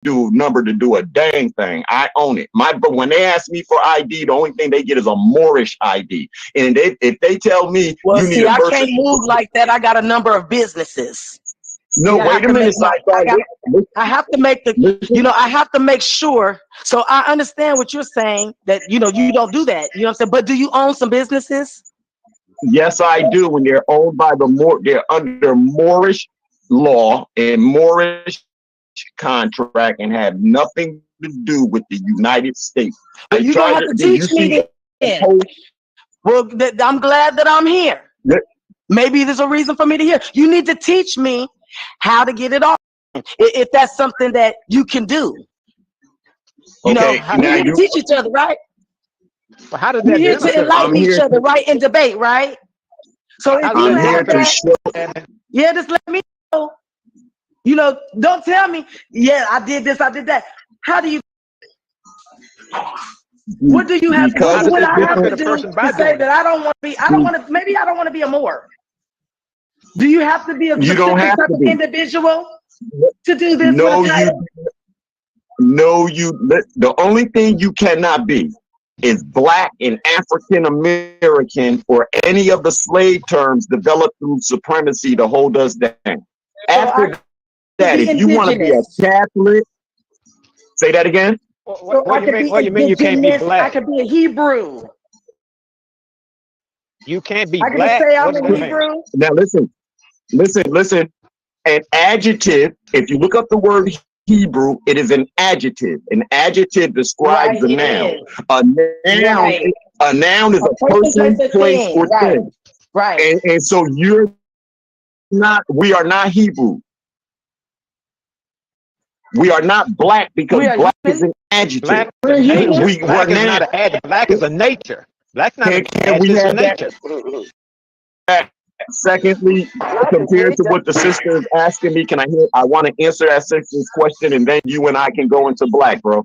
do number to do a dang thing. I own it. But when they ask me for ID, the only thing they get is a Moorish ID. And if they tell me Well, you need see, a I birth can't move certificate, like that. I got a number of businesses. no, See, I wait have a to make minute, my, I got, listen, I have to make the, listen. I have to make sure. So I understand what you're saying that, you don't do that. You know what I'm saying? But do you own some businesses? Yes, I do. And they're owned by they're under Moorish law and Moorish contract and have nothing to do with the United States. I Well, you're tried going to have to, to you teach see me the then. post? Well, I'm glad that I'm here. Maybe there's a reason for me to hear. You need to teach me how to get it on. If that's something that you can do. Okay, We're now here to teach each other, right? Well, how does We're that here to benefit us? enlighten each other, right? And debate, right? So if How you does I'm here have that to that, show. yeah, just let me know. Don't tell me, yeah, I did this, I did that. How do you, what do you have, Because how does what it I have benefit to a do person to by say doing that it? I don't want to be, maybe I don't want to be a Moor. Do you have to be a you don't specific have type to of be. individual to do this with a No, title? the only thing you cannot be is Black and African American or any of the slave terms developed through supremacy to hold us down. So I After could that, be if you want to be a indigenous. Catholic, say that again. So What I do you could mean? be What do you mean you can't be indigenous. I black? could be a Hebrew. You can't be I could just black? say What I'm does a that mean? Hebrew. Now listen. An adjective, if you look up the word Hebrew, it is an adjective. An adjective describes Right, a it noun. is. A noun, Right. a noun is A a person, place, person, a place, thing. or Right. thing. Right. And so we are not Hebrew. We are not Black because We are Black is human. an adjective. Black is We're a human. nature. We're Black is now. not an adjective. Black is a nature. Black's not an Can we adjective, it's a have that? nature. Secondly, compared to what the sister is asking me, I want to answer that sister's question, and then you and I can go into Black, bro.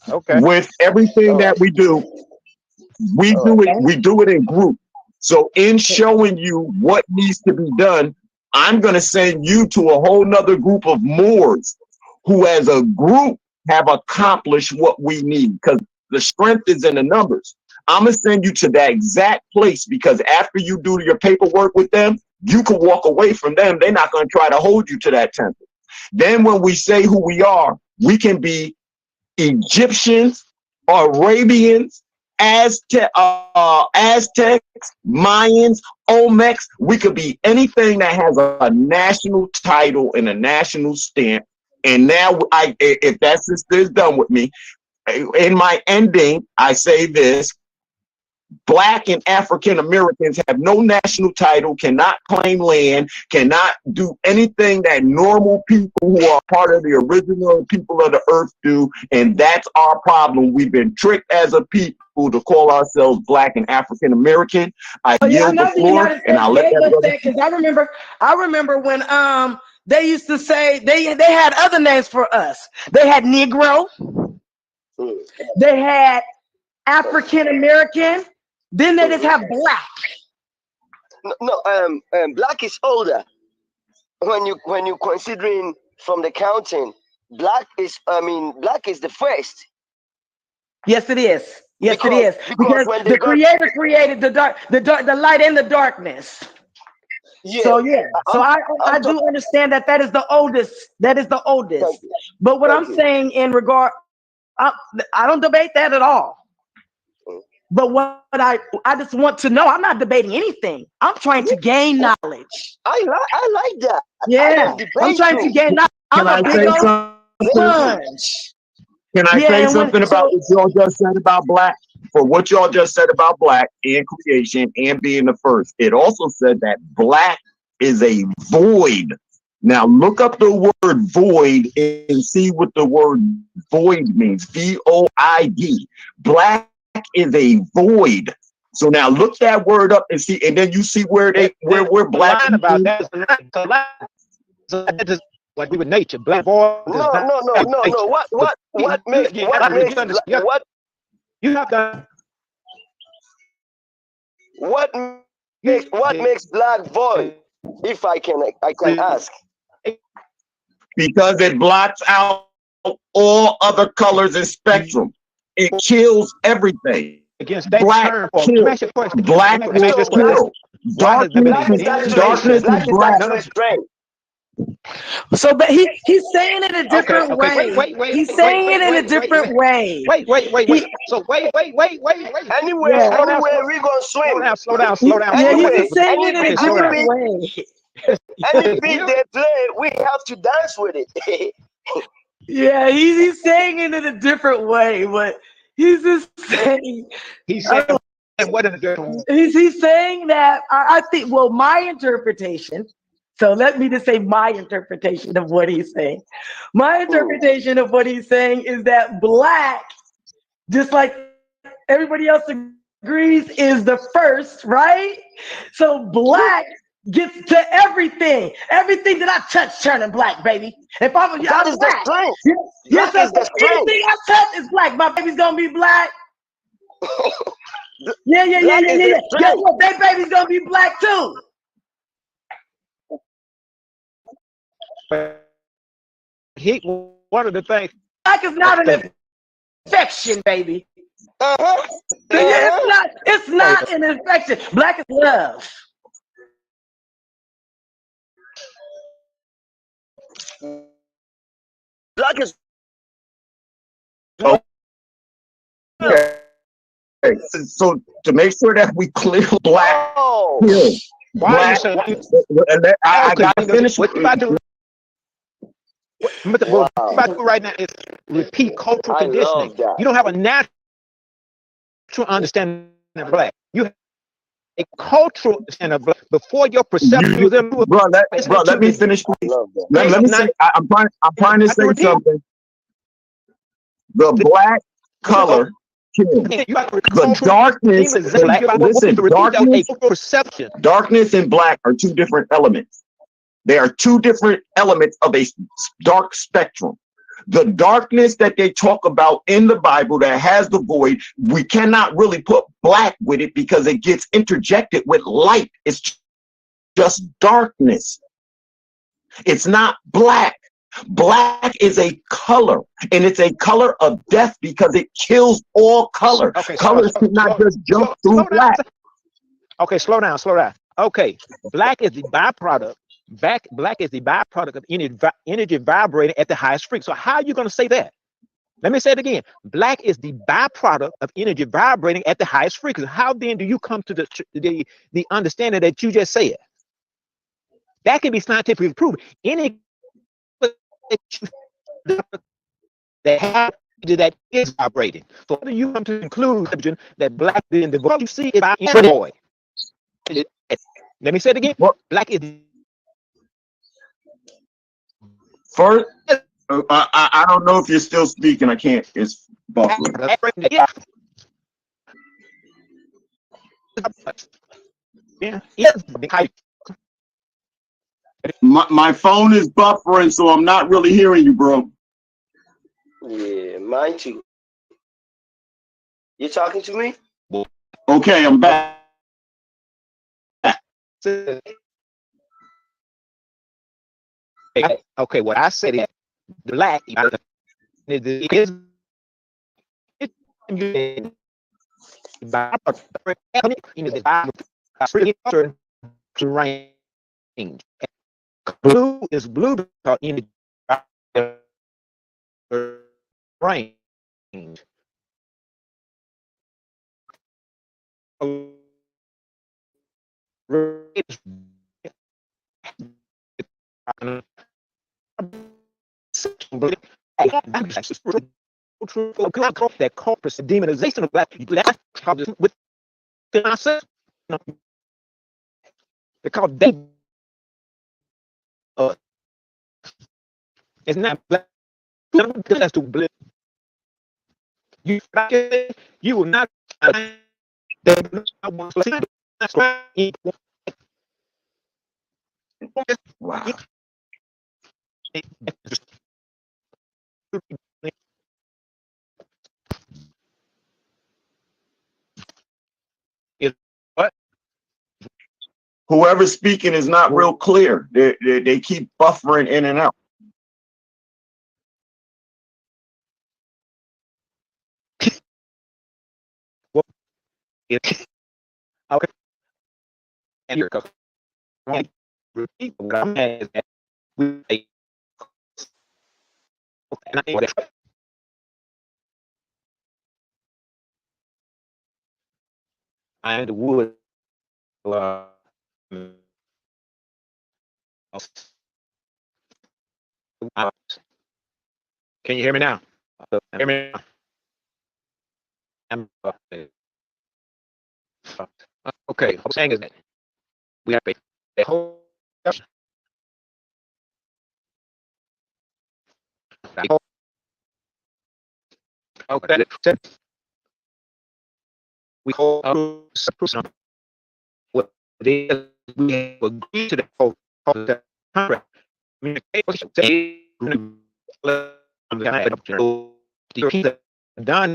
Okay. With everything that we do, we do it in group. So in showing you what needs to be done, I'm going to send you to a whole nother group of Moors who as a group have accomplished what we need, because the strength is in the numbers. I'm going to send you to that exact place, because after you do your paperwork with them, you can walk away from them. They're not going to try to hold you to that temple. Then when we say who we are, we can be Egyptians, Arabians, Aztecs, Mayans, Olmecs. We could be anything that has a national title and a national stamp. And now, if that sister is done with me, in my ending, I say this: Black and African Americans have no national title, cannot claim land, cannot do anything that normal people who are part of the original people of the earth do. And that's our problem. We've been tricked as a people to call ourselves Black and African American. I Yeah, I yield the know the floor United and States I'll let gave that us brother. that because I remember when they used to say they had other names for us. They had Negro, they had African American, then they just have Black. Black is older. When you considering from the counting, black is the first. Yes, it is. Yes, it is. Because when the Creator created the light and the darkness. Yeah. So yeah, so I do understand that is the oldest. That is the oldest. But what I'm saying in regard, I don't debate that at all. But what I just want to know, I'm not debating anything. I'm trying to gain knowledge. I like that. Yeah, I'm trying to gain knowledge. I'm a big old sponge. Can I say something about what y'all just said about Black? For what y'all just said about Black and creation and being the first, it also said that Black is a void. Now look up the word void and see what the word void means. VOID. Black is a void. So now look that word up and see, and then you see where Black line about that. That is like we with nature. Black void does not. No. What makes you have to. What makes black void? If I can ask. Because it blots out all other colors and spectrum. It kills everything. Against that Black term, let me kills. ask you a question. Black Let me ask you will this question. kill. Why has there been Black is actually Darkness black is is black. actually strength. So, but he's saying it in a different way. He's saying it in a different way. Wait. So wait. Anyway, Yeah. anyway, we gonna swim. Slow down. Yeah, Anyway, he's saying it in a any different beat, way. any beat they play, we have to dance with it. Yeah, he's saying it in a different way, but he's just saying. He's saying what in a different way? He's saying that I think. Well, my interpretation. So let me just say my interpretation of what he's saying. My interpretation of what he's saying is that black, just like everybody else agrees, is the first, right? So black gets to everything. Everything that I touch turning black, baby. If I'm That is the black. strength. Yes, Black is the strength. anything I touch is black. My baby's gonna be black. Yeah. Black is the Guess strength. what? That baby's gonna be black too. One of the things. Black is not an infection, baby. Uh-huh. It's not an infection. Black is love. Black is Okay. So to make sure that we clear black kill. Why are you saying? I got to finish. What you about to right now is repeat cultural conditioning. You don't have a natural understanding of black. You have a cultural understanding of black before your perception of them. Bro, let me finish, please. Let me say. I'm trying to say something. The black color kills. The darkness. Listen, darkness and black are two different elements. They are two different elements of a dark spectrum. The darkness that they talk about in the Bible that has the void, we cannot really put black with it because it gets interjected with light. It's just darkness. It's not black. Black is a color, and it's a color of death because it kills all color. Colors cannot just jump through black. Okay, slow down. Okay, black is the byproduct. Black is the byproduct of energy vibrating at the highest frequency. So how are you going to say that? Let me say it again. Black is the byproduct of energy vibrating at the highest frequency. How then do you come to the understanding that you just said? That can be scientifically proven. Any that is vibrating. So whether you come to the conclusion that black in the void you see is in the void. Let me say it again. Black is first. I don't know if you're still speaking. I can't. It's buffering. Yeah. My phone is buffering, so I'm not really hearing you, bro. Yeah, mine too. You talking to me? Okay, I'm back. Okay, what I said is black is range. Blue is blue because in the range. That corpus demonization of black people with ourselves because they it's not black. That's to blip. You will not Wow. What? Whoever's speaking is not real clear. They keep buffering in and out. Okay. And here goes. Repeat what I'm saying is that we and I think what I the wood. Can you hear me now? Hear me now? Okay, what I'm saying is that we have a whole okay, we hold what it is we have agreed to the whole contract. Done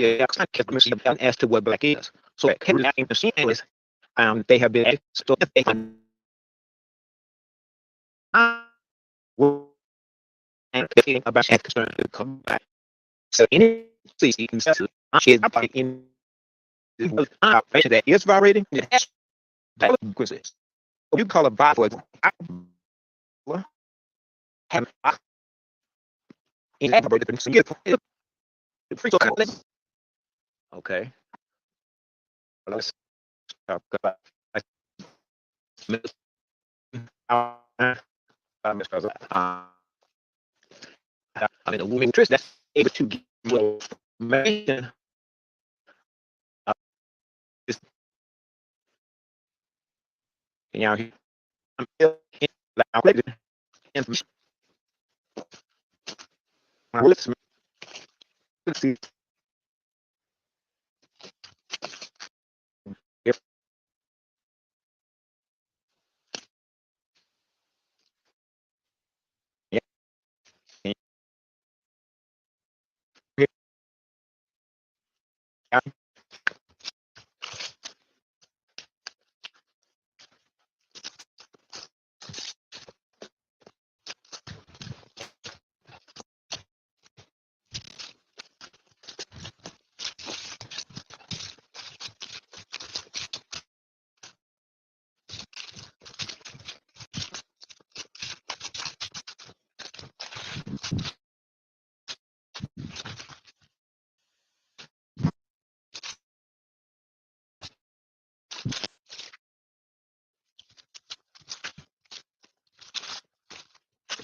as to what black is. So they have been so if they and thinking about concern to come back. So any consensus is in that is vibrating. It has that you call a Bible have elaborated okay. Let's talk about I mean, a woman interest that's able to give you information. You know, I'm information. Let's see. If yeah,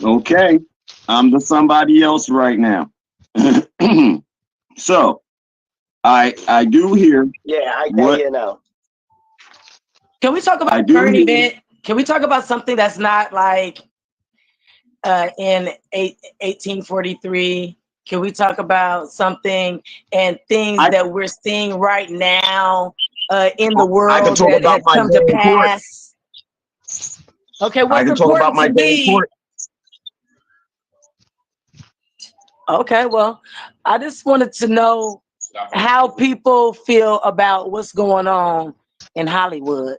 Okay, I'm the somebody else right now. So I do hear. Yeah, I can What hear now. Can we talk I about do current hear. event? Can we talk about something that's not like in 1843? Can we talk about something and things that we're seeing right now in the I can world talk that about has my come day to in court. pass? Okay, I what's can talk about important my to day in me? court. Okay, well, I just wanted to know how people feel about what's going on in Hollywood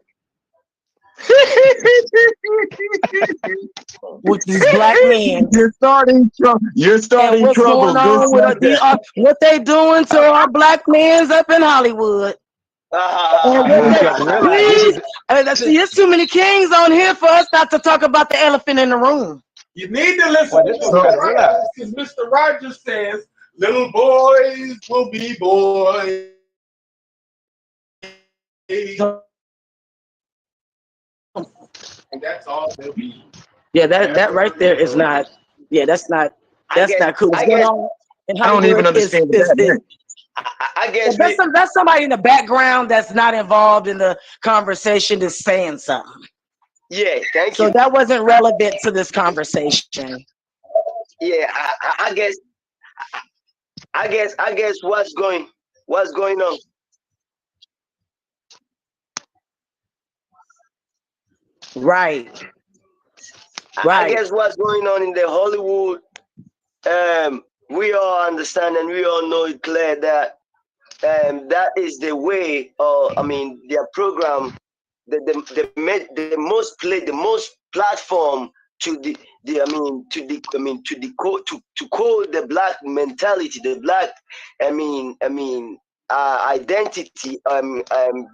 with these black men. You're starting trouble. You're And starting what's trouble. going Good on with what they doing to our black men up in Hollywood? And what you they, got to realize please, see, there's too many kings on here for us not to talk about the elephant in the room. You need to listen to Mr. Rogers, because Mr. Rogers says little boys will be boys. And that's all they'll be. Yeah, that right there is not. Yeah, that's not cool. What's going on in I don't even Hollywood is understand what that meant. I guess that's somebody in the background that's not involved in the conversation that's saying something. yeah, thank So you. that wasn't relevant to this conversation. Yeah, I guess what's going on. Right. I guess what's going on in the Hollywood, we all understand and we all know it clear that that is the way, I mean, their program, the most platform to to code the black mentality, the black, identity,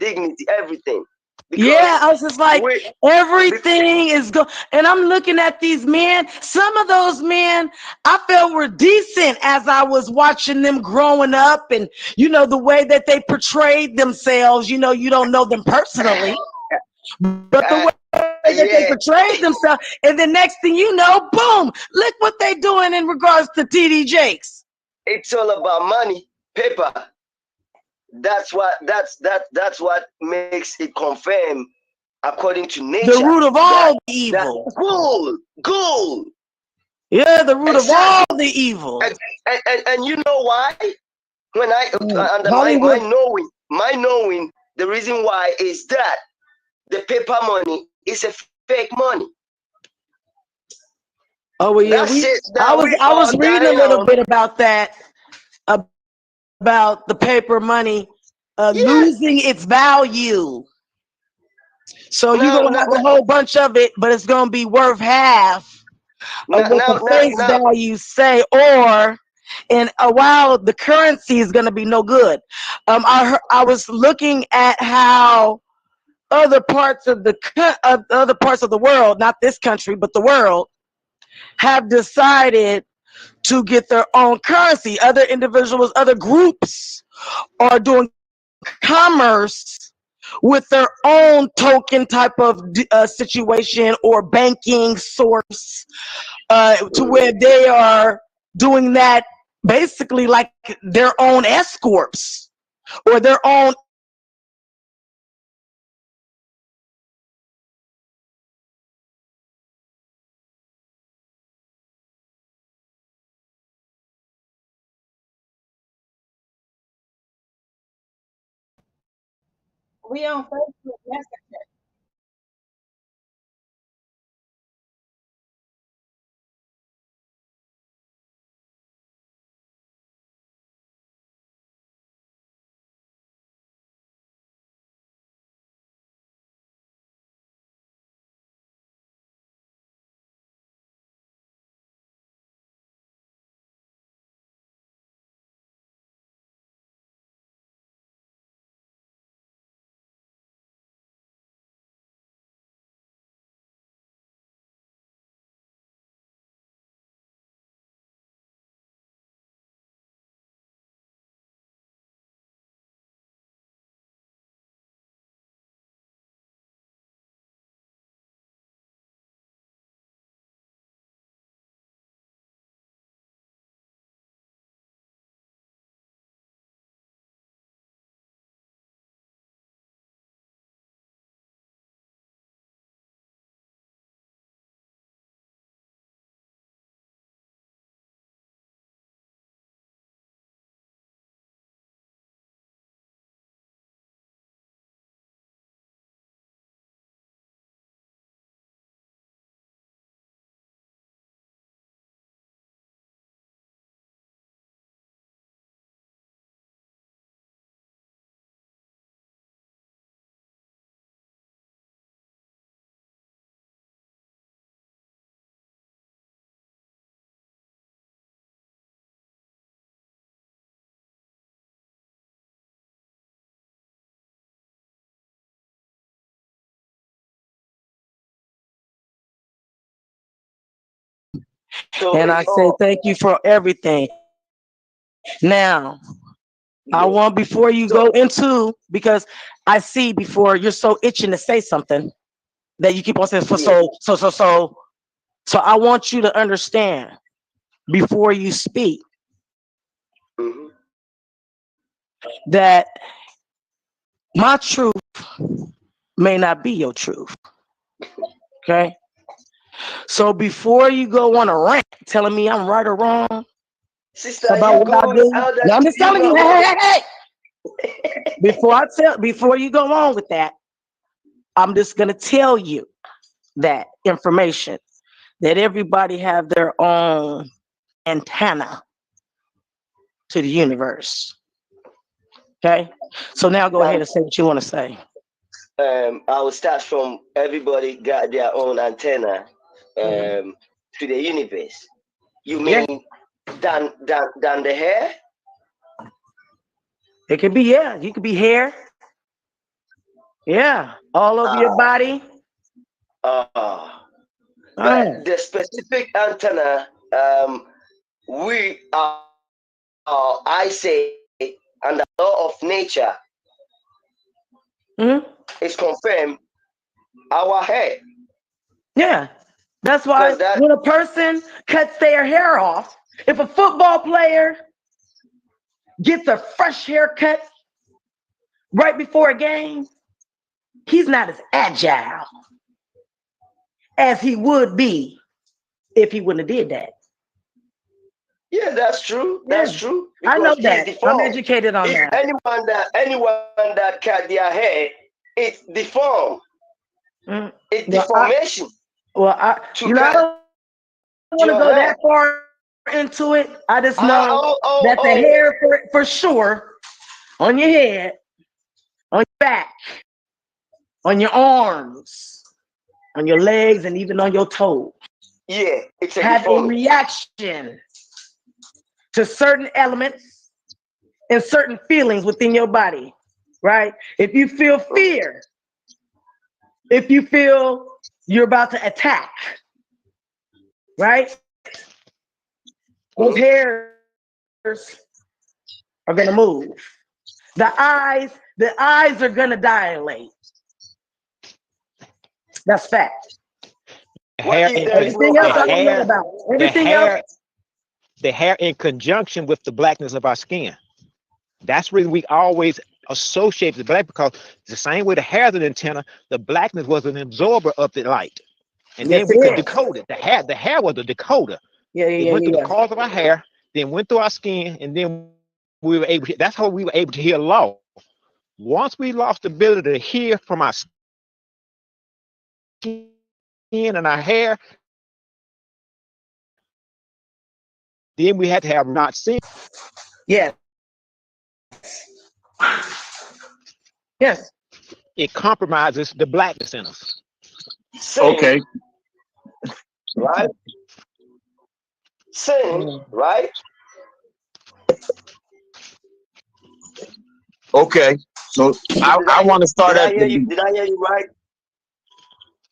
dignity, everything. Yeah, I was just like, everything is good. And I'm looking at these men. Some of those men I felt were decent as I was watching them growing up, and you know, the way that they portrayed themselves. You know, you don't know them personally, but the way that they portrayed themselves, and the next thing you know, boom, look what they're doing in regards to TD Jakes. It's all about money, paper. That's what makes it confirm, according to nature, the root of all evil. Gold. Yeah, the root of all the evil. And you know why? When under my knowing, the reason why is that the paper money is a fake money. Oh well, yeah. I was reading a little bit about that, about the paper money losing its value. So you're gonna have a whole bunch of it, but it's gonna be worth half of what the face value say, or in a while the currency is gonna be no good. I was looking at how other parts of the world, not this country, but the world, have decided to get their own currency. Other individuals, other groups are doing commerce with their own token type of situation or banking source, to where they are doing that basically like their own escorts or their own. We on Facebook Messenger. And I say thank you for everything. Now, I want, before you go into, because I see before you're so itching to say something that you keep on saying so I want you to understand before you speak that my truth may not be your truth. Okay? So before you go on a rant telling me I'm right or wrong, sister, about what I do, no, I'm just telling you, hey. Before you go on with that, I'm just gonna tell you that information, that everybody have their own antenna to the universe. Okay, so now go ahead and say what you want to say. I will start from everybody got their own antenna to the universe. You mean than the hair? It could be, yeah, you could be hair. Yeah, all over your body. But the specific antenna, we are, I say, under the law of nature, is confirmed our hair. Yeah, that's why when a person cuts their hair off, if a football player gets a fresh haircut right before a game, he's not as agile as he would be if he wouldn't have did that. Yeah, that's true. That's true. I know that. I'm educated on that. Anyone that cut their hair, it's deformed. It's deformation. I don't want to go that far into it. I just know that the hair for sure on your head, on your back, on your arms, on your legs, and even on your toes. Yeah, it's have a reaction to certain elements and certain feelings within your body, right? If you feel fear, if you feel you're about to attack, right? Those hairs are gonna move. The eyes are gonna dilate. That's fact. Everything else I don't know about. Everything else. The hair in conjunction with the blackness of our skin. That's really we always associate the black, because the same way the hair is an antenna, the blackness was an absorber of the light. And then we could decode it. The hair was a decoder. It went through the cause of our hair, then went through our skin, and then we were able to, that's how we were able to hear law. Once we lost the ability to hear from our skin and our hair, then we had to have not seen. Yes. Yes. It compromises the blackness in us. Okay. Right? Sin, right? Okay. So I want to start at the. Did I hear you right?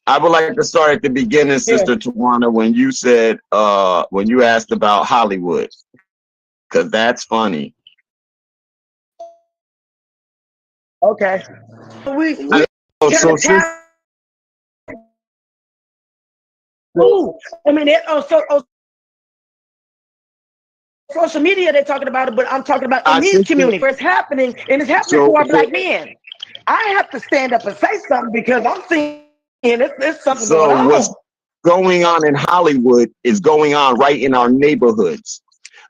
I would like to start at the beginning, Sister Tawana, when you said, when you asked about Hollywood, because that's funny. Okay. I mean, social media, they're talking about it, but I'm talking about in these communities where it's happening, and it's happening to our black men. I have to stand up and say something because I'm seeing it's something going on. What's going on in Hollywood is going on right in our neighborhoods,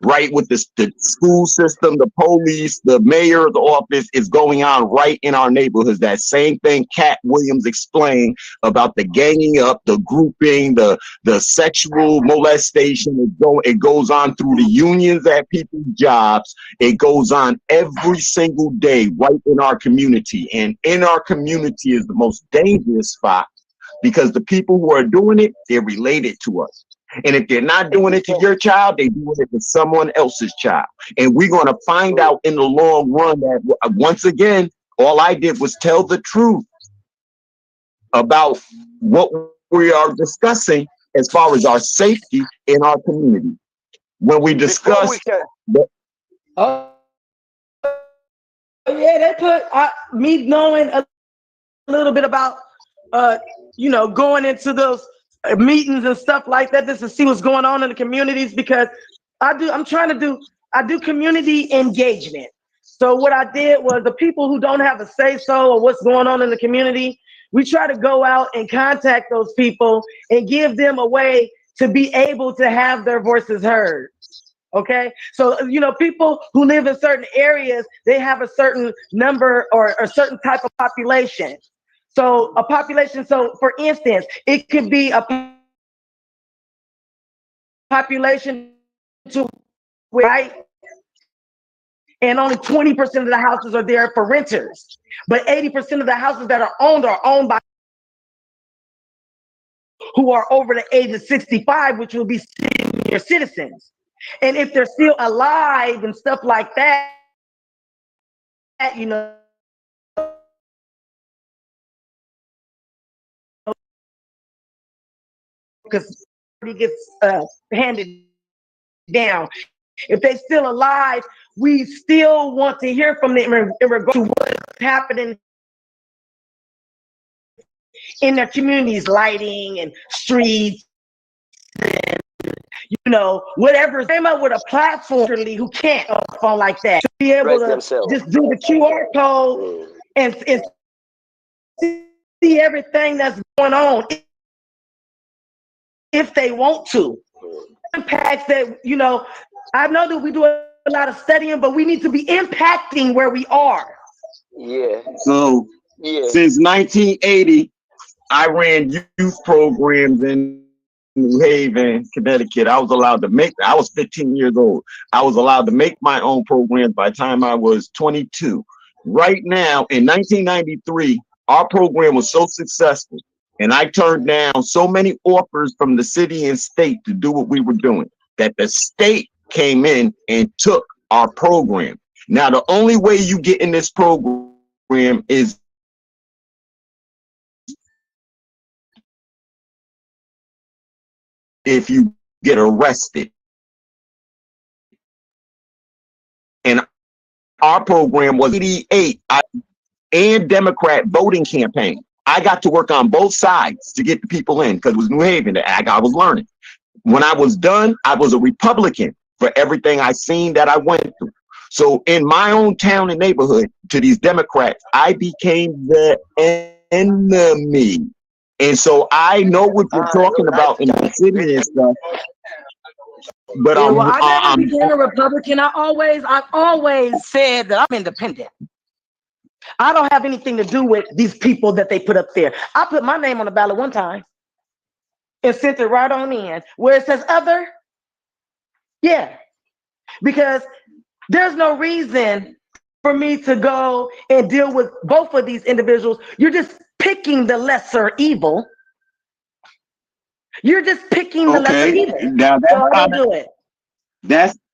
right? With the school system, the police, the mayor's office is going on right in our neighborhoods. That same thing Cat Williams explained about the ganging up, the grouping, the sexual molestation. It goes on through the unions at people's jobs. It goes on every single day right in our community. And in our community is the most dangerous spot, because the people who are doing it, they're related to us. And if they're not doing it to your child, they're doing it to someone else's child. And we're going to find out in the long run that, once again, all I did was tell the truth about what we are discussing as far as our safety in our community. When we discuss... they put me knowing a little bit about, going into those meetings and stuff like that, just to see what's going on in the communities, because I do community engagement. So what I did was, the people who don't have a say-so or what's going on in the community, we try to go out and contact those people and give them a way to be able to have their voices heard. Okay, so people who live in certain areas, they have a certain number or a certain type of population. So a population, so for instance, it could be a population to right, and only 20% of the houses are there for renters, but 80% of the houses that are owned by who are over the age of 65, which will be senior citizens. And if they're still alive and stuff like that, you know, because he gets handed down. If they're still alive, we still want to hear from them in regard to what's happening in their communities, lighting and streets, and you know, whatever. Came up with a platform who can't on a phone like that to be able to just do the QR code and see everything that's going on if they want to. Impacts that, you know, I know that we do a lot of studying, but we need to be impacting where we are. Yeah. So since 1980, I ran youth programs in New Haven, Connecticut. I was 15 years old. I was allowed to make my own programs by the time I was 22. Right now, in 1993, our program was so successful, and I turned down so many offers from the city and state to do what we were doing, that the state came in and took our program. Now, the only way you get in this program is if you get arrested. And our program was 88 and Democrat voting campaign. I got to work on both sides to get the people in because it was New Haven that I was learning. When I was done, I was a Republican for everything I seen that I went through. So in my own town and neighborhood, to these Democrats, I became the enemy. And so I know what you're talking about in the city and stuff. But yeah, well, I never became a Republican. I've always said that I'm independent. I don't have anything to do with these people that they put up there. I put my name on the ballot one time and sent it right on in where it says other. Yeah, because there's no reason for me to go and deal with both of these individuals. You're just picking the lesser evil. You're just picking the lesser evil. Now that's so I don't do it.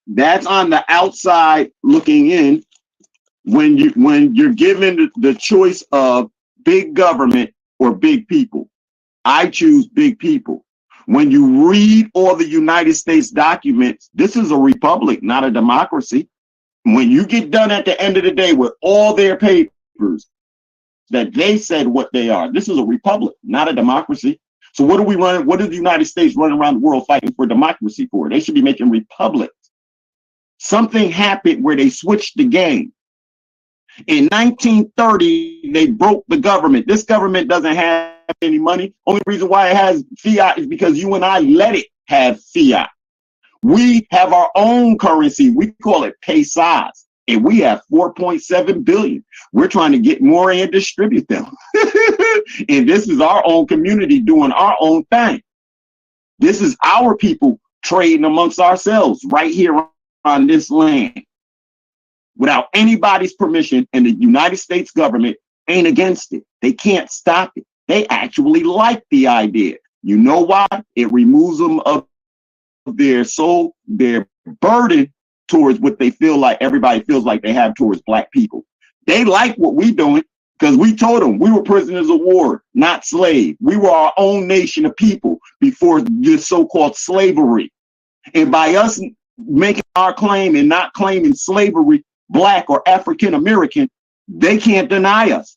That's on the outside looking in. When you're given the choice of big government or big people, I choose big people. When you read all the United States documents, this is a republic, not a democracy. When you get done at the end of the day with all their papers that they said what they are, this is a republic, not a democracy. So what do we run? What is the United States running around the world fighting for democracy for? They should be making republics. Something happened where they switched the game. In 1930, they broke the government. This government doesn't have any money. Only reason why it has fiat is because you and I let it have fiat. We have our own currency. We call it pesos, and we have 4.7 billion. We're trying to get more and distribute them. And this is our own community doing our own thing. This is our people trading amongst ourselves right here on this land, without anybody's permission, and the United States government ain't against it. They can't stop it. They actually like the idea. You know why? It removes them of their soul, their burden towards what they feel like everybody feels like they have towards black people. They like what we doing because we told them we were prisoners of war, not slaves. We were our own nation of people before this so-called slavery. And by us making our claim and not claiming slavery, black or African American, they can't deny us.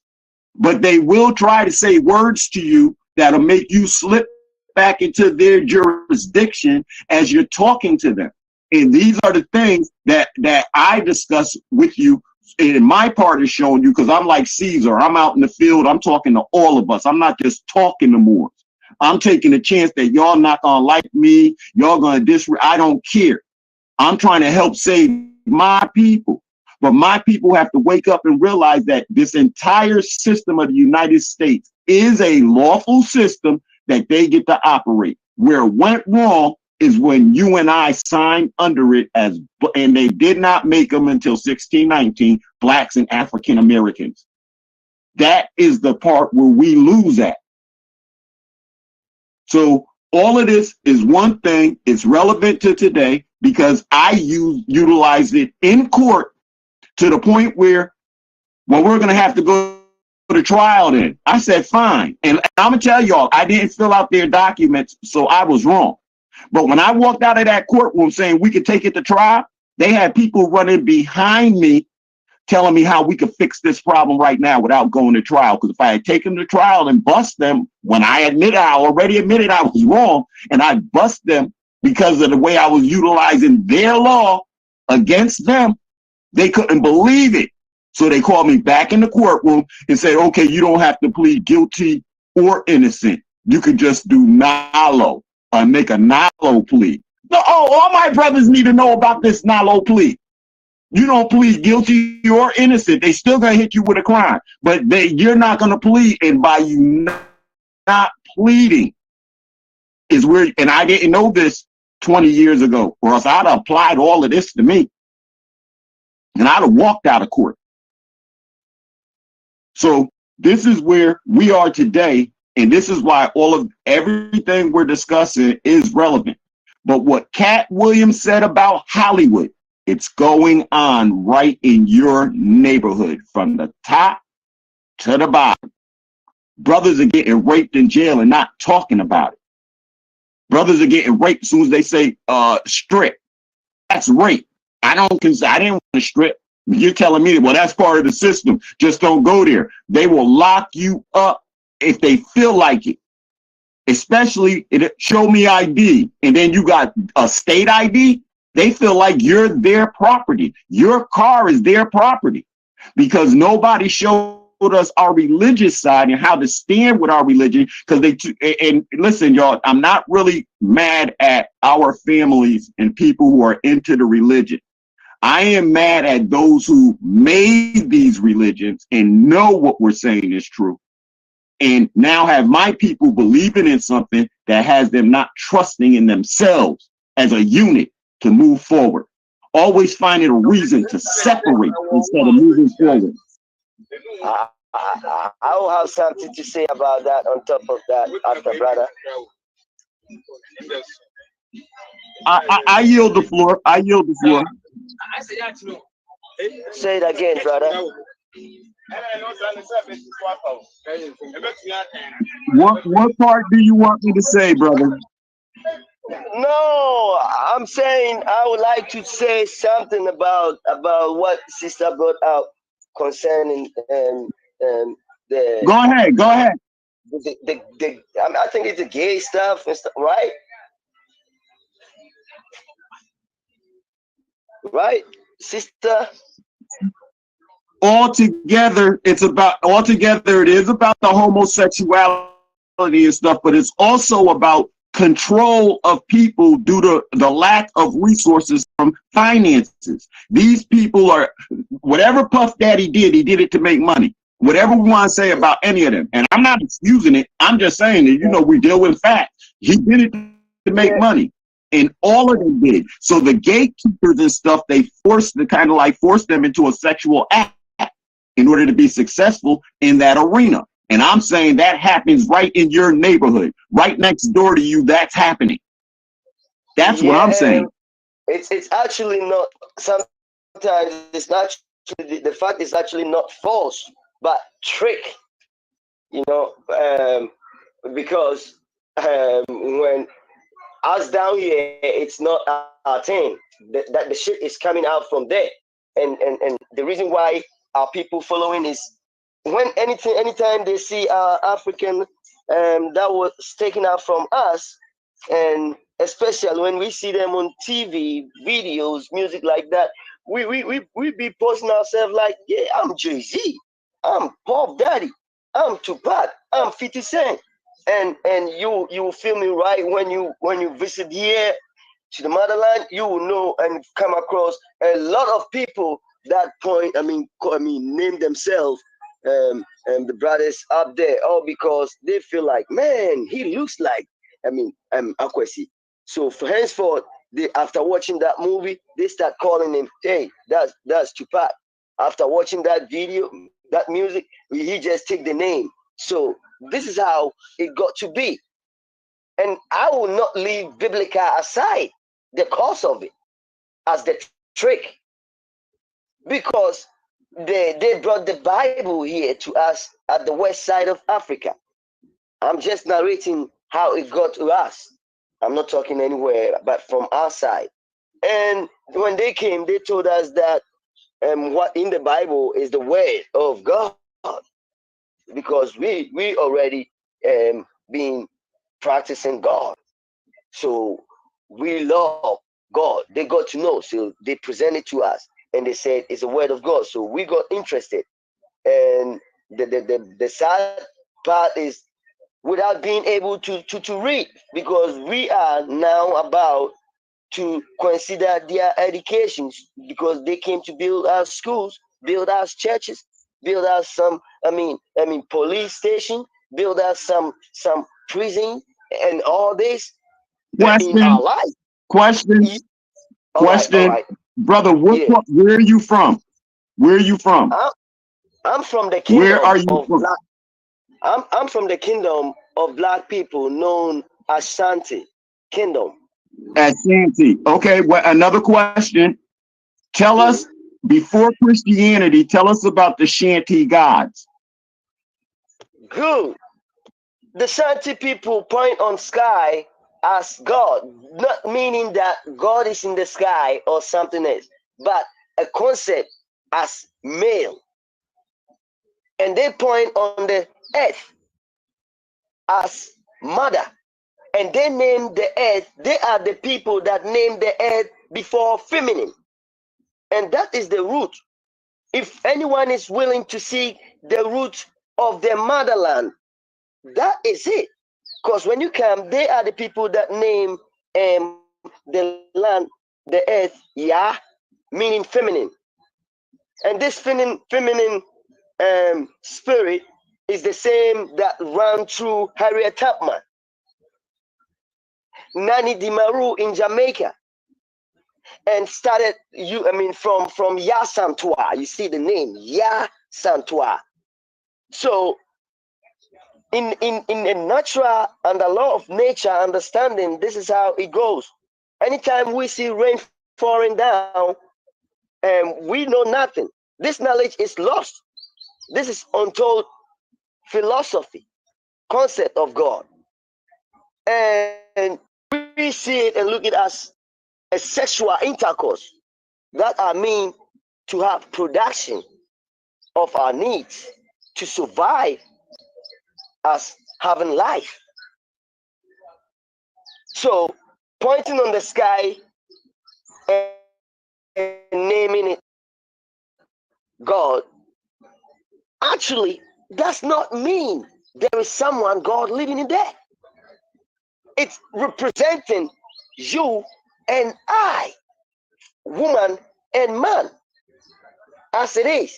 But they will try to say words to you that'll make you slip back into their jurisdiction as you're talking to them. And these are the things that I discuss with you. And my part is showing you, because I'm like Caesar. I'm out in the field. I'm talking to all of us. I'm not just talking to Moors. I'm taking a chance that y'all not gonna like me. Y'all gonna I don't care. I'm trying to help save my people. But my people have to wake up and realize that this entire system of the United States is a lawful system that they get to operate. Where it went wrong is when you and I signed under it and they did not make them until 1619, blacks and African Americans. That is the part where we lose at. So all of this is one thing. It's relevant to today because I utilized it in court to the point where Well, we're going to have to go to trial then. I said, fine. And I'm going to tell y'all, I didn't fill out their documents, so I was wrong. But when I walked out of that courtroom saying we could take it to trial, they had people running behind me telling me how we could fix this problem right now without going to trial. Because if I had taken them to trial and bust them, when I already admitted I was wrong, and I bust them because of the way I was utilizing their law against them, they couldn't believe it. So they called me back in the courtroom and said, okay, you don't have to plead guilty or innocent. You could just do NALO, make a NALO plea. No, all my brothers need to know about this NALO plea. You don't plead guilty or innocent. They still gonna hit you with a crime, but you're not gonna plead. And by you not pleading is where, and I didn't know this 20 years ago, or else I'd have applied all of this to me and I'd have walked out of court. So this is where we are today. And this is why everything we're discussing is relevant. But what Cat Williams said about Hollywood, it's going on right in your neighborhood from the top to the bottom. Brothers are getting raped in jail and not talking about it. Brothers are getting raped as soon as they say strip. That's rape. I didn't want to strip. You're telling me, well, that's part of the system. Just don't go there. They will lock you up if they feel like it. Especially, show me ID, and then you got a state ID. They feel like you're their property. Your car is their property because nobody showed us our religious side and how to stand with our religion. Because and listen, y'all, I'm not really mad at our families and people who are into the religion. I am mad at those who made these religions and know what we're saying is true, and now have my people believing in something that has them not trusting in themselves as a unit to move forward. Always finding a reason to separate instead of moving forward. I will have something to say about that on top of that after, brother. I yield the floor. I yield the floor. Say it again, brother. What part do you want me to say, brother? No, I'm saying I would like to say something about what sister brought out concerning the. Go ahead. I think it's the gay stuff and stuff, right? Right, sister. Altogether, it is about the homosexuality and stuff, but it's also about control of people due to the lack of resources from finances. These people are, whatever Puff Daddy did, he did it to make money. Whatever we want to say about any of them, and I'm not excusing it, I'm just saying that, we deal with facts. He did it to make money. And all of them did. So the gatekeepers and stuff, they force them into a sexual act in order to be successful in that arena. And I'm saying that happens right in your neighborhood, right next door to you. That's happening. That's what I'm saying. It's actually not. Sometimes it's not. The fact is actually not false, but trick. Because when us down here, it's not our thing. That the shit is coming out from there, and the reason why our people following is anytime they see African that was taken out from us, and especially when we see them on TV, videos, music like that, we be posting ourselves like, yeah, I'm Jay-Z, I'm Puff Daddy, I'm Tupac, I'm 50 Cent. And you feel me, right? When you visit here to the motherland, you will know and come across a lot of people that point. I mean, name themselves the brothers up there, all because they feel like, man, he looks like Akwesi. So for henceforth, after watching that movie, they start calling him, hey, that's Tupac. After watching that video, that music, he just take the name. So this is how it got to be. And I will not leave biblical aside the cause of it as the trick. Because they brought the Bible here to us at the west side of Africa. I'm just narrating how it got to us. I'm not talking anywhere but from our side. And when they came, they told us that what in the Bible is the word of God, because we already been practicing God. So we love God. They got to know. So they presented to us and they said it's a word of God. So we got interested. And the sad part is without being able to read, because we are now about to consider their educations, because they came to build our schools, build our churches, build us some police station, build us some prison and all this in our Question, life. question, All right, question. Brother, yeah. where are you from? Where are you from? I'm from the Where kingdom are you of from? black. I'm from the kingdom of black people known as Shanti Kingdom. Ashanti. Okay, well, another question. Tell Mhm. us, before Christianity, tell us about the Shanti gods. Good. The Shanti people point on sky as God, not meaning that God is in the sky or something else, but a concept as male. And they point on the earth as mother. And they name the earth, they are the people that name the earth before feminine. And that is the root. If anyone is willing to see the root of their motherland, that is it. Because when you come, they are the people that name the land, the earth, Yah, meaning feminine. And this feminine spirit is the same that ran through Harriet Tubman, Nani Dimaru in Jamaica, and started from Ya Santua. You see the name Ya Santua. So in a natural and the law of nature understanding, this is how it goes. Anytime we see rain falling down and we know nothing, this knowledge is lost. This is untold philosophy, concept of God. And we see it and look at it as a sexual intercourse that I mean to have production of our needs to survive as having life. So pointing on the sky and naming it God actually does not mean there is someone God living in there. It's representing you and I, woman and man, as it is.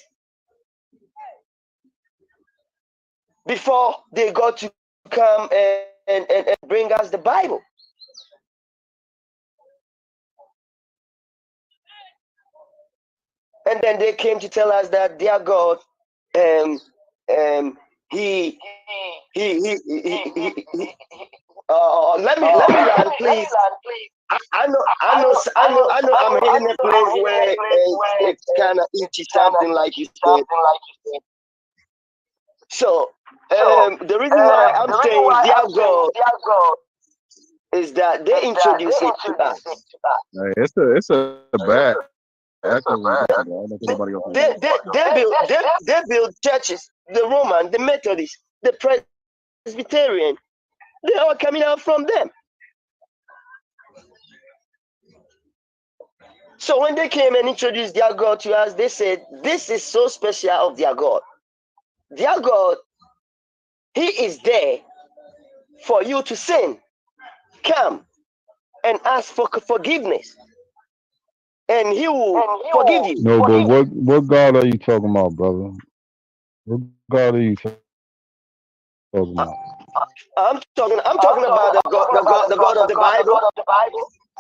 Before they got to come and bring us the Bible. And then they came to tell us that their God, he let me land, please. I'm hitting a place where it's kind of itchy, something like you said. So the reason why I'm saying their God is that they introduce it to us. Hey, it's a bad echo. I don't know if anybody else They build churches. The Roman, the Methodist, the Presbyterian, they are coming out from them. So when they came and introduced their God to us, they said, this is so special of their God. Their God, he is there for you to sin. Come and ask for forgiveness. And he will forgive you. No, but what God are you talking about, brother? What God are you talking about? I'm talking about the God of the Bible.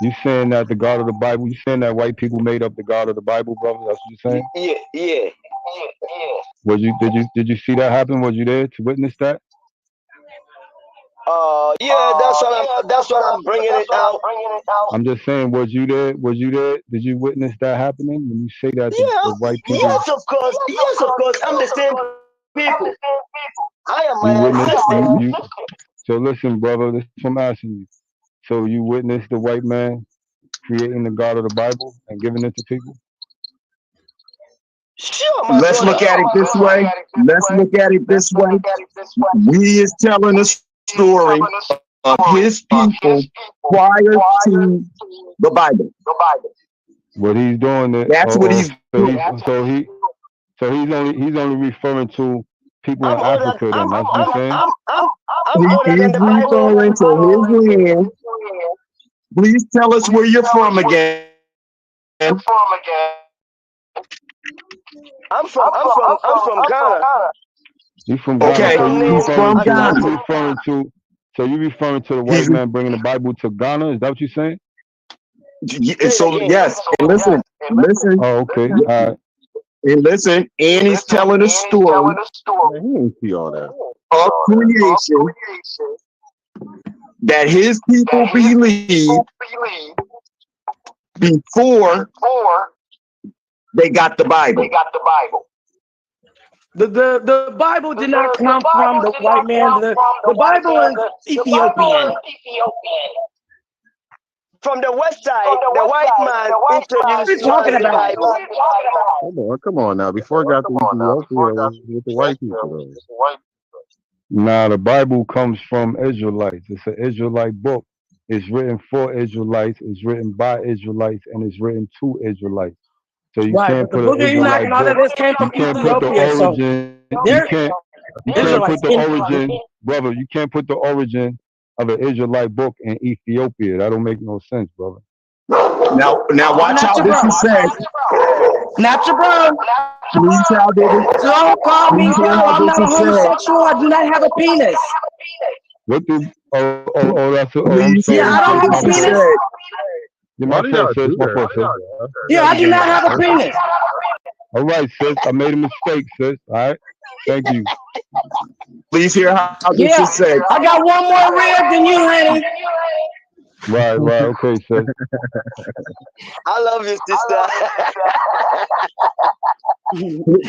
You saying that the God of the Bible? You saying that white people made up the God of the Bible, brother? That's what you're saying? Yeah. Did you see that happen? Was you there to witness that? Yeah, that's what I'm bringing it out. I'm just saying, was you there? Was you there? Did you witness that happening when you say that the Yeah, white people? yes, of course. Yes, of course. I'm the same people. I am my You witnessed ancestors. you. So listen, brother. This is what I'm asking you. So you witnessed the white man creating the God of the Bible and giving it to people? Sure, my Let's brother. look at it this way. Let's look at it this way. We is telling a story of his people prior to the Bible. What he's doing it. That's what he's doing. So he's only referring to people in Africa. Then that's what you're saying. I'm He older than is the Bible. referring to his land. Please tell us where you're from again. I'm from Ghana. He's from Ghana. Okay, So you he's from Ghana. you referring to the white man bringing the Bible to Ghana? Is that what you're saying? So yes, and listen. Oh, okay. All right. And listen, and he's telling a story Man, he ain't see all that. of creation that his people believed before they got the Bible. The Bible did not come from the white man. The Bible is Ethiopian. From the west side, the white man introduced What are you talking the about? Bible. Come on now. Before it got to Ethiopia, it was with the white people though. Now the Bible comes from Israelites. It's an Israelite book. It's written for Israelites. It's written by Israelites, and it's written to Israelites. So you Right, can't but the put book an of Enoch Israelite and all of book. this came You from can't put the Ethiopia, so origin. You they're can't Israelites. put the origin, brother. You can't put the origin of an Israelite book in Ethiopia. That don't make no sense, brother. Now watch Not how your this bro. is said. Not your bro. Please how this Don't call me please bro. hear how I'm this not a is said. homosexual. I do not have a penis. What the? That's. I'm Please sorry. hear Yeah, I how don't have a this is penis. said. Yeah, Why my do fault, y'all sis. do My that? fault, sis. Yeah, I do not have a penis. All right, sis. I made a mistake, sis. All right. Thank you. Please hear how this Yeah, is said. I got one more rib than you, honey. Right. Okay, sis. I love you, sister.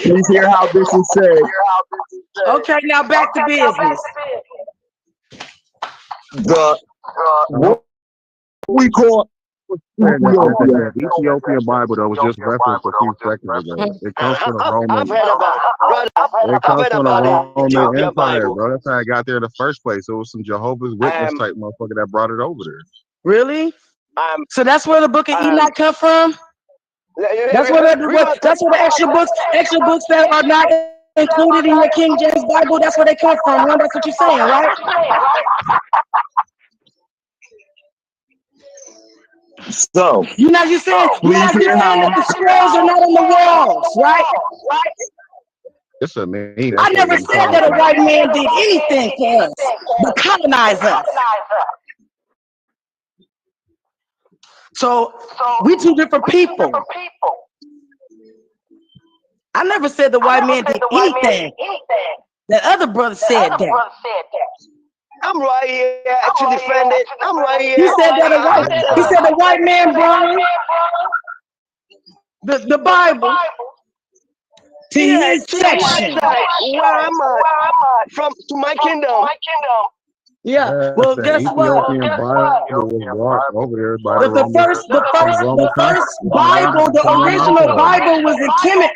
Please hear how this is said. Okay, now back to business. The what we call Saying Ethiopia. that Ethiopian Bible that was just referenced a few seconds ago. It comes from the I've Roman. heard about brother. It I've comes heard from the about the Roman Ethiopian Empire, Bible. bro. That's how it got there in the first place. It was some Jehovah's Witness type motherfucker that brought it over there. Really? Um, So that's where the book of Enoch come from? That's where the extra books that are not included in your King James Bible, that's where they come from, huh? That's what you're saying, right? So You're saying please hear how that the scrolls are not on the walls, right? It's a me. I That's what never we said call that a it. white man did anything for us but colonize us. So we two different people. I never said the white man did anything. That other brother said that. I'm right here to defend it. I'm right here. He said the white man brought the Bible to his section. Where am I? To my kingdom. Yeah. Yeah, Well, the guess what? Ethiopian Bible was brought over there by The first Bible, the original Bible was in Kemet.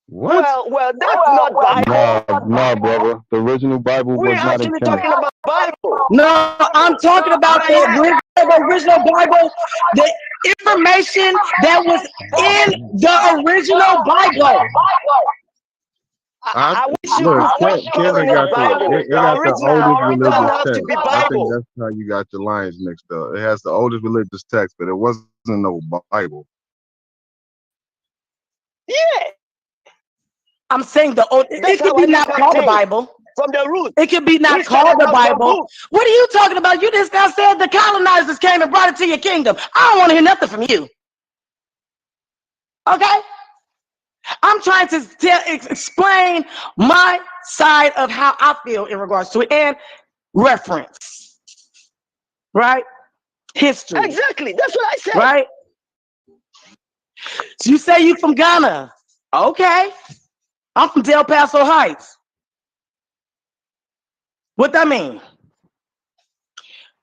What? Well, that's not Bible. Nah, brother. The original Bible We're was not in actually Kemet. talking about Bible. No, I'm talking about the original Bible, the information that was in the original Bible. I wish you Look, could Kevin got it got the oldest religious text. be I think Bible. that's how you got your lines mixed up. It has the oldest religious text, but it wasn't no Bible. Yeah. I'm saying it could be not called the Bible. From the root. It could be not called the Bible. What are you talking about? You just now said the colonizers came and brought it to your kingdom. I don't want to hear nothing from you. Okay? I'm I'm trying to explain my side of how I feel in regards to it and reference, right? History. Exactly. That's what I said. Right? So you say you from Ghana. Okay. I'm from Del Paso Heights. What that mean?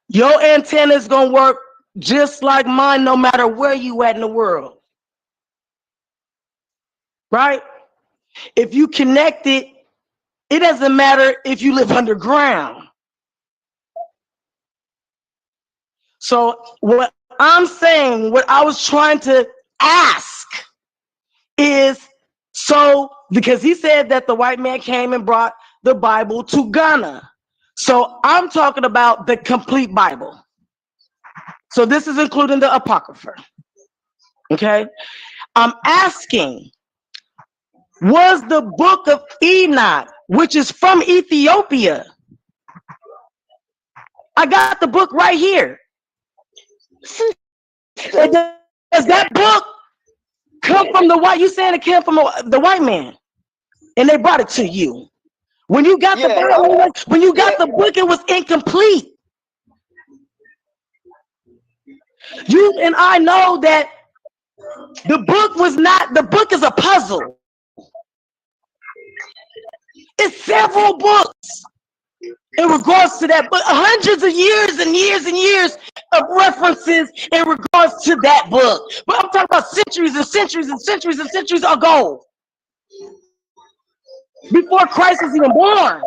Your antenna is going to work just like mine no matter where you at in the world. Right? If you connect it, it doesn't matter if you live underground. So what I'm saying, what I was trying to ask is, so because he said that the white man came and brought the Bible to Ghana. So I'm talking about the complete Bible. So this is including the Apocrypha. Okay? I'm asking, was the book of Enoch, which is from Ethiopia? I got the book right here. Does that book come from the white? You saying it came from the white man, and they brought it to you. When you got the Bible, when you got the book, it was incomplete. You and I know that the book was not. The book is a puzzle. It's several books in regards to that, but hundreds of years and years and years of references in regards to that book. But I'm talking about centuries and centuries and centuries and centuries ago, before Christ was even born.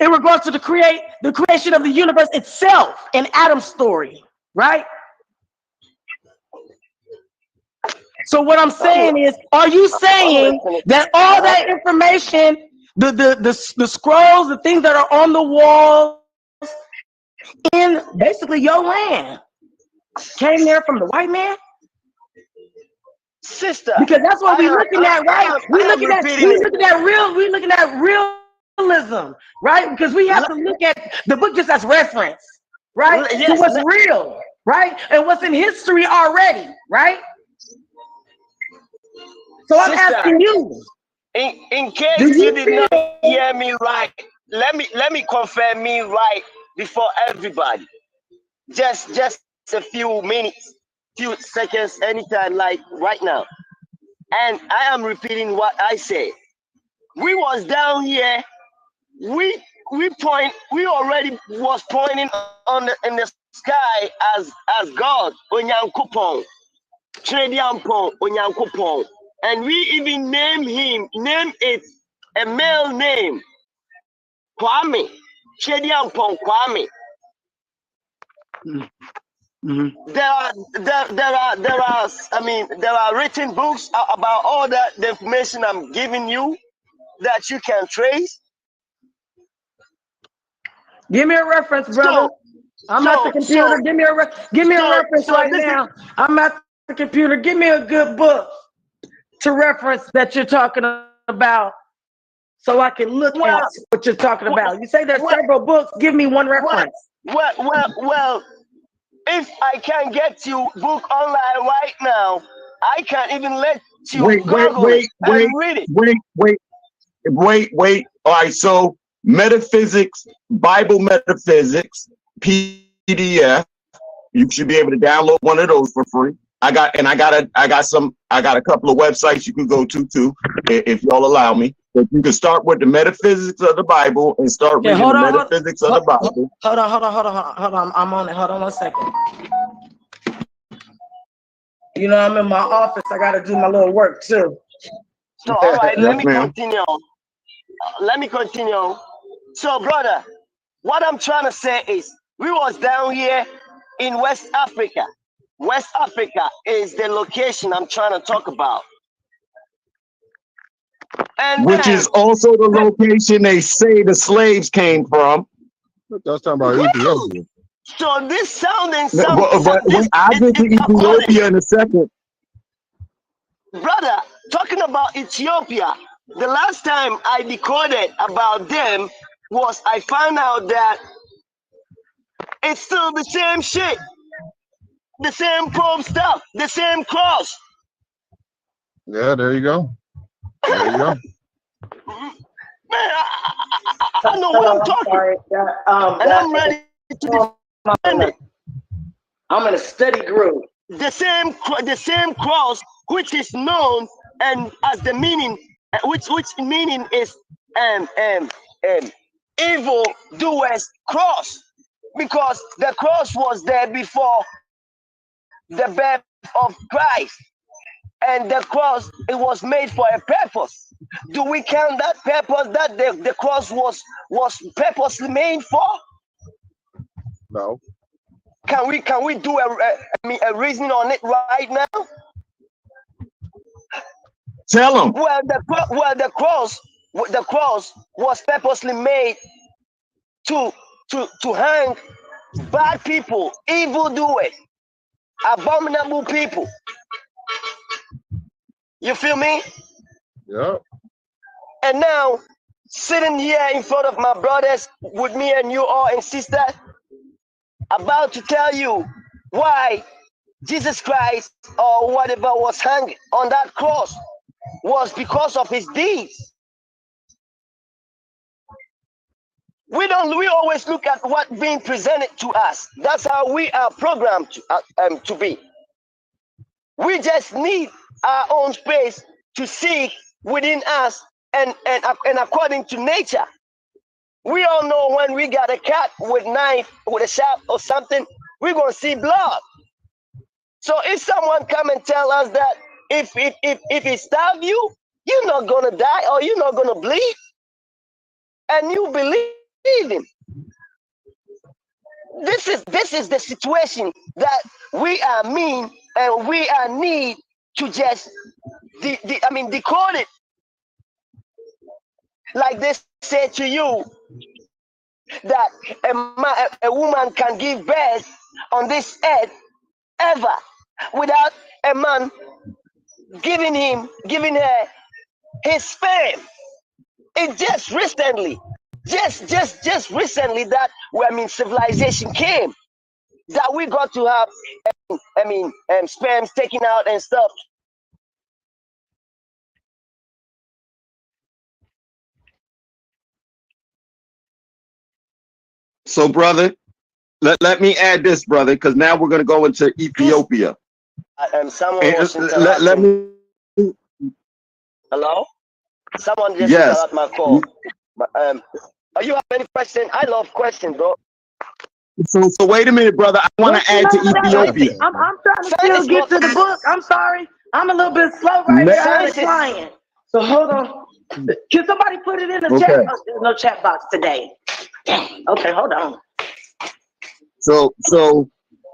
In regards to the creation of the universe itself, and Adam's story, right? So what I'm saying is, are you saying that all that information, the scrolls, the things that are on the walls in basically your land, came there from the white man? Sister, because that's what we're looking at, right? We're looking at realism, right? Because we have to look at the book just as reference, right? To what's real, right? And what's in history already, right? So I'm asking you. In case you did not hear me right, let me confirm me right before everybody. Just a few minutes, few seconds, anytime, like right now. And I am repeating what I said. We was down here. We already was pointing in the sky as God, Onyankopon, Chediampon, Onyankopon. And we even name it a male name, Kwame, Chediampon Kwame. Mm-hmm. There are written books about all the information I'm giving you that you can trace. Give me a reference, brother. I'm at the computer. Give me a reference right now. I'm at the computer. Give me a good book to reference that you're talking about, so I can look at what you're talking about. You say there's several books. Give me one reference. Well. If I can't get you book online right now, I can't even let you wait. All right, so metaphysics, Bible metaphysics, PDF. You should be able to download one of those for free. I got a couple of websites you can go to too, if y'all allow me. But you can start with the metaphysics of the Bible and start reading the metaphysics of the Bible. Hold on. I'm on it. Hold on 1 second. You know, I'm in my office. I got to do my little work too. So, all right, let me continue. So, brother, what I'm trying to say is, we was down here in West Africa. West Africa is the location I'm trying to talk about. And which is also the location they say the slaves came from. That's talking about Ethiopia. So this sounding something. But I'll get to Ethiopia in a second. Brother, talking about Ethiopia, the last time I decoded about them was I found out that it's still the same shit. The same Pope stuff, the same cross. Yeah, there you go. There you go. Man, I know what I'm talking. Sorry, And I'm ready to defend it. I'm in a study group. The same cross which is known and as the meaning, which meaning is um evil doers cross, because the cross was there before the birth of Christ, and the cross, it was made for a purpose. Do we count that purpose that the cross was purposely made for? No. Can we do a reasoning on it right now? Tell them. Well, the cross was purposely made to hang bad people, evildoers, abominable people. You feel me? Yeah. And now, sitting here in front of my brothers, with me and you all and sisters, about to tell you why Jesus Christ or whatever was hanged on that cross was because of his deeds. We always look at what being presented to us. That's how we are programmed to be. We just need our own space to seek within us and according to nature. We all know when we got a cat with knife, with a sharp or something, we're gonna see blood. So if someone come and tell us that if he stab you, you're not gonna die or you're not gonna bleed, and you believe him. This is the situation that we are mean and we are need to just decode it. Like they said to you that a woman can give birth on this earth ever without a man giving her his sperm. It just recently that civilization came, that we got to have sperms taken out and stuff. So, brother, let me add this, brother, because now we're going to go into Ethiopia. Someone was let me. Hello? Someone just interrupted my call. Are you have any question? I love questions, bro. So wait a minute, brother. I want to add to Ethiopia. I'm trying to still get to the book. I'm sorry. I'm a little bit slow right now. I'm flying. So hold on. Can somebody put it in the chat? Oh, there's no chat box today. Okay, hold on. So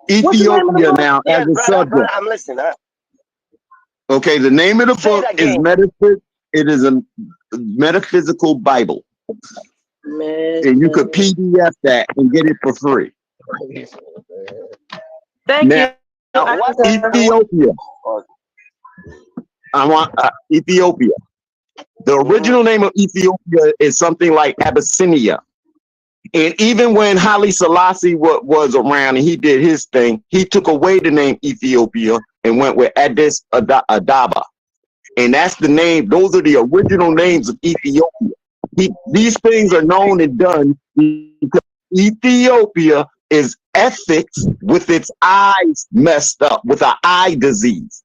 Ethiopia now as a subject. Brother, I'm listening. Okay, the name of the book is Metaphysics. It is a metaphysical Bible. And you could PDF that and get it for free. Thank you. Ethiopia. I want Ethiopia. The original name of Ethiopia is something like Abyssinia. And even when Haile Selassie was around and he did his thing, he took away the name Ethiopia and went with Addis Ababa. And that's the name. Those are the original names of Ethiopia. These things are known and done because Ethiopia is ethics with its eyes messed up, with an eye disease.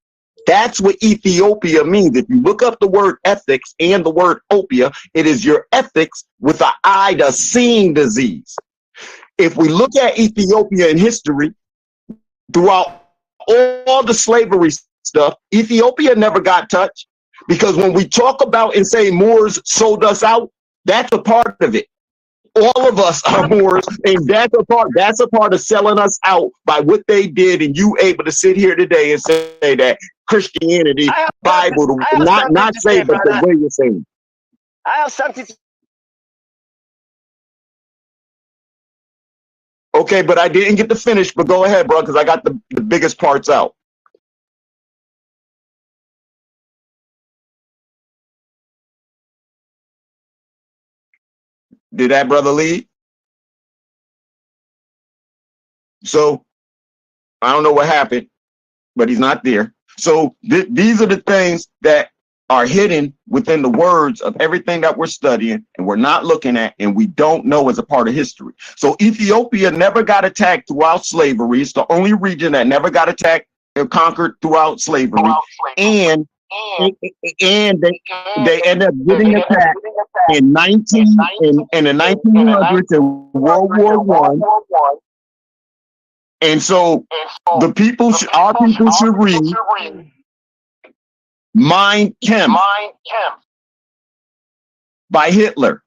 That's what Ethiopia means. If you look up the word ethics and the word opia, it is your ethics with an eye, the seeing disease. If we look at Ethiopia in history, throughout all the slavery stuff, Ethiopia never got touched, because when we talk about and say Moors sold us out, that's a part of it. All of us are Moors, and that's a part of selling us out by what they did. And you able to sit here today and say that Christianity, Bible, not say, but the way you're saying. I have something to Okay, but I didn't get to finish, but go ahead, bro, because I got the biggest parts out. Did that brother leave? So I don't know what happened, but he's not there. So these are the things that are hidden within the words of everything that we're studying and we're not looking at and we don't know as a part of history. So Ethiopia never got attacked throughout slavery. It's the only region that never got attacked or conquered throughout slavery. And they end up getting attacked in the 1900s in World War I. And so our people should read Mein Kampf by Hitler.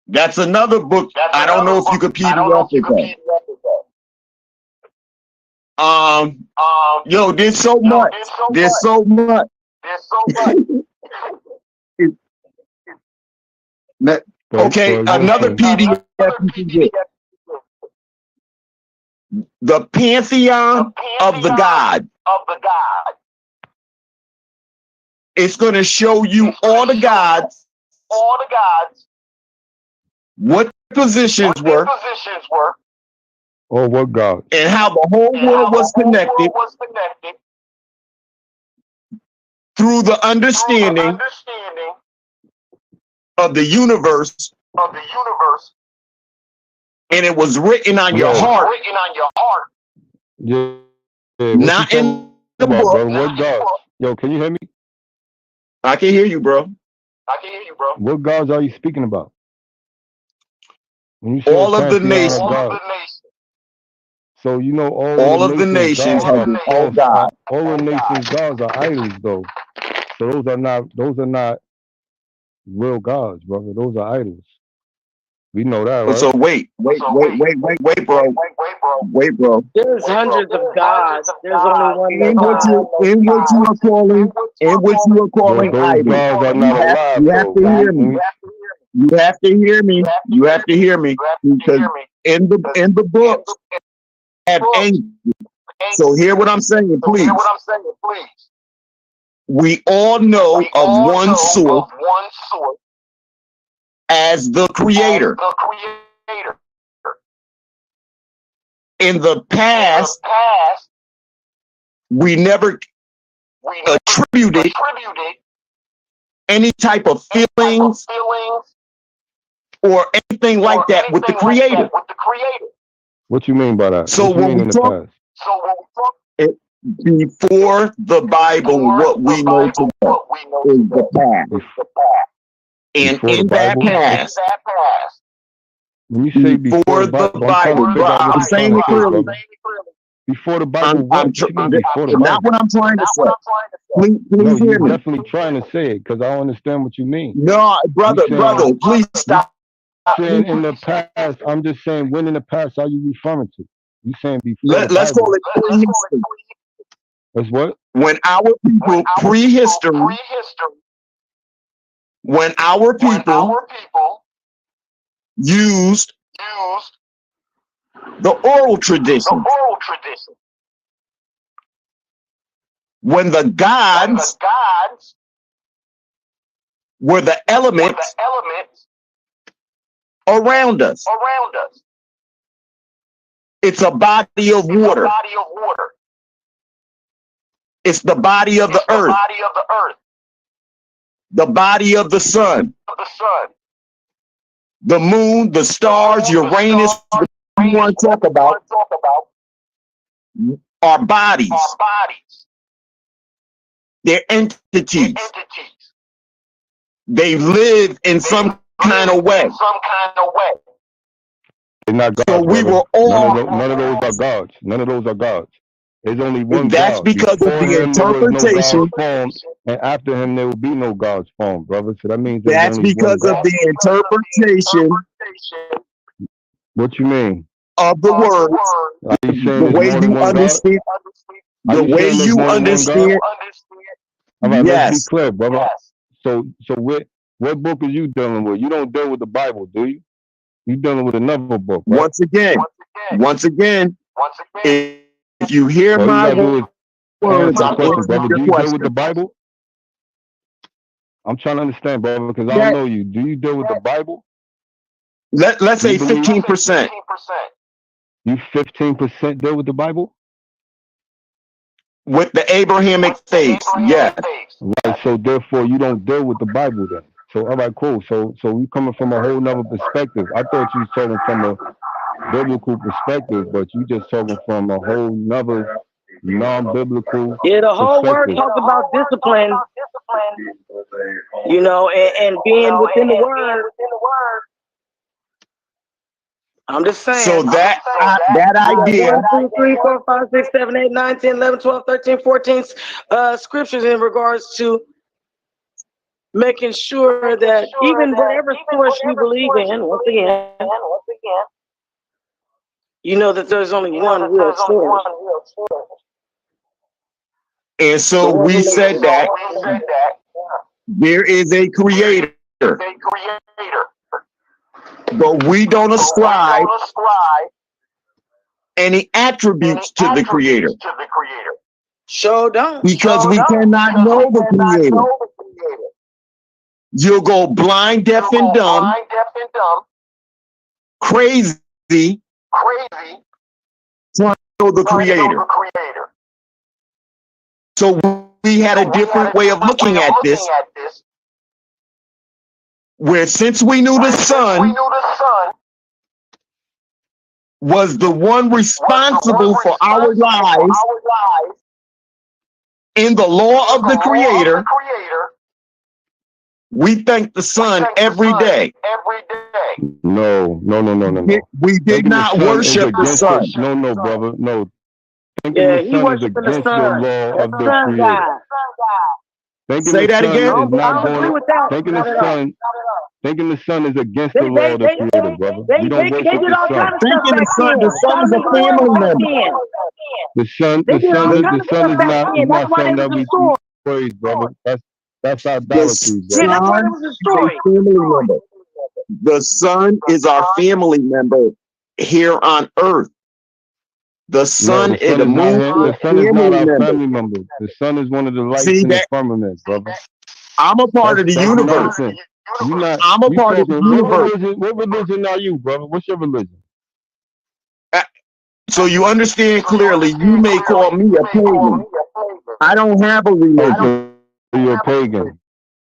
That's another book. I don't know if you could PDF it. Yo, there's so much. There's so much. Okay, another PDF you can get. The Pantheon of the Gods. It's going to show you all the gods, what positions were, or what God, and how the whole world was connected through the understanding of the universe, and it was written on your heart, yeah, not in the book. Bro? What God? Yo, can you hear me? I can hear you, bro. What gods are you speaking about? When you say All of the nations. So you know all of the nations have their own God. All the nations' gods are idols, though. So those are not real gods, brother. Those are idols. We know that, right? So wait, bro. Wait, bro. There's hundreds of gods. There's only one God. In what you are calling those idols. gods are not alive, you have to hear me. You have to hear me. You have to hear me. Because in the book have angels. So hear what I'm saying, please. We all know of one source as the creator. In the past, we never attributed any type of feelings or anything like that with the creator. What you mean by that? So when we talk before the Bible, what we know today is the past. And in that past, when you say before the Bible, I'm saying it clearly. Before the Bible, not what I'm trying to say. Please hear you're me. Definitely trying to say it because I don't understand what you mean. No, brother, please stop. Saying in the past, I'm just saying when in the past are you referring to? You saying before? Let's call it prehistory. That's what? When our people prehistory. When our people used the oral tradition. When the gods were the elements around us. It's a body of water. It's the body of the earth. The body of the sun. The moon, the stars, Uranus, what you want to talk about are bodies. They're entities. They live in some kind of way. They're not gods, so we brother. were all. None of those are gods. None of those are gods. There's only one That's God. because Before of the him, interpretation. No gods formed, and after him, there will be no gods formed, brother. So that means that's because of the interpretation. What you mean? Of the words. The way you understand. The way you understand. All right, yes. Let's be clear, brother. Yes. So what book are you dealing with? You don't deal with the Bible, do you? You're dealing with another book, right? Once again, if you hear my words, I'm answering your question. Do you deal with the Bible? I'm trying to understand, brother, because I don't know you. Do you deal with the Bible? Let's say 15%. You 15% deal with the Bible? With the Abrahamic faith, yes. Right. So therefore, you don't deal with the Bible then. So all right, cool. So we coming from a whole nother perspective. I thought you was talking from a biblical perspective, but you just talking from a whole nother non-biblical Yeah, the whole word perspective. talks about discipline, you know, and being within the word. I'm just saying. So that idea. 1, 2, 3, 4, 5, 6, 7, 8, 9, 10, 11, 12, 13, 14 scriptures in regards to making sure that even whatever source you believe in, once again, you know that there's only one real source. And so we said that there is a creator, but we don't ascribe any attributes to the creator. Sure don't. Because we cannot know the creator. You'll go blind, deaf, and dumb, crazy, trying to know the creator. So we had a different way of looking at this, where since we knew the Son was the one responsible for our lives in the law of the creator, we thank the Son every day. No. We did not worship the Son. No, brother. No. Thinking Yeah, the he Son is worshiping the against the Son. law of The the Son creator. God. Thinking Say the that Son again? is not I don't agree going. with that. Thinking Not the at all. Son. Thinking the Son is against They the law of the creator, brother. You don't did worship all the kind Son. of stuff Thinking back the then. Son is a family member. The Son They did all kind the of Son stuff back then. is That's not why they something was that we destroyed. praise, brother. That's The idolatry, Yeah, brother. that's why they Son was is destroyed. a family member. The Son is our family member here on earth. The No, sun the and Son the is not moon him. is The Son is not family our members. family member. The Son is one of the lights See in the that? firmament, brother. I'm a part of the That's universe. nonsense. You not. I'm a You part of the talking. universe. What religion are you, brother? What's your religion? So you understand clearly, you may call me a pagan. I don't have a Oh, religion. so you're a pagan.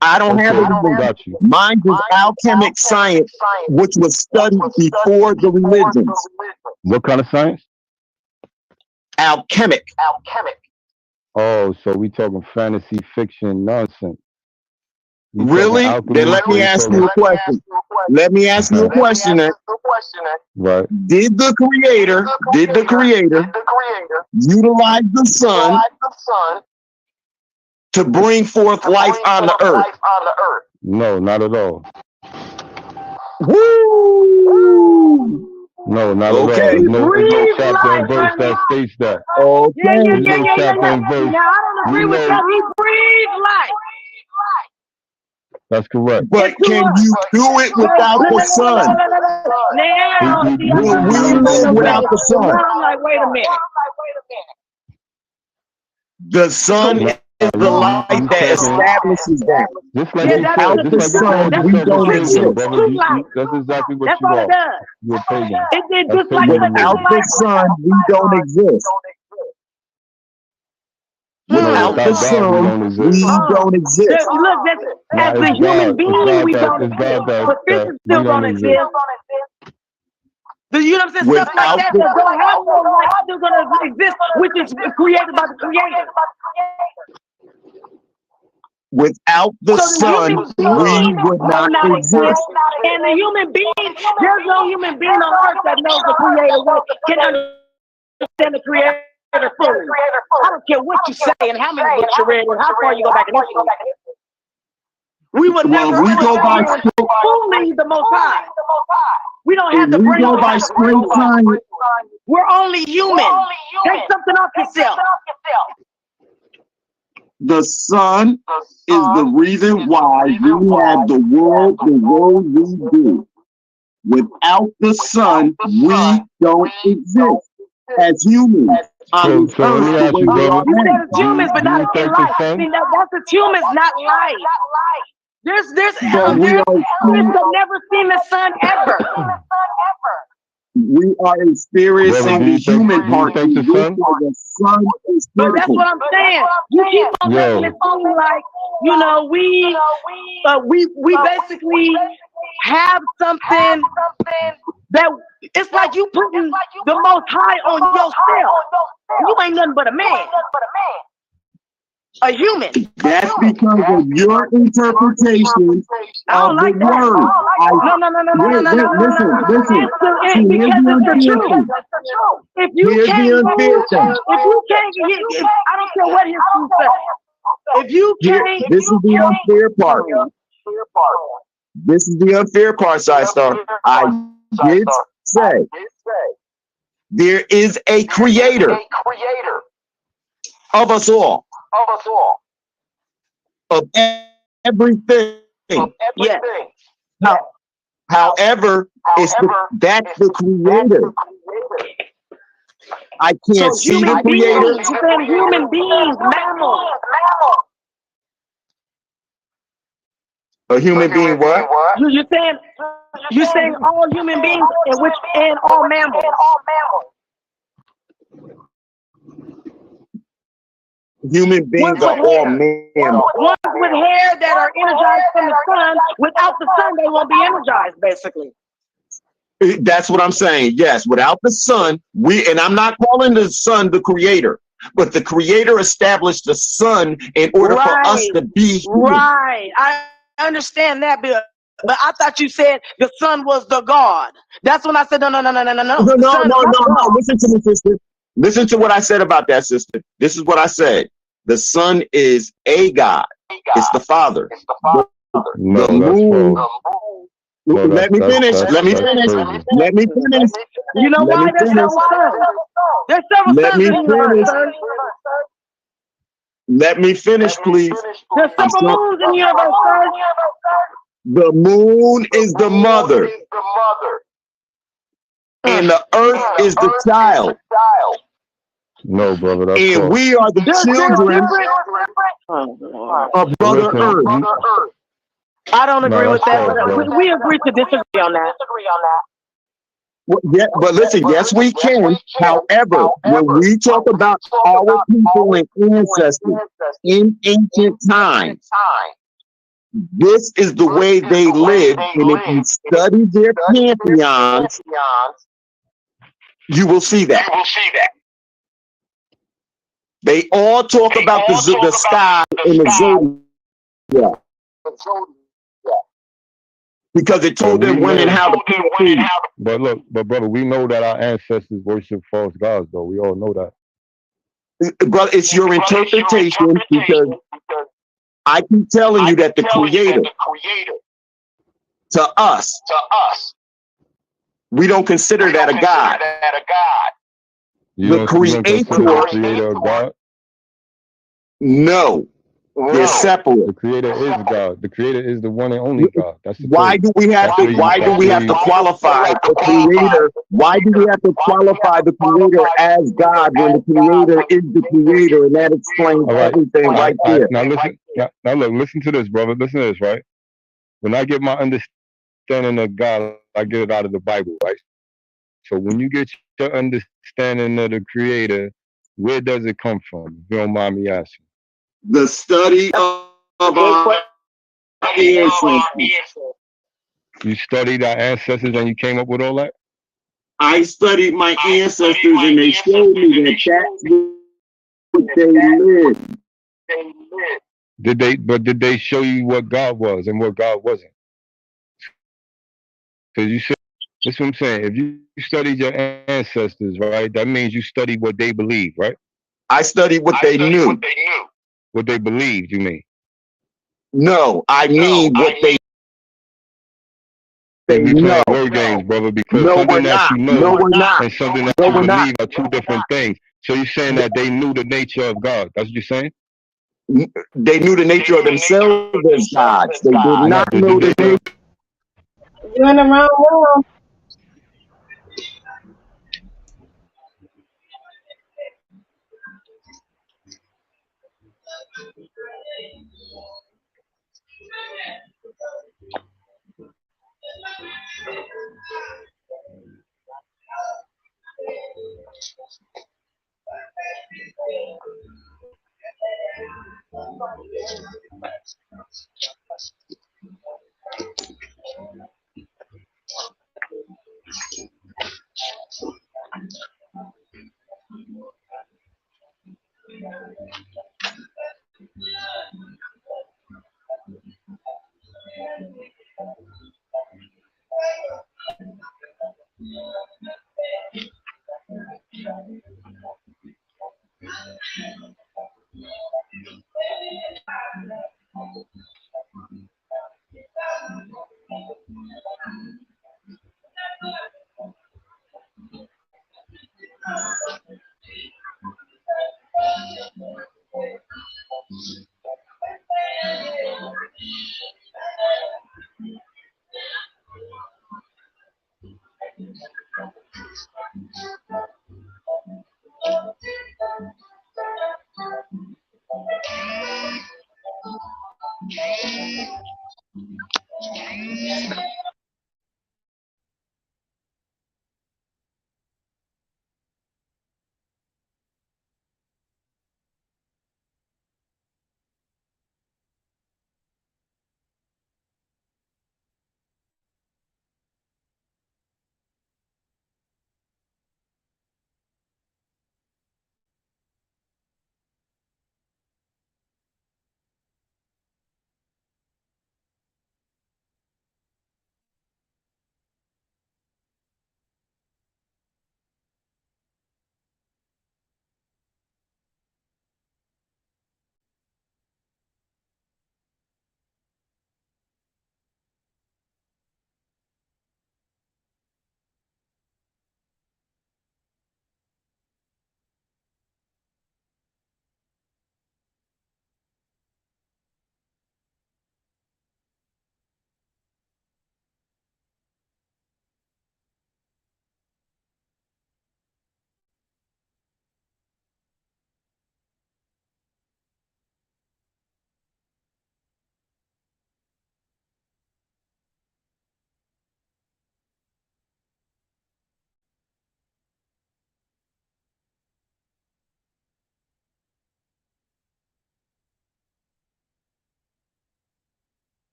I don't have a Okay, religion. got you. Mine is alchemic science, which was studied before the religions. What kind of science? Alchemic. Oh, so we talking fantasy fiction nonsense. We talking Really? Then alchemy. let So me we ask you talking. a question. Let me ask you a question. Then. Right. Did the creator utilize the sun to bring forth life on the earth? No, not at all. Woo! No, not at all. Okay. There's no Breathe chapter and life, verse honey. that states that. Okay. There's no chapter and verse. Now, I don't agree We with know- that. He breathed life. That's correct. But Into can us. you do it without the sun? Now, see, I'm Will not we saying live no without better. the sun? Now I'm like, wait a minute. The sun is the light that establishes that. Just like Yeah, you that's said, Without the the just like you sun, called we yourself a don't pagan, exist. brother. True light. That's exactly what That's you all it are. does. You're a pagan. It did That's just like pagan Without religion. the sun, we don't exist. No, Without the without God, we sun, don't exist. we don't exist. Look, that's, Nah, as a it's human God. being, It's God we that- don't it's God exist. that- But that fishes we still don't don't exist. exist. You know what I'm saying? Stuff like that that don't have no life still gonna exist, which is created by the creator. Without the So the sun, human we being would will not not exist. exist. And the human being, there's no human being on earth that knows the creator can understand the creator fully. I don't care what you say and how many books you read and how far you go back in history. We will Well, never if we go by understand fully the Most High. We don't have if the we brain. go by straight science, We're only human. Take something off yourself. the sun is the reason why we have the world we do. Without the sun, we don't exist as humans on this So let me earth the ask way you, we brother. are You said now. it's humans, but Do you not in think the life. sun? See, that's the humans, not life. There's But we humans are that never seen the sun ever. We are experiencing the human part, think the which sun? the sun is But that's critical. what I'm saying. You keep on making it seem like, you know, we basically have something that it's like you putting the most high on yourself. You ain't nothing but a man, a human. That's because of your interpretation I don't of the like that. word. Wait, listen. See, here's Because the it's the unfair truth. thing. If you Here's the can't unfair thing. if you can't get, I don't care what history says. If you can't, This is the unfair part. This is the unfair part, Star. I did say there is a creator of us all, of everything. yes. However, that's the creator. I can't So see the human creator. beings, you said human beings, mammals. A human being what? You're saying all human beings and all mammals. Human beings are all mammals. Ones with hair that are energized from the sun. Without the sun, they won't be energized, basically. That's what I'm saying. Yes, without the sun, and I'm not calling the sun the creator, but the creator established the sun in order for us to be human. Right. I understand that, but I thought you said the sun was the God. That's when I said no. No. Listen to me, sister. Listen to what I said about that, sister. This is what I said. The sun is a God. It's the Father. The moon. Let me finish. You know why? There's several suns. There's several suns in the universe, son. Let me finish, please. There's several moons in the universe, son. The moon is the mother. And the earth is the child. No, brother, that's and false. we are the children of Brother Earth. I don't agree with that, but we agree to disagree on that. Well, yeah, but listen, yes, we can. However, when we talk about our people and ancestors in ancient times, this is the way they lived. And if you study their pantheons, you will see that. They all talk about the sky and the zodiac because it told them when and how to pay. But look, brother, we know that our ancestors worship false gods, though. We all know that. Brother, it's your interpretation because I keep telling you that the creator, to us, we don't consider that a god. The creator, a god? No, they're separate. The creator is God. The creator is the one and only God. That's the why do we have to qualify the creator? Why do we have to qualify the creator as God when the creator is the creator? And that explains everything right there. Now listen. Now look. Listen to this, brother. Listen to this, right? When I get my understanding of God, I get it out of the Bible, right? So when you get your understanding of the creator, where does it come from? If you don't mind me asking. The study of our ancestors. You studied our ancestors and you came up with all that? I studied my ancestors and they showed me that that's what they lived. Did they show you what God was and what God wasn't? Because you said, that's what I'm saying. If you studied your ancestors, right, that means you studied what they believed, right? I studied what they knew. What they believed, you mean? No, I mean what they know. Word games, brother, because No, something we're that not. you know No, we're not. and something that No, you we're believe not. are two different things. So you're saying that they knew the nature of God. That's what you're saying? They knew the nature of themselves as gods. They did not know the nature. You're in the wrong room.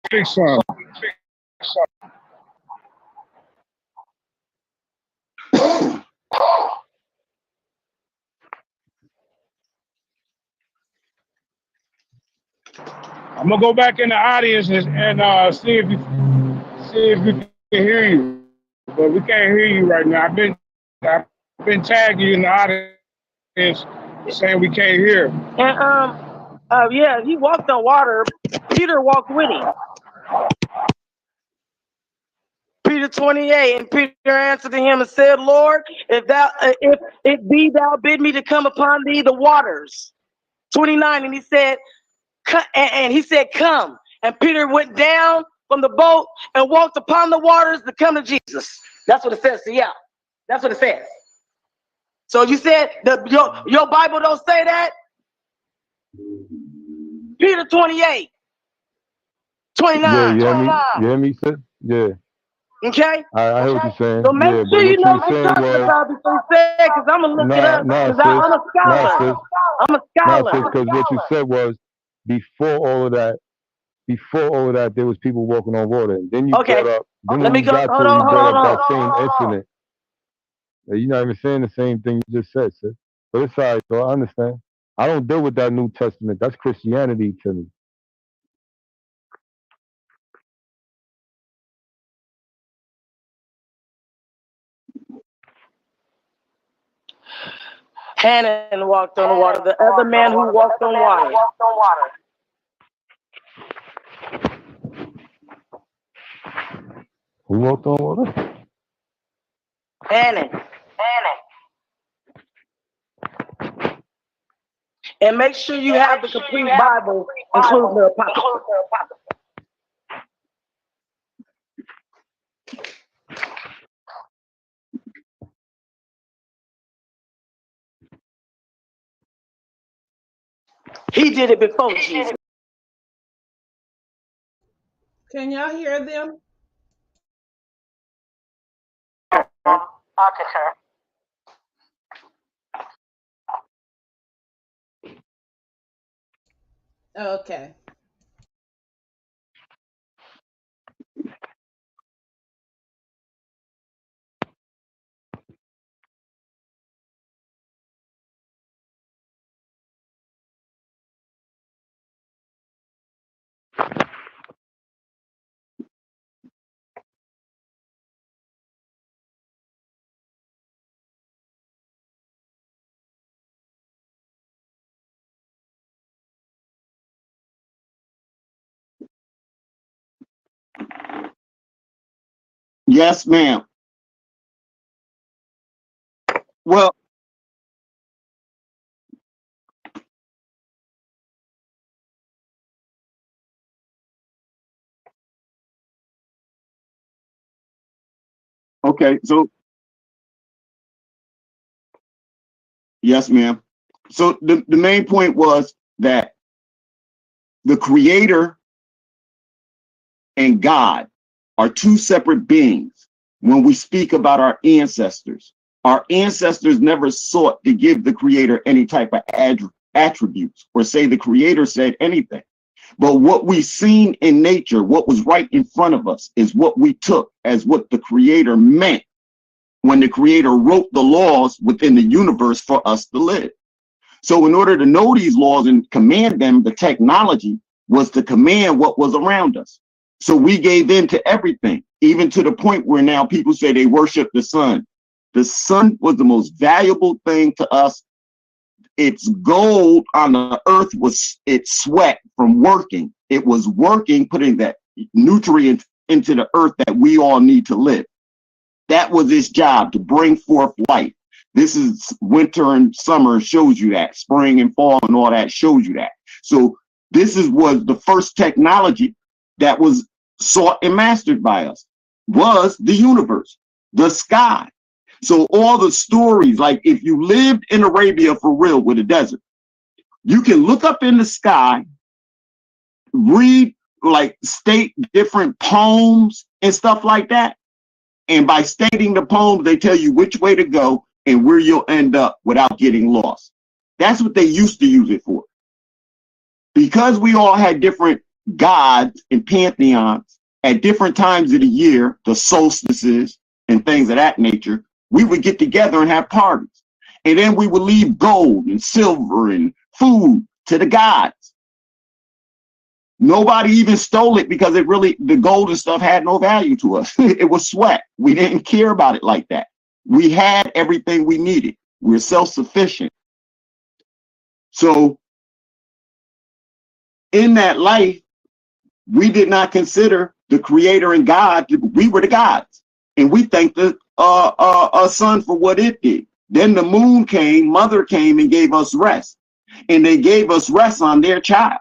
Fix some. I'm gonna go back in the audience and see if we can hear you, but we can't hear you right now. I've been tagging you in the audience saying we can't hear. And yeah, he walked on water. Peter walked with him. Peter 28, and Peter answered to him and said, Lord, if it be thou bid me to come upon thee the waters. 29, and he said, come. And Peter went down from the boat and walked upon the waters to come to Jesus. That's what it says. So yeah, that's what it says. So you said your Bible don't say that? Peter 28, 29. Yeah, you hear me, sis? Yeah. Okay? I heard what you're saying. So make yeah, sure you know what what you're you're talking about before you say it, because I'm going to look it up. Because I'm a scholar. I'm a scholar. Because what you said was before all of that, there was people walking on water. And then you brought up, then when we got to it, you brought up that same incident. You're not even saying the same thing you just said, sis. But it's all right, so I understand. I don't deal with that New Testament. That's Christianity to me. Hanan walked on the water. The other man who walked on water. Who walked on water? Hanan. And make sure you have the complete Bible, including the Apocrypha. He did it before Jesus. Can y'all hear them? Okay. Yes, ma'am. Well, okay, so yes, ma'am. So the main point was that the Creator and God are two separate beings. When we speak about our ancestors never sought to give the Creator any type of attributes or say the Creator said anything. But what we've seen in nature, what was right in front of us, is what we took as what the Creator meant when the Creator wrote the laws within the universe for us to live. So in order to know these laws and command them, the technology was to command what was around us. So we gave in to everything, even to the point where now people say they worship the sun. The sun was the most valuable thing to us. Its gold on the earth was its sweat from working. It was working, putting that nutrient into the earth that we all need to live. That was its job, to bring forth life. This is winter and summer shows you that. Spring and fall and all that shows you that. So this was the first technology that was sought and mastered by us, was the universe, the sky. So all the stories, like if you lived in Arabia for real with a desert, you can look up in the sky, read, like state different poems and stuff like that. And by stating the poems, they tell you which way to go and where you'll end up without getting lost. That's what they used to use it for. Because we all had different gods and pantheons at different times of the year, the solstices and things of that nature, we would get together and have parties. And then we would leave gold and silver and food to the gods. Nobody even stole it because the gold and stuff had no value to us. It was sweat. We didn't care about it like that. We had everything we needed. We're self-sufficient. So in that life, we did not consider the creator and God. We were the gods. And we thanked the sun for what it did. Then the moon came, mother came and gave us rest. And they gave us rest on their child.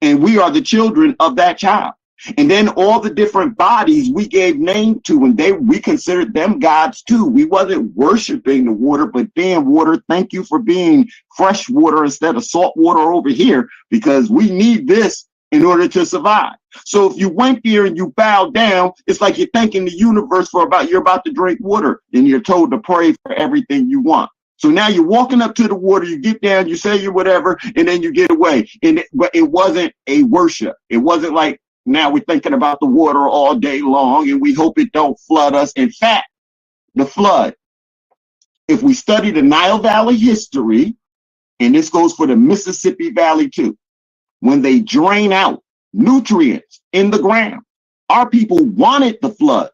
And we are the children of that child. And then all the different bodies we gave name to, and we considered them gods too. We wasn't worshiping the water, but damn water, thank you for being fresh water instead of salt water over here, because we need this in order to survive. So if you went there and you bowed down, it's like you're thanking the universe you're about to drink water, and you're told to pray for everything you want. So now you're walking up to the water, you get down, you say your whatever, and then you get away. But it wasn't a worship. It wasn't like now we're thinking about the water all day long and we hope it don't flood us. In fact, the flood, if we study the Nile Valley history, and this goes for the Mississippi Valley too, when they drain out nutrients in the ground, our people wanted the flood.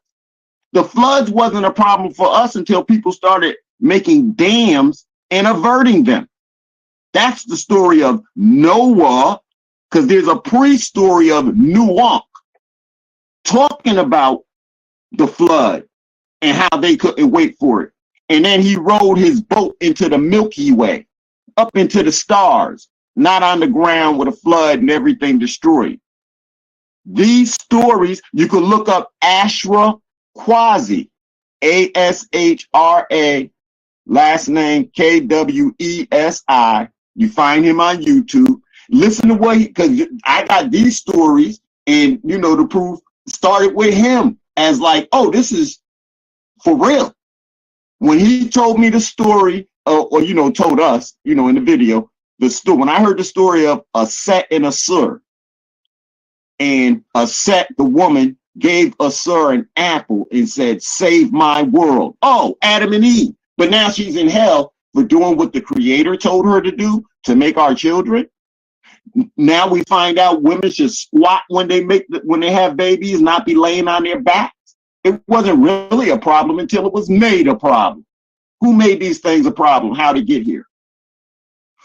The floods wasn't a problem for us until people started making dams and averting them. That's the story of Noah, because there's a pre-story of Noah talking about the flood and how they couldn't wait for it. And then he rowed his boat into the Milky Way, up into the stars, not on the ground with a flood and everything destroyed. These stories, you can look up Ashra Kwasi, Ashra, last name Kwesi. You find him on YouTube. Listen to what because I got these stories, and the proof started with him as like, oh, this is for real. When he told me the story, or told us, in the video, the story. When I heard the story of a Set and a Sur, and a Set, the woman, gave a Sur an apple and said, "Save my world." Oh, Adam and Eve. But now she's in hell for doing what the Creator told her to do to make our children. Now we find out women should squat when they have babies, not be laying on their backs. It wasn't really a problem until it was made a problem. Who made these things a problem? How to get here?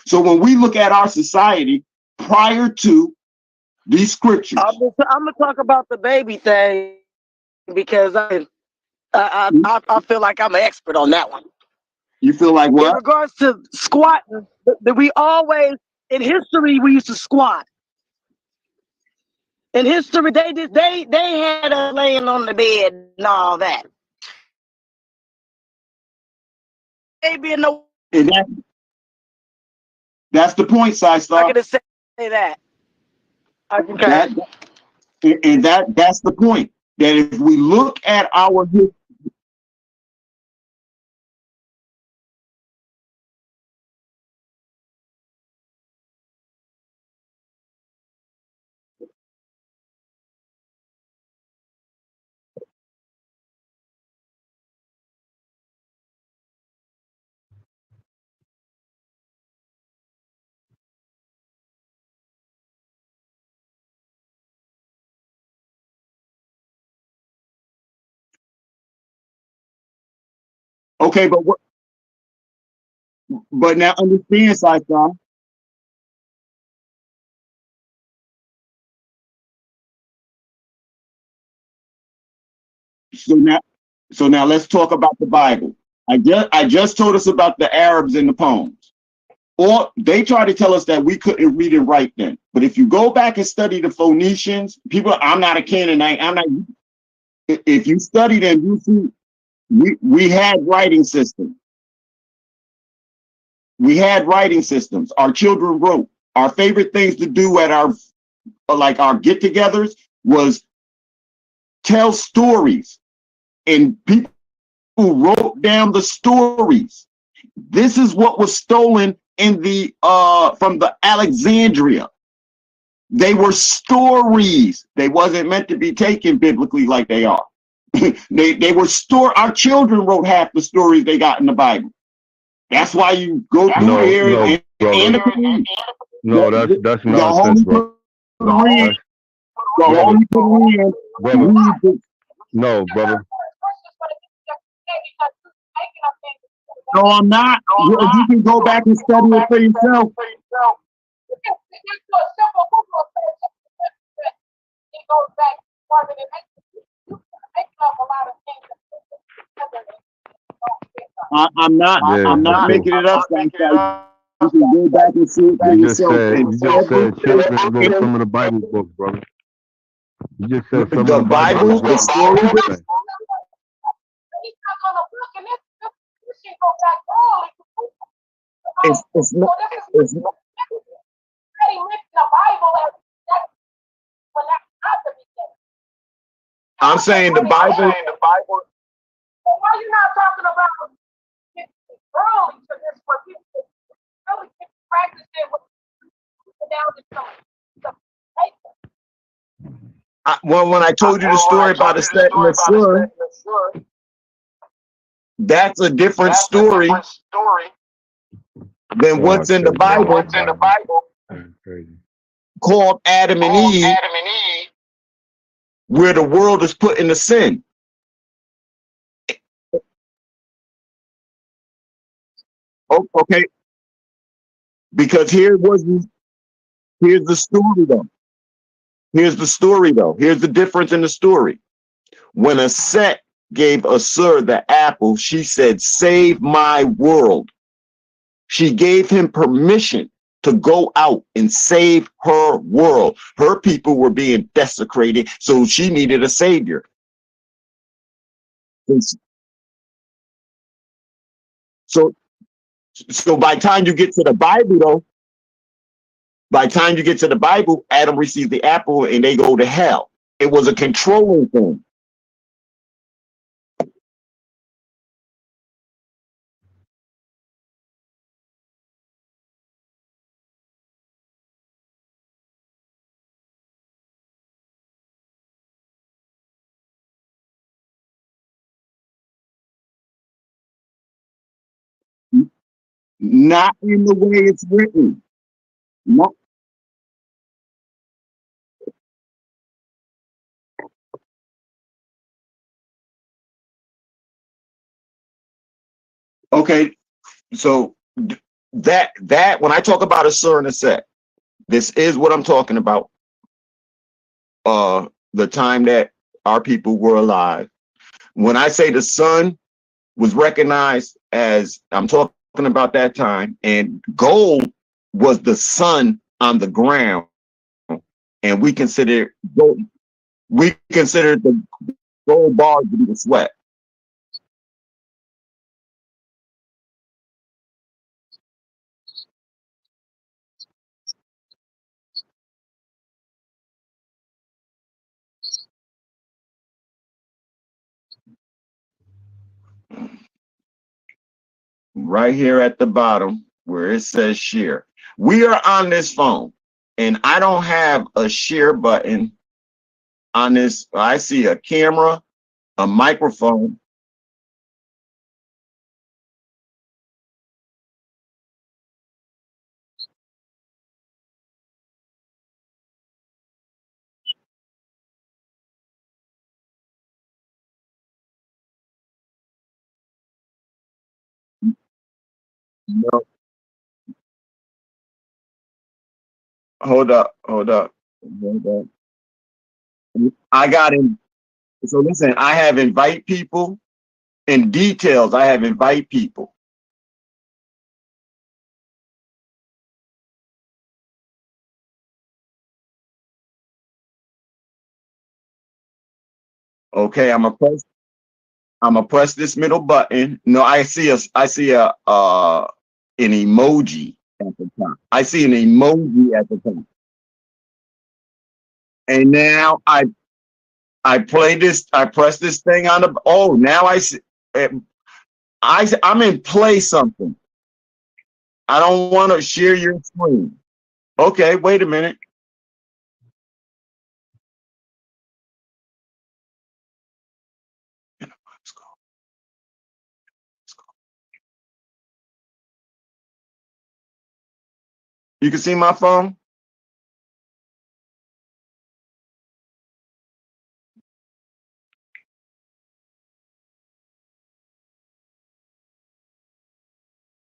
So when we look at our society prior to these scriptures, I'm gonna talk about the baby thing because I feel like I'm an expert on that one. you feel like what? In regards to squatting, that we always in history we used to squat. In history, they had us laying on the bed and all that. Maybe in the And that's the point, Sci-Star. I'm gonna say that. Okay. That's the point. That if we look at our history, okay, but now understand, Sci-Star. So now let's talk about the Bible. I just told us about the Arabs and the poems. Or they try to tell us that we couldn't read and write then. But if you go back and study the Phoenicians, I'm not a Canaanite. If you study them, you see we had writing systems. We had writing systems. Our children wrote. Our favorite things to do at our get-togethers was tell stories, and people wrote down the stories. This is what was stolen in the from the Alexandria. They were stories. They wasn't meant to be taken biblically like they are. They were our children wrote half the stories they got in the Bible. That's why you go through there and the Quran. No, that's The nonsense, Holy bro. Quran. The Brother, Holy Quran. brother. No, brother. No, I'm not. You can go back and study it for yourself. I'm not. Yeah, I'm not but making it up. You can go back and see it for you just yourself. said And children wrote some of the Bible books, brother. You just said some of the the Bible Bible, the books. story. It's not. It's not. I'm saying the Bible. Why are you not talking about early to this where people really get practicing with down to Well, when I told you the story about the set and the sun, that's a different story than what's in the Bible called Adam and Eve, where the world is put into sin. Oh, okay, because here's the story though. Here's the story though. Here's the difference in the story. When a Set gave Asur the apple, she said, "Save my world." She gave him permission to go out and save her world. Her people were being desecrated, so she needed a savior. So, so by the time you get to the Bible, though, by the time you get to the Bible, Adam received the apple and they go to hell. It was a controlling thing. Not in the way it's written. Not, okay, so that when I talk about a sur and a set, this is what I'm talking about. The time that our people were alive. When I say the sun was recognized as, I'm talking about that time, and gold was the sun on the ground, and we consider the gold bars to be the sweat. Right here at the bottom where it says share. We are on this phone, and I don't have a share button on this. I see a camera, a microphone. No, hold up, hold up, hold up. I got him. So listen, I have invite people. In details, I have invite people. Okay, I'm gonna press this middle button. No, I see a an emoji at the top. I see an emoji at the top. And now I play this, I press this thing on the, oh, now I see, I'm in play something. I don't want to share your screen. Okay, wait a minute. You can see my phone?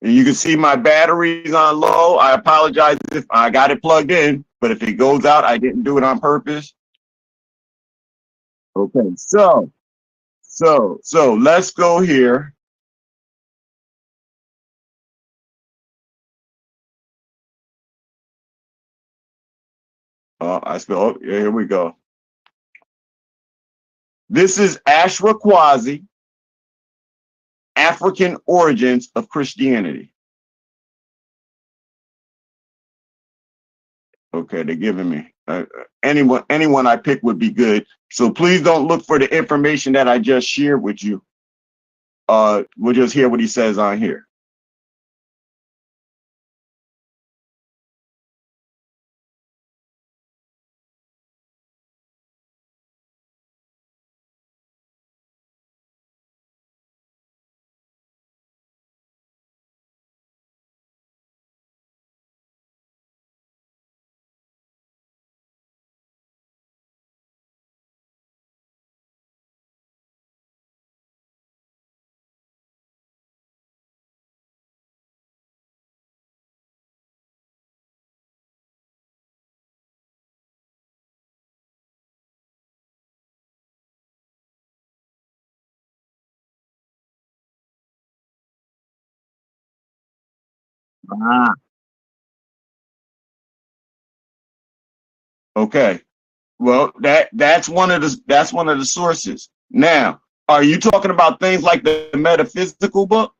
And you can see my battery's on low. I apologize if I got it plugged in, but if it goes out, I didn't do it on purpose. Okay, so let's go here. Oh, yeah, here we go. This is Ashra Quasi, African Origins of Christianity. Okay, they're giving me anyone I pick would be good. So please don't look for the information that I just shared with you. We'll just hear what he says on here. Ah, okay. Well, that's one of the sources. Now, are you talking about things like the metaphysical book?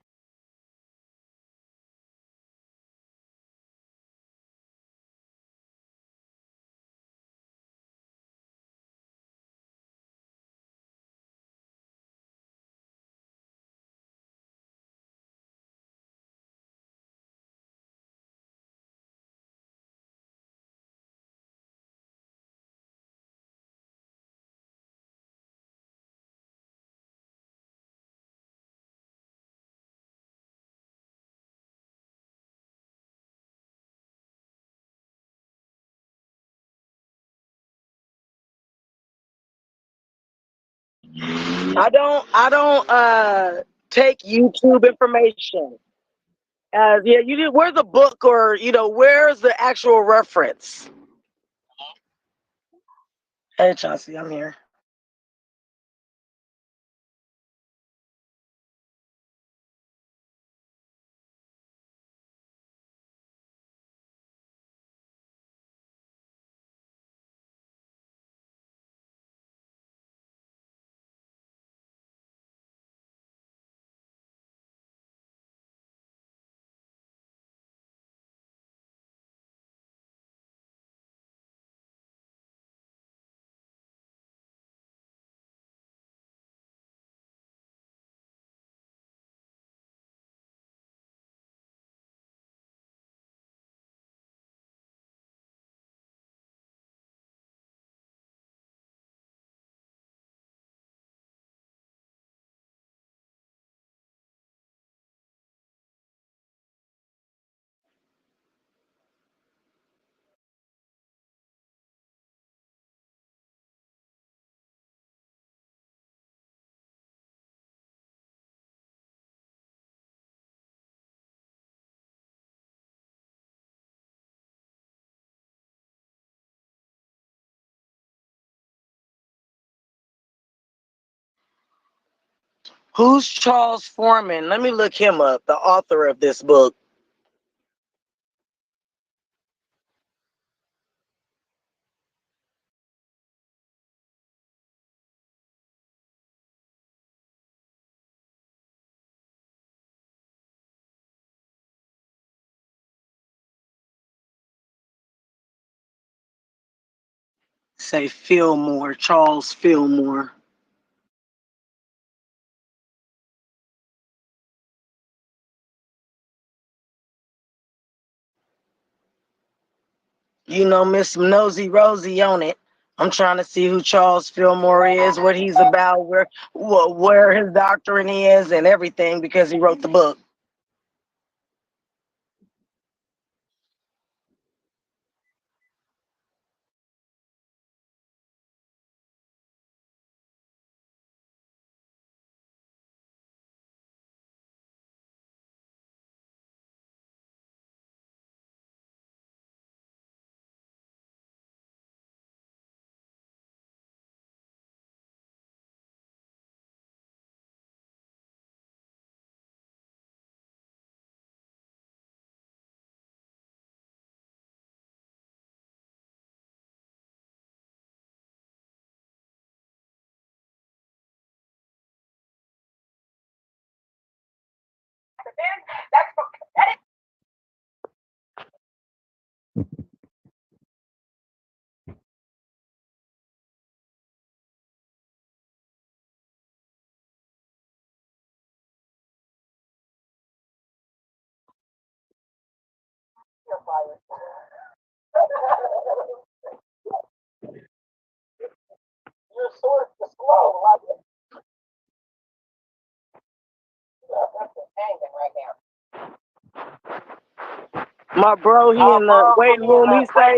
I don't take YouTube information. Yeah, you did. Where's the book, or where's the actual reference? Hey, Chauncey, I'm here. Who's Charles Foreman? Let me look him up, the author of this book. Say Fillmore, Charles Fillmore. Miss Nosy Rosie on it. I'm trying to see who Charles Fillmore is, what he's about, where his doctrine is, and everything, because he wrote the book. That's pathetic. Your source is slow, like that's hanging right now. My bro, he in the waiting room. He say,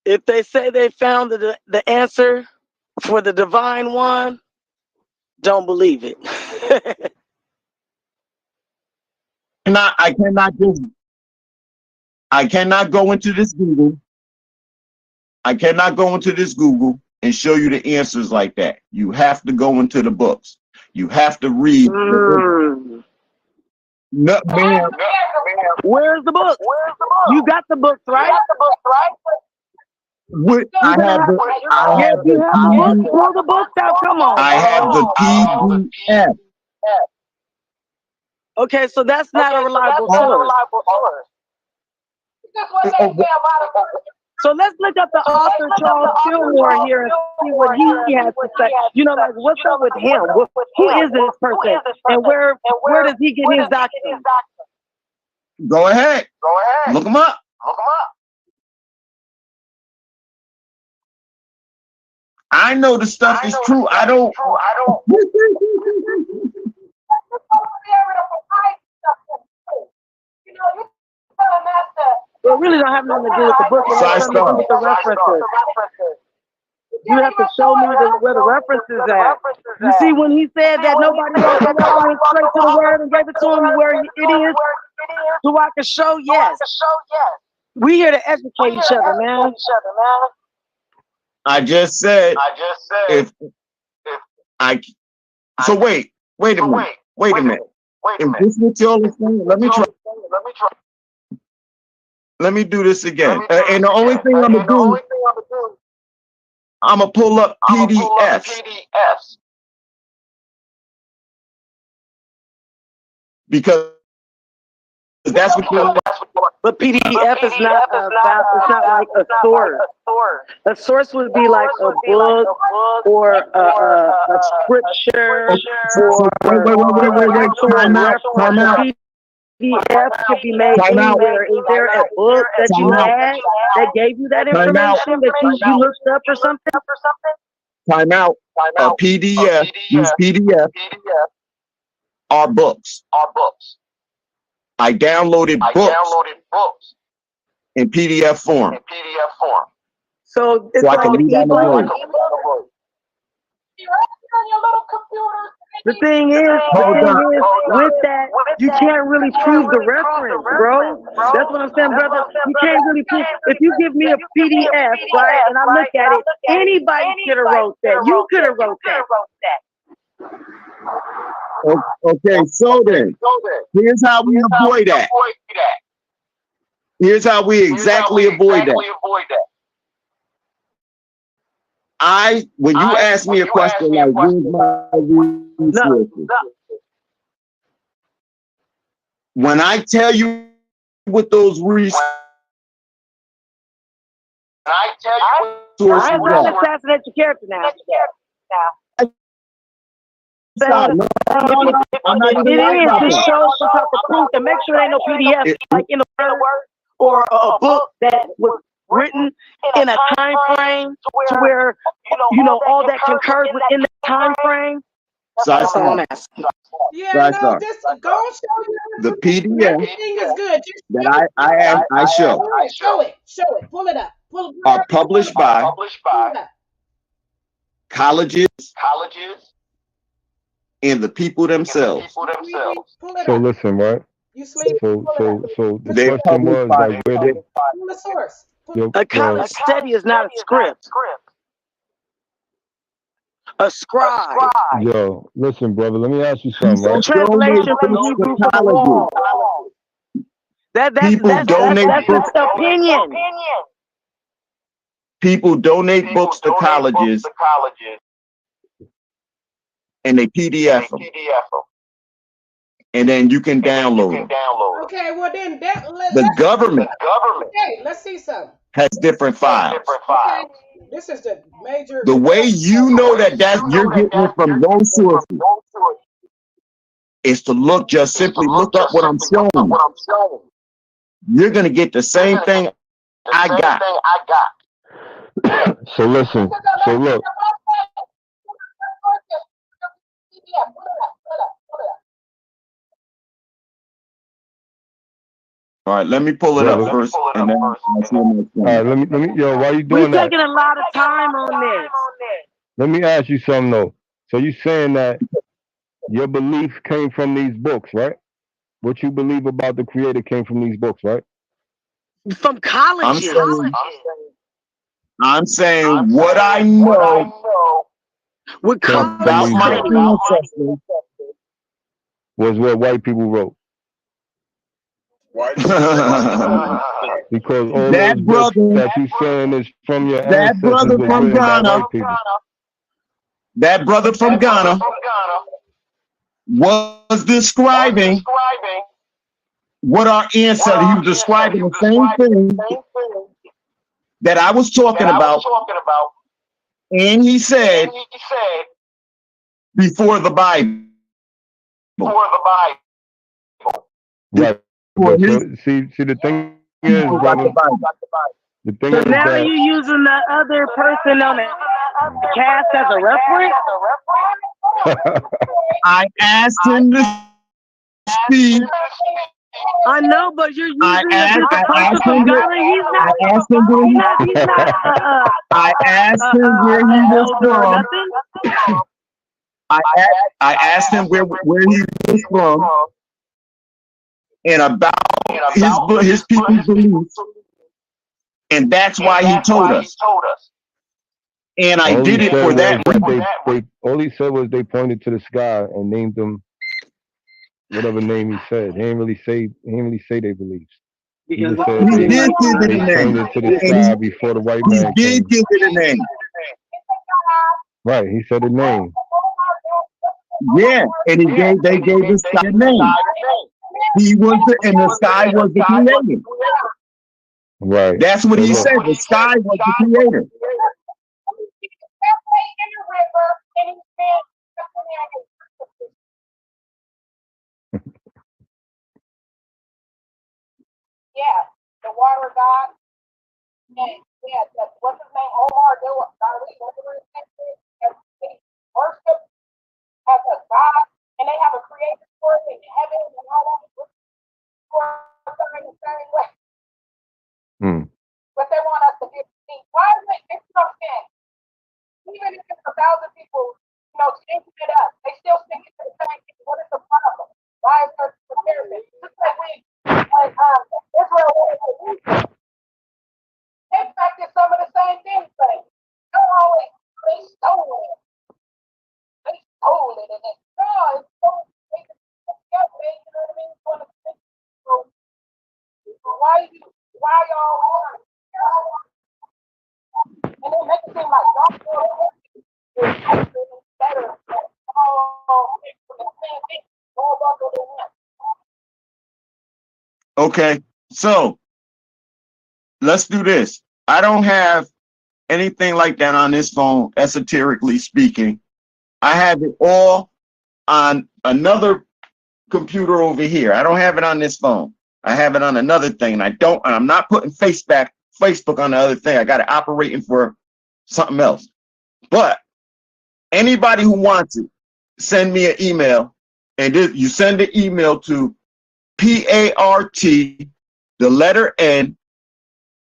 if they say they found the answer for the divine one, don't believe it. I cannot go into this Google. I cannot go into this Google and show you the answers like that. You have to go into the books. You have to read. No, man. Where's the book? You got the books, right? I have the book. Pull the books out. Come on. I have the PDF. Okay, so that's not a reliable source. So let's look up the author Charles Fillmore here and see what he has to say. You know, like what's up with him? Who is this person? And where does he get his doctrine? Go ahead. Look him up. I know the stuff is true. I don't. It really don't have nothing to do with the book. It has something to do with the references. You have to show me where the references at. You see, when he said that nobody wrote that, I went straight to the word and gave it to him where it is, so I can show yes. We here to educate each other, man. I just said if I. So wait a minute. If this is what y'all are saying, let me try. Let me do this again. And the only thing I'm gonna do, I'm gonna pull up PDFs. Because that's what you're. But PDF is not it's not like a source. A source would be like a book or a scripture Wait. Time out. PDF could be made anywhere. Is there a book that you had that gave you that information that you looked up or something? Time out. A PDF. These PDF are books. I downloaded books in PDF form. So it's I like can an read on the ebook. road. The thing is, with that, you can't really prove the reference, bro. That's what I'm saying, brother. You can't really prove. If you give me a PDF, right, and I look at it, anybody could have wrote that. You could have wrote that. Okay, so then, here's how we avoid that. Here's how we exactly avoid that. When you ask me a question like, where's my resources? When I tell you what those resources I ain't trying to assassinate your character now. I'm not even it is to show some type of proof and make sure there ain't no PDF like in the word or a book that was written in a time frame to where you know all that concurs within the time frame. That's all I'm asking. Yeah, no, just go show you. The PDF everything is good. Just that I show. Show it. Pull it up. Are published by colleges and the people themselves. So listen, right? You sleep. So the question was like, where did Pull the source. A college study is not a script. A scribe. Yo, listen, brother. Let me ask you something, right? Translation from Hebrew for the law. That's just opinion. People donate books to colleges and they PDF them. and then you can download them. Okay, well then The government okay, let's see something. has different files. Okay, this is the major. The way you know that you're getting it from those sources is to look, just simply look up what I'm showing you. You're gonna get the same thing I got. So listen. So look. All right, let me pull it up first, and then I'll see you next time. All right, let me. Yo, why you We're doing that? taking a lot of time on this. Let me ask you something though. So you saying that your belief came from these books, right? What you believe about the Creator came from these books, right? From colleges. I'm saying what I know With about my ancestors. Was what white people wrote. Because all That those brother, books that you saying is from your that ancestors brother was from written by Ghana, white people. that brother from Ghana was describing what our ancestors, he was describing the same thing that I was talking about, and he said before the Bible. Right. But so, see, the thing is, brother, the thing So is now that you using the other person on the cast as a reference? I asked him to speak. I know, but you're using I the asked person from him where, Ghana. He's not. I asked him where He's he, not. He's not. I asked him where he was Elder or from. nothing. I asked him where he was from and about his people's beliefs, and that's why he told us. And I all did he it said for was that that reason. they all he said was they pointed to the sky and named them whatever name he said. He didn't really say their beliefs. He just said He did give it they a name. pointed to the And sky before the white he man did came. give it a name. Right, he said the name. Yeah, and they gave the sky a name. He was and the sky was the creator. Right. That's what So he look, said. The sky was the creator. Yeah, the water god. And yeah, what's his name? Omar, they worship as a god, and they have a creator for it in heaven and all that. The same way. But they want us to get see. Why is it? It's no sense. Even if it's 1,000 people, changing it up, they still stick it to the same thing. What is the problem? Why is there comparison? Just like Israel wanted to they practice some of the same things, but don't always they stole it. They stole it, and no, it's so they can put together. You know what I mean? So why y'all want? And they make it seem like y'all is better. Okay, so let's do this. I don't have anything like that on this phone, esoterically speaking. I have it all on another computer over here. I don't have it on this phone. I have it on another thing. I'm not putting Facebook on the other thing. I got it operating for something else. But anybody who wants it, send me an email, and you send the email to PART, the letter N,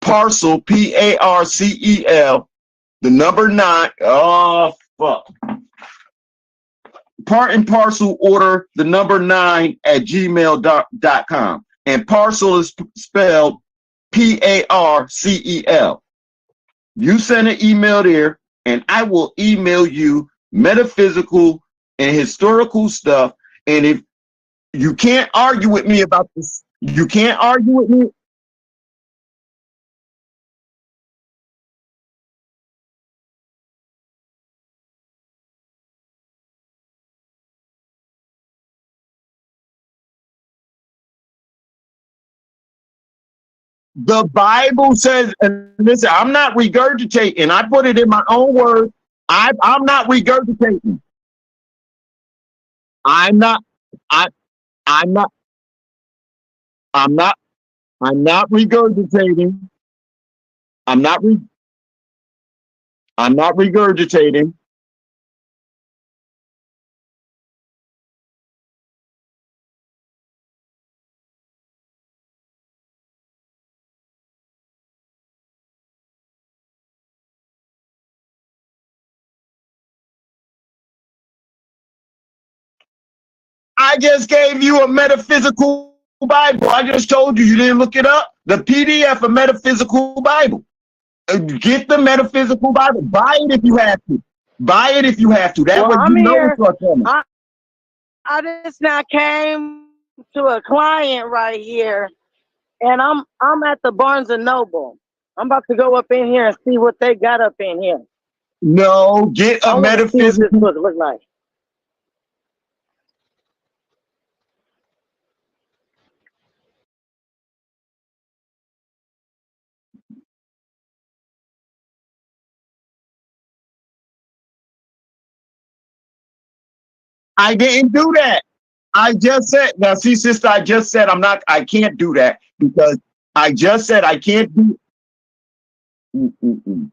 parcel, PARCEL, the number 9. Oh, fuck. Part and parcel order, the number 9 at gmail.com. And parcel is spelled PARCEL. You send an email there, and I will email you metaphysical and historical stuff. And if you can't argue with me about this, you can't argue with me. The Bible says, and listen, I'm not regurgitating. I put it in my own words. I'm not regurgitating. I'm not. I. I'm not. I'm not. I'm not regurgitating. I'm not. I'm not regurgitating. I just gave you a metaphysical Bible. I just told you. You didn't look it up. The PDF of Metaphysical Bible. Get the Metaphysical Bible. Buy it if you have to. Buy it if you have to. That way I'm you know here. what's coming. I just now came to a client right here, and I'm at the Barnes and Noble. I'm about to go up in here and see what they got up in here. No, get a I want to see what this metaphysical. book look like. I didn't do that. I just said, now see, sister, I just said I can't do that because I just said I can't do. Mm-mm-mm.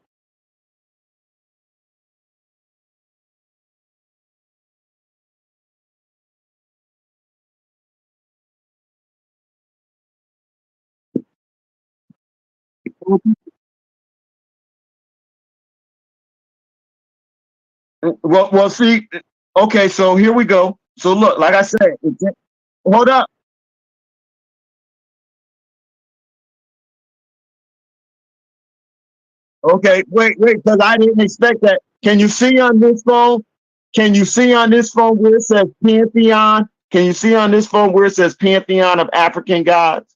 Well, see, okay, so here we go. So look, like I said, hold up. Okay, wait, because I didn't expect that. Can you see on this phone? Can you see on this phone where it says Pantheon? Can you see on this phone where it says Pantheon of African gods?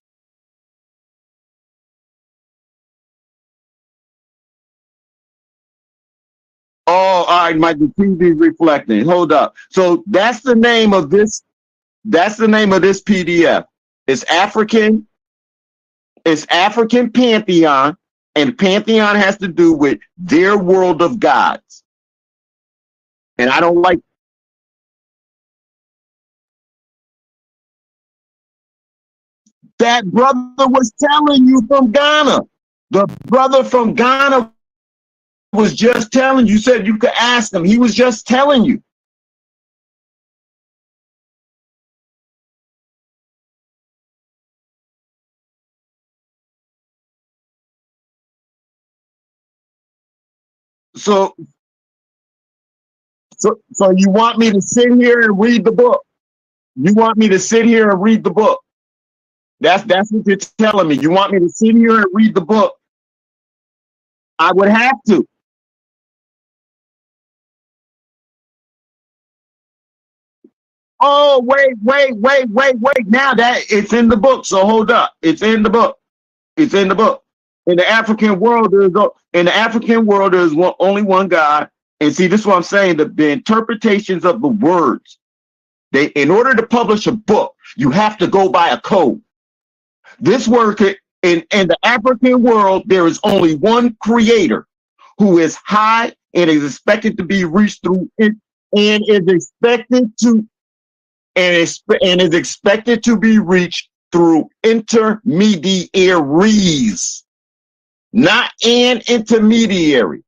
Oh, all right, my TV reflecting. Hold up. So that's the name of this. That's the name of this PDF. It's African. It's African Pantheon, and Pantheon has to do with their world of gods. And I don't like that. Brother was telling you from Ghana. The brother from Ghana was just telling you. Said you could ask him. He was just telling you. So, so you want me to sit here and read the book? You want me to sit here and read the book? That's what you're telling me. You want me to sit here and read the book? I would have to. Oh, wait. Now that it's in the book. So hold up. It's in the book. It's in the book. In the African world, there's only one God. And see, this is what I'm saying. The interpretations of the words. In order to publish a book, you have to go by a code. This word in the African world, there is only one creator who is high and is expected to be reached through it and is expected to and is expected to be reached through intermediaries, not an intermediary.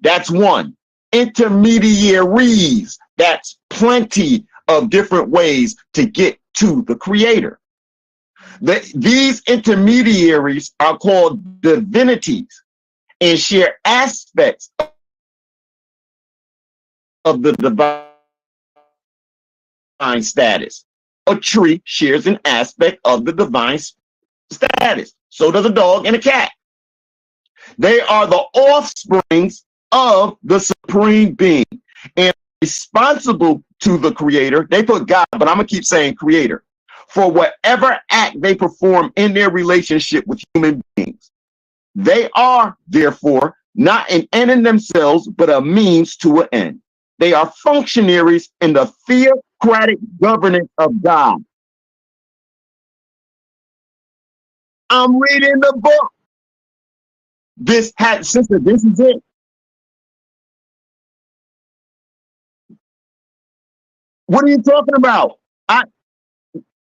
That's one. Intermediaries. That's plenty of different ways to get to the creator. These intermediaries are called divinities and share aspects of the divine status. A tree shares an aspect of the divine status. So does a dog and a cat. They are the offsprings of the supreme being and responsible to the creator. They put God, but I'm going to keep saying creator for whatever act they perform in their relationship with human beings. They are, therefore, not an end in themselves, but a means to an end. They are functionaries in the theocratic governance of God. I'm reading the book. Sister, this is it. What are you talking about?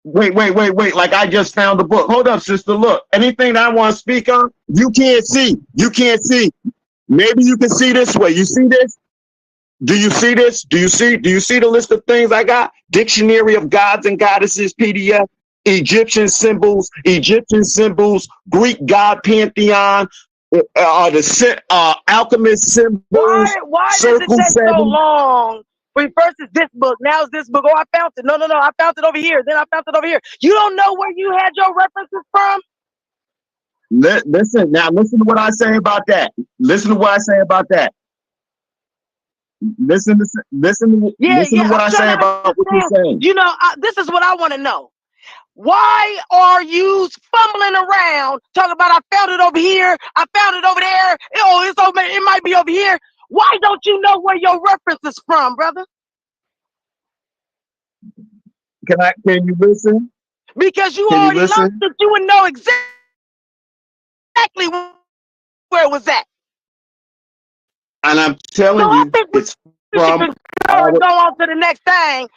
Wait. Like I just found the book. Hold up, sister. Look, anything that I want to speak on, you can't see. You can't see. Maybe you can see this way. You see this? Do you see this? Do you see the list of things I got? Dictionary of Gods and Goddesses PDF, Egyptian symbols, Greek god pantheon, alchemist symbols. Why does it take so long? First is this book, now it's this book. Oh, I found it. No, I found it over here. Then I found it over here. You don't know where you had your references from? Listen to what I say about that. Listen to what I say about that. Listen to what I say about what you're saying. You know, this is what I want to know. Why are you fumbling around talking about I found it over here, I found it over there, oh, it's over, it might be over here. Why don't you know where your reference is from, brother? Can you listen? Because you already learned that you would know exactly where it was at. And I'm telling you, it's from go on to the next thing,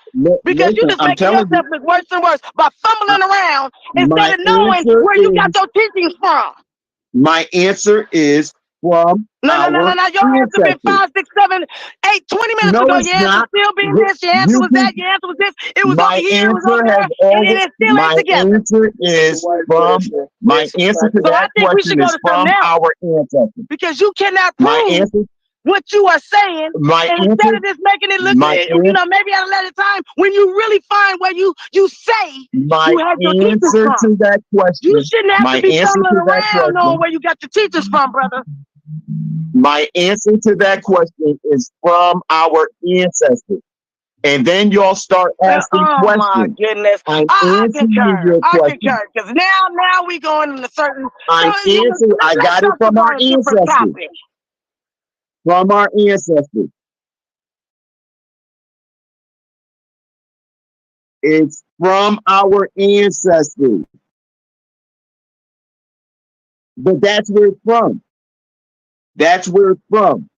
because you just making yourself look worse and worse by fumbling around instead of knowing where you got your teachings from. My answer is from No. Your answer been 5, 6, 7, 8, 20 minutes ago. Your answer still been this. Your answer was that. Your answer was this. It was over here. It was over there. And it still ain't together. My answer to that question is from our ancestors. Because you cannot prove what you are saying, instead of just making it look good, you know, maybe at a later time when you really find where you say you had your teachers from. To that question, you shouldn't have to be fumbling around knowing where you got your teachers from, brother. My answer to that question is from our ancestors. And then y'all start asking questions. Oh my goodness. I concur, because now we going in a certain... I got it from our ancestors. From our ancestors. It's from our ancestors. But that's where it's from. That's where it's from.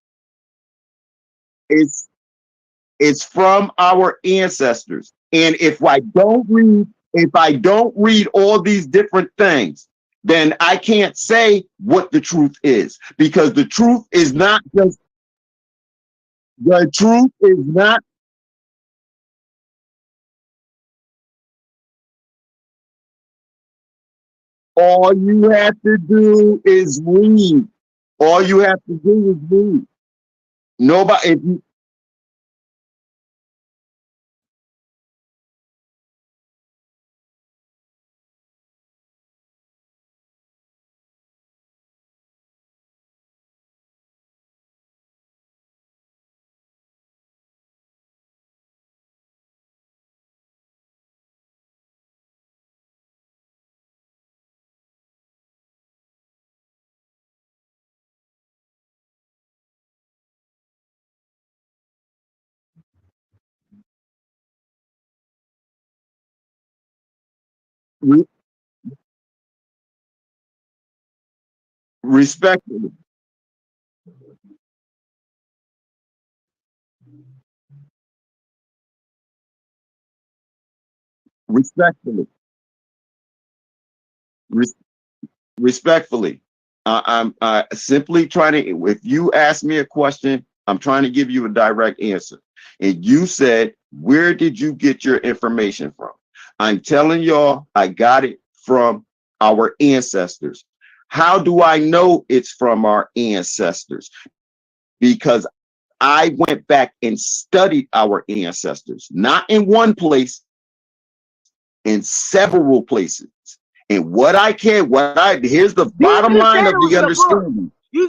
It's from our ancestors. And if I don't read all these different things, then I can't say what the truth is, because the truth is not all you have to do is read. All you have to do is read. Nobody, respectfully, respectfully, respectfully, I'm simply trying to, if you ask me a question, I'm trying to give you a direct answer. And you said, where did you get your information from? I'm telling y'all, I got it from our ancestors. How do I know it's from our ancestors? Because I went back and studied our ancestors, not in one place, in several places. And here's the bottom line of the understanding. You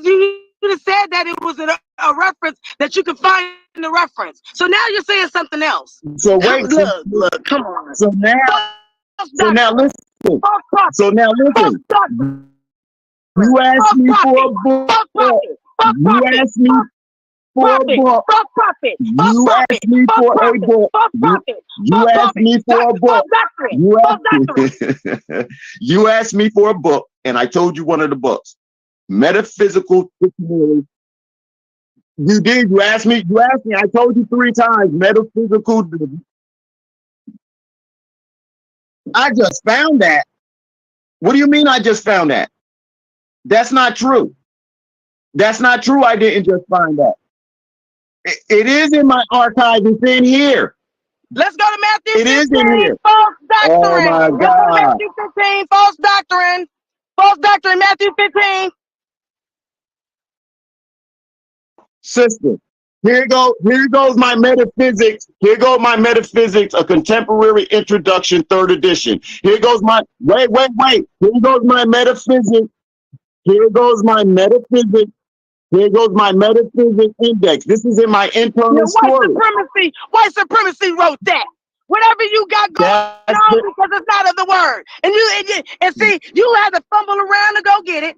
just said that it was a reference that you could find in the reference. So now you're saying something else. So wait, look, come on. So now listen. You asked me for a book. You asked me. for a book. False prophet. You asked me for a book. You asked me for a book. You asked me for a book, and I told you one of the books. Metaphysical Dictionary. You did. You asked me. You asked me. I told you 3 times. Metaphysical. I just found that. What do you mean I just found that? That's not true. That's not true. I didn't just find that. It is in my archive. It's in here. Let's go to Matthew 15. It is in here. False doctrine. Oh my Let's go to God. Matthew 15. False doctrine. False doctrine. Matthew 15. Sister, here goes my metaphysics. Here goes my metaphysics, a contemporary introduction, 3rd edition. Here goes my, wait. Here goes my metaphysics. Here goes my metaphysics. Here goes my metaphysics index. This is in my internal story. White supremacy wrote that. Whatever you got going on, because it's not of the word. And see, you had to fumble around to go get it.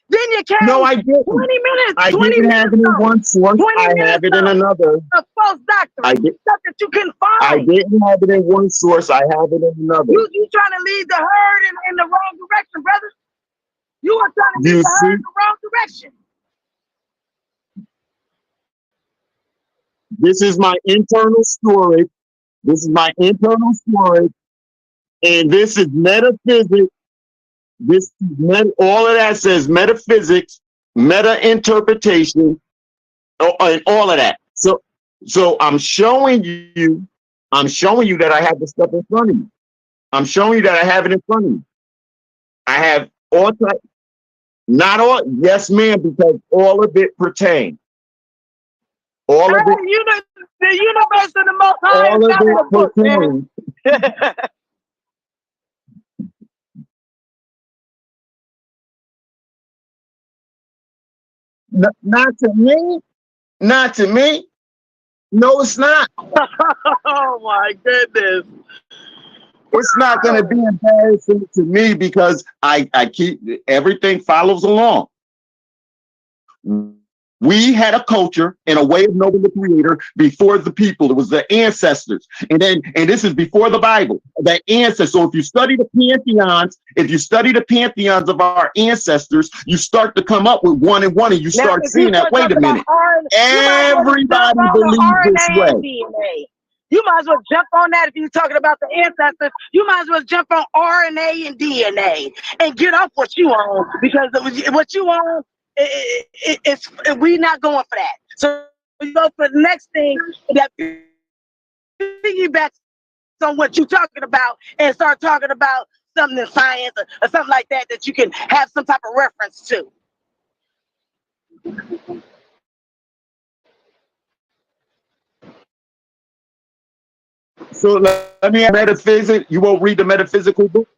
Then you came. No, I didn't. 20 minutes. I didn't have it in one source. I have it in another. A false doctrine. Stuff that you couldn't find. I didn't have it in one source. I have it in another. You trying to lead the herd in the wrong direction, brother. You are trying to lead the herd in the wrong direction. This is my internal storage. This is my internal storage. And this is metaphysics. All of that says metaphysics, meta-interpretation, and all of that. So I'm showing you that I have the stuff in front of me. I'm showing you that I have it in front of me. I have all type, not all, yes, ma'am, because all of it pertains. All of it. The universe of the Most High. All of it pertains. Not to me. Not to me. No, it's not. Oh my goodness. It's not going to be embarrassing to me because I keep everything follows along. We had a culture and a way of knowing the Creator before the people. It was the ancestors. And this is before the Bible, the ancestors. So if you study the pantheons of our ancestors, you start to come up with one and one, and you start seeing that, wait a minute, everybody believes this way. You might as well jump on that if you're talking about the ancestors. You might as well jump on RNA and DNA and get off what you own, because what you own, we're not going for that. So we go for the next thing that piggybacks on what you're talking about and start talking about something in science or something like that you can have some type of reference to. So let me have metaphysics. You won't read the metaphysical book?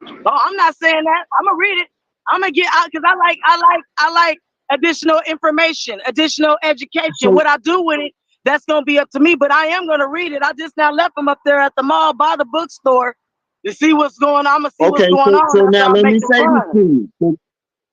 Oh, I'm not saying that. I'm gonna read it. I'm gonna get out because I like additional information, additional education. So, what I do with it, that's gonna be up to me. But I am gonna read it. I just now left them up there at the mall by the bookstore to see what's going on. I'm gonna see what's going on. So now let me say this to you.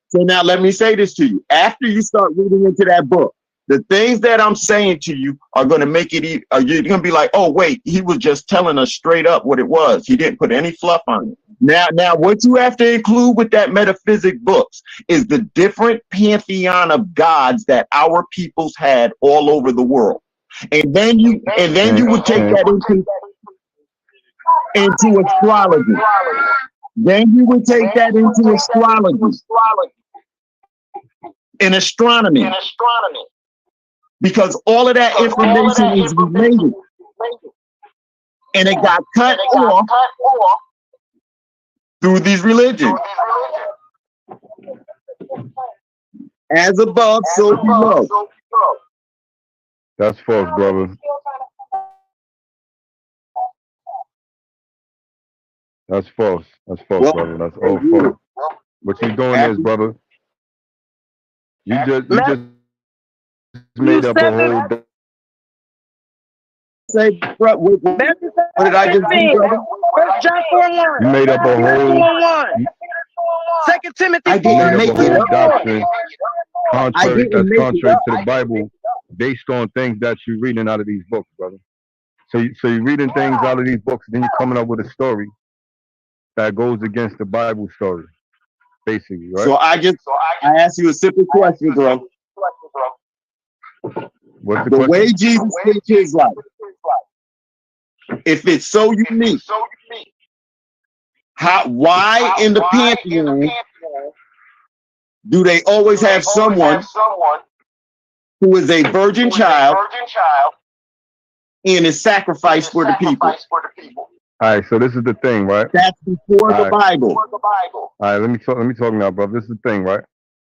So now let me say this to you. After you start reading into that book, the things that I'm saying to you are going to make it, you're going to be like, oh, wait, he was just telling us straight up what it was. He didn't put any fluff on it. Now, what you have to include with that metaphysic books is the different pantheon of gods that our peoples had all over the world. And then you would take that into astrology. Then you would take that into astrology and astronomy. Because all of that information is related. And it got cut off through these religions. As above, so below. That's false, brother. That's false. That's false, brother. That's all false. What you doing is, brother, you just made up a whole. Say, what did I just do, brother? John 4:1. You made up a whole. 2 Timothy 4. I didn't make it up. Doctrine contrary to the Bible. based on things that you're reading out of these books, brother. So you're reading things out of these books, then you're coming up with a story that goes against the Bible story, basically, right? So I ask you a simple question, bro. What's the The question? way Jesus lived his life, if it's so unique, why in the pantheon do they always have someone who is a virgin child and is sacrificed for the people? All right, so this is the thing, right? That's before the Bible. All right, let me talk now, bro. This is the thing, right?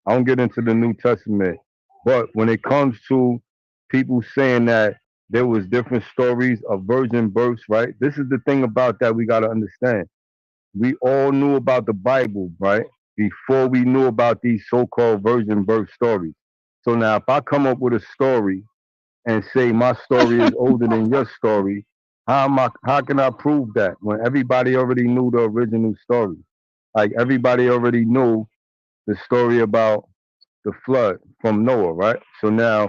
I don't get into the New Testament, but when it comes to people saying that there was different stories of virgin births, right? This is the thing about that we got to understand. We all knew about the Bible, right? Before we knew about these so-called virgin birth stories. So now if I come up with a story and say my story is older than your story, how can I prove that when everybody already knew the original story? Like everybody already knew the story about the flood from Noah, right? So now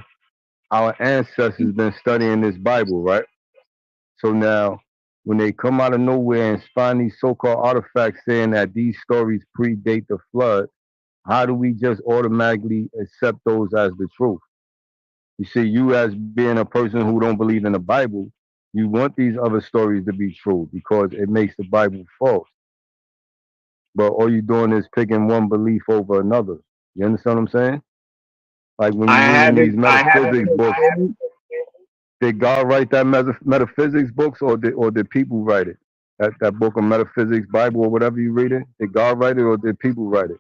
our ancestors been studying this Bible, right? So now when they come out of nowhere and find these so-called artifacts saying that these stories predate the flood, how do we just automatically accept those as the truth? You see, you as being a person who don't believe in the Bible, you want these other stories to be true because it makes the Bible false. But all you're doing is picking one belief over another. You understand what I'm saying? Like when I you're reading these haven't metaphysics books, did God write that metaphysics books or did people write it? That book of metaphysics, Bible, or whatever you read it? Did God write it or did people write it?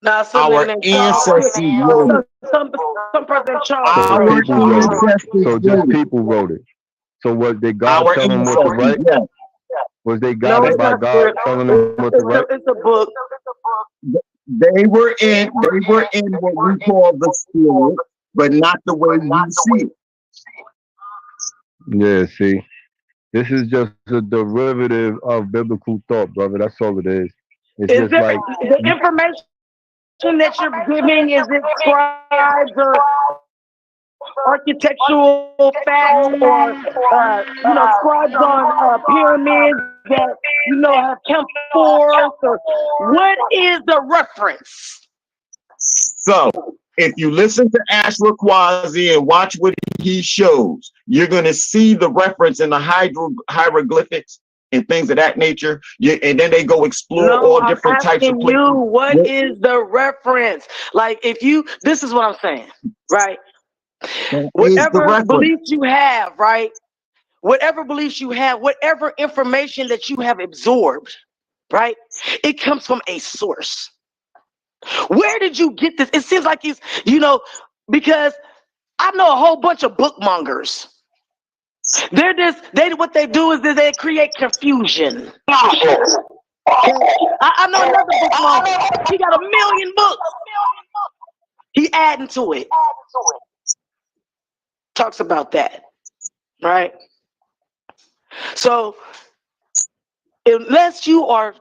Now, our ancestors wrote it. some person So Our people wrote it. ancestors So just wrote it. people wrote it. So what did God Our tell them what to ancestors, write? yes. Was they No, guided it's by not God script. telling them what to write? It's a book. They were in what we call the spirit, but not the way you see it. Yeah, see. This is just a derivative of biblical thought, brother. That's all it is. It's Is just there like the information that you're giving? Is it scribes or architectural facts or scribes on pyramids that have come forth? Or what is the reference? So if you listen to Ashra Kwazi and watch what he shows, you're going to see the reference in the hieroglyphics and things of that nature. And then they go explore all different types of places. What is the reference? Like this is what I'm saying, right? Whatever beliefs you have, right? Whatever beliefs you have, whatever information that you have absorbed, right? It comes from a source. Where did you get this? It seems like because I know a whole bunch of bookmongers. What they do is they create confusion. I know another bookmonger. He got 1 million books. He adding to it. Talks about that, right? So unless you are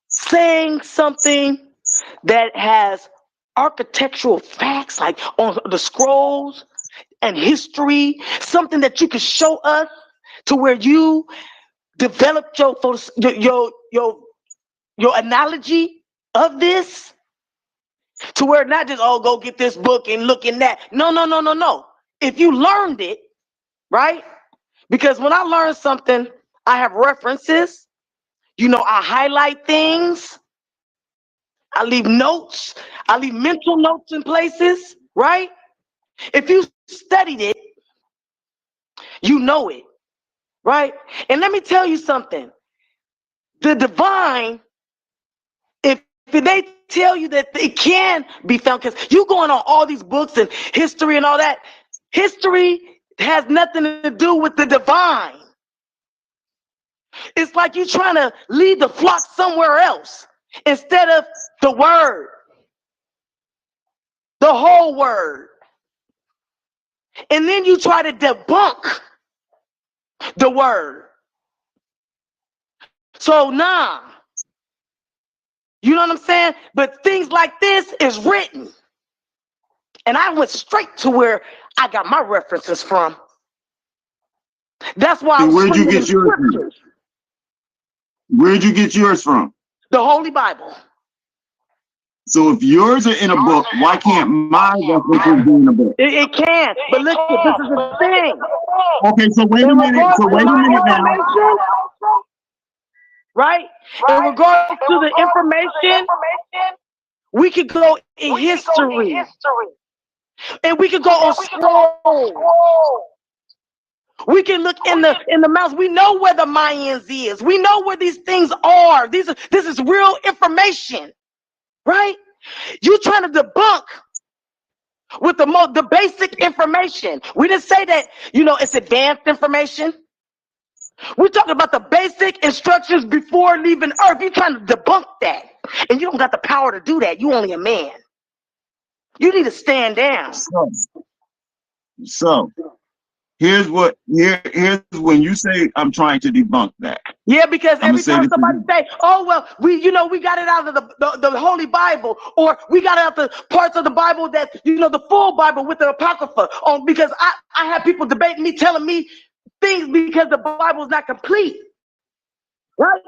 saying something that has architectural facts, like on the scrolls and history, something that you can show us to where you developed your analogy of this, to where not just go get this book and look in that. No. If you learned it, right? Because when I learn something, I have references. I highlight things. I leave notes. I leave mental notes in places, right? If you studied it, you know it, right? And let me tell you something. The divine, if they tell you that it can be found, because you're going on all these books and history and all that, history has nothing to do with the divine. It's like you're trying to lead the flock somewhere else instead of the word, the whole word. And then you try to debunk the word. So you know what I'm saying? But things like this is written. And I went straight to where I got my references from. That's why I was where'd you bringing get yours from? scriptures. Where'd you get yours from? The Holy Bible. So if yours are in a book, why can't my references be in a book? It can, but look, this is the thing. Okay, so wait a minute. So wait a minute now. Right? In regards to the information, we could go in history. And we could go on scroll. We can look in the mouse. We know where the Mayans is. We know where these things are. This is real information, right? You trying to debunk with the basic information. We didn't say that, it's advanced information. We're talking about the basic instructions before leaving Earth. You're trying to debunk that. And you don't got the power to do that. You only a man. You need to stand down. So here's when you say I'm trying to debunk that. Yeah, because every time somebody say, oh, well, we got it out of the Holy Bible, or we got it out the parts of the Bible that, the full Bible with the Apocrypha, because I have people debating me, telling me things because the Bible is not complete. Right?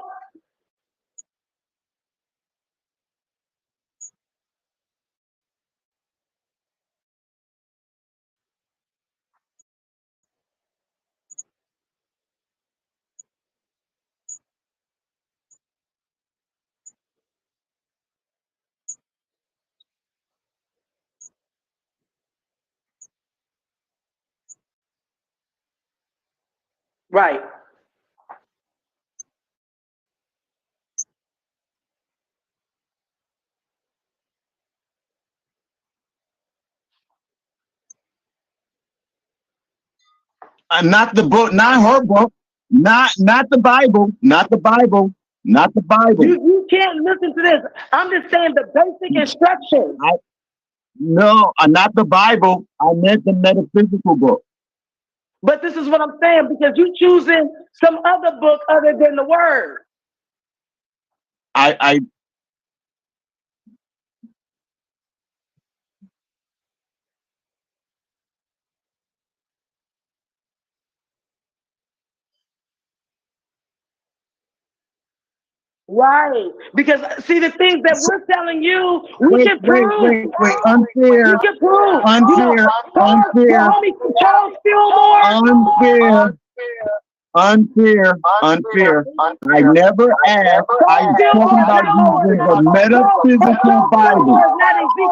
Right. Not the book, not her book, not the Bible, not the Bible, not the Bible. You can't listen to this. I'm just saying the basic instructions. No, not the Bible. I meant the metaphysical book. But this is what I'm saying, because you're choosing some other book other than the Word. Right, because see the things that we're telling you, we can prove. Wait, unfair. We can prove. Unfair. Unfair. I never asked. I'm talking about using the metaphysical Bible.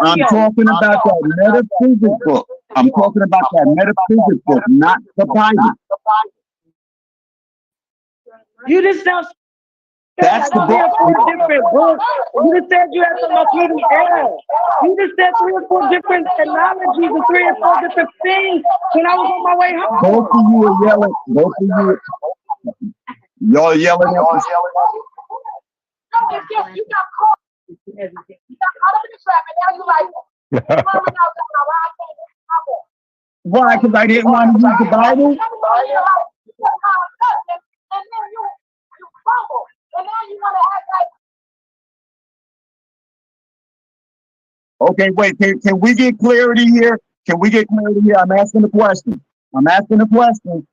I'm talking about that metaphysical book. I'm talking about that metaphysical book, not the Bible. You just sound. That's the book. Different books. You just said you had some PDF. You just said 3 or 4 different analogies and 3 or 4 different things when I was on my way home. Both of you are yelling. Both of you. Y'all yelling. You got caught. You got caught up in the trap, and now you like, why? Because I didn't want to use the Bible. And then you fumble. And now you want to act like. Okay, wait. Can we get clarity here? Can we get clarity here? I'm asking a question. I'm asking a question.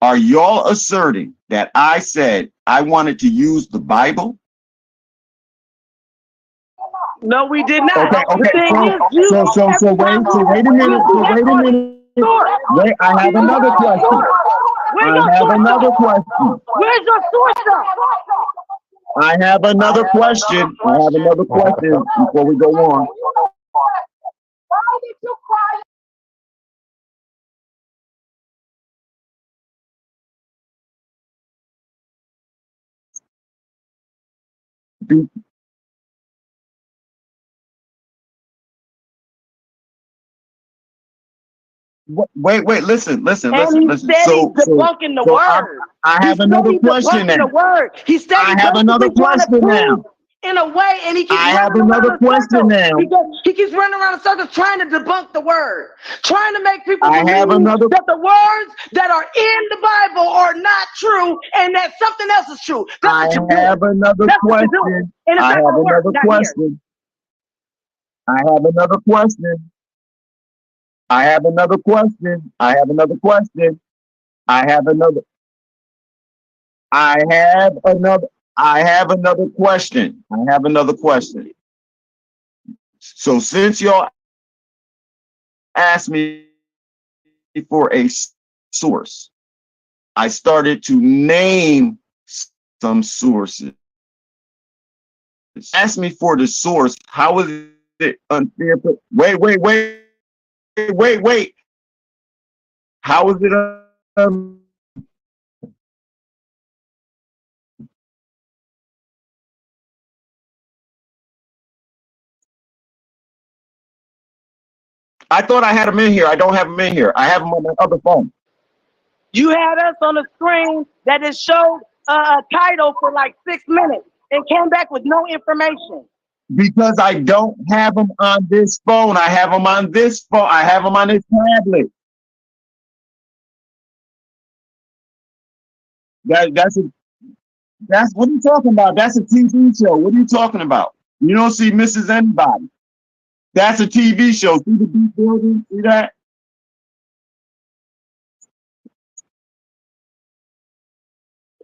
Are y'all asserting that I said I wanted to use the Bible? No, we did not. Okay. So wait a minute. Wait, I have another question. Where's your source? I have another question before we go on. Why did you cry? Wait, listen. And he said he's debunking the word. I have another question now. He said I have another question now. in a way, and he keeps I have running around another in question circles. now. He keeps running around in circles trying to debunk the word, trying to make people I have believe another. that the words that are in the Bible are not true and that something else is true. That's I what you're doing. have another That's what you're doing. question. And it's I not have going to work. another Not here. question. I have another question. I have another question. I have another question. I have another. I have another. I have another question. I have another question. So since y'all asked me for a source, I started to name some sources. Ask me for the source. How is it unfair? Wait. How is it I thought I had them in here. I don't have them in here. I have them on my other phone. You had us on the screen that it showed a title for like 6 minutes and came back with no information. Because I don't have them on this phone. I have them on this phone. I have them on this tablet. That's what are you talking about? That's a TV show. What are you talking about? You don't see Mrs. Anybody. That's a TV show. See the deep building? See that?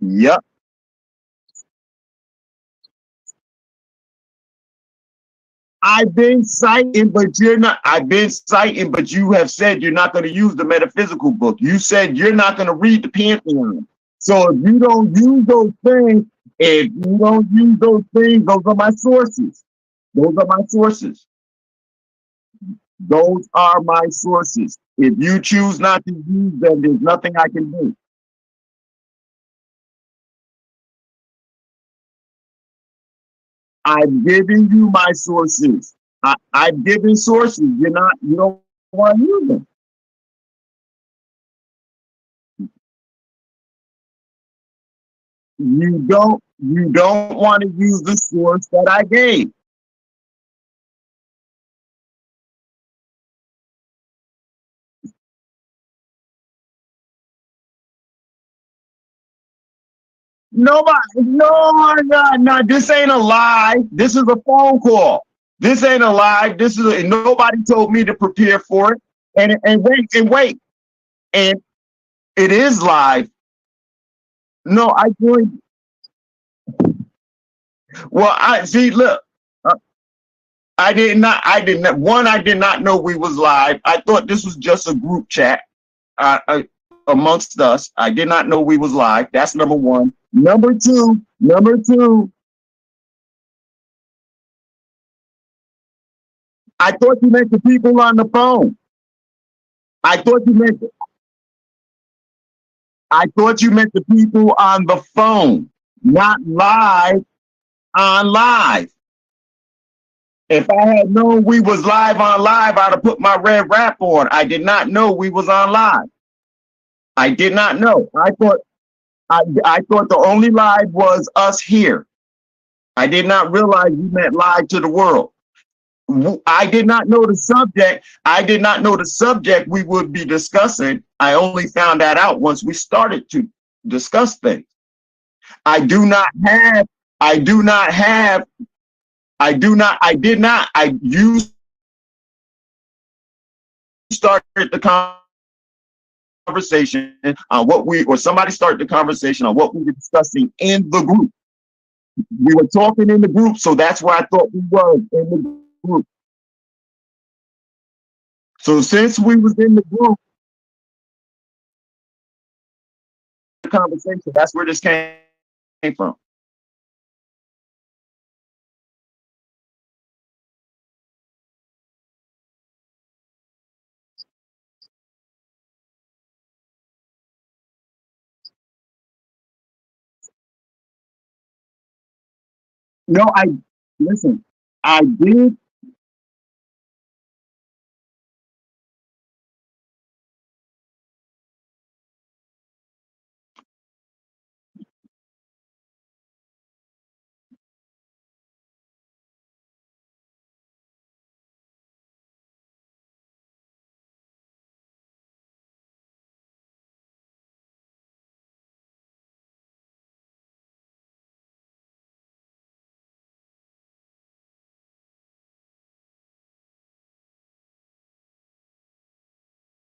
Yep. I've been citing, but you're not. I've been citing, but you have said you're not going to use the metaphysical book. You said you're not going to read the Pantheon. So if you don't use those things, those are my sources. Those are my sources. Those are my sources. If you choose not to use them, there's nothing I can do. I've given you my sources. I've given sources. You don't want to use them. You don't want to use the source that I gave. Nobody, no, this ain't a lie. This is a phone call. This ain't a lie. Nobody told me to prepare for it. And wait. And it is live. No, I joined. Well, I see, look, uh, I did not know we was live. I thought this was just a group chat amongst us. I did not know we was live. That's number one. Number two, I thought you meant the people on the phone. I thought you meant I thought you meant the people on the phone, not live on live. If I had known we was live on live, I'd have put my red wrap on. I did not know we was on live. I did not know. I thought the only live was us here. I did not realize you meant live to the world. I did not know the subject. I did not know the subject we would be discussing. I only found that out once we started to discuss things. I do not have, I do not have, I do not, I did not, you started the conversation on or somebody started the conversation on what we were discussing in the group. We were talking in the group, so that's where I thought we were in the group. So since we was in the group, the conversation, that's where this came from. No, listen, I did.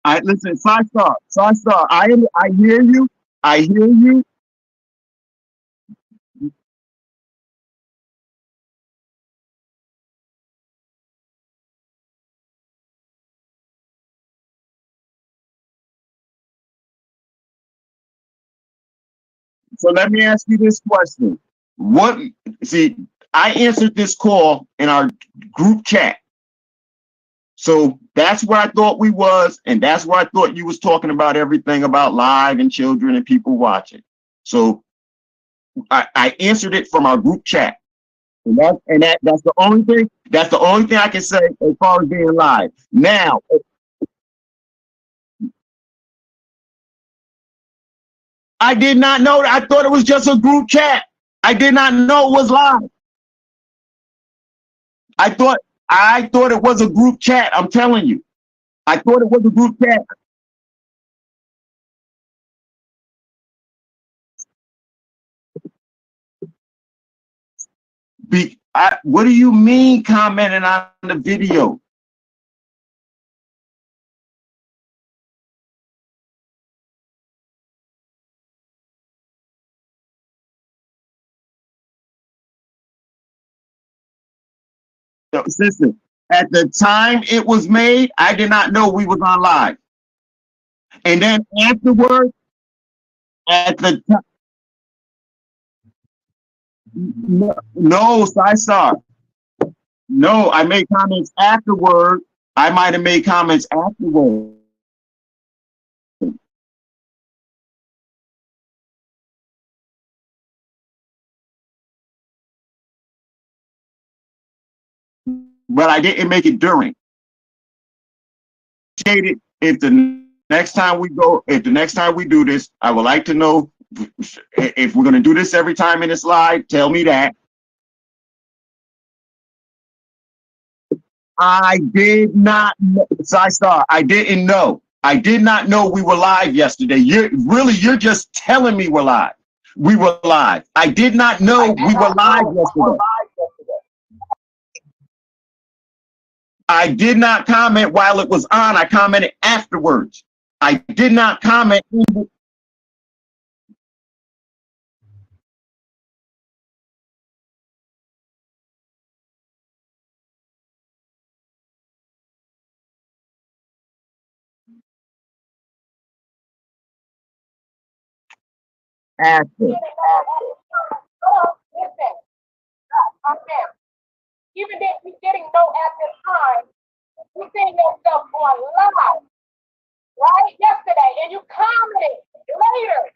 I listen, Star. I hear you. I hear you. So let me ask you this question. What see, I answered this call in our group chat. So that's where I thought we was, and that's where I thought you was talking about everything about live and children and people watching. So I answered it from our group chat. That's the only thing. That's the only thing I can say as far as being live. Now, I did not know that. I thought it was just a group chat. I did not know it was live. I thought it was a group chat. I'm telling you. I thought it was a group chat. What do you mean commenting on the video? No, listen, at the time it was made, I did not know we was on live. And then afterwards, at the time, no, Star. No, I made comments afterward. I might have made comments afterward. But I didn't make it during. If the next time we do this, I would like to know if we're going to do this every time in this live. Tell me that. I did not know. Star, I didn't know. I did not know we were live yesterday. You're just telling me we're live. We were live. I did not know we were live yesterday. I did not comment while it was on. I commented afterwards. I did not comment. After. Listen, I'm there. Even if you didn't know at the time, you seen yourself on live, right? Yesterday, and you commented later.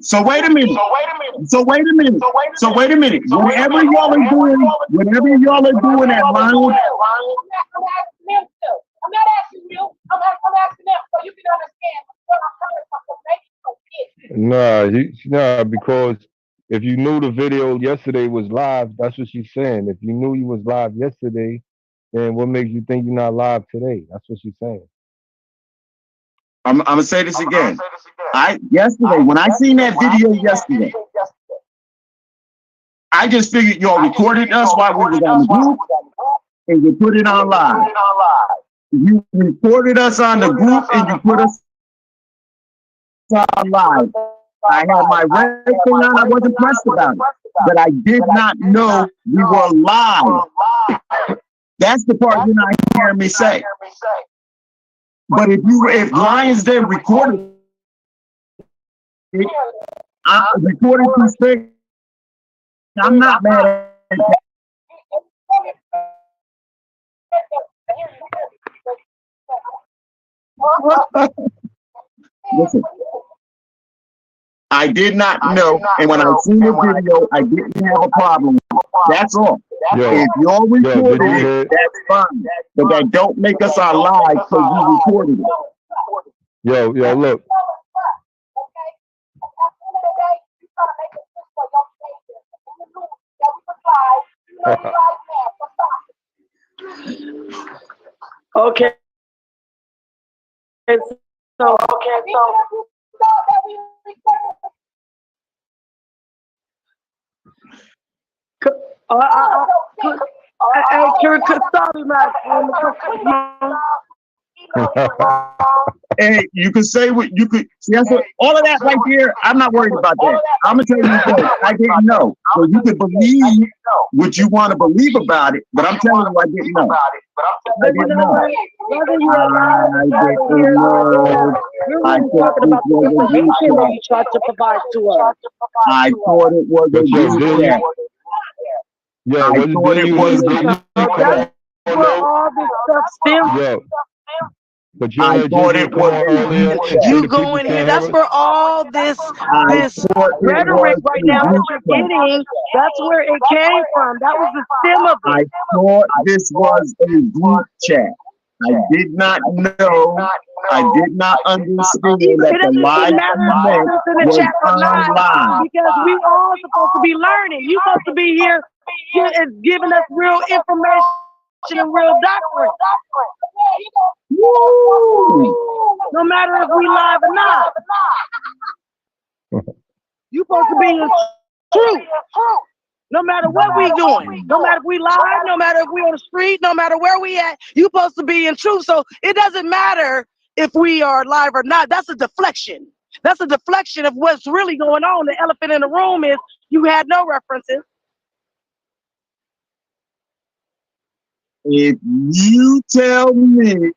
So wait a minute. Whatever y'all are doing at Lion. I'm asking them to. I'm not asking you. I'm asking them so you can understand where I'm coming from. Nah, because if you knew the video yesterday was live, that's what she's saying. If you knew you was live yesterday, then what makes you think you're not live today? That's what she's saying. I'm gonna say this again. When I seen that video yesterday, I just figured y'all recorded us while we was on the group and you put it on live. You recorded us on the group and you put us on live. I had my red thing on. I wasn't pressed about it, but I did not know we were live. That's the part you're not hearing me say. But if Lions then recorded it, I recorded these things. I'm not mad at that. Listen, I did not know, and when I seen the video, I didn't have a problem. That's all. If y'all recorded it, that's fine. But that don't make us our live because we recorded it. Yo, look. Okay. So sorry, man. Hey, you could say what you could see. That's what, all of that right there. I'm not worried about that. I'm gonna tell you this. I didn't know. So you can believe what you want to believe about it, but I'm telling you, I didn't know. I But you didn't know know. what? Whether you're alive I or didn't here, know. we're I really thought talking this about the was a group information that chat. you tried to provide to us. I thought it was But a yo, group didn't chat. you? I Yo, thought didn't it you was hear? a Didn't group you So come chat. that's where all this stuff stems. Yo, but you I had thought Jizzle it come was on a earlier group and chat. say You the people go in here. can't That's hear us. where all this I thought it rhetoric was right a now that group you're chat. getting. That's where it came from. That was the stem of I it. thought this was a group chat. I did not know. I did not understand that It the doesn't live even matter if event it's in the was chat or not, online. because we all supposed to be learning. You supposed to be here giving us real information and real doctrine. Woo! No matter if we live or not. You supposed to be in truth. No matter what we doing, no matter if we live, no matter if we on the street, no matter where we at, you supposed to be in truth. So it doesn't matter if we are live or not. That's a deflection. That's a deflection of what's really going on. The elephant in the room is you had no references. If you tell me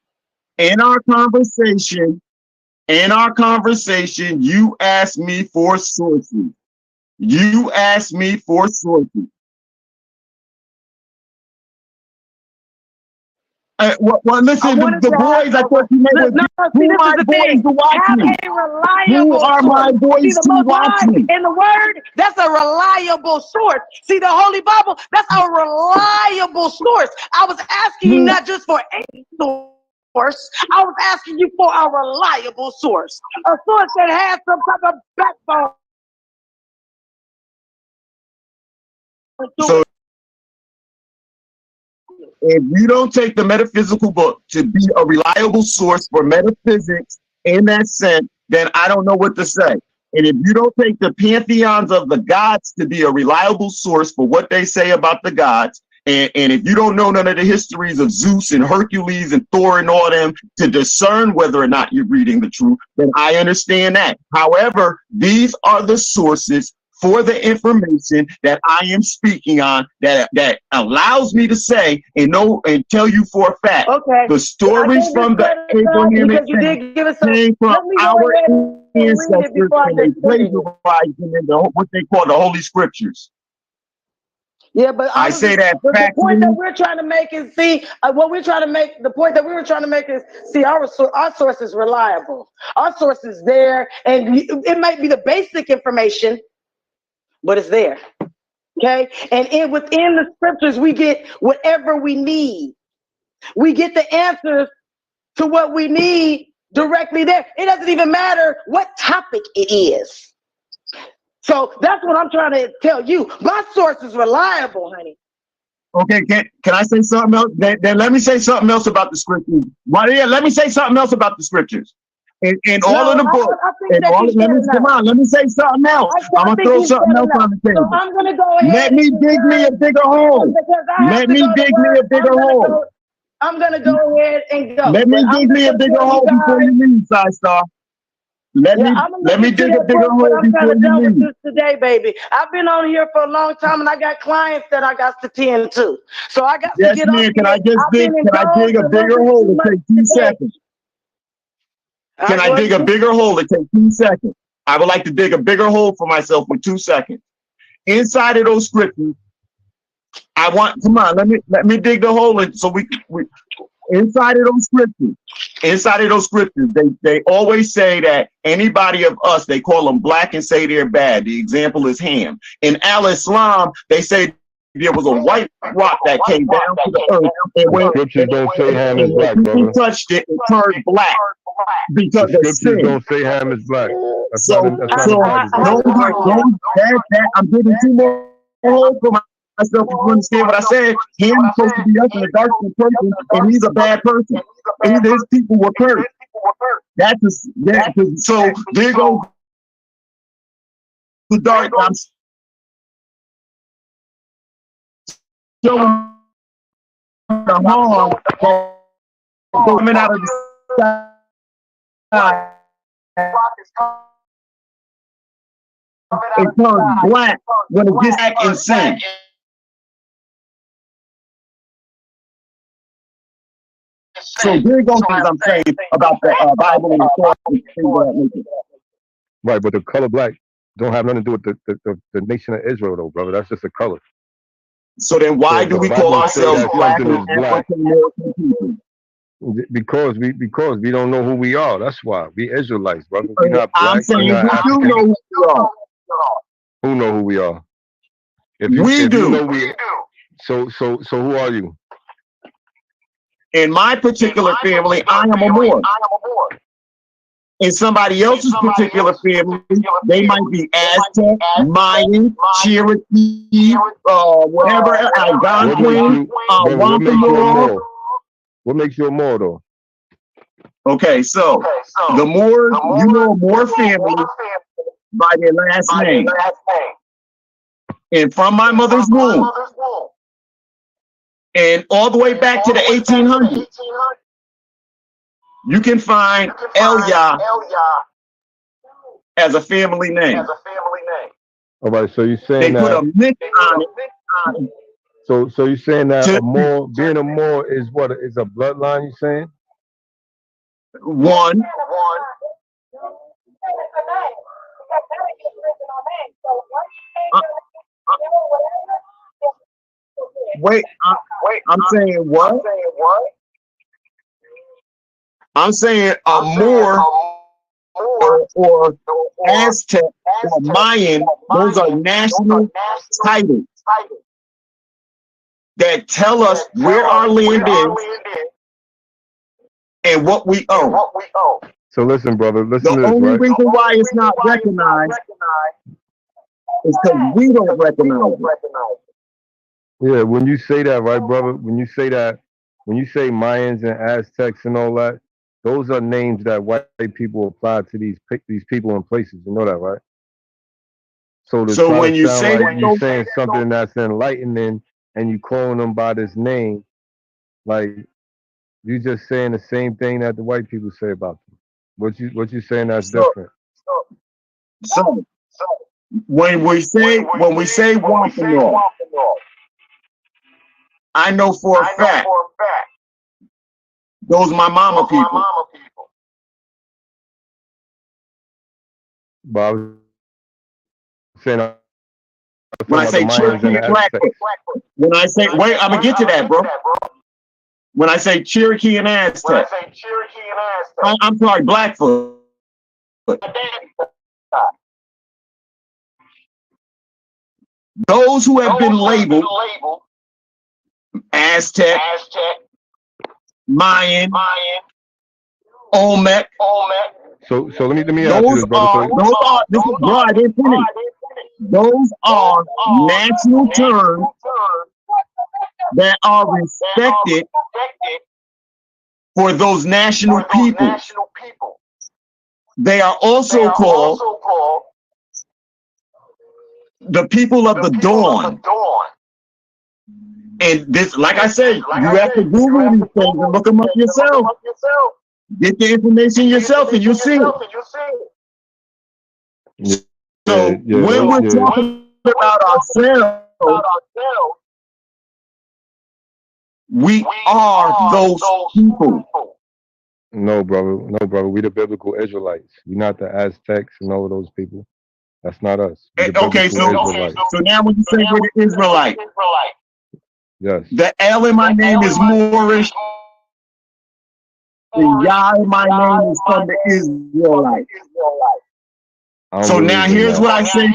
in our conversation, you asked me for sources. You asked me for sources. Well, listen, the boys, I thought you made it. Who are my boys to watch Have me? a Who reliable are my source. See, boys the to Most watch High me? in the Word, that's a reliable source. See, the Holy Bible, that's a reliable source. I was asking you not just for a source, I was asking you for a reliable source, a source that has some type of backbone. So if you don't take the metaphysical book to be a reliable source for metaphysics in that sense, then I don't know what to say. And if you don't take the pantheons of the gods to be a reliable source for what they say about the gods, and if you don't know none of the histories of Zeus and Hercules and Thor and all them to discern whether or not you're reading the truth, then I understand that. However, these are the sources for the information that I am speaking on, that allows me to say and know and tell you for a fact. Okay. The stories from the Abrahamic faith came from our ancestors, and they plagiarized them into what they call the Holy Scriptures. Yeah, but I say that the point that factually. we're trying to make is, see, what we're trying to make, the point that we were trying to make is, see, our source is reliable. Our source is there, and it might be the basic information, but it's there. Okay? And within the scriptures, we get whatever we need. We get the answers to what we need directly there. It doesn't even matter what topic it is. So that's what I'm trying to tell you. My source is reliable, honey. Okay, can I say something else? Then let me say something else about the scriptures. Well, yeah, let me say something else about the scriptures. In all of the books, let me say something else. I'm gonna throw something else on the table. So I'm gonna go ahead. Let me dig me a bigger hole. Let me dig me a bigger hole. I'm gonna go ahead and go. Let me dig me a bigger hole before you leave, Star. Let me dig a bigger hole before you leave. This today, baby. I've been on here for a long time, and I got clients that I got to tend to. So I got to get man, can I just dig? Can I dig a bigger hole? It takes 2 seconds. Can I dig a bigger hole? It takes 2 seconds. I would like to dig a bigger hole for myself with 2 seconds. Inside of those scriptures, come on, let me dig the hole in so we inside of those scriptures, they always say that anybody of us, they call them black and say they're bad. The example is Ham. In Al-Islam, they say there was a white rock that came down to the earth, and when Scriptures don't say Ham is black, brother. touched it, it turned black because the of scriptures sin. don't say Ham is black. That's So not I'm giving 2 more holes for myself to understand what I said. Ham's supposed to be us in a dark person, and he's a bad person. And his people were cursed. So there goes the dark. I'm showing the harm coming out of the guy it turns black when it gets back insane. So there goes things I'm saying about the Bible and the Torah and things of that nature. Right, but the color black don't have nothing to do with the nation of Israel, though, brother. That's just a color. So then why do we call ourselves black and African American people? Because we don't know who we are. That's why we Israelites, brother. We're not black. I'm saying we're not we do know who we are. Who know who we are? If We do. You know so who are you? In my particular family, I am a Moor. In somebody else's particular family, they might be Aztec, Mayan, Cherokee, whatever, Algonquin, Wampanoag. What makes you a Moor, though? Okay, so the Moors, you know a Moor family by their last name. And from my mother's womb, and all the way back to the 1800s, you can find Elia as a family name. All right, so you're saying they that put a mix on it. So you're saying that a Moor, being a Moor is what? Is a bloodline, you're saying? One. Wait, I'm saying what? I'm saying a Moor or Aztec or Mayan, those are national titles that tell us where our land is and what we own. So listen, brother, listen to this, The only right? reason why it's not recognized is because we don't recognize it. Yeah, when you say that, right, brother, when you say Mayans and Aztecs and all that, those are names that white people apply to these people and places. You know that, right? So when you say like you're saying something that's enlightening and you calling them by this name, like you just saying the same thing that the white people say about them. What you saying that's different? So when we say Wampanoag, I know for a fact those are my mama people. But I was saying when I say Cherokee and Blackfoot, when I say wait, I'm gonna get to that, bro. When I say Cherokee and Aztec, I'm sorry, Blackfoot. Those who have been labeled Aztec, Mayan, Olmec. So let me ask you this, brother. I didn't finish. Those are national terms that are respected for those national people. They are also called the people of the dawn. And this, like I said, you have to Google these things and look them up yourself. Get the information yourself and you'll see it. So when we're talking about ourselves, we are those people. No, brother. We the biblical Israelites. We're not the Aztecs and all of those people. That's not us. Okay, so now when you say we're the Israelite, yes, the L in my name is Moorish. The Yah in my name is from the Israelite. So now here's what I say.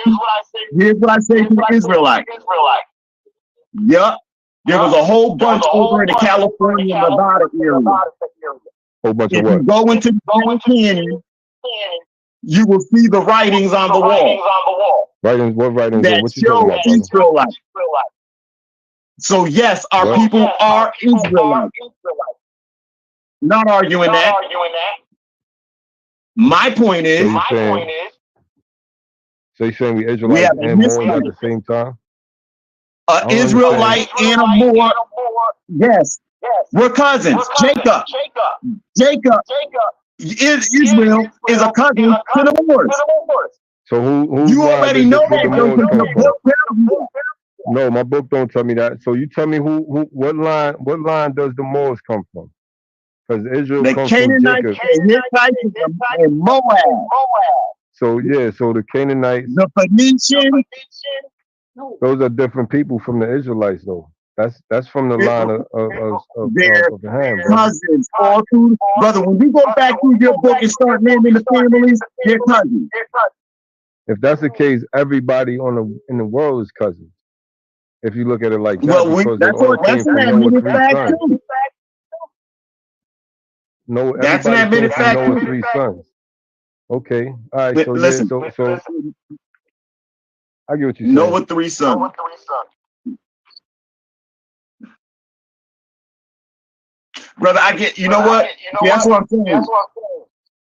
Here's what I say to the Israelite. Yup. There was a whole bunch over in the California, Nevada area. If you go into the Grand Canyon, you will see the writings on the wall. Writings? What writings? That show Israelites. So yes, our people are Israelites. Not arguing that. My point is. So you're saying we Israelites and Moors at the same time? Israelite and a Moor. Yes, We're cousins. Jacob, Israel is a cousin to the Moors. So whose You line already did know the that, though, Moors because come your from? book tells you that. No, my book don't tell me that. So you tell me what line does the Moors come from? Because Israel The comes from Canaanites, Jacob. the Hittites, and Moab. So yeah, so the Canaanites, The Phoenicians, those are different people from the Israelites, though. That's from the line of Ham, brother. cousins all through. Brother, when we go back through your book and start naming the families, they're cousins. If that's the case, everybody in the world is cousins. If you look at it like that, Well, because they all that's came an from Noah's admitted 3 fact sons. too. No, That's an everybody came admitted from fact Noah's too. 3 sons. Okay, all right. So yeah, Listen, so I get what you're saying. Noah 3 sons. Brother, I get. You know what? That's what I'm saying.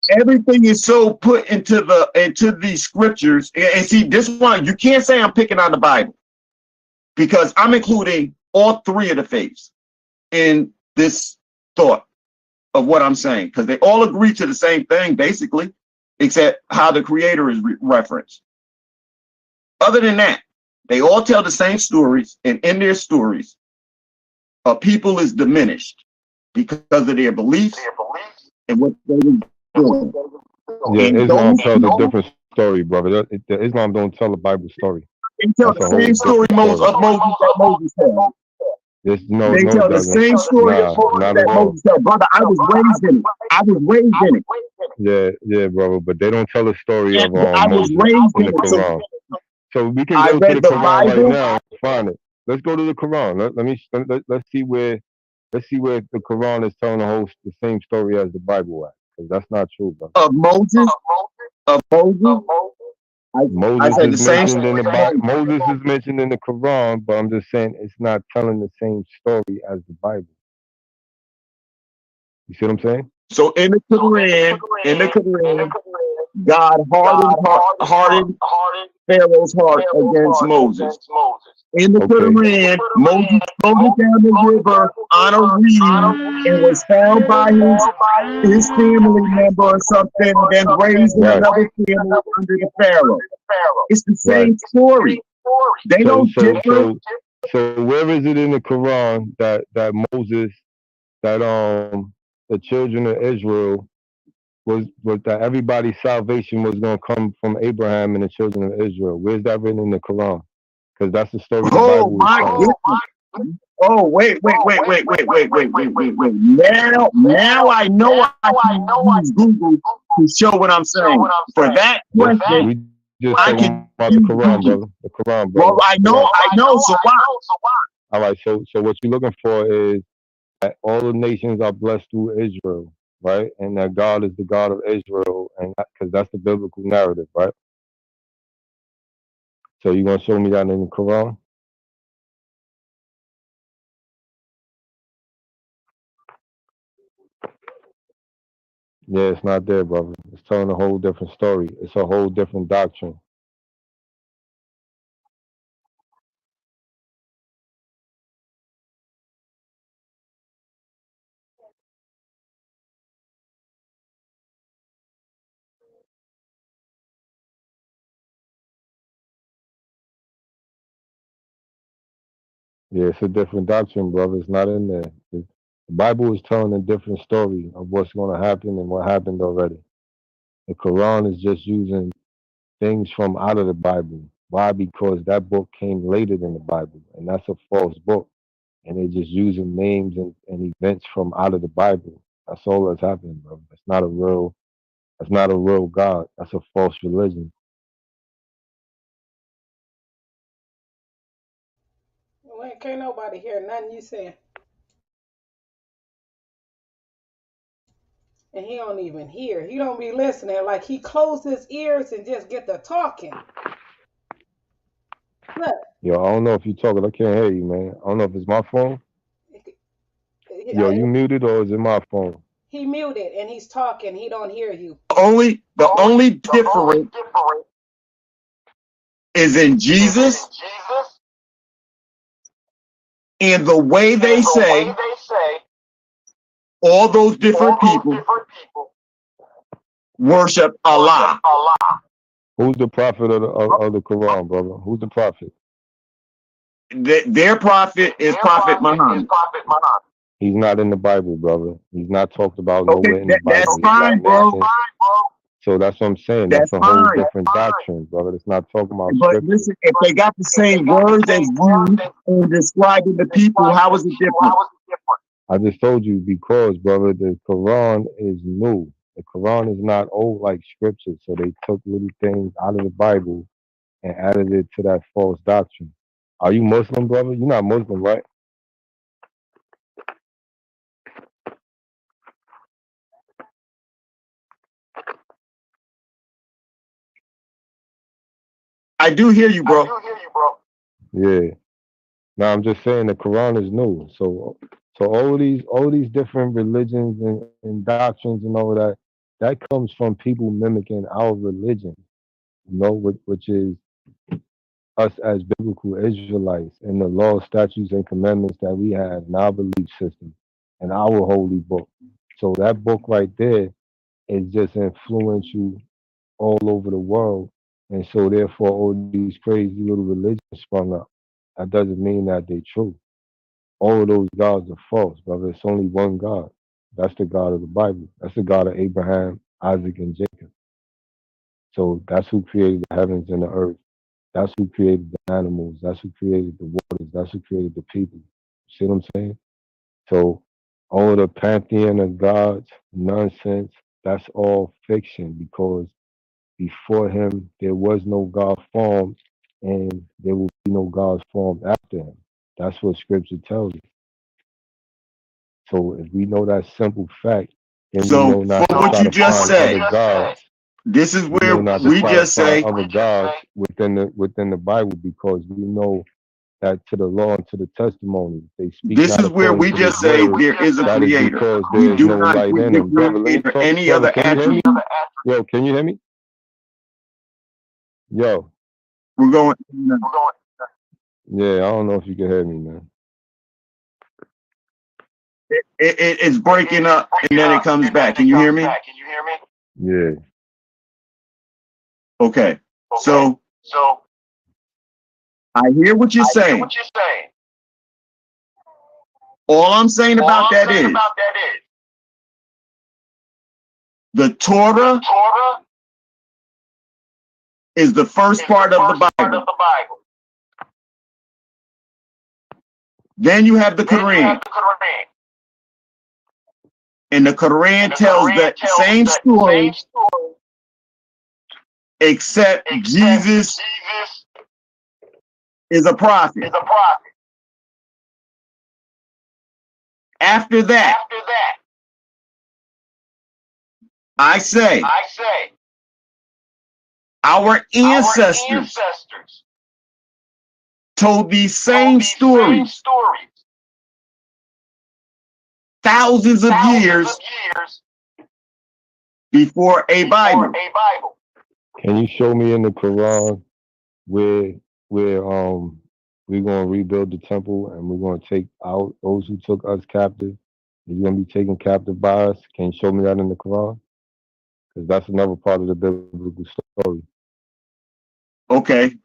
Everything is so put into these scriptures, and see, this one you can't say I'm picking on the Bible, because I'm including all 3 of the faiths in this thought of what I'm saying, because they all agree to the same thing basically, except how the Creator is referenced. Other than that, they all tell the same stories, and in their stories, a people is diminished because of their beliefs and what they were doing. Yeah, And Islam those tells a people, different story, brother. The Islam don't tell a Bible story. they tell That's the a whole same story different story. of Moses that Moses told. No, They it tell the doesn't. same story of Nah, Moses not that at all. Moses told. Brother, I was raised in it. I was raised in it. Yeah, brother. But they don't tell a story of I was Moses raised in in the it. So Quran. So we can I go to read the the Quran right Bible. now. Find it. Let's go to the Quran. Let's see where the Quran is telling the same story as the Bible at. Because that's not true, brother. Of Moses. I said the same mentioned in the Bible. Moses is mentioned in the Quran, but I'm just saying it's not telling the same story as the Bible. You see what I'm saying? So in the Quran, God hardened Pharaoh's heart against Moses. In the Quran, Moses floated down the river on a reed and was found by his family member or something, and then raised in another family under the Pharaoh. It's the same story. They don't differ. So where is it in the Quran that Moses, that the children of Israel was that everybody's salvation was going to come from Abraham and the children of Israel? Where's that written in the Quran? Because that's the story the Bible is telling. Oh, wait. Now I know I can use Google to show what I'm saying. For that question, I can about the Quran, brother. The Quran, brother. Well, I know. So why? All right. So what you're looking for is that all the nations are blessed through Israel, right? And that God is the God of Israel, and because that's the biblical narrative, right? So you gonna show me that in the Quran? Yeah, it's not there, brother. It's telling a whole different story. It's a whole different doctrine. Yeah, it's a different doctrine, brother. It's not in there. The Bible is telling a different story of what's going to happen and what happened already. The Quran is just using things from out of the Bible. Why? Because that book came later than the Bible, and that's a false book. And they're just using names and events from out of the Bible. That's all that's happening, brother. That's not a real God. That's a false religion. Well, can't nobody hear nothing you saying. And he don't even hear. He don't be listening. Like he closed his ears and just get to talking. Look. Yo, I don't know if you're talking. I can't hear you, man. I don't know if it's my phone. Yo, you muted or is it my phone? He muted and he's talking. He don't hear you. The only difference is in Jesus and the way they say all those different people worship Allah. Who's the prophet of the Quran, brother? Who's the prophet? Their prophet is Prophet Muhammad. He's not in the Bible, brother. He's not talked about Okay, nowhere in the Bible. that's fine, bro. So that's what I'm saying. That's a whole fine. different doctrine, brother. It's not talking about But scripture. listen, if they got the same words as you in describing the people, how is it different? I just told you because, brother, the Quran is new. The Quran is not old like scripture. So they took little things out of the Bible and added it to that false doctrine. Are you Muslim, brother? You're not Muslim, right? I do hear you, bro. Yeah. Now I'm just saying the Quran is new. So all these different religions and doctrines and all that comes from people mimicking our religion, which is us as biblical Israelites and the laws, statutes, and commandments that we have in our belief system and our holy book. So that book right there is just influential all over the world. And so therefore all these crazy little religions sprung up. That doesn't mean that they're true. All of those gods are false, brother. It's only one God. That's the God of the Bible. That's the God of Abraham, Isaac, and Jacob. So that's who created the heavens and the earth. That's who created the animals. That's who created the waters. That's who created the people. See what I'm saying? So all of the pantheon of gods, nonsense, that's all fiction because before him there was no God formed and there will be no gods formed after him. That's what scripture tells us. So if we know that simple fact, then we know So not for to what try you to just find said, other gods. this is We where know not to we try to just say, find other gods within the Bible because we know that to the law and to the testimony they speak this not is where according we to this just say word. there is a That is creator. because We there is do no not light give in the them. Brother, let me creator talk. any Brother, other can you hear me? attribute. Yo, can you hear me? Yo. We're going. Yeah, I don't know if you can hear me, man. It's breaking up and then it comes back. Can you hear me? Yeah. Okay. So I hear what you're saying. All I'm saying about that is the Torah is the first part of the Bible. Then you have the Quran. And the Quran tells that same story, except Jesus is a prophet. After that, I say, our ancestors told these same stories thousands of years before a Bible. Can you show me in the Quran where we're gonna rebuild the temple and we're gonna take out those who took us captive? You're gonna be taken captive by us. Can you show me that in the Quran? Because that's another part of the biblical story. Okay.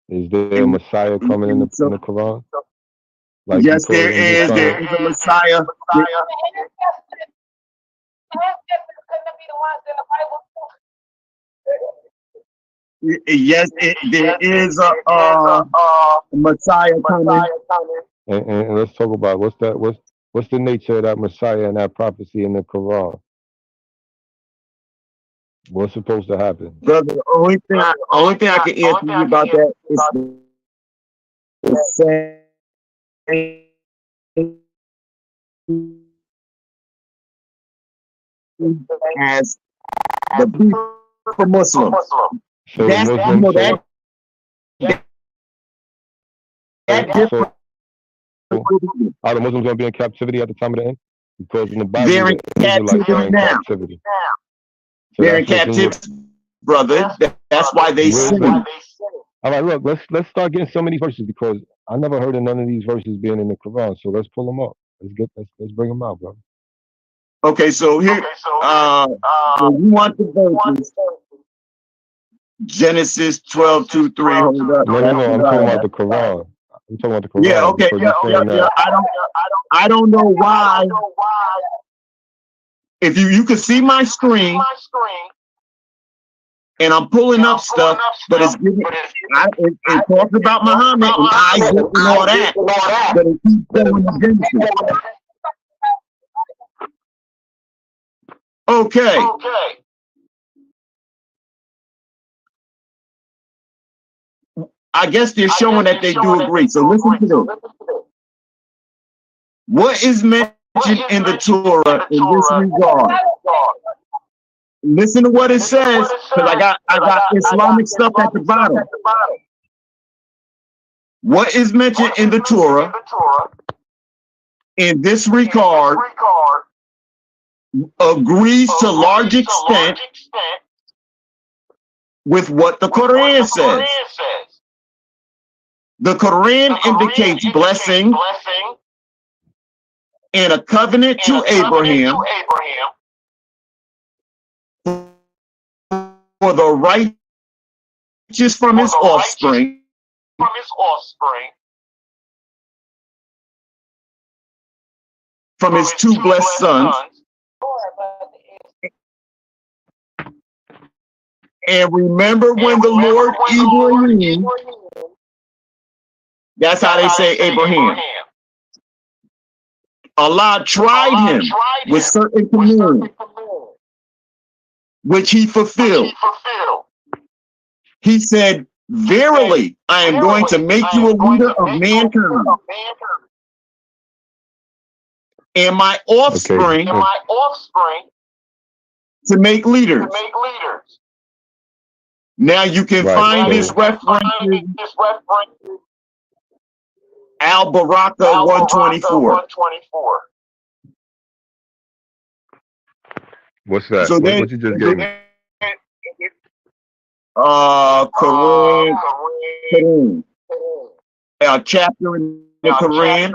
Is there a Messiah coming in the Quran? Like yes, there is. There is a Messiah. Yes, there is a Messiah coming. And let's talk about what's the nature of that Messiah and that prophecy in the Quran? What's supposed to happen? Brother, the only thing I can answer you about that is the same as the people for Muslims. So That's Muslims, that different. Are the Muslims going to be in captivity at the time of the end? Because in the Bible, They're in captivity now. Captivity. So they're in captivity, brother. That's why they sin. All right, look, let's start getting some of these verses because I never heard of none of these verses being in the Quran. So let's pull them up. Let's bring them out, bro. Okay, so here, when you want the verses, Genesis 12:2-3. Hold up. No. I'm talking about the Quran. I'm talking about the Quran. Yeah, okay. Because you're saying that. I don't know why. If you can see my screen, and I'm pulling up stuff, but it's giving. It talks about Muhammad and Isaac and all that, but it keeps going to Genesis. Okay. I guess they're showing that they do agree. So listen to this. What is mentioned in the Torah in this regard? Listen to what it says, because I got Islamic stuff at the bottom. What is mentioned in the Torah in this regard agrees to large extent with what the Qur'an says. The Qur'an indicates blessing and a covenant to Abraham for the righteous from his offspring, from his two blessed sons. And remember when the Lord Ibrahim, that's how they say Abraham, Allah tried him with certain commands, which he fulfilled. He said, verily, I am going to make you a leader of mankind, and my offspring to make leaders. Now you can find this reference in Al-Baraka 124. What's that? So then, what you just gave me? Quran, a chapter in the Quran,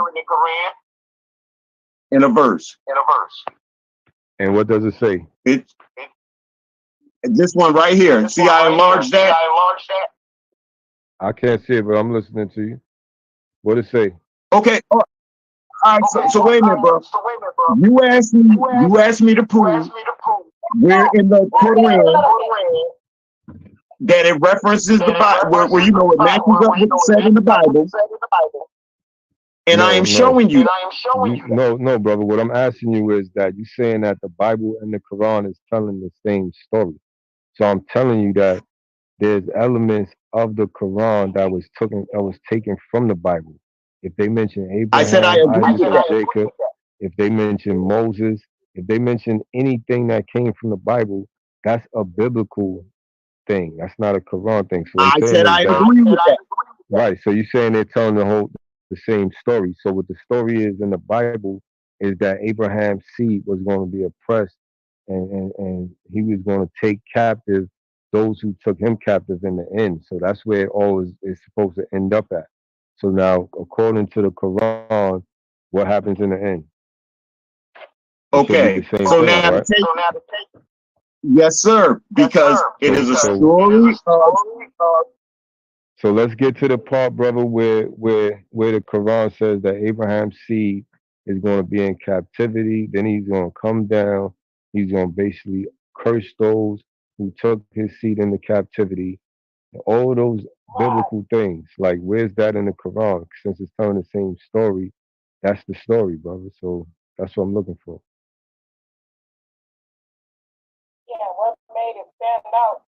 and a verse. And what does it say? It's this one right here. See how I enlarged that? I can't see it, but I'm listening to you. What it say? Okay. All right. So wait a minute, bro. You asked me to prove where in the Quran that it references the Bible, where you know it matches up with what's said in the Bible. And I am showing you. No, brother. What I'm asking you is that you're saying that the Bible and the Quran is telling the same story. So I'm telling you that there's elements of the Quran that was taken from the Bible. If they mention Abraham, I said I agree Isaac, with that. and Jacob, if they mention Moses, if they mention anything that came from the Bible, that's a biblical thing. That's not a Quran thing. So I said I agree with that. Right. So you're saying they're telling the same story. So what the story is in the Bible is that Abraham's seed was going to be oppressed, and he was going to take captive those who took him captive in the end. So that's where it all is supposed to end up at. So now, according to the Quran, what happens in the end? Okay. So now, right? Yes, sir. Because it is a story of. So let's get to the part, brother, where the Quran says that Abraham's seed is going to be in captivity. Then he's going to come down. He's going to basically curse those who took his seed into captivity. All those biblical things. Like, where's that in the Quran? Since it's telling the same story, that's the story, brother. So that's what I'm looking for. Yeah, what made it stand out?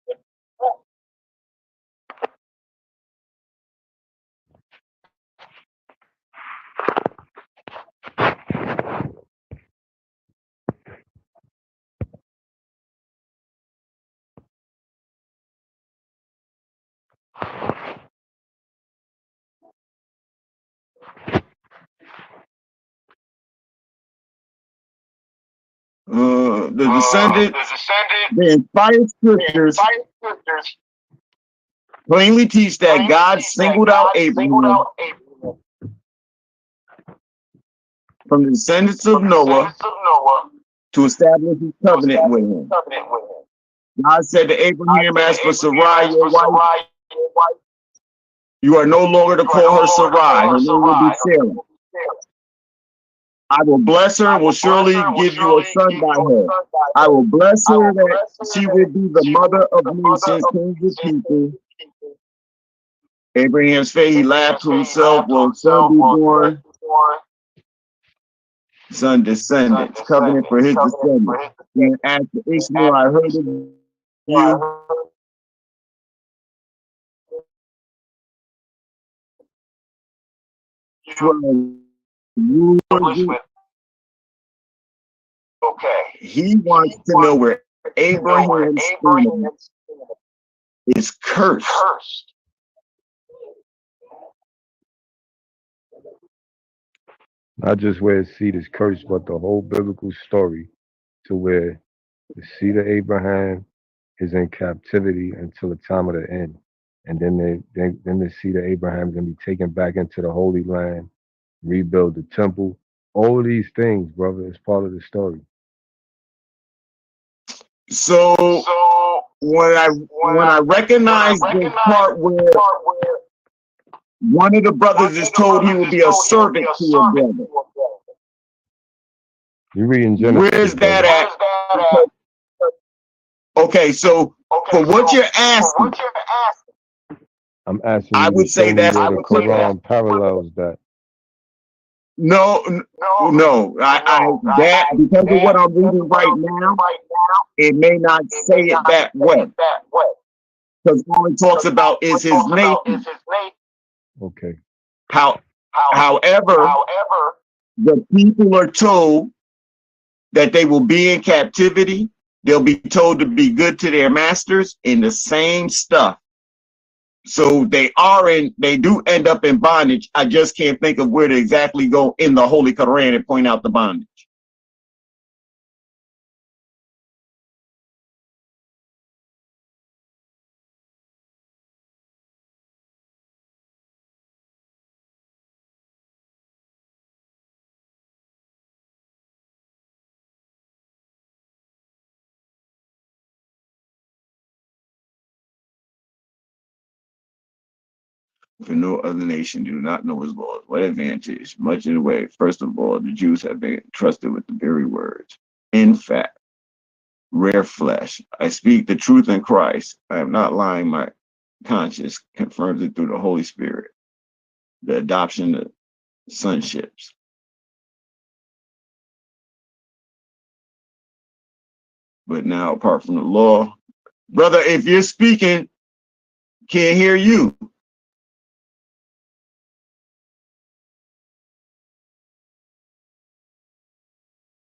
The descendant, the inspired scriptures plainly teach that God singled out Abraham from the descendants of Noah to establish his covenant with him. God said to Abraham, as for Sarai, your wife, you are no longer to call her Sarai. Her name will be Sarah. I will bless her and will surely give you a son by her. I will bless her that she will be the mother of nations, kings of people. Abraham's faith, he laughed to himself, will a son be born? Son descendants, covenant for his descendants. And after Ishmael, I heard of you. He wants to know where Abraham's family is cursed. Not just where his seed is cursed, but the whole biblical story to where the seed of Abraham is in captivity until the time of the end. And then the seed of Abraham is going to be taken back into the Holy Land, rebuild the temple. All of these things, brother, is part of the story. So when I recognize the part where one of the brothers is told he will be a servant to a brother. You're reading Genesis. Where's that at? Okay, so for what you're asking, I'm asking I you would to say show me that where the Qur'an parallels that. No, that because of what I'm reading right now, it may not say it that way. Because all it talks about is his nation. Okay. However, the people are told that they will be in captivity. They'll be told to be good to their masters in the same stuff. So they do end up in bondage. I just can't think of where to exactly go in the Holy Qur'an and point out the bondage. For no other nation do not know his laws. What advantage? Much in the way. First of all, the Jews have been trusted with the very words. In fact, rare flesh. I speak the truth in Christ. I am not lying. My conscience confirms it through the Holy Spirit. The adoption of sonships. But now, apart from the law, brother, if you're speaking, can't hear you.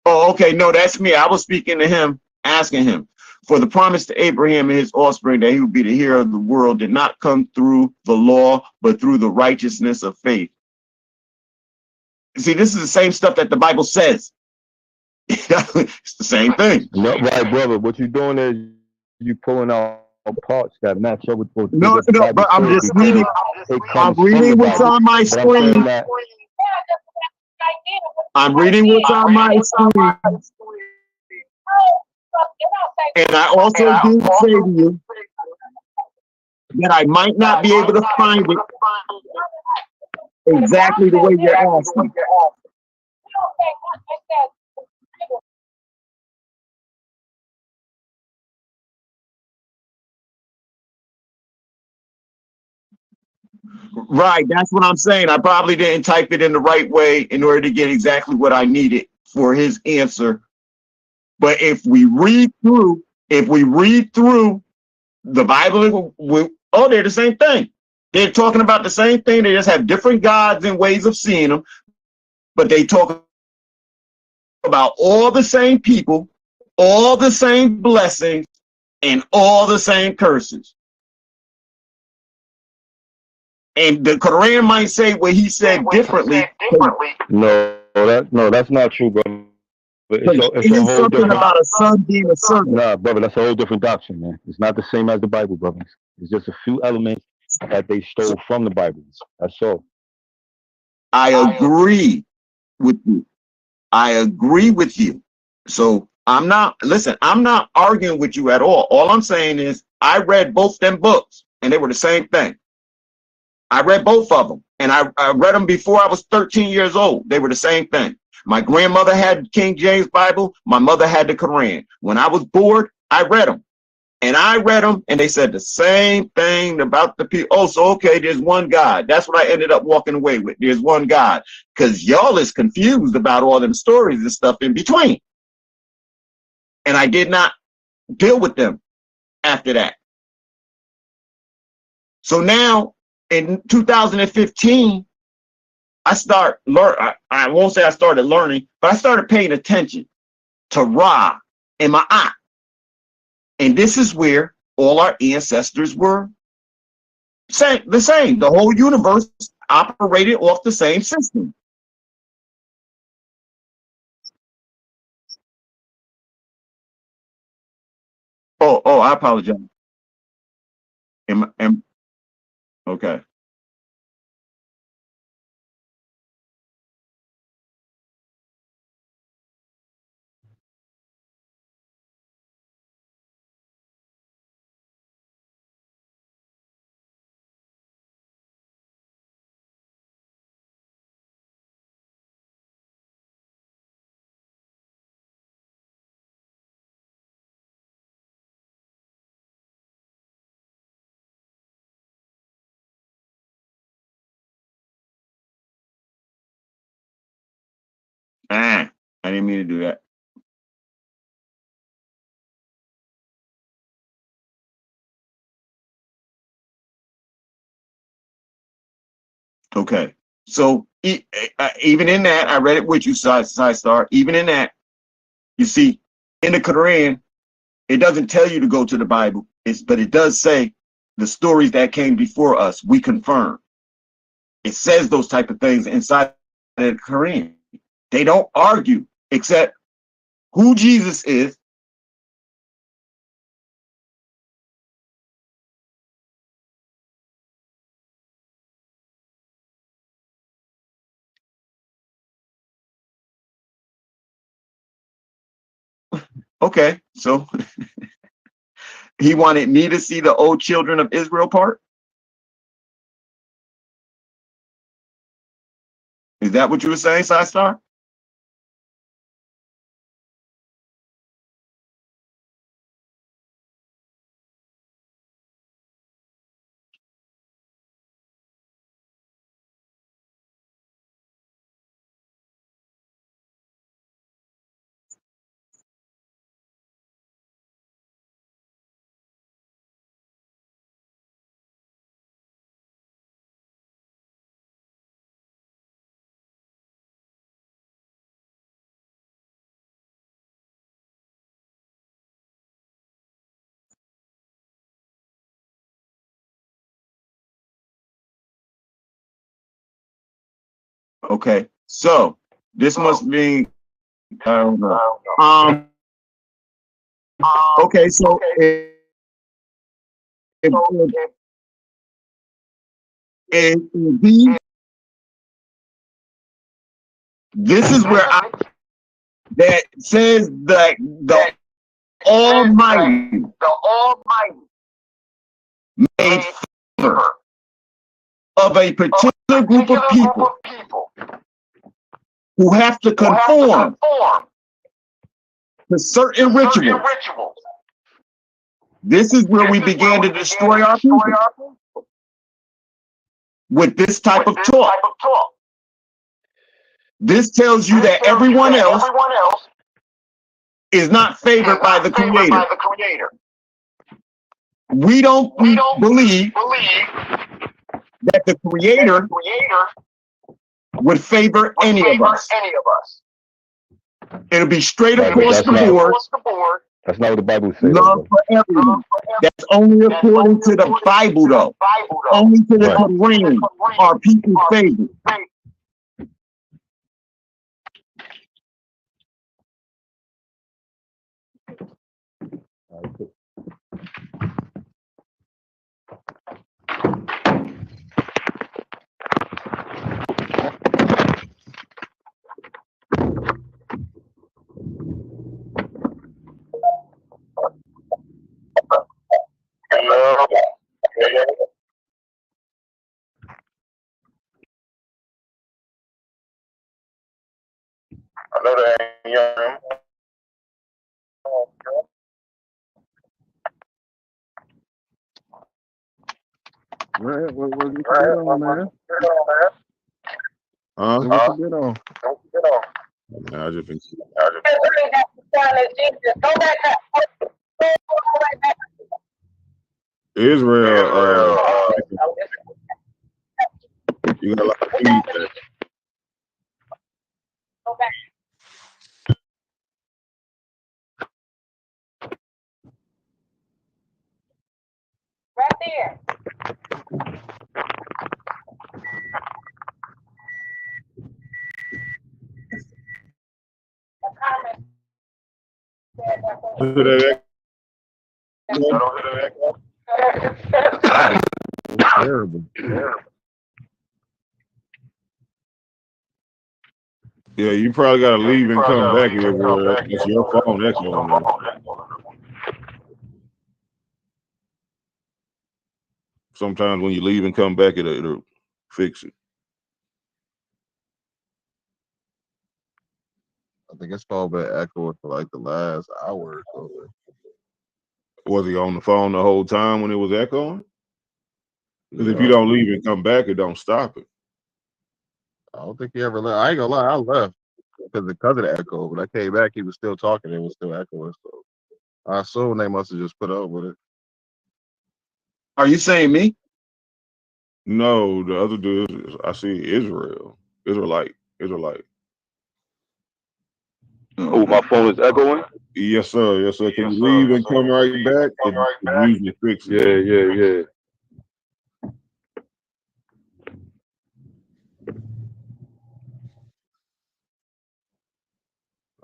Oh, okay. No, that's me. I was speaking to him, asking him. For the promise to Abraham and his offspring that he would be the hero of the world did not come through the law, but through the righteousness of faith. See, this is the same stuff that the Bible says. It's the same thing. No, right, brother. What you're doing is you pulling out parts that match up with what No, the Bible but I'm says just reading. I'm reading what's on my screen. I'm reading what's on my screen. And I also did say to you that I might not be able to find it exactly the way you're asking. Right, that's what I'm saying. I probably didn't type it in the right way in order to get exactly what I needed for his answer. But if we read through the Bible, they're the same thing. They're talking about the same thing. They just have different gods and ways of seeing them, but they talk about all the same people, all the same blessings, and all the same curses. And the Quran might say what he said differently. No, that's not true, brother. It's a whole something different about a son being a servant. Nah, brother, that's a whole different doctrine, man. It's not the same as the Bible, brother. It's just a few elements that they stole from the Bible. That's all. I agree with you. I agree with you. So I'm not arguing with you at all. All I'm saying is I read both them books and they were the same thing. I read both of them, and I read them before I was 13 years old. They were the same thing. My grandmother had King James Bible. My mother had the Qur'an. When I was bored, I read them. And I read them, and they said the same thing about the people. Oh, so okay, there's one God. That's what I ended up walking away with. There's one God. Because y'all is confused about all them stories and stuff in between. And I did not deal with them after that. So now, in 2015, I won't say I started learning, but I started paying attention to Ra and Maat. And this is where all our ancestors were the same. The whole universe operated off the same system. Oh, I apologize. Okay. I didn't mean to do that. Okay. So even in that, I read it with you, Side Star. Even in that, you see, in the Quran, it doesn't tell you to go to the Bible, but it does say the stories that came before us, we confirm. It says those type of things inside the Quran. They don't argue except who Jesus is. Okay, so he wanted me to see the old children of Israel part. Is that what you were saying, Side Star? Okay, so this must be, I don't know. Okay, so this is where that says that the Almighty made favor of a particular group of people who have to conform to certain rituals. This is where we began to destroy our people with this type of talk. This tells you that everyone else is not favored by the Creator. We don't believe that the Creator would favor any of us. It'll be straight across the board. That's not what the Bible says. Love for everyone. That's only according to the Bible, though. Only to the Quran are people favored. I know that ain't young. What you been on, man? Huh? What you been on? Man, I just been. Israel, you got a lot of feedback. Right there. A comment said that. Terrible. Yeah, you probably got to leave and come back, Israel. It's your phone echoing now. Sometimes when you leave and come back, it'll fix it. I think it's probably been echoing for like the last hour or so. Was he on the phone the whole time when it was echoing? Because if you don't leave and come back, it don't stop it. I don't think he ever left. I ain't gonna lie, I left because of the echo. But I came back, he was still talking. It was still echoing. So I assume they must have just put up with it. Are you saying me? No, the other dude, I see Israelite. Oh, my phone is echoing? Yes, sir. Yes, sir. Can you leave and come right back? It usually fixes it. Yeah.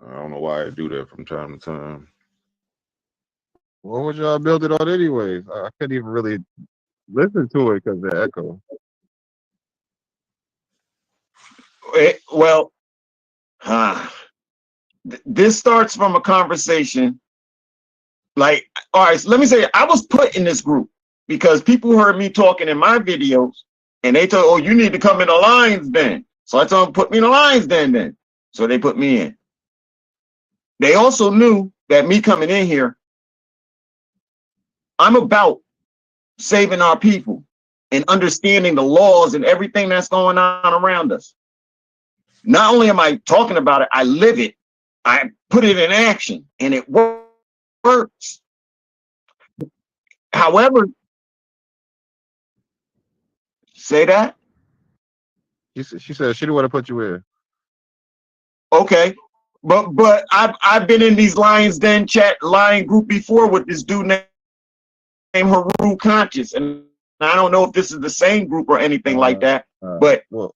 I don't know why I do that from time to time. What would y'all build it on anyways? I couldn't even really listen to it because of the echo. Well, this starts from a conversation. Like, all right, so let me say, I was put in this group because people heard me talking in my videos, and they told, "Oh, you need to come in the lines then." So I told them, "Put me in the lines then." So they put me in. They also knew that me coming in here, I'm about saving our people and understanding the laws and everything that's going on around us. Not only am I talking about it, I live it. I put it in action, and it works. However, say that. She said she didn't want to put you in. Okay, but I've been in these Lions Den chat line group before with this dude named Haru Conscious, and I don't know if this is the same group or anything like that. But well,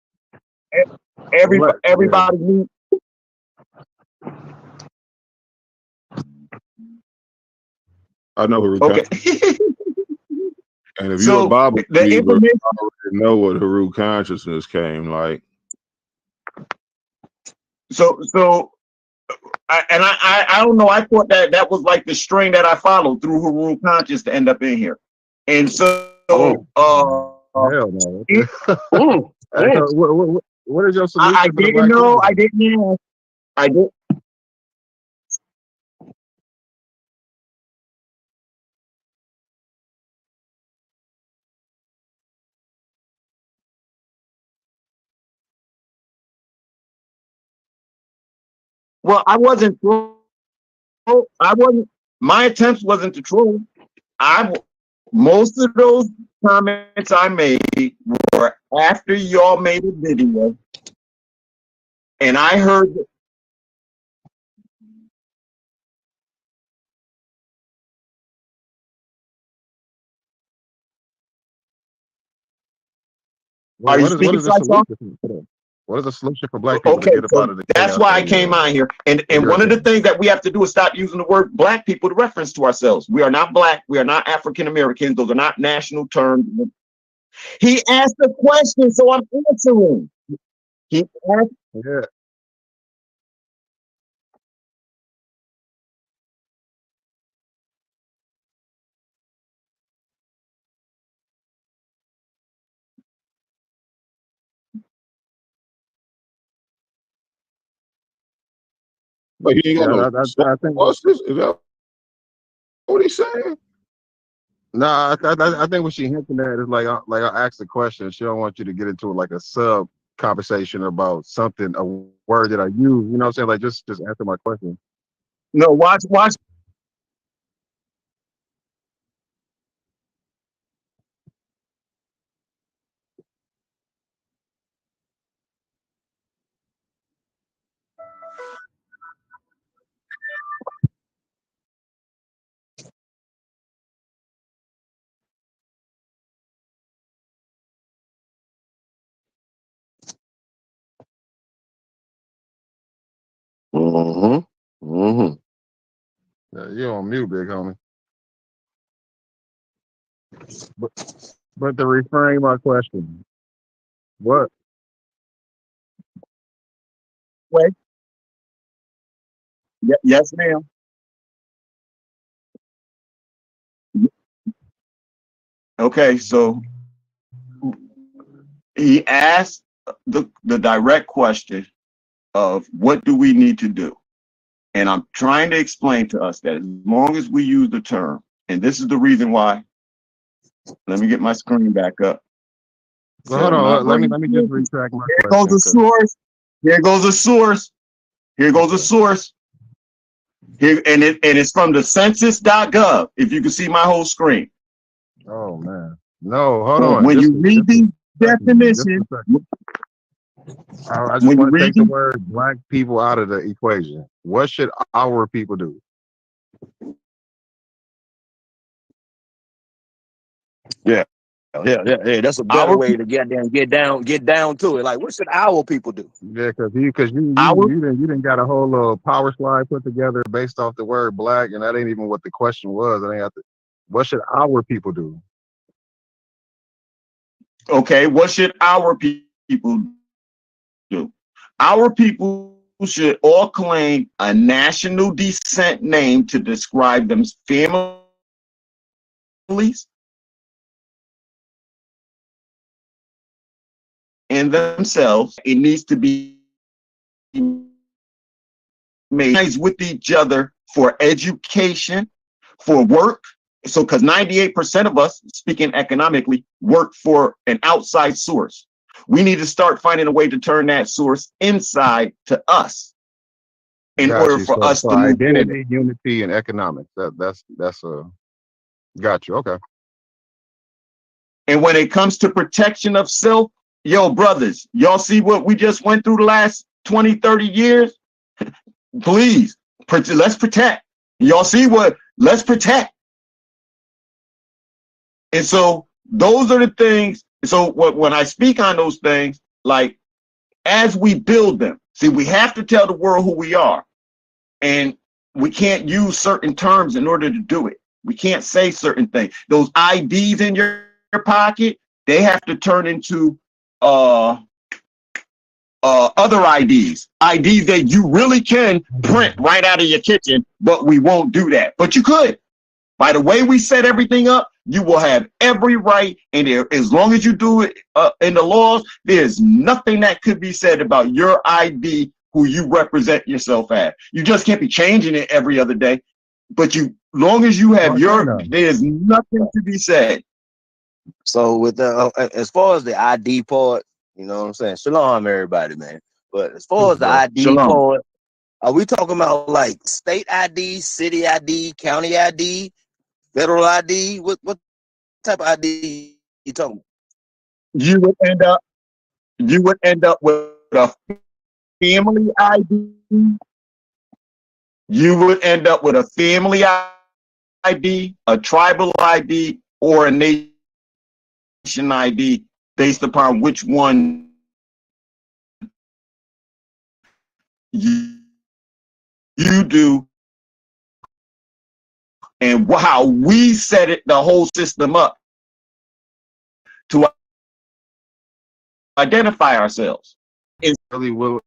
everybody knew. I know Haru. Okay. And if you're a Bible the believer, information, I already know what Haru consciousness came like. So I don't know. I thought that was like the string that I followed through Haru Conscious to end up in here, and so hell no. What is your solution I for the didn't black know. community? I didn't know. I did. Well, I wasn't. I wasn't. My attempts wasn't to troll. Most of those comments I made were after y'all made a video, and I heard. Well, Are you what speaking, is the Saisan? solution for them? What is the solution for black people to Okay, get up out so of the that's chaos why I came out here. And your one of the opinion? things that we have to do is stop using the word black people to reference to ourselves. We are not black. We are not African Americans. Those are not national terms. He asked a question, so I'm answering. He asked, Yeah. But he ain't got no. I think. What's this? Is that what he's saying? Nah, I think what she hinting at is like I asked a question. She don't want you to get into like a sub conversation about something, a word that I use. You know what I'm saying? Like just answer my question. No, watch. Yeah, you're on mute, big homie. But to reframe my question, what? Wait. Yes, ma'am. Okay, so he asked the direct question of what do we need to do? And I'm trying to explain to us that as long as we use the term, and this is the reason why, let me get my screen back up. Well, hold on. Let me just retract my Here question. goes a source. Here goes a source. Here goes a source. Here, and it's from the census.gov. If you can see my whole screen. Oh man. No, hold on. When you read these definitions, I just want to take the word black people out of the equation. What should our people do? Yeah. That's a better way to get down to it. Like, what should our people do? Yeah, because you didn't got a whole power slide put together based off the word black, and that ain't even what the question was. What should our people do? Okay, what should our people do? Our people should all claim a national descent name to describe them families and themselves. It needs to be made with each other for education, for work. So, because 98% of us, speaking economically, work for an outside source. We need to start finding a way to turn that source inside to us in order for us to move identity, unity, and economics. That's got you. Okay. And when it comes to protection of self, yo, brothers, y'all see what we just went through the last 20, 30 years? Please, let's protect. Y'all see let's protect. And so those are the things. So when I speak on those things, like as we build them, see, we have to tell the world who we are. And we can't use certain terms in order to do it. We can't say certain things. Those IDs in your pocket, they have to turn into other IDs that you really can print right out of your kitchen, but we won't do that. But you could. By the way we set everything up, you will have every right, and as long as you do it in the laws, there's nothing that could be said about your ID, who you represent yourself as. You just can't be changing it every other day. But long as you have there's nothing to be said. So with as far as the ID part, you know what I'm saying? Shalom, everybody, man. But as far as the ID part, are we talking about like state ID, city ID, county ID, federal ID? What type of ID you talking about? You would end up with a family ID. You would end up with a family ID, a tribal ID, or a nation ID based upon which one you do and how we set the whole system up to identify ourselves. It's really willing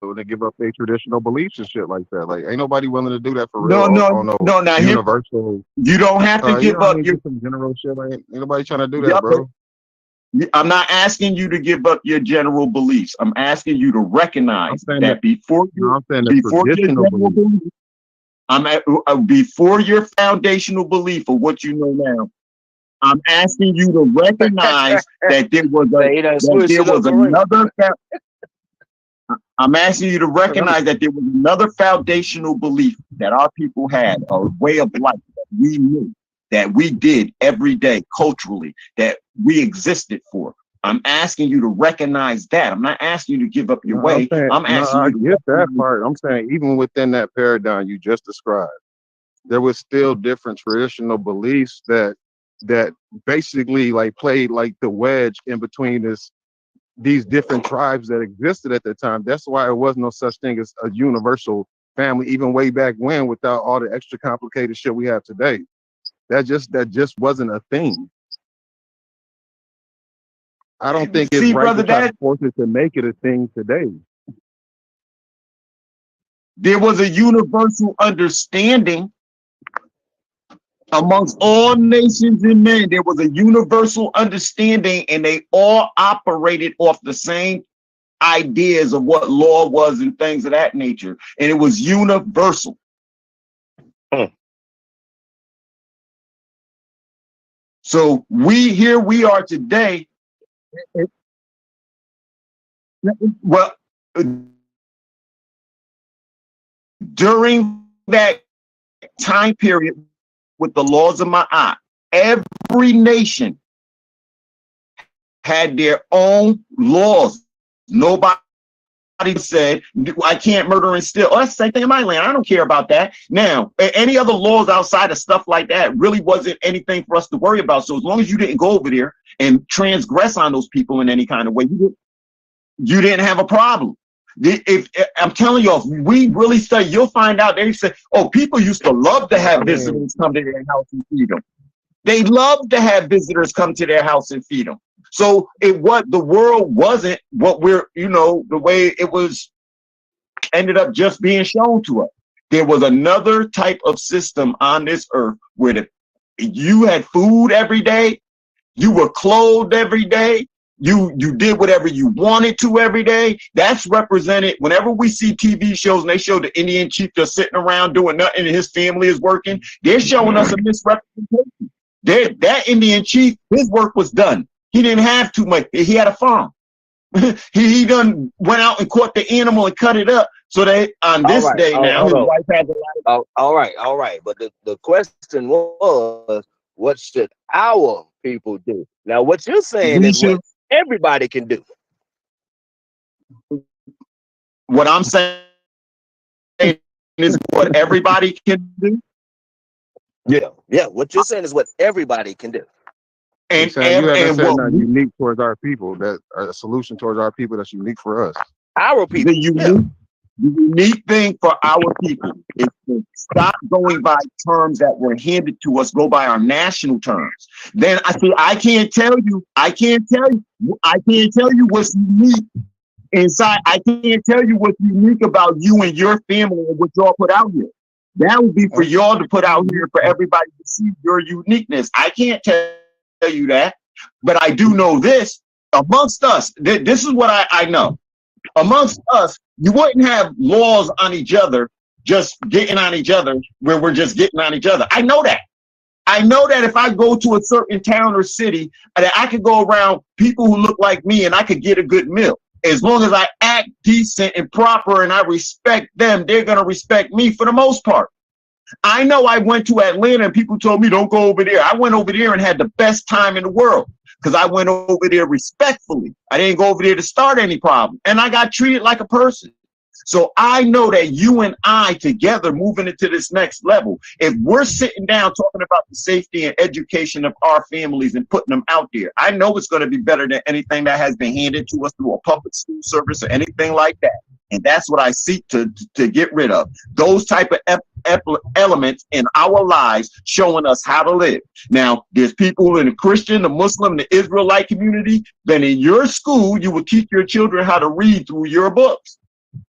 to give up their traditional beliefs and shit like that. Like, ain't nobody willing to do that for real. No. Now universal. You don't have to give up some general shit. Like, ain't nobody trying to do that, bro. I'm not asking you to give up your general beliefs. I'm asking you to recognize that before your general belief, before your foundational belief of what you know now, I'm asking you to recognize that there was another. I'm asking you to recognize that there was another foundational belief that our people had, a way of life that we knew, that we did every day culturally, that we existed for. I'm asking you to recognize that. I'm not asking you to give up your way. I'm asking you to get that part. I'm saying even within that paradigm you just described, there was still different traditional beliefs that basically like played like the wedge in between these different tribes that existed at the time. That's why it was no such thing as a universal family, even way back when, without all the extra complicated shit we have today. That just wasn't a thing. I don't think it's right to try to force it to make it a thing today. There was a universal understanding amongst all nations and men. There was a universal understanding, and they all operated off the same ideas of what law was and things of that nature. And it was universal. So we are today. Well, during that time period with the laws of Maat, every nation had their own laws. Nobody said, I can't murder and steal. Oh, that's the same thing in my land. I don't care about that. Now, any other laws outside of stuff like that really wasn't anything for us to worry about. So as long as you didn't go over there and transgress on those people in any kind of way, you didn't have a problem. If I'm telling you, if we really study, you'll find out they say, oh, people used to love to have visitors come to their house and feed them. They loved to have visitors come to their house and feed them. So the world wasn't what we're, the way it was ended up just being shown to us. There was another type of system on this earth where you had food every day, you were clothed every day, you did whatever you wanted to every day. That's represented whenever we see TV shows and they show the Indian chief just sitting around doing nothing and his family is working. They're showing us a misrepresentation. That Indian chief, his work was done. He didn't have too much. He had a farm. he done went out and caught the animal and cut it up. So that on this day now, his wife has a lot of. All right. But the question was, what should our people do? Now, what you're saying is what everybody can do. What I'm saying is what everybody can do. Yeah. What you're saying is what everybody can do. And you haven't said nothing unique towards our people, that a solution towards our people that's unique for us. Our people. The unique thing for our people is to stop going by terms that were handed to us, go by our national terms. Then I can't tell you what's unique inside. I can't tell you what's unique about you and your family and what y'all put out here. That would be for y'all to put out here for everybody to see your uniqueness. I can't tell you that, but I do know this. Amongst us, this is what I know. Amongst us, you wouldn't have laws on each other, just getting on each other where we're just getting on each other. I know that. I know that if I go to a certain town or city, that I could go around people who look like me and I could get a good meal. As long as I act decent and proper and I respect them, they're going to respect me for the most part. I know I went to Atlanta and people told me don't go over there. I went over there and had the best time in the world because I went over there respectfully. I didn't go over there to start any problem. And I got treated like a person. So I know that you and I together moving into this next level, if we're sitting down talking about the safety and education of our families and putting them out there, I know it's going to be better than anything that has been handed to us through a public school service or anything like that. And that's what I seek to get rid of. Those type of elements in our lives showing us how to live. Now, there's people in the Christian, the Muslim, the Israelite community, then in your school, you will teach your children how to read through your books.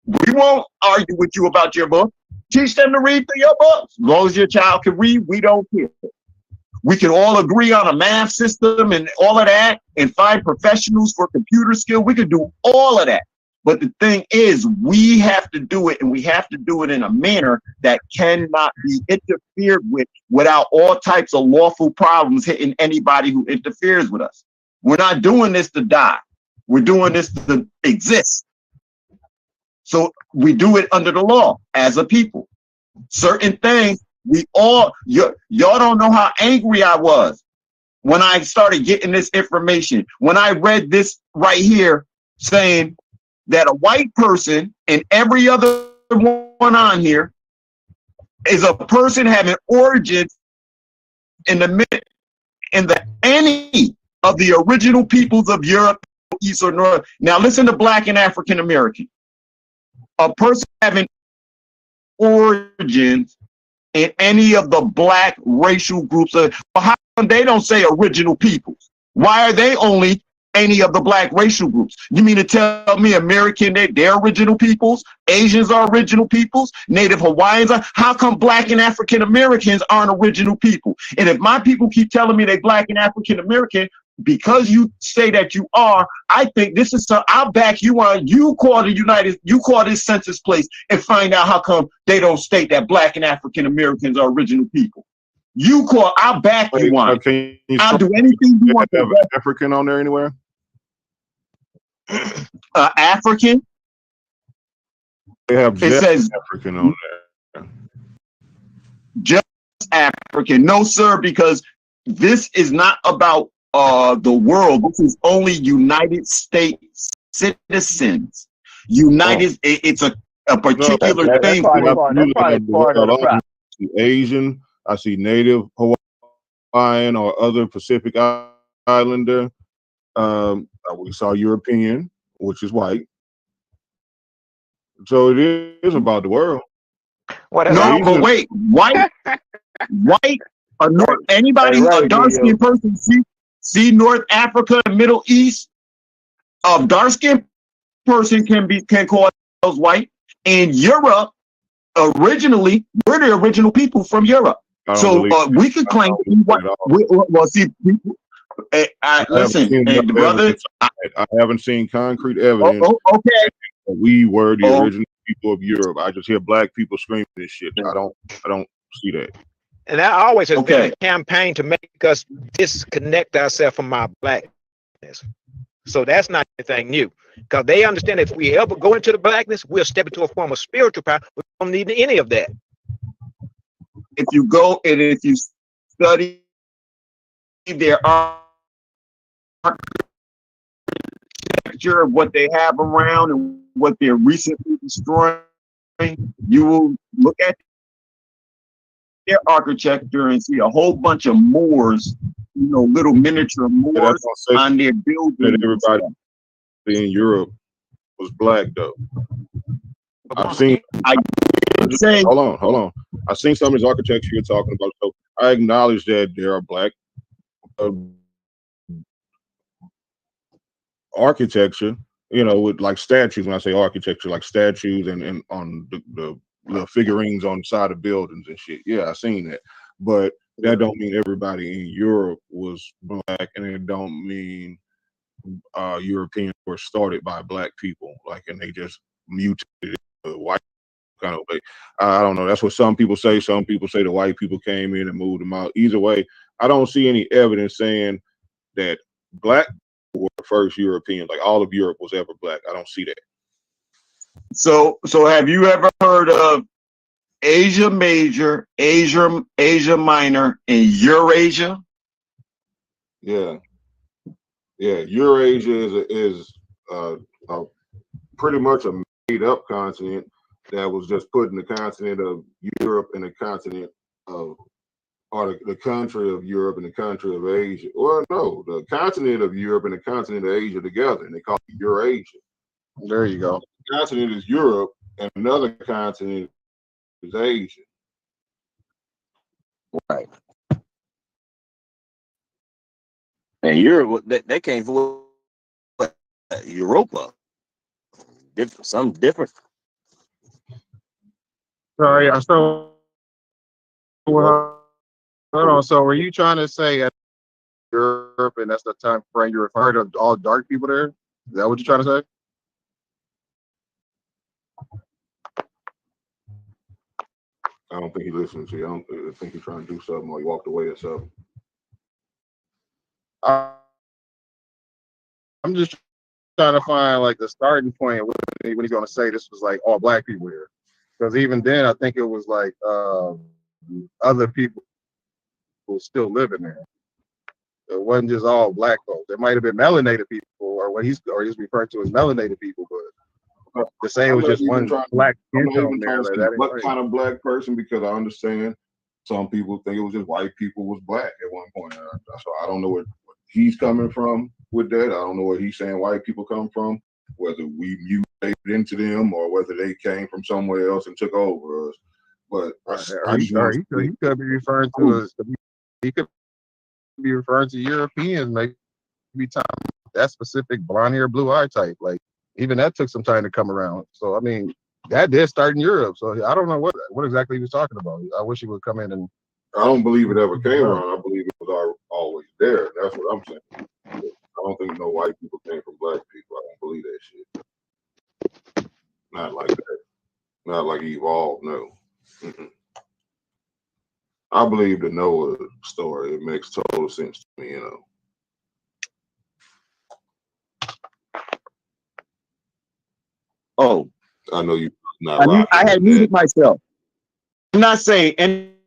We won't argue with you about your book. Teach them to read through your books. As long as your child can read, we don't care. We can all agree on a math system and all of that and find professionals for computer skill. We could do all of that. But the thing is, we have to do it, and we have to do it in a manner that cannot be interfered with without all types of lawful problems hitting anybody who interferes with us. We're not doing this to die. We're doing this to exist. So we do it under the law as a people. Certain things, y'all don't know how angry I was when I started getting this information. When I read this right here saying that a white person and every other one on here is a person having origins in any of the original peoples of Europe, East or North. Now listen to Black and African American. A person having origins in any of the Black racial groups. How come they don't say original peoples? Why are they only any of the Black racial groups? You mean to tell me American, they're original peoples? Asians are original peoples? Native Hawaiians are? How come Black and African Americans aren't original people? And if my people keep telling me they Black and African American, because you say that you are, I think this is I'll back you on. You call this census place and find out how come they don't state that Black and African Americans are original people. I'll back you on. I'll do anything you want. Have African on there anywhere? African. They have it says African on there. Just African. No, sir, because this is not about the world. This is only United States citizens. It's a particular thing. I see Asian, I see Native Hawaiian or other Pacific Islander. We saw European, which is white. So it is about the world. No, but wait, white, anybody, a dark-skinned person, see North Africa and Middle East, a dark-skinned person can call themselves white. In Europe, originally, we're the original people from Europe. So we could claim to be white. Well, see, people, listen, brother. I haven't seen concrete evidence. Okay. That we were the original people of Europe. I just hear Black people screaming this shit. I don't see that. And that always has been a campaign to make us disconnect ourselves from our Blackness. So that's not anything new, because they understand if we ever go into the Blackness, we'll step into a form of spiritual power. We don't need any of that. If you go and if you study their architecture of what they have around and what they're recently destroying, you will look at their architecture and see a whole bunch of Moors, little miniature Moors on their buildings. That everybody in Europe was Black, though. I've seen. Hold on. I've seen some of this architecture you're talking about. So I acknowledge that there are Black architecture, with like statues. When I say architecture, like statues and on the figurines on the side of buildings and shit. Yeah, I've seen that. But that don't mean everybody in Europe was Black, and it don't mean Europeans were started by Black people, and they just mutated white kind of way. I don't know. That's what some people say. Some people say the white people came in and moved them out. Either way, I don't see any evidence saying that Black were the first Europeans, like all of Europe was ever Black. I don't see that. So have you ever heard of Asia Major, Asia Minor, and Eurasia? Yeah. Eurasia is pretty much a made-up continent that was just put in the continent of Europe and the continent of, or the country of Europe and the country of Asia. Well, no, the continent of Europe and the continent of Asia together, and they call it Eurasia. There you go. The continent is Europe, and another continent is Asia. Right. And Europe, they came from Europa. Something different. Sorry, I saw what Hold on. So, are you trying to say at Europe, and that's the time frame you're referring to all dark people there? Is that what you're trying to say? I don't think he listened to you. I think he's trying to do something, or he walked away or something. I'm just trying to find like the starting point when he's going to say this was like all black people here, because even then I think it was like other people who still living there. It wasn't just all black folks. There might have been melanated people, or he's referring to as melanated people, but to say it was just one black I'm skin not tone even there, trying to see what kind of black person, because I understand some people think it was just white people was black at one point. So I don't know what he's coming from with that. I don't know where he's saying white people come from, whether we mutated into them or whether they came from somewhere else and took over us. But he could be referring to us. He could be referring to Europeans, maybe time that specific blonde hair, blue eye type. Like even that took some time to come around. So I mean, that did start in Europe. So I don't know what exactly he was talking about. I wish he would come in and. I don't believe it ever came around. I believe it was always there. That's what I'm saying. I don't think no white people came from black people. I don't believe that shit. Not like that. Not like he evolved. No. Mm-mm. I believe the Noah story. It makes total sense to me. Oh, I know you not. I had muted myself. I'm not saying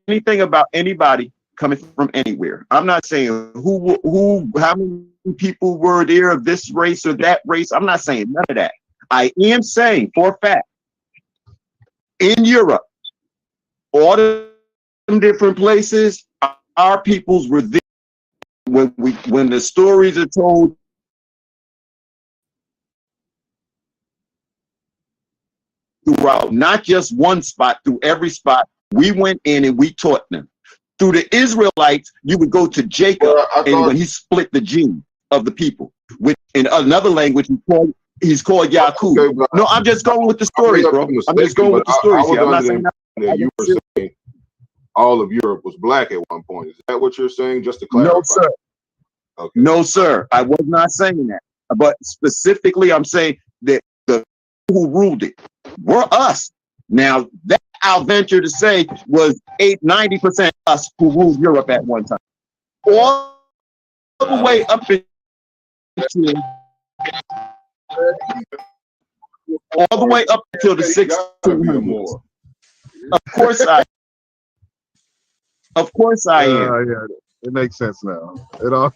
anything about anybody coming from anywhere. I'm not saying how many people were there of this race or that race. I'm not saying none of that. I am saying for a fact, in Europe, all the different places, our peoples were there. When the stories are told, throughout, not just one spot, through every spot, we went in and we taught them. Through the Israelites, you would go to Jacob, and when he split the gene of the people, which in another language he's called Yaakov. Okay, no, I'm just going with the stories, bro. I'm just going with the stories here. I'm not saying that you were saying all of Europe was black at one point. Is that what you're saying? Just to clarify. No, sir. Okay. No, sir. I was not saying that. But specifically, I'm saying that the people who ruled it were us. Now, that I'll venture to say was 90% us who ruled Europe at one time. All the way up until the 1600s. Of course I am. Yeah, it makes sense now. I'm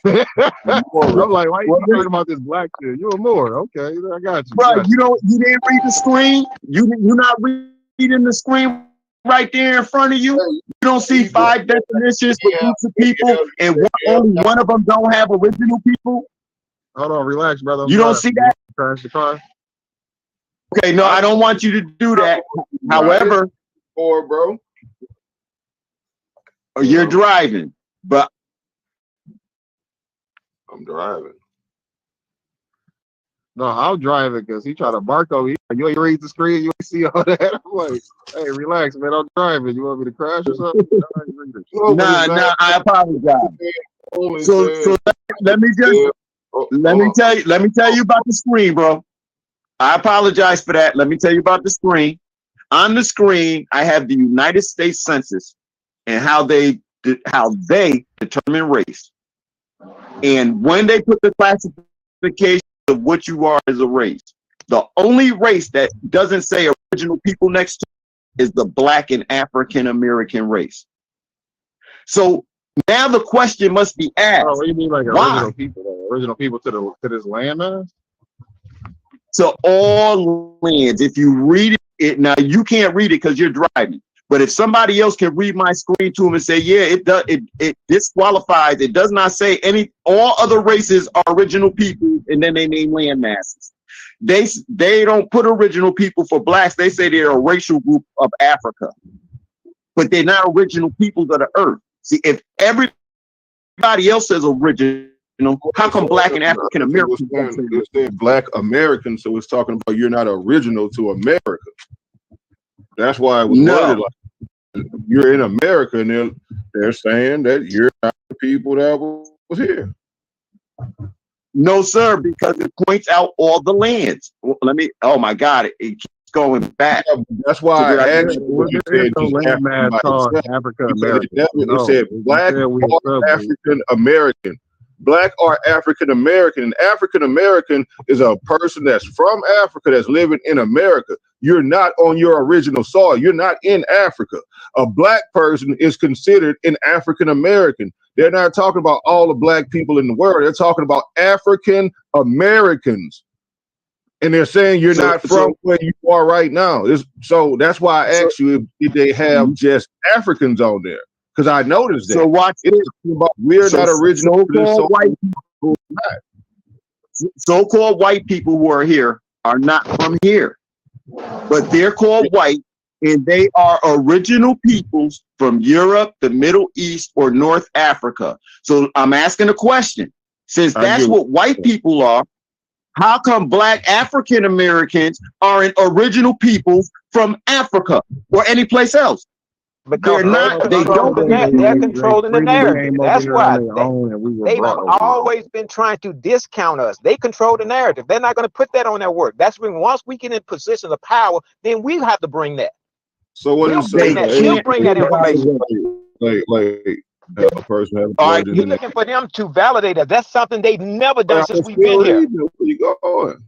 like, why are you talking about this black shit? You're more. Okay, I got you. Bro, you didn't read the screen? You're not reading the screen right there in front of you? You don't see 5 definitions for groups of people, and only one of them don't have original people? Hold on, relax, brother. You don't see that? Crash the car. Okay, no, I don't want you to do that. However, bro, you're driving, but I'm driving. No, I'm driving because he tried to bark over. You ain't read the screen. You ain't see all that. I'm like, hey, relax, man. I'm driving. You want me to crash or something? Nah. I apologize. So let me tell you about the screen, bro. I apologize for that. Let me tell you about the screen. On the screen, I have the United States Census and how they determine race. And when they put the classification of what you are as a race, the only race that doesn't say original people next to it is the Black and African American race. So now the question must be asked. What do you mean, like original people? Original people to this land, man? To all lands. If you read it now, you can't read it because you're driving. But if somebody else can read my screen to him and say, yeah, it disqualifies, it does not say all other races are original people, and then they name land masses. They don't put original people for blacks. They say they're a racial group of Africa, but they're not original peoples of the earth. See, if everybody else says original, how come Black and African Americans? It's saying Black American, so it's talking about you're not original to America. That's why it was worded like you're in America, and They're saying that you're not the people that was here. No, sir, because it points out all the lands. Let me. Oh my God, it keeps going back. Yeah, that's why I asked you what you There is said. no Just landmass called Africa American. It said black or African American. Black or African American. And African American is a person that's from Africa that's living in America. You're not on your original soil. You're not in Africa. A black person is considered an African American. They're not talking about all the black people in the world. They're talking about African Americans. And they're saying you're not from where you are right now. So that's why I asked you if they have just Africans on there. Because I noticed that. So watch it is about we're not original. So-called white people who are here are not from here, but they're called white, and they are original peoples from Europe, the Middle East, or North Africa. So I'm asking a question. Since that's what white people are, how come black African Americans aren't original peoples from Africa or any place else? Because they're controlling the narrative. That's why they've always been trying to discount us. They control the narrative. They're not going to put that on their work. That's when once we get in positions of power, then we have to bring that. So what is we'll bring that information. Like a person has all right, you're looking for them to validate us. That's something they've never done since we've been here. Where you going?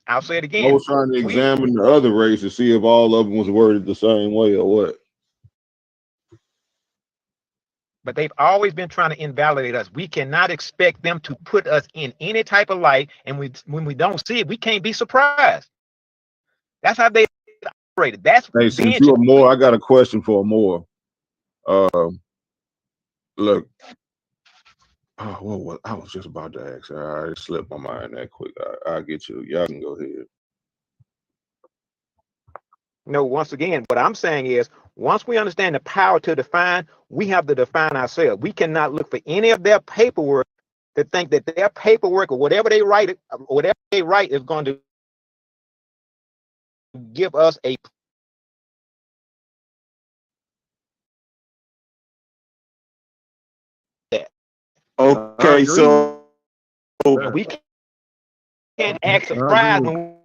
I'll say it again. I was trying to examine the other race to see if all of them was worded the same way or what. But they've always been trying to invalidate us. We cannot expect them to put us in any type of light, and when we don't see it, we can't be surprised. That's how they operated. That's hey, since you're more, I got a question for more. Look. Oh, well, I was just about to ask. I slipped my mind that quick. I'll get you. Y'all can go ahead. No, once again, what I'm saying is, once we understand the power to define, we have to define ourselves. We cannot look for any of their paperwork to think that their paperwork or whatever they write is going to give us a okay, so we can't act surprised when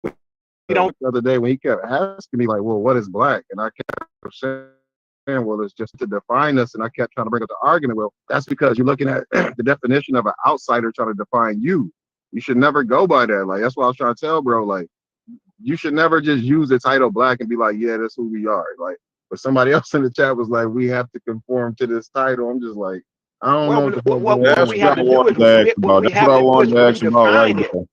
we don't. The other day when he kept asking me like, well, what is black? And I kept saying, well, it's just to define us. And I kept trying to bring up the argument. Well, that's because you're looking at the definition of an outsider trying to define you. You should never go by that. Like, that's what I was trying to tell bro. Like, you should never just use the title black and be like, yeah, that's who we are. Like, but somebody else in the chat was like, we have to conform to this title. I'm just like, I don't know. That's what I wanted to ask about. That's what I wanted to ask about right now.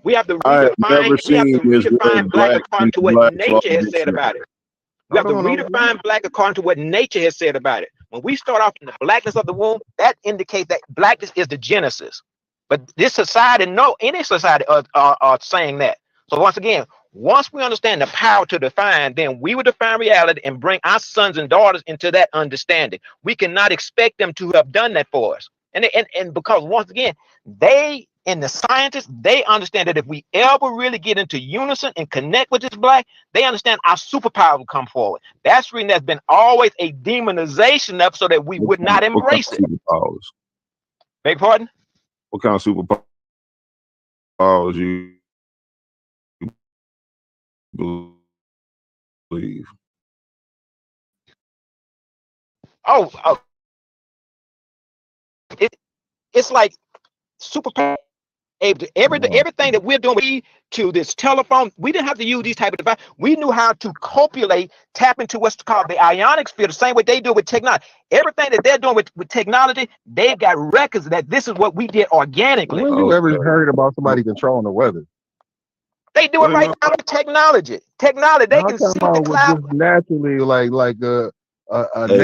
We have to redefine black according to what nature has said about it. We have to redefine black according to what nature has said about it. When we start off in the blackness of the womb, that indicates that blackness is the genesis. But this society, any society are saying that. So once again, once we understand the power to define, then we will define reality and bring our sons and daughters into that understanding. We cannot expect them to have done that for us. And because once again, they and the scientists, they understand that if we ever really get into unison and connect with this black, they understand our superpower will come forward. That's the reason there's been always a demonization of so that we would not embrace it. Beg pardon? What kind of superpowers you believe? It's like superpower. Everything that we're doing to this telephone, we didn't have to use these type of devices. We knew how to copulate, tap into what's called the ionic sphere, the same way they do with technology. Everything that they're doing with technology, they've got records that this is what we did organically. When you ever heard about somebody controlling the weather? They do it right now with technology. Technology, they can see the cloud. Just naturally, like hey,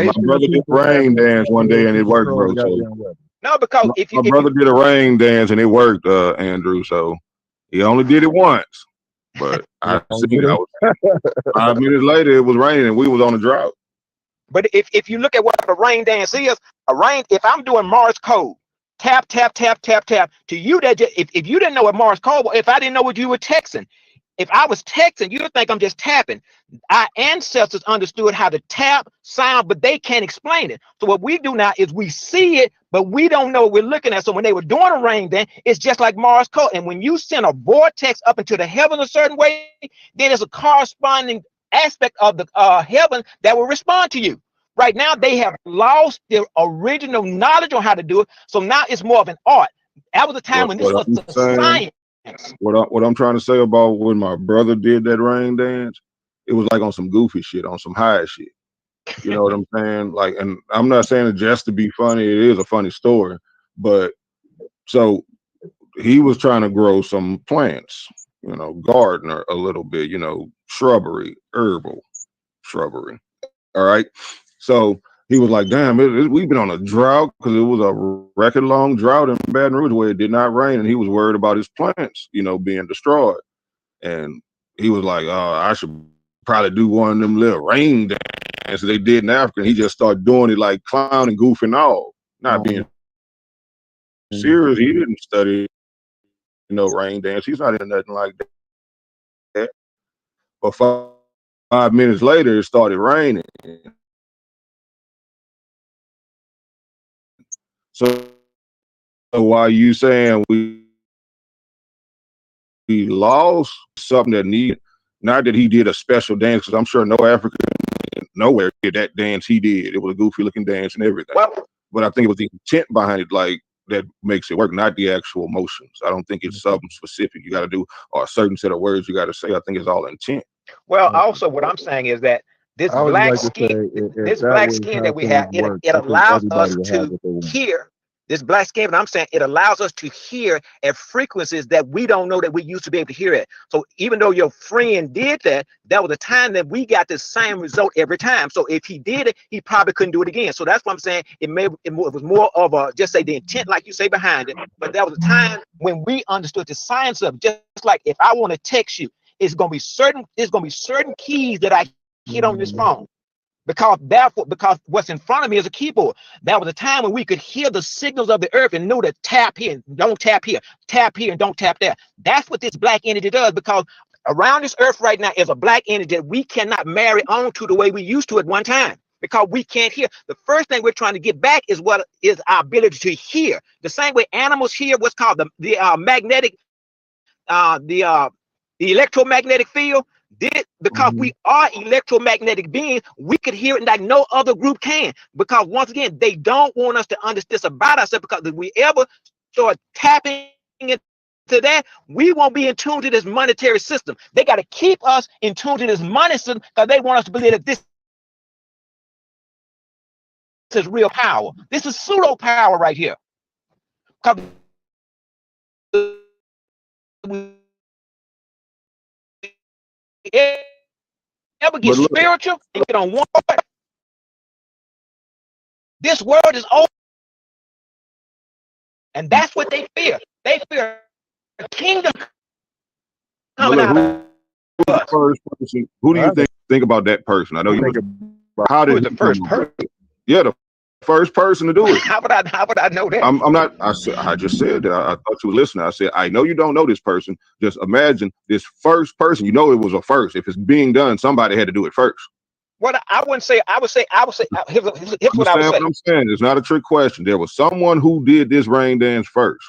my brother did rain dance one day and it worked, bro. No, because my brother did a rain dance and it worked, Andrew. So he only did it once, but I seen it. 5 minutes later, it was raining and we was on a drought. But if you look at what a rain dance is, if I'm doing Morse code, tap, tap, tap, tap, tap, to you that if you didn't know what Morse code was, if I didn't know what you were texting, if I was texting, you would think I'm just tapping. Our ancestors understood how to tap sound, but they can't explain it. So what we do now is we see it, but we don't know what we're looking at. So when they were doing a rain dance, it's just like Morse code. And when you send a vortex up into the heaven a certain way, then there's a corresponding aspect of the heaven that will respond to you. Right now, they have lost their original knowledge on how to do it. So now it's more of an art. That was a time when this was science. What I'm trying to say about when my brother did that rain dance, it was like on some goofy shit, on some high shit. You know what I'm saying? Like, and I'm not saying it just to be funny. It is a funny story, but so he was trying to grow some plants, you know, gardener a little bit, you know, shrubbery, herbal shrubbery. All right. So he was like, damn, we've been on a drought because it was a record long drought in Baton Rouge where it did not rain. And he was worried about his plants, you know, being destroyed. And he was like, I should probably do one of them little rain dances they did in Africa. And he just started doing it like clowning, goofing off, not being serious. He didn't study, you know, rain dance. He's not in nothing like that. But 5 minutes later, it started raining. So why you saying we lost something that needed, not that he did a special dance, because I'm sure no African nowhere did that dance he did. It was a goofy looking dance and everything. Well, but I think it was the intent behind it, like that makes it work, not the actual motions. I don't think it's something specific you got to do or a certain set of words you got to say. I think it's all intent. Well, also what I'm saying is that this black skin, that we have, it allows us to hear this black skin. And I'm saying it allows us to hear at frequencies that we don't know that we used to be able to hear at. So even though your friend did that, that was a time that we got the same result every time. So if he did it, he probably couldn't do it again. So that's what I'm saying. It was more of a, just say the intent, like you say, behind it. But that was a time when we understood the science of it. Just like if I want to text you, it's gonna be certain keys that I hit on this phone. Because what's in front of me is a keyboard. That was a time when we could hear the signals of the earth and knew to tap here and don't tap here and don't tap there. That's what this black energy does, because around this earth right now is a black energy that we cannot marry on to the way we used to at one time, because we can't hear. The first thing we're trying to get back is what is our ability to hear. The same way animals hear what's called the magnetic, the electromagnetic field. Because we are electromagnetic beings, we could hear it like no other group can. Because once again, they don't want us to understand this about ourselves, because if we ever start tapping into that, we won't be in tune to this monetary system. They got to keep us in tune to this money system because they want us to believe that this is real power. This is pseudo power right here. Because ever get spiritual and get on one part, this world is over. And that's what they fear. They fear a kingdom coming out of us. First person, who do you think about that person? I know you how did the first person? Yeah, the first person to do it. How would I know that? I'm not. I just said that. I thought you were listening. I said, I know you don't know this person. Just imagine this first person. You know it was a first. If it's being done, somebody had to do it first. What I wouldn't say. I would say. Here's what I would say. What I'm saying, it's not a trick question. There was someone who did this rain dance first.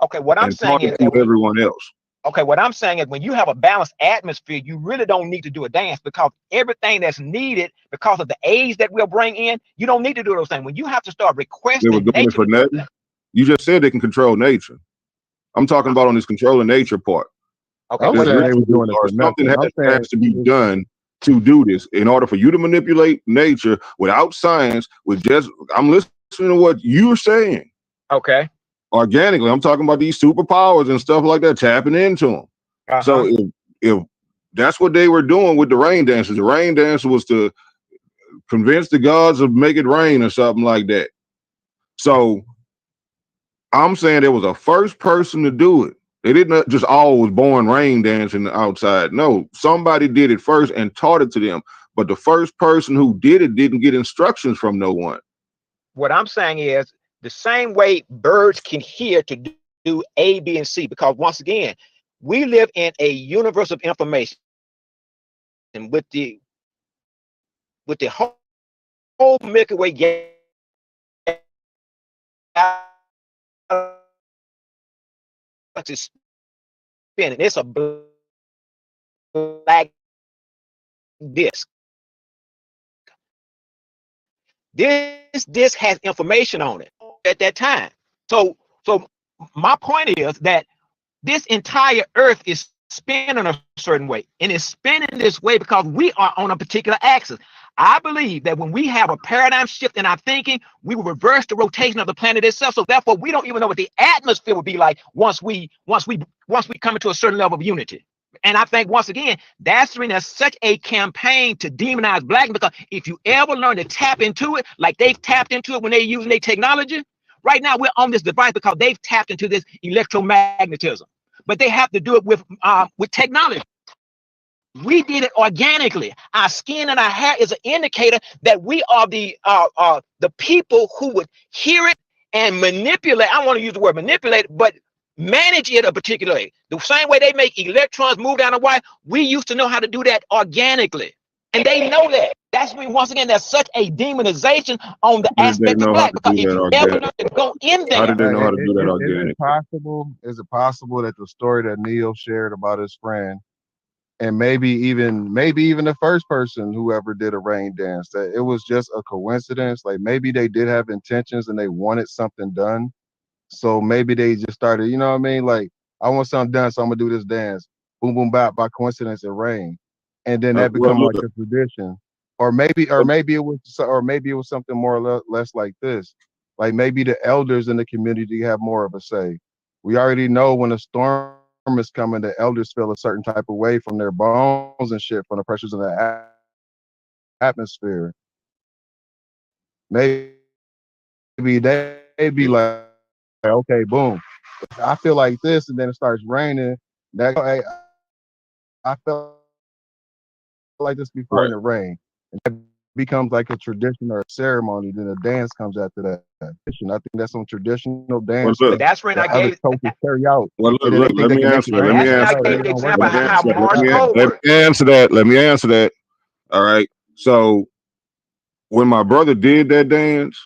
Okay, what I'm saying is that everyone else. Okay, what I'm saying is when you have a balanced atmosphere, you really don't need to do a dance, because everything that's needed, because of the age that we'll bring in, you don't need to do those things. When you have to start requesting, they were doing it for nature. You just said they can control nature. I'm talking about on this controlling nature part. Okay, I'm saying they were doing it for something has to be done to do this in order for you to manipulate nature without science. With just, I'm listening to what you're saying. Okay. Organically, I'm talking about these superpowers and stuff like that, tapping into them. So if that's what they were doing with the rain dances, the rain dance was to convince the gods of make it rain or something like that. So I'm saying there was a first person to do it. They didn't just all was born rain dancing outside. No, somebody did it first and taught it to them. But the first person who did it didn't get instructions from no one. What I'm saying is the same way birds can hear to do A, B, and C, because once again, we live in a universe of information, and with the whole Milky Way galaxy spinning. It's a black disk. This disc has information on it at that time. So my point is that this entire earth is spinning a certain way, and it's spinning this way because we are on a particular axis. I believe that when we have a paradigm shift in our thinking, we will reverse the rotation of the planet itself. So therefore, we don't even know what the atmosphere will be like once we come into a certain level of unity. And I think once again, that's the reason there's such a campaign to demonize black, because if you ever learn to tap into it, like they've tapped into it when they're using their technology, right now we're on this device because they've tapped into this electromagnetism. But they have to do it with technology. We did it organically. Our skin and our hair is an indicator that we are the people who would hear it and manipulate. I don't want to use the word manipulate, but manage it a particular way. The same way they make electrons move down the wire, we used to know how to do that organically. And they know that. That's when, once again, there's such a demonization on the aspect of black. Because if you ever learn to go in there, How did they know how to do that Is organically? it possible? Is it possible that the story that Neil shared about his friend, and maybe even the first person who ever did a rain dance, that it was just a coincidence? Like maybe they did have intentions and they wanted something done. So maybe they just started, you know what I mean? Like, I want something done, so I'm gonna do this dance. Boom, boom, bap. By coincidence, it rained, and then that become like a tradition. Or maybe it was something more or less like this. Like maybe the elders in the community have more of a say. We already know when a storm is coming, the elders feel a certain type of way from their bones and shit, from the pressures in the atmosphere. Maybe they'd be like, okay, boom. I feel like this, and then it starts raining. That I felt like this before, and it rained, and that becomes like a tradition or a ceremony. Then a dance comes after that. I think that's some traditional dance but that's when I other gave coaches carry out. Well, look, let me answer that. Let me answer that. Let me answer that. All right. So when my brother did that dance,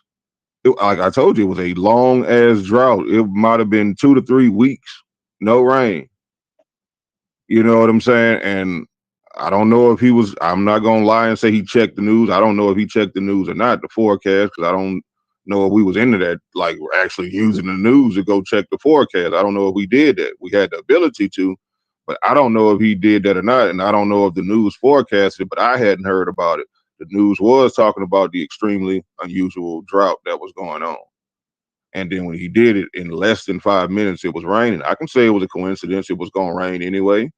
like I told you, it was a long ass drought. It might have been 2 to 3 weeks, no rain. You know what I'm saying? And I don't know if he was, I'm not going to lie and say he checked the news. I don't know if he checked the news or not, the forecast, because I don't know if we was into that, like we're actually using the news to go check the forecast. I don't know if we did that. We had the ability to, but I don't know if he did that or not. And I don't know if the news forecasted, but I hadn't heard about it. The news was talking about the extremely unusual drought that was going on. And then when he did it, in less than 5 minutes, it was raining. I can say it was a coincidence. It was going to rain anyway,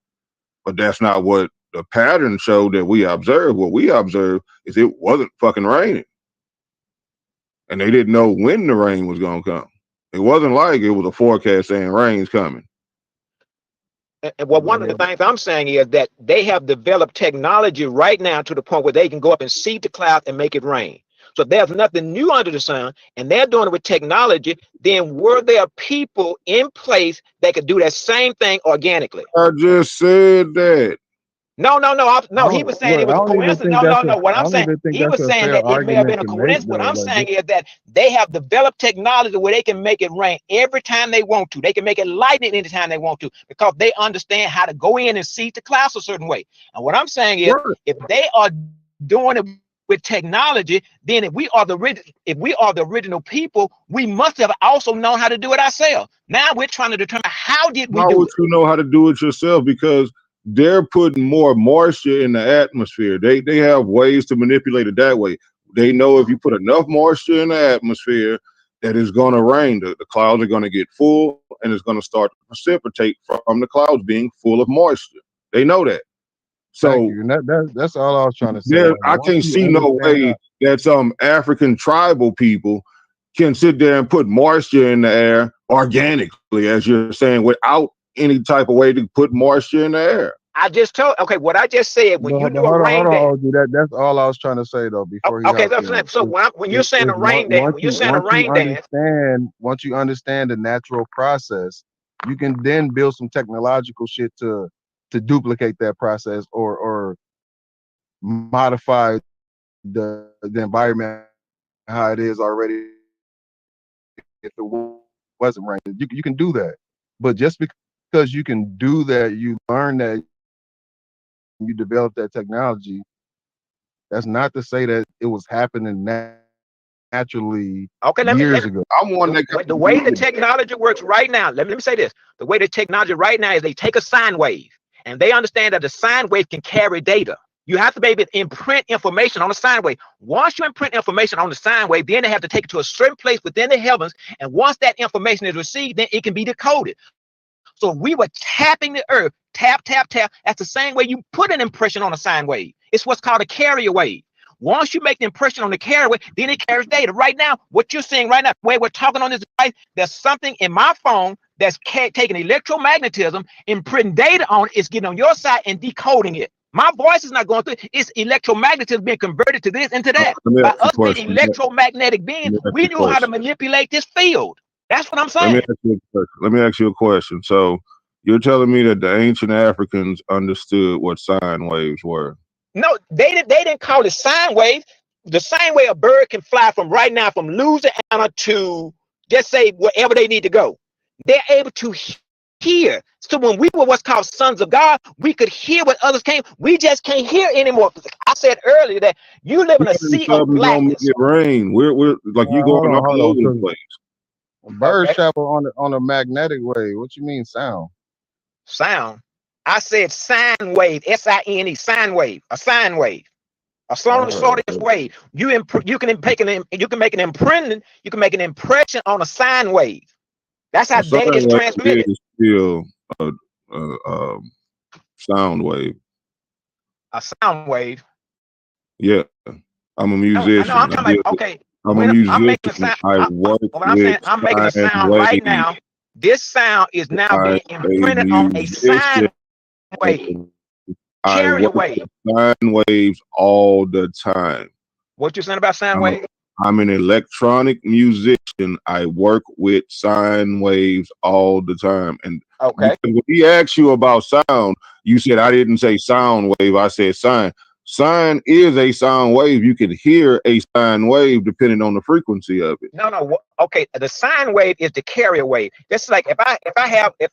but that's not what the pattern showed that we observed. What we observed is it wasn't fucking raining. And they didn't know when the rain was going to come. It wasn't like it was a forecast saying rain's coming. And well, one of the things I'm saying is that they have developed technology right now to the point where they can go up and seed the cloud and make it rain. So there's nothing new under the sun, and they're doing it with technology. Then were there people in place that could do that same thing organically? I just said that. No. He was saying it was a coincidence. No. What I'm saying, he was saying that it may have been a coincidence. What I'm saying is that they have developed technology where they can make it rain every time they want to. They can make it lightning anytime they want to, because they understand how to go in and seed the clouds a certain way. And what I'm saying is, if they are doing it with technology, then if we are the original people, we must have also known how to do it ourselves. Now we're trying to determine how did we do it. How would you know how to do it yourself? Because they're putting more moisture in the atmosphere. They have ways to manipulate it that way. They know if you put enough moisture in the atmosphere that it's going to rain. The clouds are going to get full, and it's going to start to precipitate from the clouds being full of moisture. They know that. So that's all I was trying to say. I can't see no way that some African tribal people can sit there and put moisture in the air organically, as you're saying, without any type of way to put moisture in the air. I just told, okay, what I just said, when you do a rain dance. That's all I was trying to say, though, before he so when you're saying a rain dance, once you understand the natural process, You can then build some technological shit to duplicate that process or modify the environment how it is already if it wasn't right. You can do that. But just because you can do that, you learn that, you develop that technology, that's not to say that it was happening naturally Okay, years ago. I'm one that the way the technology works right now, let me say this. The way the technology right now is they take a sine wave and they understand that the sine wave can carry data. You have to be able to imprint information on a sine wave. Once you imprint information on the sine wave, then they have to take it to a certain place within the heavens. And once that information is received, then it can be decoded. So we were tapping the earth, tap, tap, tap. That's the same way you put an impression on a sine wave. It's what's called a carrier wave. Once you make the impression on the carrier wave, then it carries data. Right now, what you're seeing right now, the way we're talking on this device, there's something in my phone that's taking electromagnetism, imprinting data on it, it's getting on your side and decoding it. My voice is not going through it. It's electromagnetism being converted to this and to that. By us being electromagnetic beings, we knew how to manipulate this field. That's what I'm saying. Let me ask you a question. So you're telling me that the ancient Africans understood what sine waves were? No, they didn't call it sine wave. The same way a bird can fly from right now from Louisiana to just say wherever they need to go. They're able to hear. So when we were what's called sons of God, we could hear what others came. We just can't hear anymore. I said earlier that you live in a sea of blackness. It rain. We're like you going all over the place. Birds travel on a magnetic wave. What you mean sound? Sound. I said sine wave, S-I-N-E, sine wave, a sine wave, a sonus wave. You can make an imprint, you can make an impression on a sine wave. That's how data is transmitted. Is still a sound wave. A sound wave. Yeah, I'm a musician. No, I'm talking about, okay. I'm a musician. I'm making a sound right now. This sound is now being imprinted on a sine wave. Carrier wave. Sine waves all the time. What you saying about sine wave? I'm an electronic musician. I work with sine waves all the time. And okay, when he asked you about sound, you said I didn't say sound wave. I said sine. Sine is a sound wave. You can hear a sine wave depending on the frequency of it. No. Okay, the sine wave is the carrier wave. That's like if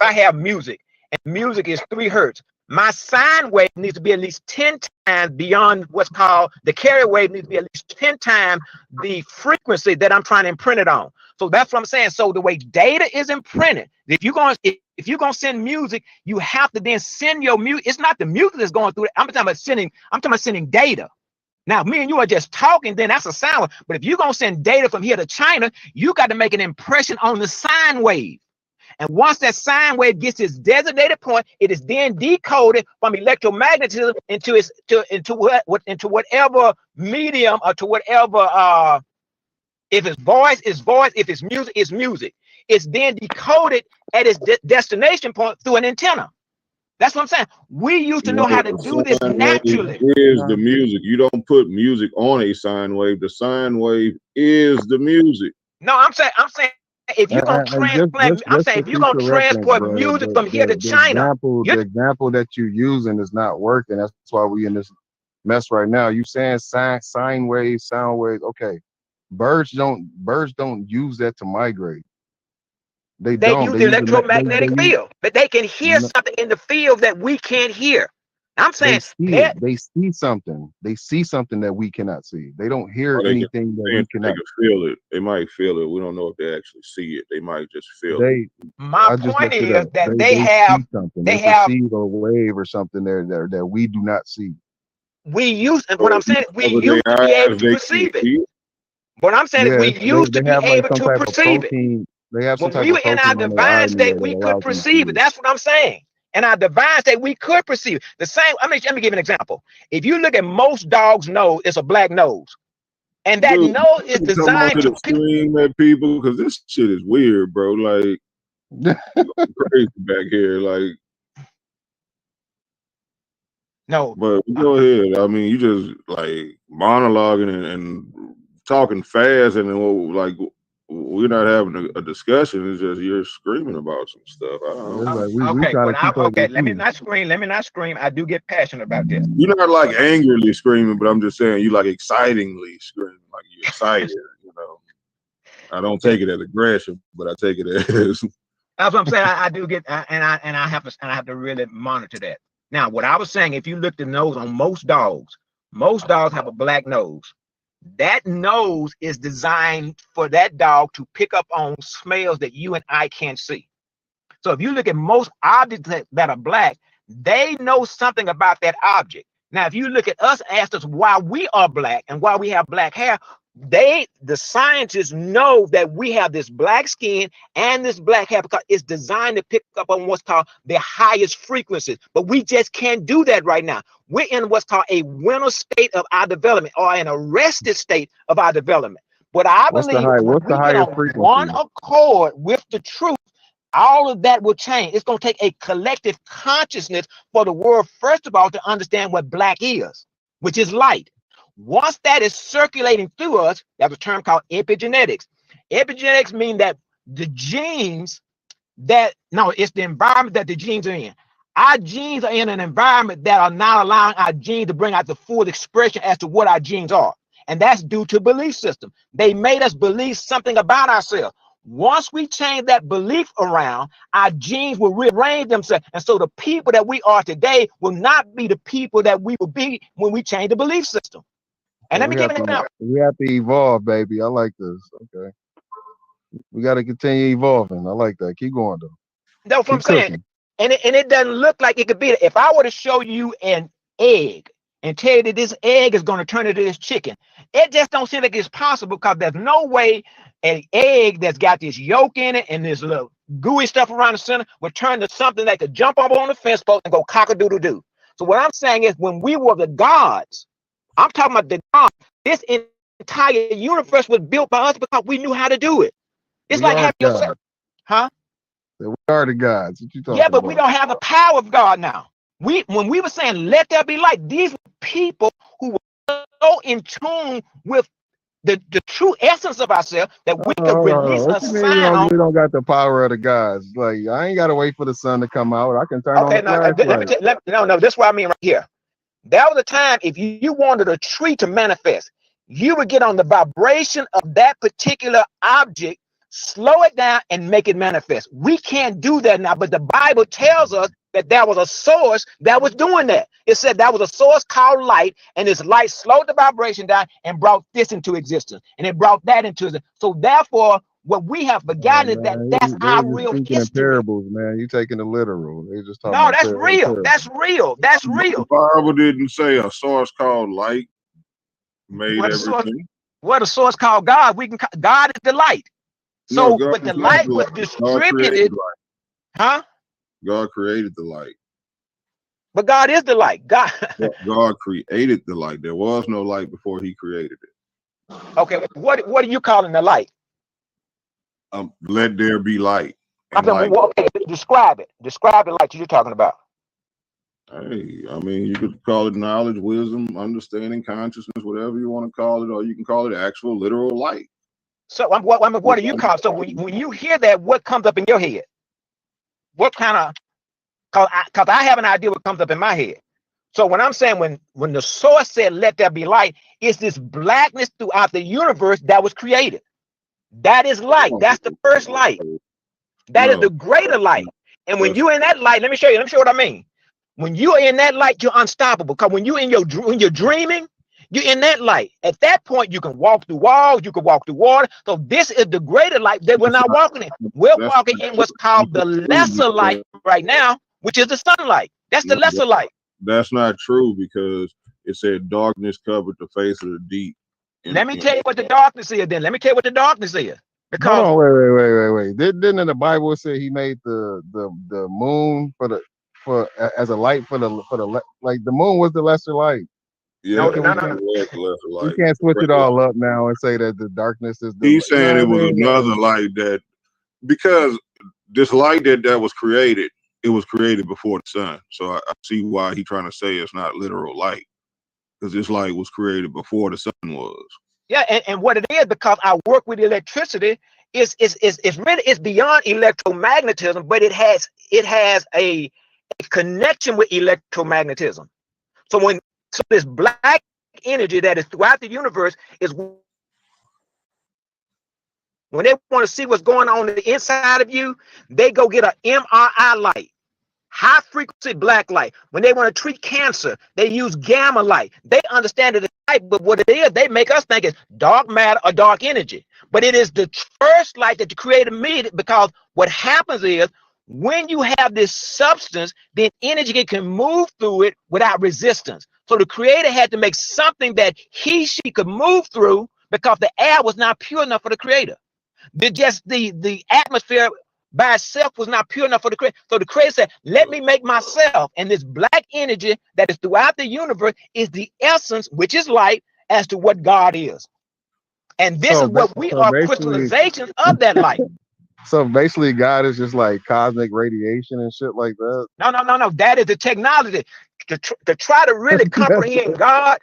I have music and music is 3 hertz, my sine wave needs to be at least 10 times beyond what's called the carrier wave needs to be at least 10 times the frequency that I'm trying to imprint it on. So that's what I'm saying. So the way data is imprinted, if you're gonna send music, you have to then send your music. It's not the music that's going through it. I'm talking about sending data. Now, me and you are just talking, then that's a sound. But if you're gonna send data from here to China, you got to make an impression on the sine wave. And once that sine wave gets its designated point, it is then decoded from electromagnetism into whatever medium or to whatever. If it's voice, it's voice. If it's music, it's music. It's then decoded at its destination point through an antenna. That's what I'm saying. We used to know how to do this naturally. Is the music. You don't put music on a sine wave. The sine wave is the music. No, I'm saying if you're gonna transplant, I'm saying if you're gonna transport music from here to China, the example that you're using is not working. That's why we in this mess right now. You saying sine waves, sound waves. Okay, birds don't use that to migrate. They use the electromagnetic field, but they can hear something in the field that we can't hear. I'm saying they see something. They see something that we cannot see. They don't hear anything that we cannot. They can feel it. They might feel it. We don't know if they actually see it. They might just feel it. My point is that they perceive a wave or something there that we do not see. We used, and what I'm saying, we used to be able to perceive it. What I'm saying is we used to be able to perceive it. They have some when we were in our divine state, we could perceive it. That's what I'm saying. In our divine state, we could perceive it. The same. Let me give you an example. If you look at most dogs' nose, it's a black nose, and that nose is designed to scream at people because this shit is weird, bro. Like crazy back here, like. No, but go ahead. I mean, you just like monologuing and talking fast, and then like we're not having a discussion. It's just you're screaming about some stuff. I don't know. Like we Okay, trying to keep up okay. with Let me you. not scream. Let me not scream. I do get passionate about this. You're not like angrily screaming, but I'm just saying you like excitingly screaming, like you're excited. You know, I don't take it as aggression, but I take it as. That's what I'm saying. I do get, and I have to really monitor that. Now, what I was saying, if you look at the nose on most dogs have a black nose. That nose is designed for that dog to pick up on smells that you and I can't see. So if you look at most objects that are black, they know something about that object. Now, if you look at us, ask us why we are black and why we have black hair, the scientists know that we have this black skin and this black hair because it's designed to pick up on what's called the highest frequencies. But we just can't do that right now. We're in what's called a winter state of our development, or an arrested state of our development. But I believe when we get on one accord with the truth, all of that will change. It's going to take a collective consciousness for the world, first of all, to understand what black is, which is light. Once that is circulating through us, there's a term called epigenetics. Epigenetics mean that the genes it's the environment that the genes are in. Our genes are in an environment that are not allowing our genes to bring out the full expression as to what our genes are. And that's due to belief system. They made us believe something about ourselves. Once we change that belief around, our genes will rearrange themselves. And so the people that we are today will not be the people that we will be when we change the belief system. And let me give an example. We have to evolve, baby. I like this. Okay. We got to continue evolving. I like that. Keep going, though. That's what I'm saying. And it doesn't look like it could be. If I were to show you an egg and tell you that this egg is going to turn into this chicken, it just don't seem like it's possible, because there's no way an egg that's got this yolk in it and this little gooey stuff around the center would turn to something that could jump up on the fence post and go cock-a-doodle-doo. So what I'm saying is, when we were the gods, I'm talking about the gods, this entire universe was built by us because we knew how to do it. It's like having yourself, huh? We are the gods. What you talking but about? we don't have the power of God now. When we were saying, let there be light, these were people who were so in tune with the true essence of ourselves that we could release a sound. We don't got the power of the gods. Like, I ain't got to wait for the sun to come out. I can turn on the flashlight. This is what I mean right here. There was a time, if you wanted a tree to manifest, you would get on the vibration of that particular object, slow it down, and make it manifest. We can't do that now, but the Bible tells us that there was a source that was doing that. It said there was a source called light, and this light slowed the vibration down and brought this into existence, and it brought that into existence. So therefore, what we have forgotten is that's our real history. Parables, man. You taking the literal. They just talking no, that's real. That's real. That's real. The Bible didn't say a source called light made everything. What a source called God. God is the light. So, but the light was distributed. Huh? God created the light. But God is the light. God created the light. There was no light before he created it. Okay, what are you calling the light? Let there be light. Okay, describe it. Describe the light you're talking about. Hey, I mean, you could call it knowledge, wisdom, understanding, consciousness, whatever you want to call it, or you can call it actual literal light. So what do you call it? So when you hear that, what comes up in your head? What kind of, because I have an idea what comes up in my head. So when I'm saying when the source said let there be light, it's this blackness throughout the universe that was created. That is light. That's the first light. That is the greater light. And when you're in that light, let me show you what I mean. When you're in that light, you're unstoppable. Because when you're dreaming, you're in that light. At that point, you can walk through walls, you can walk through water. So this is the greater light that we're not walking in. We're walking in what's called the lesser light right now, which is the sunlight. That's the lesser light. That's not true, because it said darkness covered the face of the deep. Let me tell you what the darkness is then. Let me tell you what the darkness is. Because wait. Didn't in the Bible say he made the moon as a light for the like the moon was the lesser light. Yeah, no. You can't switch it all up now and say that the darkness is the. He's saying it was another light that, because this light that was created, it was created before the sun. So I see why he's trying to say it's not literal light, because this light was created before the sun was. Yeah, and what it is, because I work with electricity, it's beyond electromagnetism, but it has a connection with electromagnetism. So this black energy that is throughout the universe is when they want to see what's going on the inside of you, they go get an MRI light. High frequency black light. When they want to treat cancer, they use gamma light. They understand it, but what it is, they make us think it's dark matter or dark energy. But it is the first light that the Creator made, because what happens is when you have this substance, then energy can move through it without resistance. So the Creator had to make something that she could move through, because the air was not pure enough for the Creator. The atmosphere by itself was not pure enough for the Creator. So the Creator said, let me make myself. And this black energy that is throughout the universe is the essence, which is light, as to what God is. And this is what we are, crystallizations of that light. So basically, God is just like cosmic radiation and shit like that. No. That is the technology. To try to really comprehend God,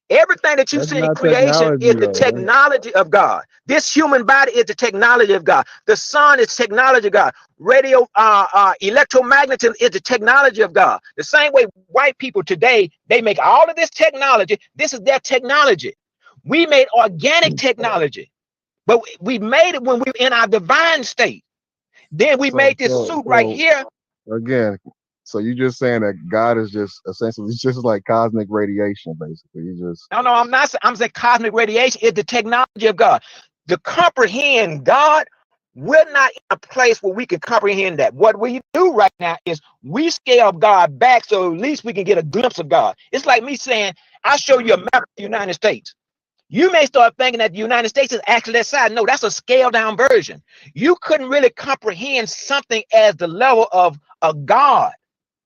everything that you see in creation is the technology of God. This human body is the technology of God. The sun is technology of God. Radio, electromagnetism is the technology of God. The same way white people today, they make all of this technology. This is their technology. We made organic technology, but we made it when we were in our divine state. Then we made this suit right here. Again, so you're just saying that God is just essentially just like cosmic radiation, basically. No, I'm not. I'm saying cosmic radiation is the technology of God. To comprehend God, we're not in a place where we can comprehend that. What we do right now is we scale God back so at least we can get a glimpse of God. It's like me saying, I'll show you a map of the United States. You may start thinking that the United States is actually that size. No, that's a scaled down version. You couldn't really comprehend something as the level of a God.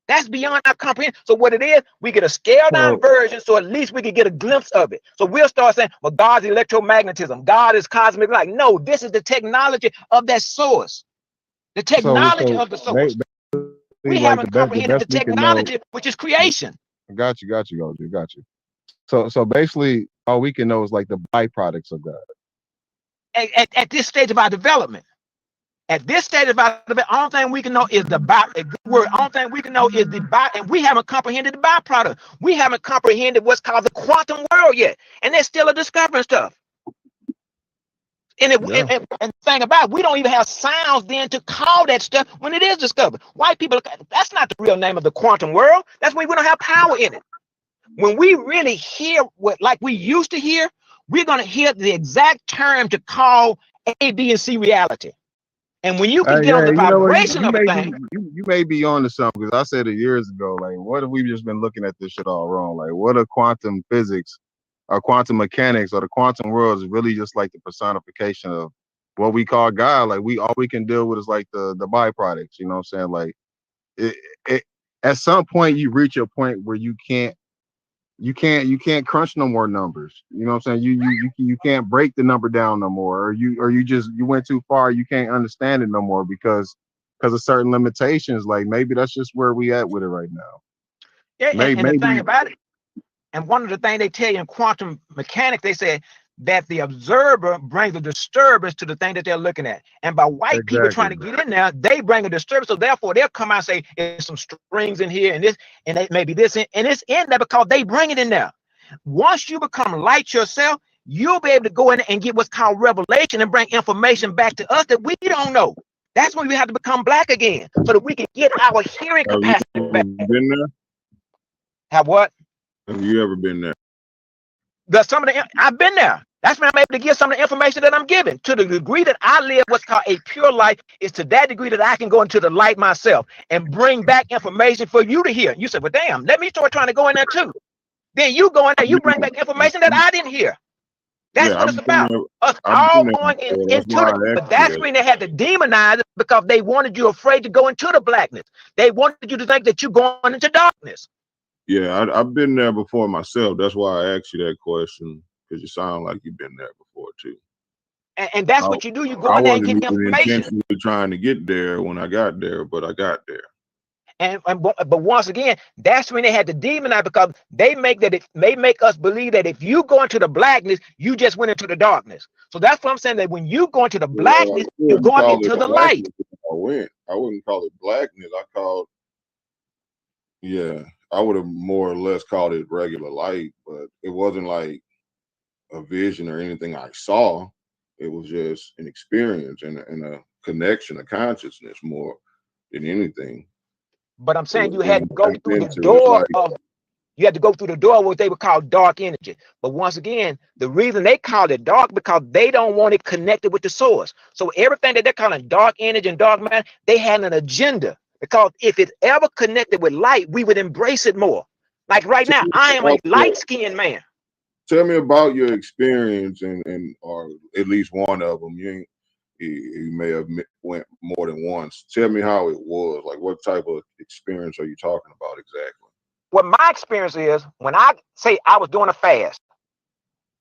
That's beyond our comprehension. So what it is, we get a scaled down version, so at least we can get a glimpse of it. So we'll start saying, well, God's electromagnetism, God is cosmic light. No, this is the technology of that source. The technology of the source. We haven't comprehended the technology, which is creation. Got you, OG, got you. So basically, all we can know is like the byproducts of God. At this stage of our development. At this stage of our development, only thing we can know is the by. A good word. Only thing we can know is the by, and we haven't comprehended the byproduct. We haven't comprehended what's called the quantum world yet, and they're still discovering stuff. And the thing about it, we don't even have sounds then to call that stuff when it is discovered. White people, that's not the real name of the quantum world. That's when we don't have power in it. When we really hear what like we used to hear, we're going to hear the exact term to call A, B, and C reality. And when you can get on the vibration of a thing, you may be on to something, because I said it years ago. Like, what if we've just been looking at this shit all wrong? Like, what if quantum physics or quantum mechanics or the quantum world is really just like the personification of what we call God? Like, all we can deal with is like the byproducts. You know what I'm saying? Like, it at some point you reach a point where you can't crunch no more numbers. You know what I'm saying? You can't break the number down no more, or you went too far. You can't understand it no more because of certain limitations. Like, maybe that's just where we at with it right now. Yeah, and the thing about it, and one of the things they tell you in quantum mechanics, they say that the observer brings a disturbance to the thing that they're looking at. And by white people trying to get in there, they bring a disturbance. So therefore, they'll come out and say, there's some strings in here and this, and they, maybe this, and it's in there because they bring it in there. Once you become light yourself, you'll be able to go in and get what's called revelation and bring information back to us that we don't know. That's when we have to become black again, so that we can get our hearing capacity back. Been there? Have what? Have you ever been there? I've been there. That's when I'm able to give some of the information that I'm giving. To the degree that I live what's called a pure life, is to that degree that I can go into the light myself and bring back information for you to hear. You said, well, damn, let me start trying to go in there too. Then you go in there, you bring back information that I didn't hear. That's what it's about. Us all going into it. But that's when they had to demonize it, because they wanted you afraid to go into the blackness. They wanted you to think that you're going into darkness. Yeah, I've been there before myself. That's why I asked you that question, because you sound like you've been there before too. And that's what you do. You go in there and get the information. I wasn't intentionally trying to get there when I got there, but I got there. But once again, that's when they had to demonize, because they make us believe that if you go into the blackness, you just went into the darkness. So that's what I'm saying, that when you go into the blackness, you're going into the light. I wouldn't call it blackness. I would have more or less called it regular light, but it wasn't like a vision or anything I saw. It was just an experience and a connection, a consciousness more than anything. But I'm saying you had to go through the door of, you had to go through the door of what they would call dark energy. But once again, the reason they call it dark, because they don't want it connected with the source. So everything that they're calling dark energy and dark matter, they had an agenda. Because if it's ever connected with light, we would embrace it more. Like right now, I am a light-skinned man. Tell me about your experience, and or at least one of them. You may have went more than once. Tell me how it was. Like, what type of experience are you talking about exactly? What my experience is, when I say I was doing a fast,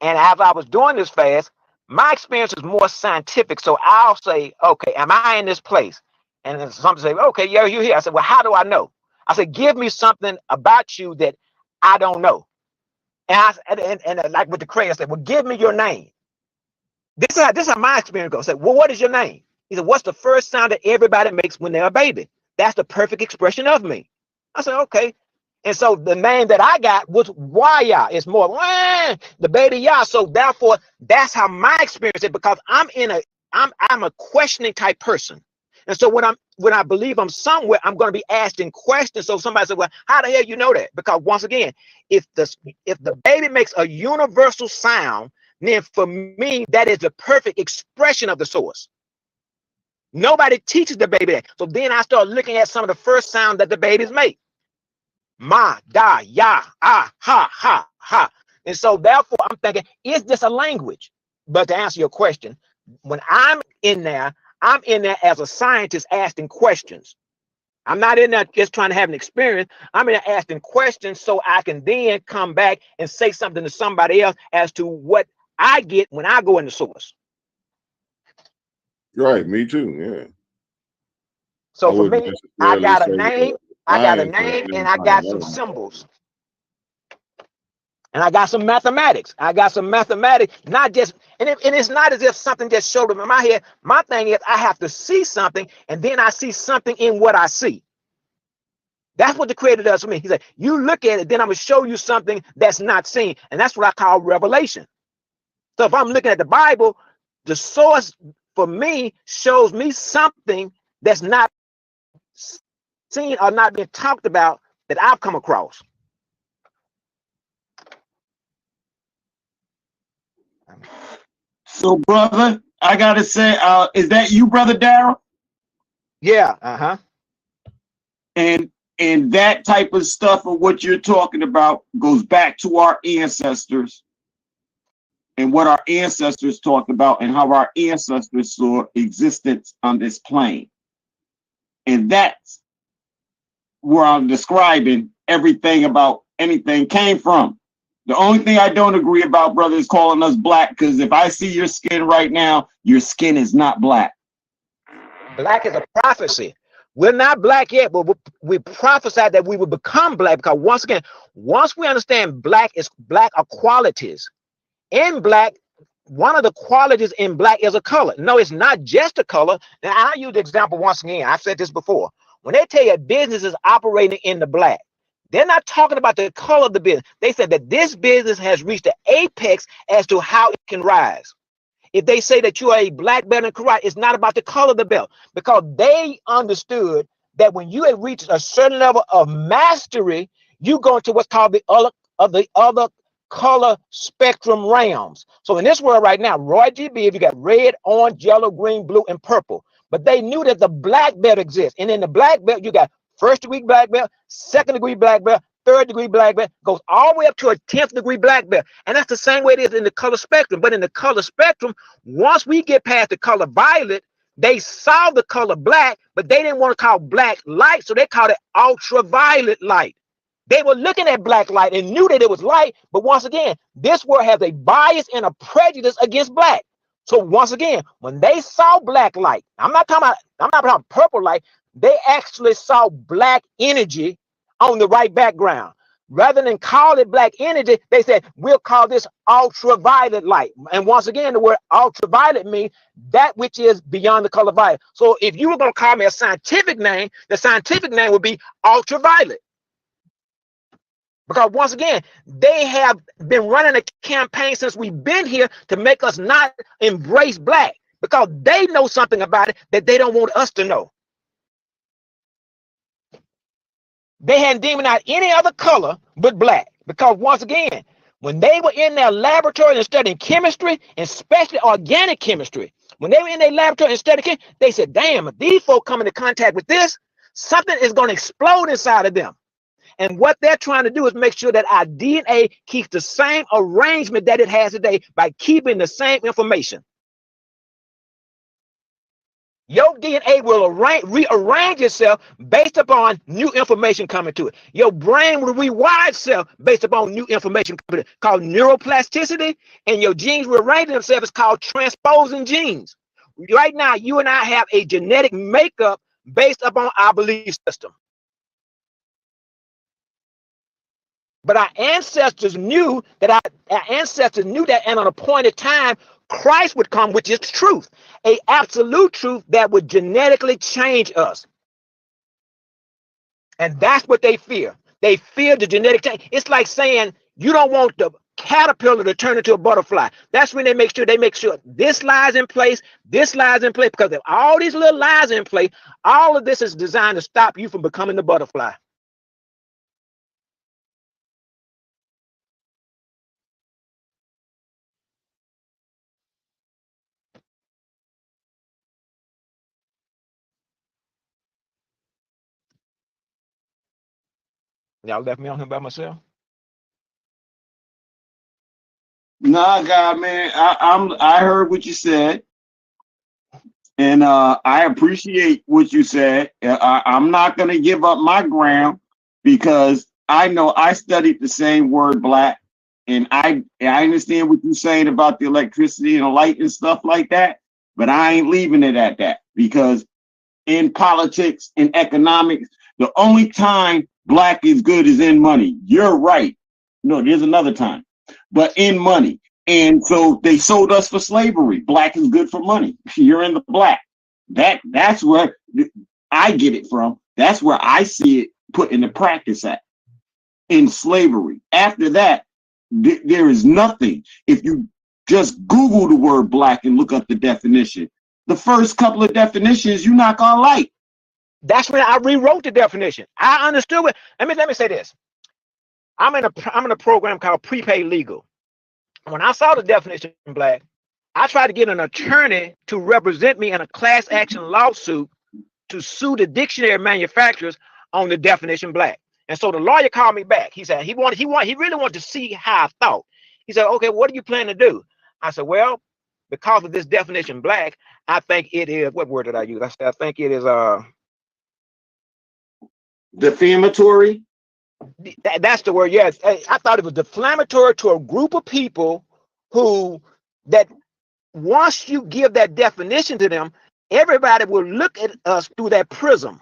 and as I was doing this fast, my experience is more scientific. So I'll say, okay, am I in this place? And then somebody say, okay, yeah, you're here. I said, well, how do I know? I said, give me something about you that I don't know. And like with the crayon, I said, well, give me your name. This is how my experience goes. I said, well, what is your name? He said, what's the first sound that everybody makes when they're a baby? That's the perfect expression of me. I said, okay. And so the name that I got was Waya. It's more the baby Yah. So therefore, that's how my experience is, because I'm a questioning type person. And so when I believe I'm somewhere, I'm going to be asking questions. So somebody said, well, how the hell you know that? Because once again, if the baby makes a universal sound, then for me, that is the perfect expression of the source. Nobody teaches the baby that. So then I start looking at some of the first sounds that the babies make. Ma, da, ya, ah, ha, ha, ha. And so therefore, I'm thinking, is this a language? But to answer your question, when I'm in there as a scientist asking questions. I'm not in there just trying to have an experience. I'm in there asking questions so I can then come back and say something to somebody else as to what I get when I go in the source. Right, me too, yeah. So for me, I got a name, and I got some symbols. And I got some mathematics. Not just, and it's not as if something just showed up in my head. My thing is, I have to see something, and then I see something in what I see. That's what the Creator does for me. He said, you look at it, then I'm going to show you something that's not seen. And that's what I call revelation. So if I'm looking at the Bible, the source for me shows me something that's not seen or not being talked about that I've come across. So, brother, I gotta say, is that you, brother Darryl? Yeah, And that type of stuff of what you're talking about goes back to our ancestors and what our ancestors talked about and how our ancestors saw existence on this plane. And that's where I'm describing everything about anything came from. The only thing I don't agree about, brother, is calling us black, because if I see your skin right now, your skin is not black. Black is a prophecy. We're not black yet, but we prophesied that we would become black, because once again, once we understand black are qualities. In black, one of the qualities in black is a color. No, it's not just a color. Now, I'll use the example once again. I've said this before. When they tell you a business is operating in the black, they're not talking about the color of the business. They said that this business has reached the apex as to how it can rise. If they say that you are a black belt in karate, it's not about the color of the belt, because they understood that when you have reached a certain level of mastery, you go into what's called the other color spectrum realms. So in this world right now, Roy GB, if you got red, orange, yellow, green, blue, and purple, but they knew that the black belt exists. And in the black belt, you got first degree black belt, second degree black belt, third degree black belt, goes all the way up to a 10th degree black belt. And that's the same way it is in the color spectrum. But in the color spectrum, once we get past the color violet, they saw the color black, but they didn't want to call black light, so they called it ultraviolet light. They were looking at black light and knew that it was light, but once again, this world has a bias and a prejudice against black. So once again, when they saw black light, I'm not talking about purple light. They actually saw black energy on the right background. Rather than call it black energy, they said, we'll call this ultraviolet light. And once again, the word ultraviolet means that which is beyond the color violet. So if you were going to call me a scientific name, the scientific name would be ultraviolet. Because once again, they have been running a campaign since we've been here to make us not embrace black, because they know something about it that they don't want us to know. They hadn't demonized any other color but black, because once again, when they were in their laboratory and studying chemistry, and especially organic chemistry, when they were in their laboratory and studying chemistry, they said, damn, if these folk come into contact with this, something is going to explode inside of them. And what they're trying to do is make sure that our DNA keeps the same arrangement that it has today by keeping the same information. Your DNA will rearrange itself based upon new information coming to it. Your brain will rewire itself based upon new information coming to it, called neuroplasticity, and your genes will arrange themselves. It's called transposing genes. Right now, you and I have a genetic makeup based upon our belief system. But our ancestors knew that at an appointed time, Christ would come, which is truth, a absolute truth that would genetically change us. And that's what they fear. They fear the genetic change. It's like saying you don't want the caterpillar to turn into a butterfly. That's when they make sure this lies in place, because if all these little lies in place, all of this is designed to stop you from becoming the butterfly. Y'all left me on here by myself? Nah, God, man, I heard what you said, and I appreciate what you said. I'm not gonna give up my ground, because I know I studied the same word black, and I understand what you're saying about the electricity and the light and stuff like that, but I ain't leaving it at that, because in politics and economics, the only time black is good is in money. You're right. No, there's another time, but in money. And so they sold us for slavery. Black is good for money. You're in the black. That's where I get it from. That's where I see it put into practice at, in slavery. After that, there is nothing. If you just Google the word black and look up the definition, the first couple of definitions you're not gonna like. That's when I rewrote the definition. I understood it. Let me say this. I'm in a program called prepaid legal. When I saw the definition in black, I tried to get an attorney to represent me in a class action lawsuit to sue the dictionary manufacturers on the definition black. And so the lawyer called me back. He said he really wanted to see how I thought. He said, okay, what do you plan to do? I said, well, because of this definition black, I think it is, what word did I use? I said, I think it is defamatory. That's the word. Yes, I thought it was defamatory to a group of people that once you give that definition to them, everybody will look at us through that prism.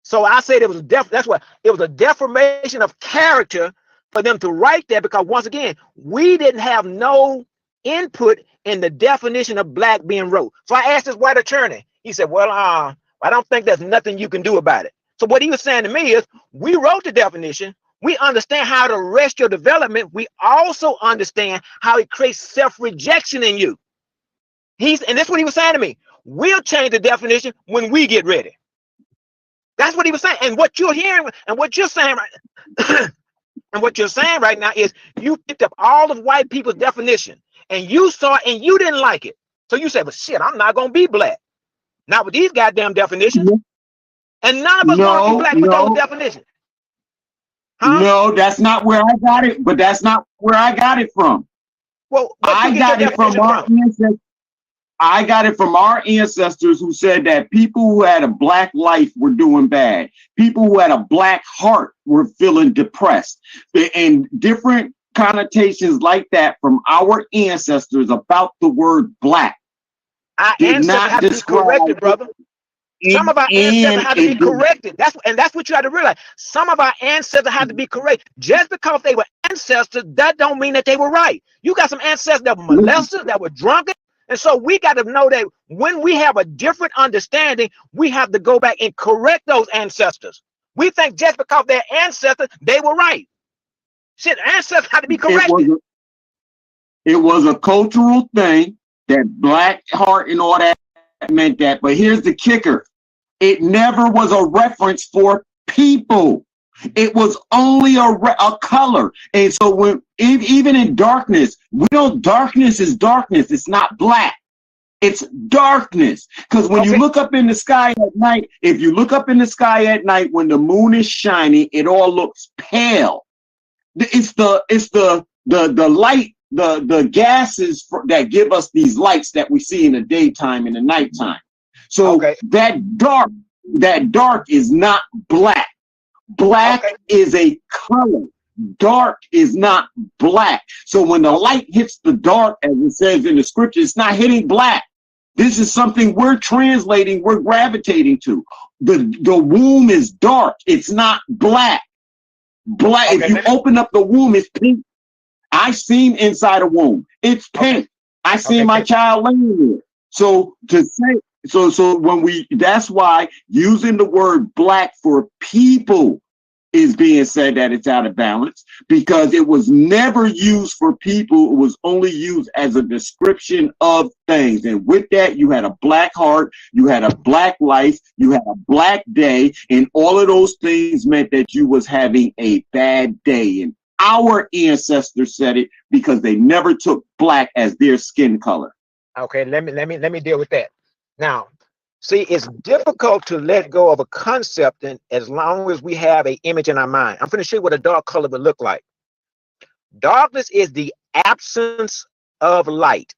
So I said it was that's what it was, a deformation of character for them to write that, because once again, we didn't have no input in the definition of black being wrote. So I asked this white attorney. He said, well, I don't think there's nothing you can do about it. So what he was saying to me is, we wrote the definition. We understand how to arrest your development. We also understand how it creates self-rejection in you. And that's what he was saying to me. We'll change the definition when we get ready. That's what he was saying. And what you're hearing and what you're saying right and what you're saying right now is you picked up all of white people's definition and you saw it and you didn't like it. So you said, well, shit, I'm not going to be black. Not with these goddamn definitions. And none of us want to be black with those definitions. Huh? No, that's not where I got it, but that's not where I got it from. Well, I got it from our ancestors. I got it from our ancestors who said that people who had a black life were doing bad. People who had a black heart were feeling depressed. And different connotations like that from our ancestors about the word black. Our ancestors have to be corrected, brother. Some of our ancestors had to be and corrected. That's what you had to realize. Some of our ancestors had to be corrected. Just because they were ancestors, that don't mean that they were right. You got some ancestors that were molesters, that were drunken. And so we got to know that when we have a different understanding, we have to go back and correct those ancestors. We think just because they're ancestors, they were right. Shit, ancestors had to be corrected. It was a cultural thing that black heart and all that meant that. But here's the kicker. It never was a reference for people. It was only a color. And so when even in darkness, we know darkness is darkness. It's not black. It's darkness. Because when you look up in the sky at night, if you look up in the sky at night when the moon is shining, it all looks pale. It's the light, the gases that give us these lights that we see in the daytime and the nighttime. So that dark is not black. Black is a color. Dark is not black. So when the light hits the dark, as it says in the scripture, it's not hitting black. This is something we're translating, we're gravitating to. The womb is dark. It's not black. Black. If you open up the womb, it's pink. I seen inside a womb. It's pink. I seen my child laying there. So to say, so when that's why using the word black for people is being said that it's out of balance, because it was never used for people. It was only used as a description of things. And with that, you had a black heart, you had a black life, you had a black day, and all of those things meant that you was having a bad day. And our ancestors said it because they never took black as their skin color. Okay, let me deal with that. Now, see, it's difficult to let go of a concept and as long as we have an image in our mind. I'm going to show you what a dark color would look like. Darkness is the absence of light.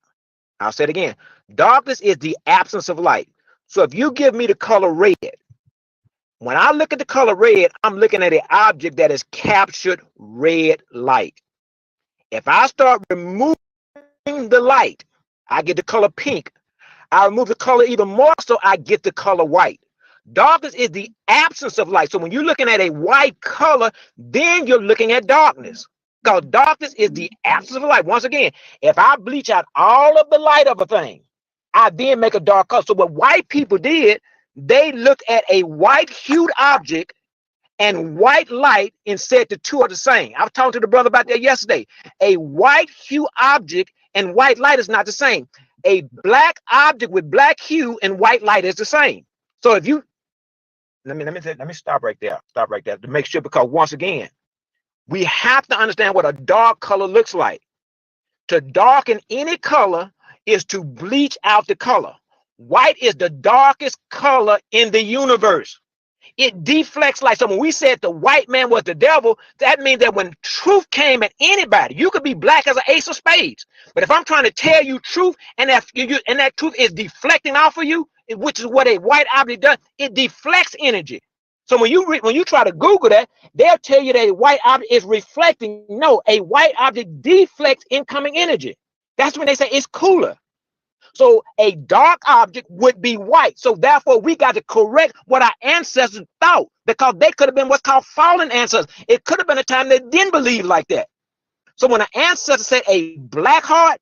I'll say it again. Darkness is the absence of light. So if you give me the color red, when I look at the color red, I'm looking at an object that has captured red light. If I start removing the light, I get the color pink. I remove the color even more, so I get the color white. Darkness is the absence of light. So when you're looking at a white color, then you're looking at darkness. Because darkness is the absence of light. Once again, if I bleach out all of the light of a thing, I then make a dark color. So what white people did, they looked at a white hued object and white light and said the two are the same. I was talking to the brother about that yesterday. A white hue object and white light is not the same. A black object with black hue and white light is the same. So if you let me stop right there. Stop right there to make sure, because once again, we have to understand what a dark color looks like. To darken any color is to bleach out the color. White is the darkest color in the universe. It deflects light. So when we said the white man was the devil, that means that when truth came at anybody, you could be black as an ace of spades. But if I'm trying to tell you truth and that truth is deflecting off of you, which is what a white object does, it deflects energy. So when you try to Google that, they'll tell you that a white object is reflecting. No, a white object deflects incoming energy. That's when they say it's cooler. So a dark object would be white. So therefore, we got to correct what our ancestors thought, because they could have been what's called fallen ancestors. It could have been a time they didn't believe like that. So when an ancestor said a black heart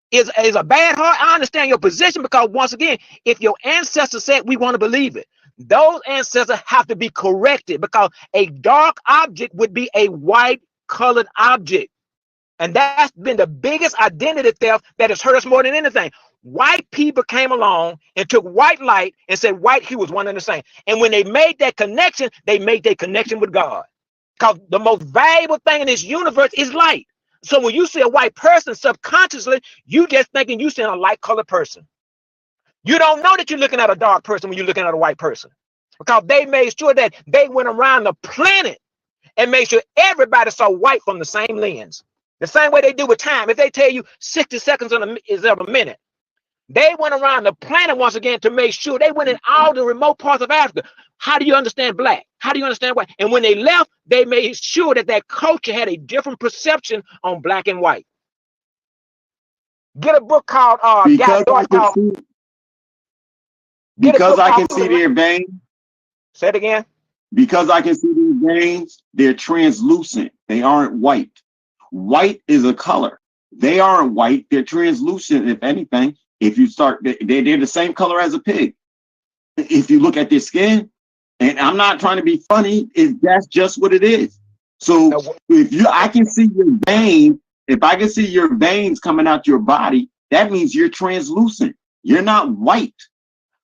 is a bad heart, I understand your position, because once again, if your ancestor said we want to believe it, those ancestors have to be corrected, because a dark object would be a white colored object. And that's been the biggest identity theft that has hurt us more than anything. White people came along and took white light and said white hue was one and the same. And when they made that connection, they made their connection with God. Because the most valuable thing in this universe is light. So when you see a white person, subconsciously, you just thinking you see a light colored person. You don't know that you're looking at a dark person when you're looking at a white person. Because they made sure that they went around the planet and made sure everybody saw white from the same lens. The same way they do with time. If they tell you 60 seconds is of a minute, they went around the planet once again to make sure. They went in all the remote parts of Africa. How do you understand black? How do you understand white? And when they left, they made sure that that culture had a different perception on black and white. Get a book called Because I can see their veins. Say it again. Because I can see their veins, they're translucent. They aren't white. White is a color. They aren't white. They're translucent, if anything. If you start, they're the same color as a pig. If you look at their skin, and I'm not trying to be funny, that's just what it is. So I can see your veins, if I can see your veins coming out your body, that means you're translucent. You're not white.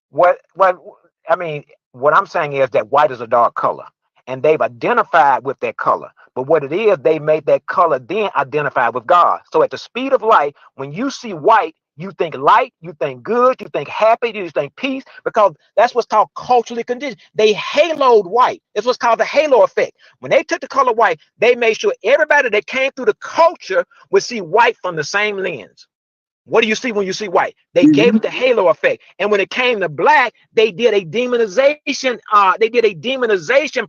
What I'm saying is that white is a dark color, and they've identified with that color. But what it is, they made that color then identify with God. So at the speed of light, when you see white, you think light, you think good, you think happy, you think peace, because that's what's called culturally conditioned. They haloed white. It's what's called the halo effect. When they took the color white, they made sure everybody that came through the culture would see white from the same lens. What do you see when you see white? They gave it the halo effect. And when it came to black, they did a demonization,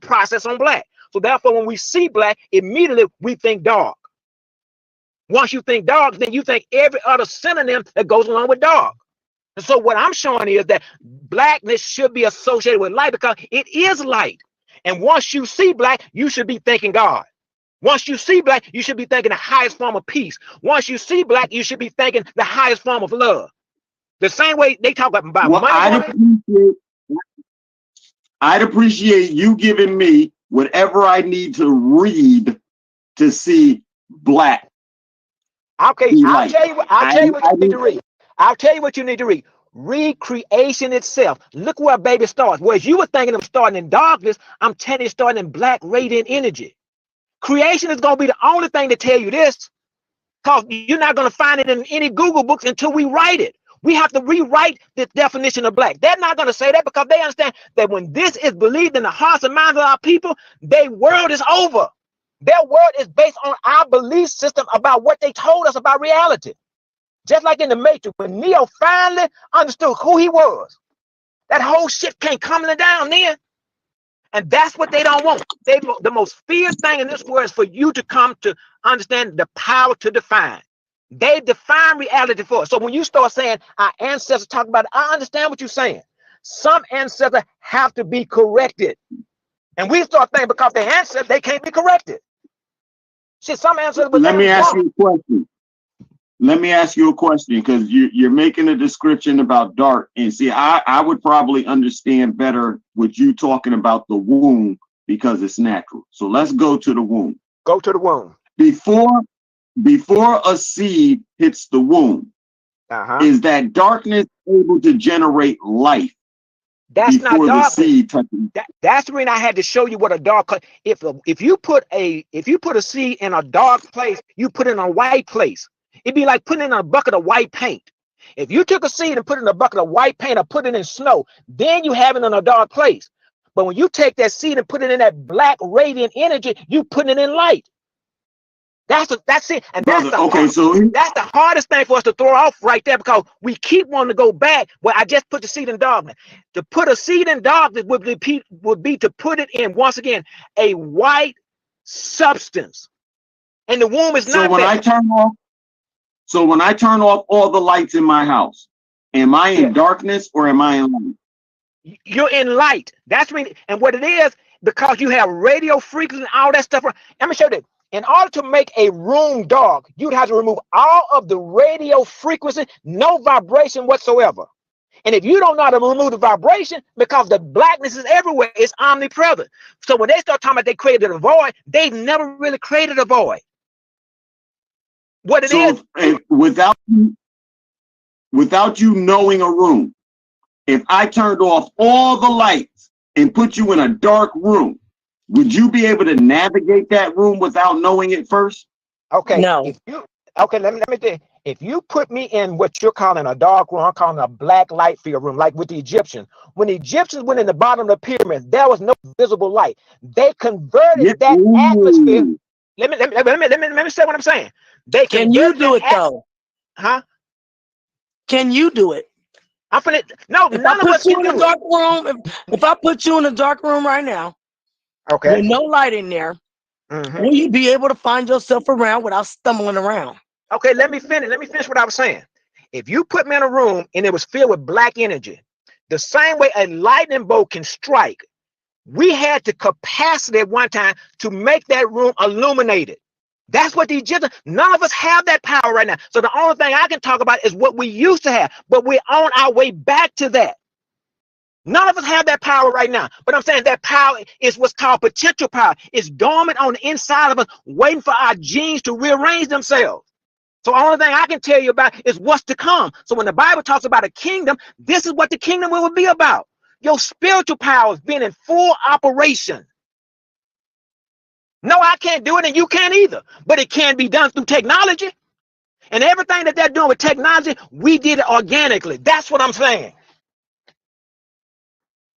process on black. So therefore, when we see black, immediately we think dark. Once you think dark, then you think every other synonym that goes along with dark. And so what I'm showing is that blackness should be associated with light because it is light. And once you see black, you should be thinking God. Once you see black, you should be thinking the highest form of peace. Once you see black, you should be thinking the highest form of love. The same way they talk about money. I'd appreciate you giving me whatever I need to read to see black. Okay, I'll tell you what you need to read. I'll tell you what you need to read. Read creation itself. Look where baby starts. Whereas you were thinking of starting in darkness, I'm telling you starting in black radiant energy. Creation is going to be the only thing to tell you this, because you're not going to find it in any Google books until we write it. We have to rewrite the definition of black. They're not going to say that because they understand that when this is believed in the hearts and minds of our people, their world is over. Their world is based on our belief system about what they told us about reality. Just like in the Matrix, when Neo finally understood who he was, that whole shit came coming down then. And that's what they don't want. The most feared thing in this world is for you to come to understand the power to define. They define reality for us. So when you start saying our ancestors talk about it, I understand what you're saying. Some ancestors have to be corrected. And we start thinking because they're ancestors, they can't be corrected. See, some ancestors. Let me ask you a question. Let me ask you a question, because you're making a description about dark. And see, I would probably understand better with you talking about the womb because it's natural. So let's go to the womb. Go to the womb. Before a seed hits the womb, is that darkness able to generate life? That's not dark. That's the reason I had to show you what a dark. If you put a seed in a dark place, you put it in a white place. It'd be like putting it in a bucket of white paint. If you took a seed and put it in a bucket of white paint or put it in snow, then you have it in a dark place. But when you take that seed and put it in that black radiant energy, you put it in light. That's it. And that's the hardest thing for us to throw off right there, because we keep wanting to go back. Well, I just put the seed in darkness. To put a seed in darkness would be to put it in, once again, a white substance. And the womb is not there. So when I turn off all the lights in my house, am I in darkness or am I in light? You're in light. That's when, and what it is, because you have radio frequency and all that stuff. Let me show you this. In order to make a room dark, you'd have to remove all of the radio frequency, no vibration whatsoever. And if you don't know how to remove the vibration, because the blackness is everywhere, it's omnipresent. So when they start talking about they created a void, they've never really created a void. What it is, without you knowing a room, if I turned off all the lights and put you in a dark room, would you be able to navigate that room without knowing it first? Okay. No. Let me tell you. If you put me in what you're calling a dark room, I'm calling a black light field room, like with the Egyptians. When the Egyptians went in the bottom of the pyramid, there was no visible light. They converted that atmosphere. Let me say what I'm saying. Can you do it though? Huh? Can you do it? I'm finna. No, none of us can do it. If I put you in a dark room right now, okay, with no light in there, will you be able to find yourself around without stumbling around? Okay, let me finish what I was saying. If you put me in a room and it was filled with black energy, The same way a lightning bolt can strike, we had the capacity at one time to make that room illuminated. That's what the Egyptians, none of us have that power right now. So the only thing I can talk about is what we used to have, but we're on our way back to that. None of us have that power right now, but I'm saying that power is what's called potential power. It's dormant on the inside of us, waiting for our genes to rearrange themselves. So the only thing I can tell you about is what's to come. So when the Bible talks about a kingdom, this is what the kingdom will be about. Your spiritual powers being in full operation. No, I can't do it, and you can't either. But it can be done through technology. And everything that they're doing with technology, we did it organically. That's what I'm saying.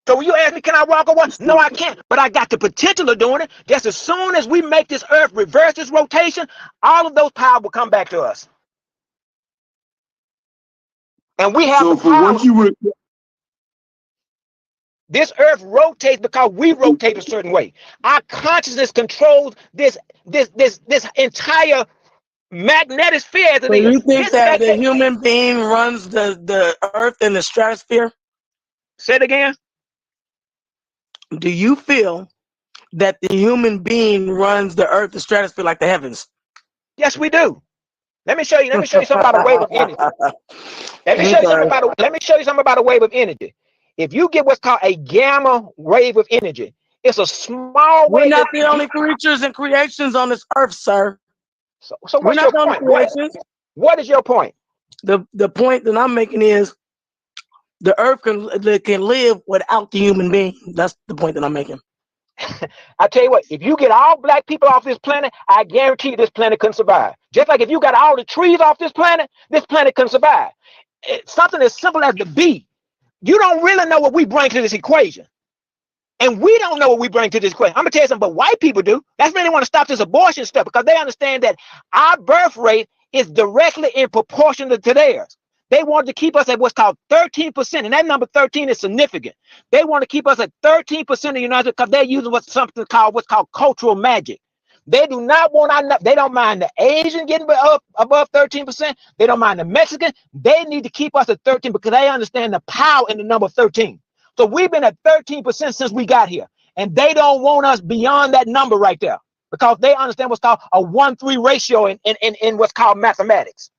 So when you ask me, can I walk away? No, I can't. But I got the potential of doing it. Just as soon as we make this earth reverse this rotation, all of those powers will come back to us. And we have So the for power. what you were, This earth rotates because we rotate a certain way. Our consciousness controls this entire magnetic sphere as it So is. you think This that the magnetic, human being runs the earth in the stratosphere? say it again. Do you feel that the human being runs the earth, the stratosphere, like the heavens? Yes, we do. Let me show you something about a wave of energy. Let me show you something about a wave of energy. If you get what's called a gamma wave of energy, it's a small We're wave. not the only creatures and creations on this earth, sir. So We're what's not your the only point? creations. What is your point? The point that I'm making is the earth can live without the human being. That's the point that I'm making. I tell you what, if you get all black people off this planet, I guarantee you this planet couldn't survive. Just like if you got all the trees off this planet couldn't survive. Something as simple as the bee. You don't really know what we bring to this equation. And we don't know what we bring to this equation. I'm going to tell you something, but white people do. That's when they want to stop this abortion stuff because they understand that our birth rate is directly in proportion to theirs. They want to keep us at what's called 13%, and that number 13 is significant. They want to keep us at 13% of the United States because they're using what's called cultural magic. They do not want they don't mind the Asian getting up above 13%. They don't mind the Mexican. They need to keep us at 13 because they understand the power in the number 13. So we've been at 13% since we got here, and they don't want us beyond that number right there because they understand what's called a 1-3 ratio in what's called mathematics.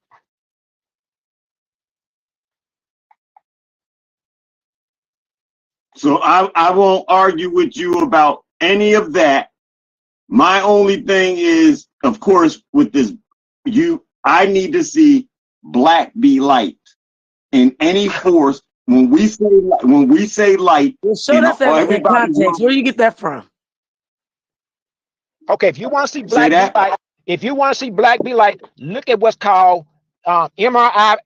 so I won't argue with you about any of that. My only thing is, of course, with this, I need to see black be light in any force. When we say light, So that's in context. Where do you get that from? Okay, if you want to see black be light, look at what's called MRI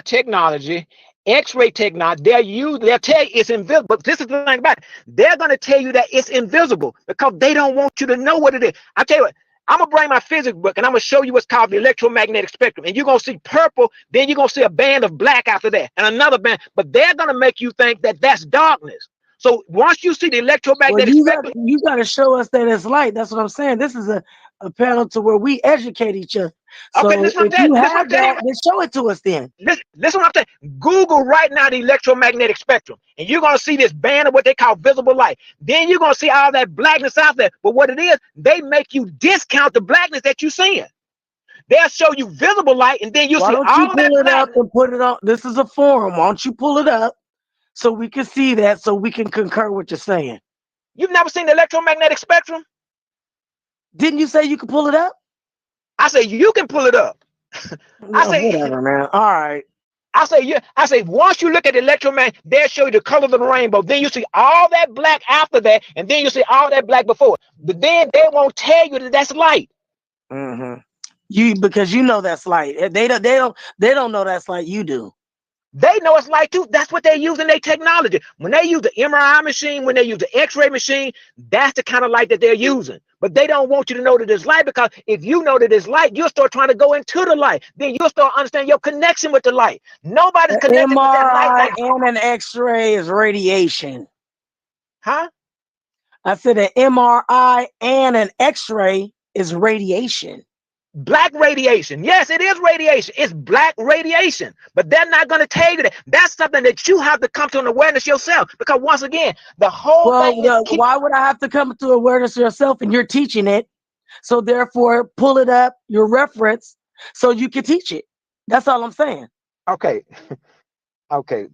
technology, X-ray technology. They'll tell you it's invisible. But this is the thing about it. They're going to tell you that it's invisible because they don't want you to know what it is. I tell you what, I'm going to bring my physics book and I'm going to show you what's called the electromagnetic spectrum. And you're going to see purple, then you're going to see a band of black after that, and another band. But they're going to make you think that that's darkness. So once you see the electromagnetic spectrum, you got to show us that it's light. That's what I'm saying. This is a panel to where we educate each other. So okay, if you have that, then show it to us then. Listen what I'm saying. Google right now the electromagnetic spectrum, and you're going to see this band of what they call visible light. Then you're going to see all that blackness out there. But what it is, they make you discount the blackness that you're seeing. They'll show you visible light, and then you see all that. Why don't you pull it up and put it on? This is a forum. Why don't you pull it up so we can see that, so we can concur what you're saying? You've never seen the electromagnetic spectrum? Didn't you say you could pull it up? I say you can pull it up. I say whatever, man. All right. I say once you look at the electromagnetic, they'll show you the color of the rainbow. Then you see all that black after that, and then you see all that black before. But then they won't tell you that that's light. Because you know that's light. They don't know that's light. You do. They know it's light too. That's what they use in their technology. When they use the MRI machine, when they use the X-ray machine, that's the kind of light that they're using. But they don't want you to know that it's light, because if you know that it's light, you'll start trying to go into the light. Then you'll start understanding your connection with the light. Nobody's connected with that light. And an X-ray is radiation. Huh? I said an MRI and an X-ray is radiation. Black radiation. Yes, it is radiation. It's black radiation. But they're not going to tell you that. That's something that you have to come to an awareness yourself. Because once again, the whole thing is why would I have to come to awareness yourself and you're teaching it? So therefore, pull it up, your reference, so you can teach it. That's all I'm saying. Okay. Okay.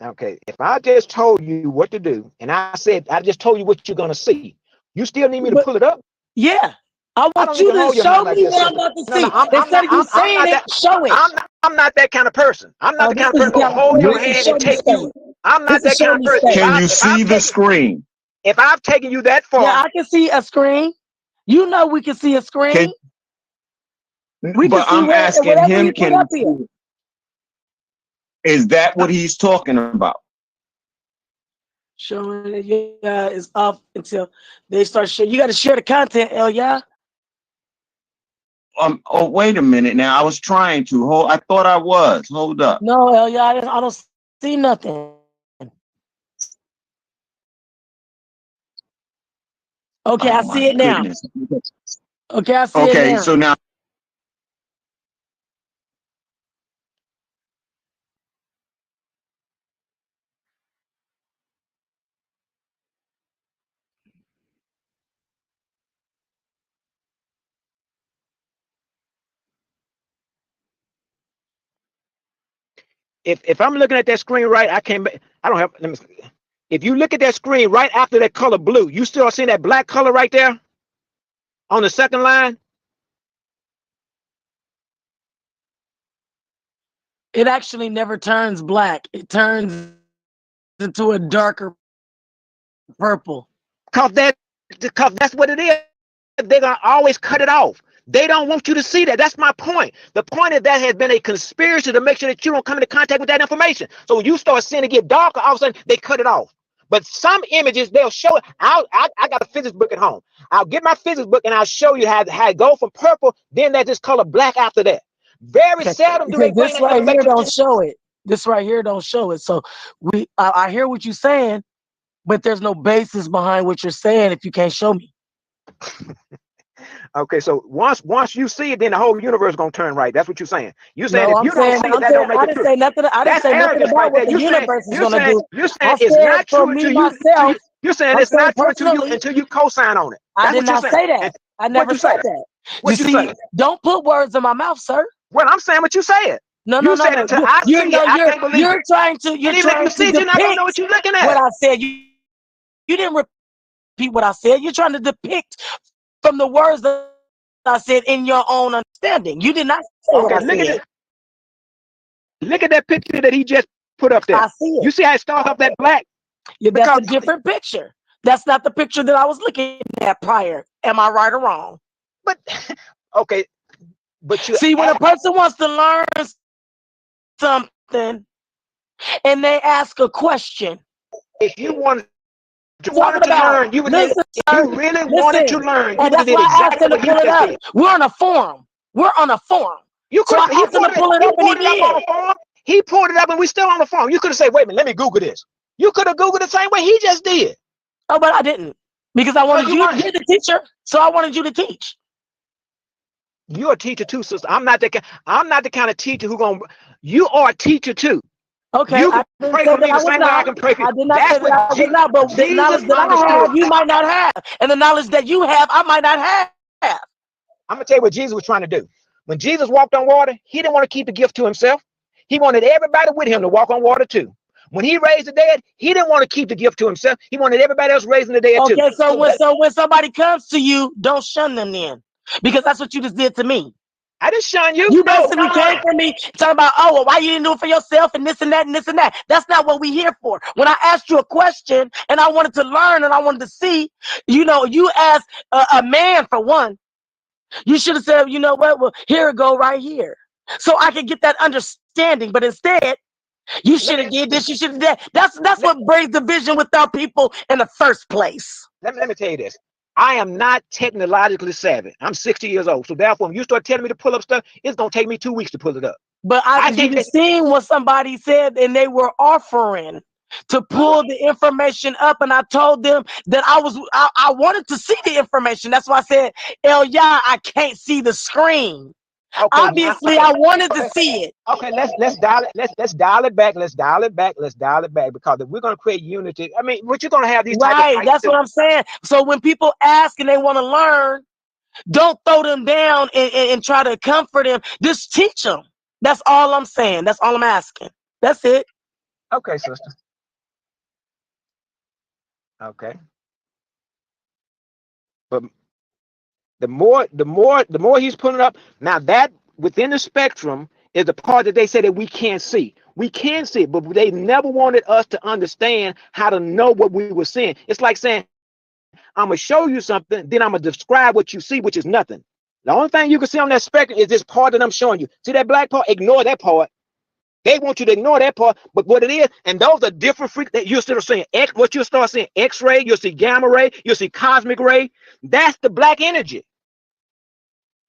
If I just told you what to do, and I said I just told you what you're gonna see, you still need me to pull it up? Yeah. I want you to show me what I'm about to see. Instead of you saying it, show it. I'm not that kind of person. I'm not the kind of person to hold your hand and take you. I'm not that kind of person. Can you see the screen? If I've taken you that far. Yeah, I can see a screen. You know we can see a screen. But I'm asking him, is that what he's talking about? Showing it, yeah, is off until they start showing. You got to share the content, yeah. Oh, wait a minute now. I was trying to hold. I thought I was. Hold up. No, yeah, I don't see nothing. Okay, I see it now. Okay, I see it now. Okay, so now. If I'm looking at that screen right, I don't have. Let me. If you look at that screen right after that color blue, you still see that black color right there on the second line? It actually never turns black. It turns into a darker purple. Because that's what it is. They're gonna always cut it off. They don't want you to see that. That's my point. The point is that has been a conspiracy to make sure that you don't come into contact with that information. So when you start seeing it get darker, all of a sudden they cut it off. But some images they'll show it. I got a physics book at home. I'll get my physics book and I'll show you how it go from purple, then that just color black after that. Very seldom do they bring this right here don't show it. This right here don't show it. So I hear what you're saying, but there's no basis behind what you're saying if you can't show me. Okay, so once you see it, then the whole universe is gonna turn right. That's what you're saying. You saying No, if you don't see it, that don't make it true. I didn't say nothing about what the universe is gonna do. You're saying it's not true until you. You're saying it's not true until you co-sign on it. I did not say that. I never said that. You see, don't put words in my mouth, sir. Well, I'm saying what you said. No. You're trying to. You're trying to you're not gonna know what you're looking at. What I said. You didn't repeat what I said. You're trying to depict from the words that I said in your own understanding. You did not say what I said. Look at that picture that he just put up there. I see it. You see how it starts off that black? Yeah, that's a different picture. That's not the picture that I was looking at prior. Am I right or wrong? But okay, but you see, when a person wants to learn something and they ask a question, if you wanted to learn, you would really wanted to learn. And that's why I asked him to pull it up. We're on a forum. You could have asked him to pull it up, and he did. He pulled it up, and we still on the forum. You could have said, "Wait a minute, let me Google this." You could have Googled the same way he just did. Oh, but I didn't, because I wanted you to be the teacher, so I wanted you to teach. You're a teacher too, sister. I'm not the kind of teacher who gonna. You are a teacher too. Okay, you can pray for me the same way I can pray for you. I did not say that I was not, but the knowledge that I have, you might not have, and the knowledge that you have, I might not have. I'm gonna tell you what Jesus was trying to do. When Jesus walked on water, he didn't want to keep the gift to himself. He wanted everybody with him to walk on water too. When he raised the dead, he didn't want to keep the gift to himself. He wanted everybody else raising the dead too. Okay, so when somebody comes to you, don't shun them then, because that's what you just did to me. I didn't shun you. You basically came for me talking about, oh, well, why you didn't do it for yourself and this and that and this and that. That's not what we're here for. When I asked you a question and I wanted to learn and I wanted to see, you asked a man for one. You should have said, you know what? Well, here it go right here. So I could get that understanding. But instead, you should have did this. You should have did that. That's what brings division with our people in the first place. Let me tell you this. I am not technologically savvy. I'm 60 years old. So therefore, when you start telling me to pull up stuff, it's going to take me 2 weeks to pull it up. But I think seen what somebody said and they were offering to pull the information up, and I told them that I wanted to see the information. That's why I said, yeah, I can't see the screen. Okay, obviously I wanted to see it. Okay, let's dial it. Let's dial it back. Let's dial it back. Let's dial it back, because if we're gonna create unity, I mean, what you're gonna have these right. That's what I'm saying. So when people ask and they want to learn, don't throw them down and try to comfort them. Just teach them. That's all I'm saying. That's all I'm asking. That's it. Okay, sister. Okay. But the more he's putting up, now that within the spectrum is the part that they say that we can't see. We can see it, but they never wanted us to understand how to know what we were seeing. It's like saying, I'm gonna show you something, then I'm gonna describe what you see, which is nothing. The only thing you can see on that spectrum is this part that I'm showing you. See that black part? Ignore that part. They want you to ignore that part, but what it is, and those are different frequencies. You'll start seeing X, what you'll start seeing X-ray, you'll see gamma ray, you'll see cosmic ray. That's the black energy.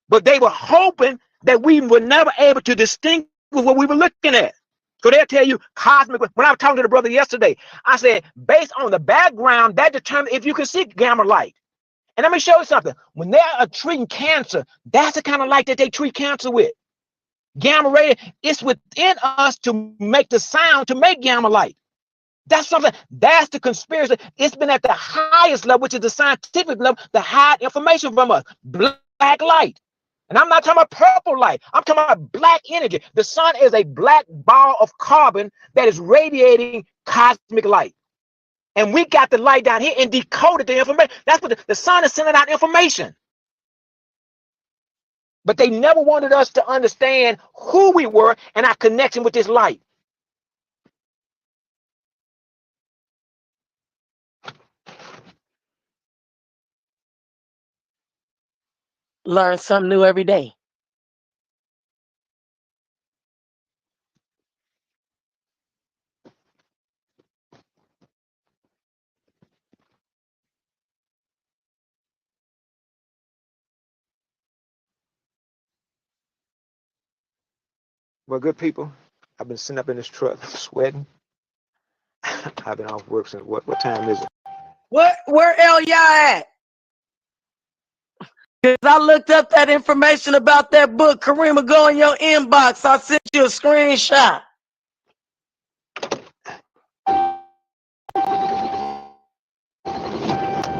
But they were hoping that we were never able to distinguish what we were looking at. So they'll tell you cosmic. When I was talking to the brother yesterday, I said, based on the background, that determines if you can see gamma light. And let me show you something. When they are treating cancer, that's the kind of light that they treat cancer with. Gamma ray, it's within us to make the sound to make gamma light. That's something, that's the conspiracy. It's been at the highest level, which is the scientific level, to hide information from us. Black light. And I'm not talking about purple light. I'm talking about black energy. The sun is a black ball of carbon that is radiating cosmic light. And we got the light down here and decoded the information. That's what the sun is sending out information. But they never wanted us to understand who we were and our connection with this light. Learn something new every day. Well, good people, I've been sitting up in this truck sweating. I've been off work since what time is it? Where y'all at? Because I looked up that information about that book. Karima, go in your inbox. I sent you a screenshot.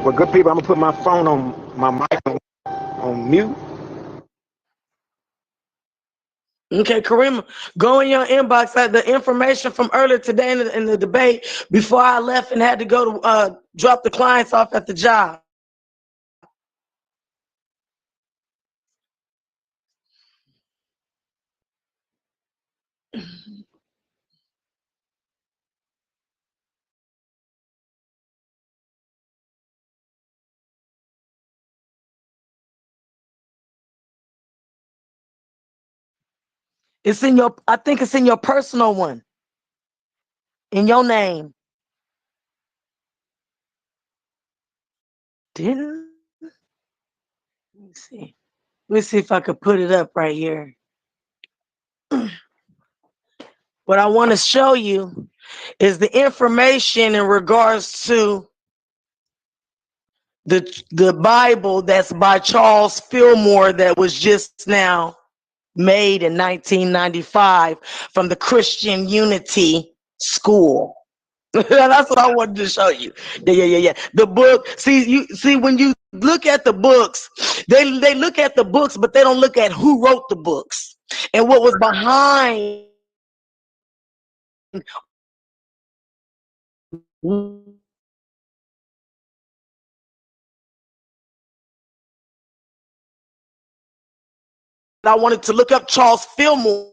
Well, good people, I'm gonna put my phone on my mic on mute. Okay, Karima, go in your inbox. I had the information from earlier today in the debate before I left and had to go to drop the clients off at the job. It's in your, I think it's in your personal one. In your name. Didn't? Let me see. Let me see if I could put it up right here. What I want to show you is the information in regards to the Bible that's by Charles Fillmore that was just now made in 1995 from the Christian Unity School. That's what I wanted to show you. Yeah. The book. See when you look at the books, they look at the books, but they don't look at who wrote the books and what was behind. I wanted to look up Charles Fillmore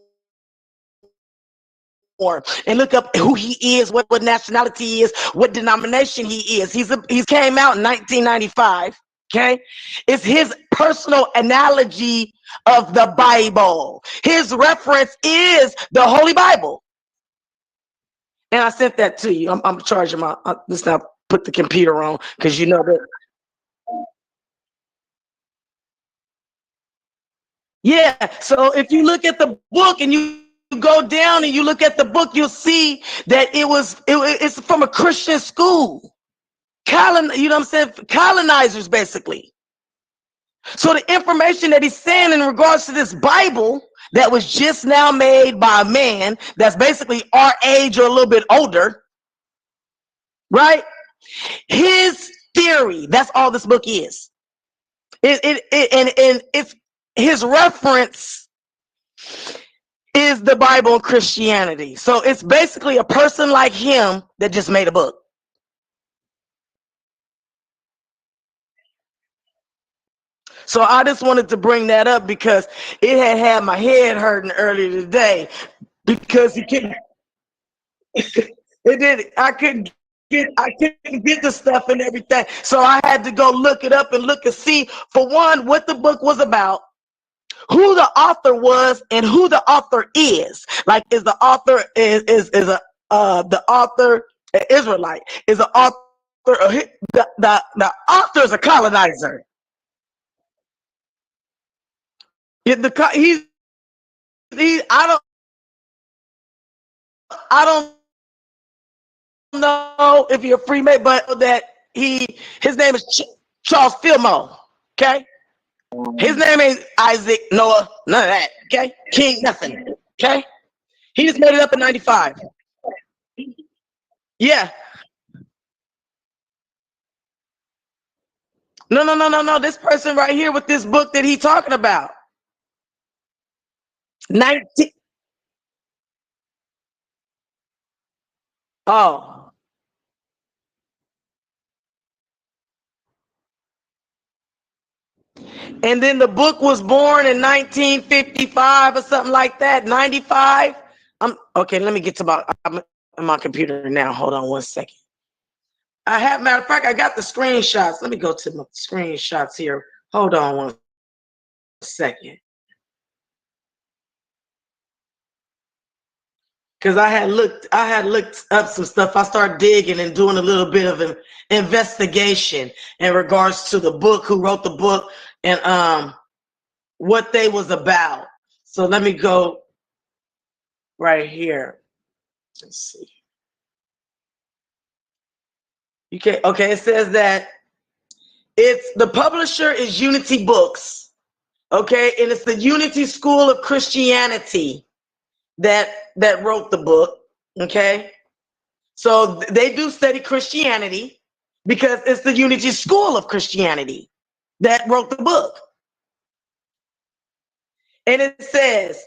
and look up who he is, what nationality he is, what denomination he is. He's came out in 1995. Okay, it's his personal analogy of the Bible. His reference is the Holy Bible, and I sent that to you. I'm charging my. Let's not put the computer on because you know that. Yeah. So if you look at the book and you go down and you look at the book, you'll see that it's from a Christian school. You know what I'm saying? Colonizers, basically. So the information that he's saying in regards to this Bible that was just now made by a man that's basically our age or a little bit older, right? His theory, that's all this book is. And it's his reference is the Bible and Christianity. So it's basically a person like him that just made a book. So I just wanted to bring that up because it had my head hurting earlier today because he couldn't. It did. I couldn't get the stuff and everything. So I had to go look it up and look and see, for one, what the book was about, who the author was, and who the author is. Like, is the author the author an Israelite? Is the author the author is a colonizer? I don't know if you're a Freemason, but that his name is Charles Fillmore. Okay, his name ain't Isaac, Noah, none of that. Okay, King, nothing. Okay, he just made it up in '95. Yeah. No. This person right here with this book that he talking about. 19. Oh. And then the book was born in 1955 or something like that, 95. Okay, let me get to I'm on my computer now. Hold on one second. Matter of fact, I got the screenshots. Let me go to my screenshots here. Hold on one second. Because I had looked up some stuff. I started digging and doing a little bit of an investigation in regards to the book, who wrote the book, and what they was about. So let me go right here. Let's see. Okay, it says that the publisher is Unity Books. Okay, and it's the Unity School of Christianity that wrote the book. Okay, so they do study Christianity because it's the Unity School of Christianity that wrote the book. And it says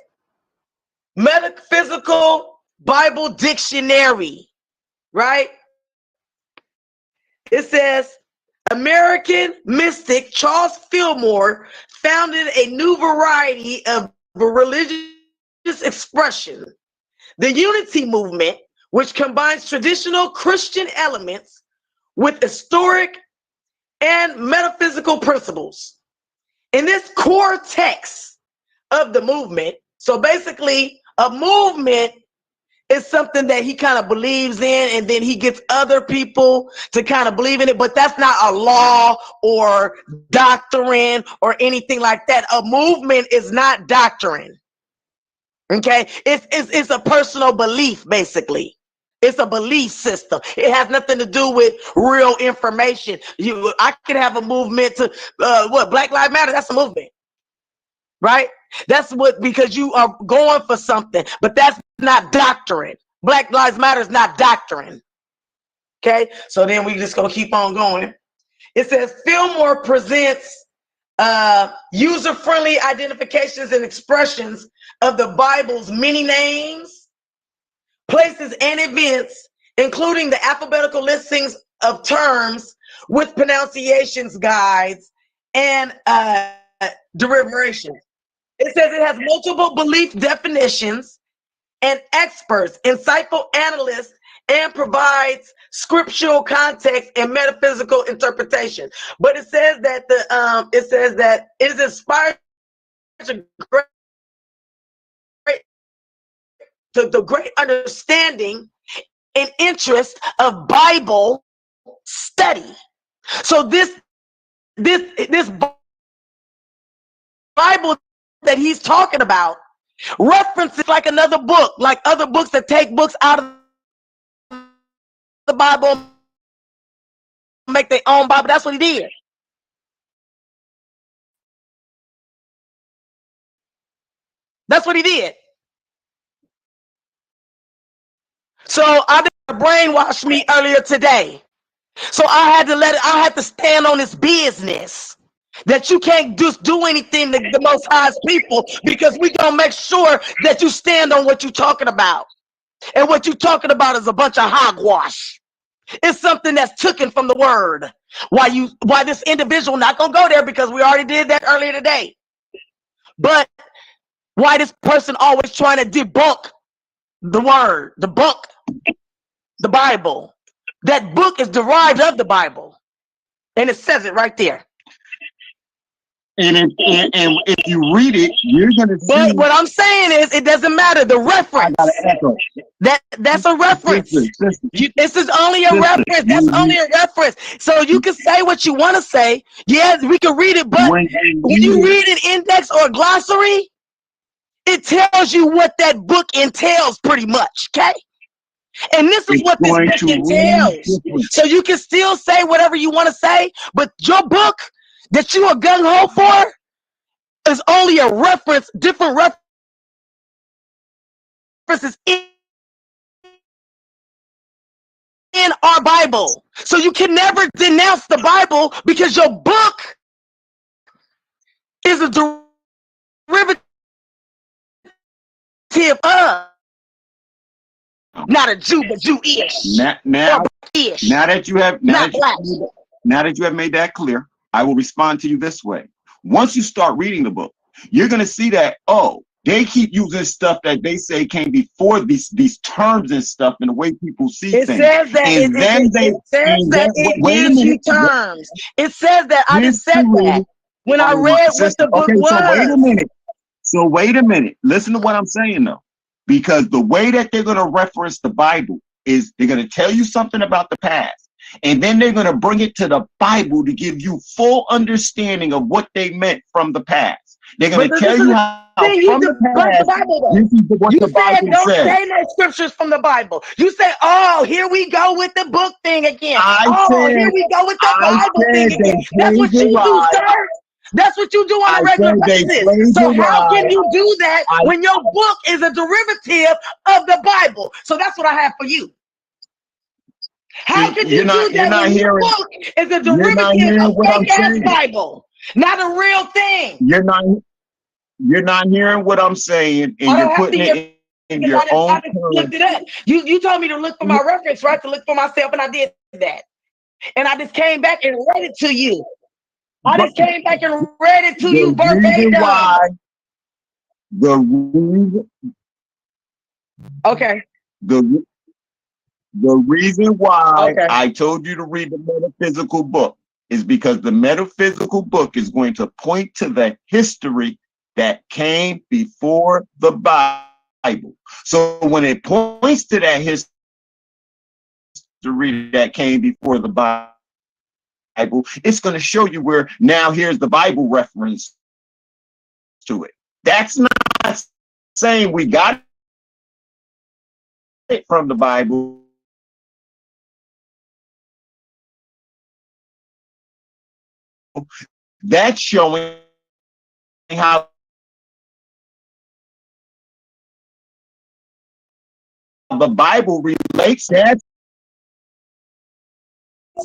Metaphysical Bible Dictionary, right? It says American mystic Charles Fillmore founded a new variety of religious expression, the Unity movement, which combines traditional Christian elements with historic and metaphysical principles. In this core text of the movement, so basically a movement is something that he kind of believes in, and then he gets other people to kind of believe in it, but that's not a law or doctrine or anything like that. A movement is not doctrine. Okay, it's a personal belief, basically. It's a belief system. It has nothing to do with real information. I could have a movement to Black Lives Matter. That's a movement, right? That's because you are going for something, but that's not doctrine. Black Lives Matter is not doctrine. Okay, so then we just gonna keep on going. It says Fillmore presents user-friendly identifications and expressions of the Bible's many names, places, and events, including the alphabetical listings of terms with pronunciations guides and derivation. It says it has multiple belief definitions and experts, insightful analysts, and provides scriptural context and metaphysical interpretation. But it says that it is inspired to the great understanding and interest of Bible study. So this Bible that he's talking about Reference is like another book, like other books that take books out of the Bible, make their own Bible. That's what he did. That's what he did. So I didn't brainwash me earlier today. So I had to stand on this business that you can't just do anything to the Most High's people, because we gonna make sure that you stand on what you're talking about. And what you're talking about is a bunch of hogwash. It's something that's taken from the word. Why this individual, not gonna go there because we already did that earlier today. But why this person always trying to debunk the word, debunk the Bible? That book is derived of the Bible. And it says it right there. And if you read it, you're gonna see. But what I'm saying is, it doesn't matter. The reference. That's a reference. This is only a reference. That's only a reference. So you can say what you want to say. Yes, we can read it, but when you read an index or a glossary, it tells you what that book entails pretty much. Okay. And this is what this book entails. So you can still say whatever you want to say, but your book that you are gung-ho for is only a reference, different references in our Bible. So you can never denounce the Bible, because your book is a derivative of, not a Jew, but Jewish. Now that you have made that clear, I will respond to you this way. Once you start reading the book, you're going to see that, oh, they keep using stuff that they say came before these terms and stuff, and the way people see things. Says that and it gives you terms. It says that. I just said that when I read what the book was. So wait a minute. Listen to what I'm saying, though. Because the way that they're going to reference the Bible is they're going to tell you something about the past, and then they're going to bring it to the Bible to give you full understanding of what they meant from the past. They're going to tell you how from the past, this is what the Bible don't says. say no scriptures from the Bible. You say, oh, here we go with the book thing again. Here we go with the Bible thing again. That's what you do, sir. That's what you do on a regular basis. So how can you do that when your book is a derivative of the Bible? So that's what I have for you. How can you do that when your book is a derivative of fake-ass Bible? Not a real thing. You're not hearing what I'm saying, and you're putting it in your own looked it up. You told me to look for my reference, right? To look for myself, and I did that. And I just came back and read it to you. I just came back and read it to you verbatim. Okay. The reason why I told you to read the metaphysical book is because the metaphysical book is going to point to the history that came before the Bible. So when it points to that history that came before the Bible, it's going to show you where now here's the Bible reference to it. That's not saying we got it from the Bible. That's showing how the Bible relates.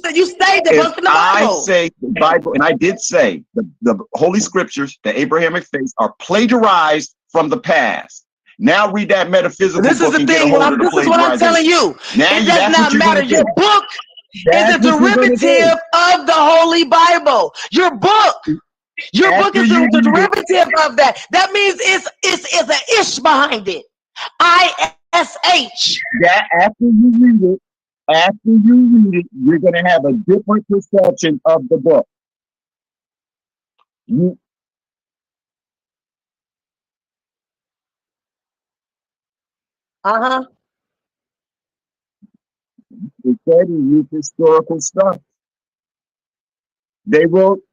That you stay debunking the Bible. I say the Bible, and I did say the Holy Scriptures, the Abrahamic faiths, are plagiarized from the past. Now read that metaphysical book. This is the thing. This is what I'm telling you. Now it does not matter. Your book is a derivative of the Holy Bible. Your book is a derivative of that. That means it's an ish behind it. ISH. That after you read it, you're going to have a different perception of the book. It said he used historical stuff. They wrote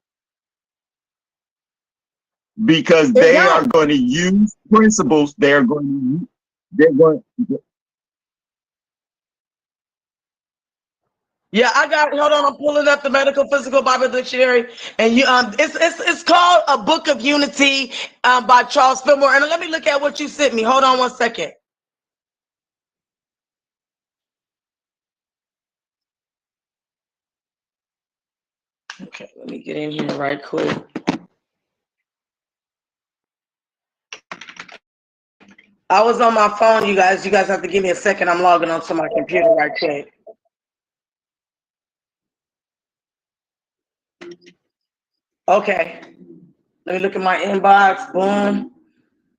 because they are going to use principles. They're going. Yeah, I got it. Hold on, I'm pulling up the Medical Physical Bible Dictionary, and you it's called A Book of Unity by Charles Fillmore. And let me look at what you sent me. Hold on one second. Okay, let me get in here right quick. I was on my phone, you guys. You guys have to give me a second. I'm logging onto my computer right quick. Okay. Let me look at my inbox. Boom.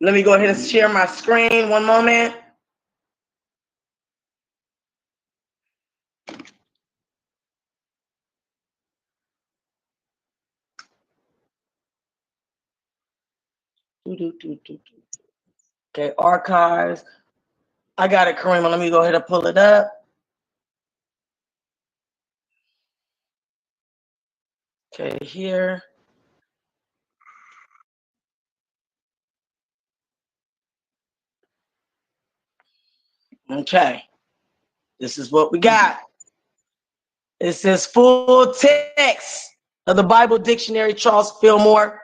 Let me go ahead and share my screen. One moment. Okay, archives. I got it, Karima. Let me go ahead and pull it up. Okay, here. Okay, this is what we got. It says full text of the Bible Dictionary, Charles Fillmore.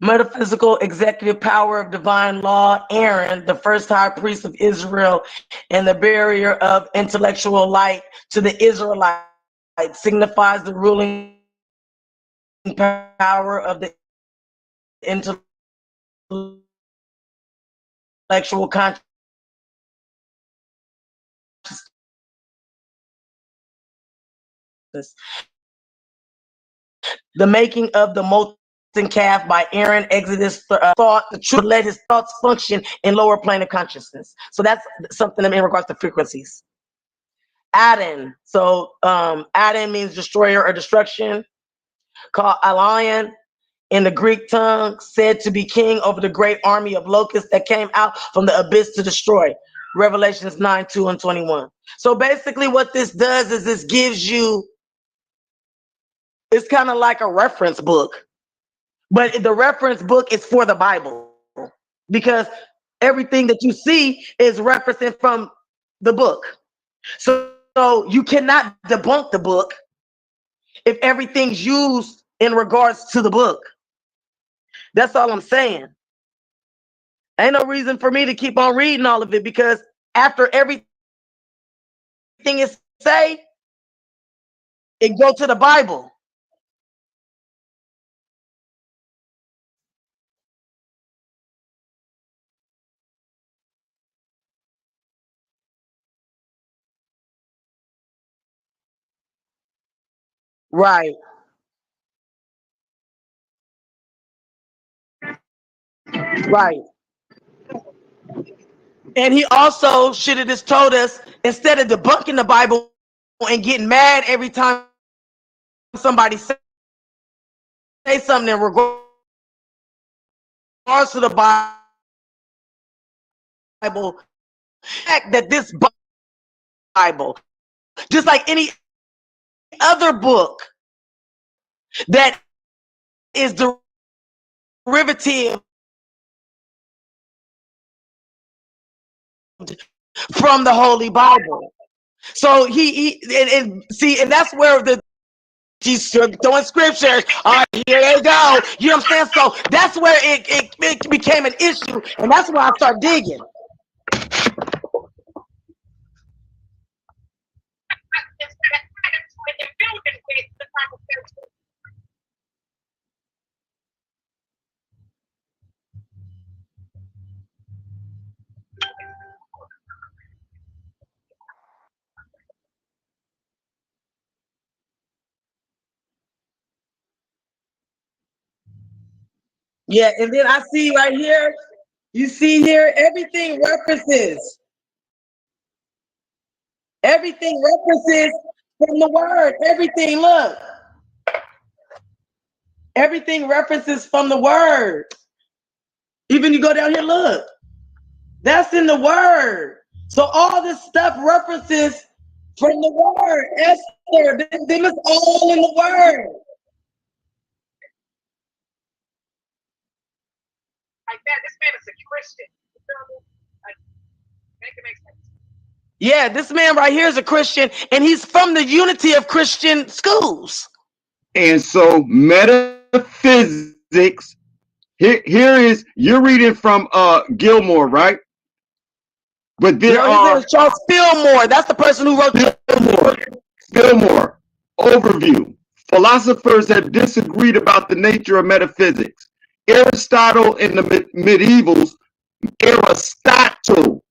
Metaphysical executive power of divine law, Aaron, the first high priest of Israel, and the barrier of intellectual light to the Israelites, signifies the ruling power of the intellectual consciousness. The making of the molten calf by Aaron, Exodus thought the truth let his thoughts function in lower plane of consciousness. So that's something in regards to frequencies. Adon. So Adon means destroyer or destruction. Called Alion in the Greek tongue, said to be king over the great army of locusts that came out from the abyss to destroy. Revelations 9:2-21. So basically what this does is this gives you, it's kind of like a reference book. But the reference book is for the Bible, because everything that you see is referencing from the book. So you cannot debunk the book if everything's used in regards to the book. That's all I'm saying. Ain't no reason for me to keep on reading all of it, because after everything is say, it go to the Bible. Right. Right. And he also should have just told us, instead of debunking the Bible and getting mad every time somebody say something in regards to the Bible, that this Bible, just like any other book that is derivative from the Holy Bible. So and see, and that's where he's throwing scriptures. All right, here they go. You know what I'm saying? So that's where it became an issue, and that's why I started digging. Yeah, and then I see right here, you see here, everything references from the word. Everything, look. Everything references from the word. Even you go down here, look. That's in the word. So all this stuff references from the word. Esther, them is all in the word. like that. This man is a Christian. You feel me? Like, make it make sense. Yeah, this man right here is a Christian, and he's from the Unity of Christian Schools. And so metaphysics, here is, you're reading from Gilmore, right? But there are Charles Fillmore. That's the person who wrote Fillmore overview. Philosophers have disagreed about the nature of metaphysics. Aristotle in the medievals, Aristotle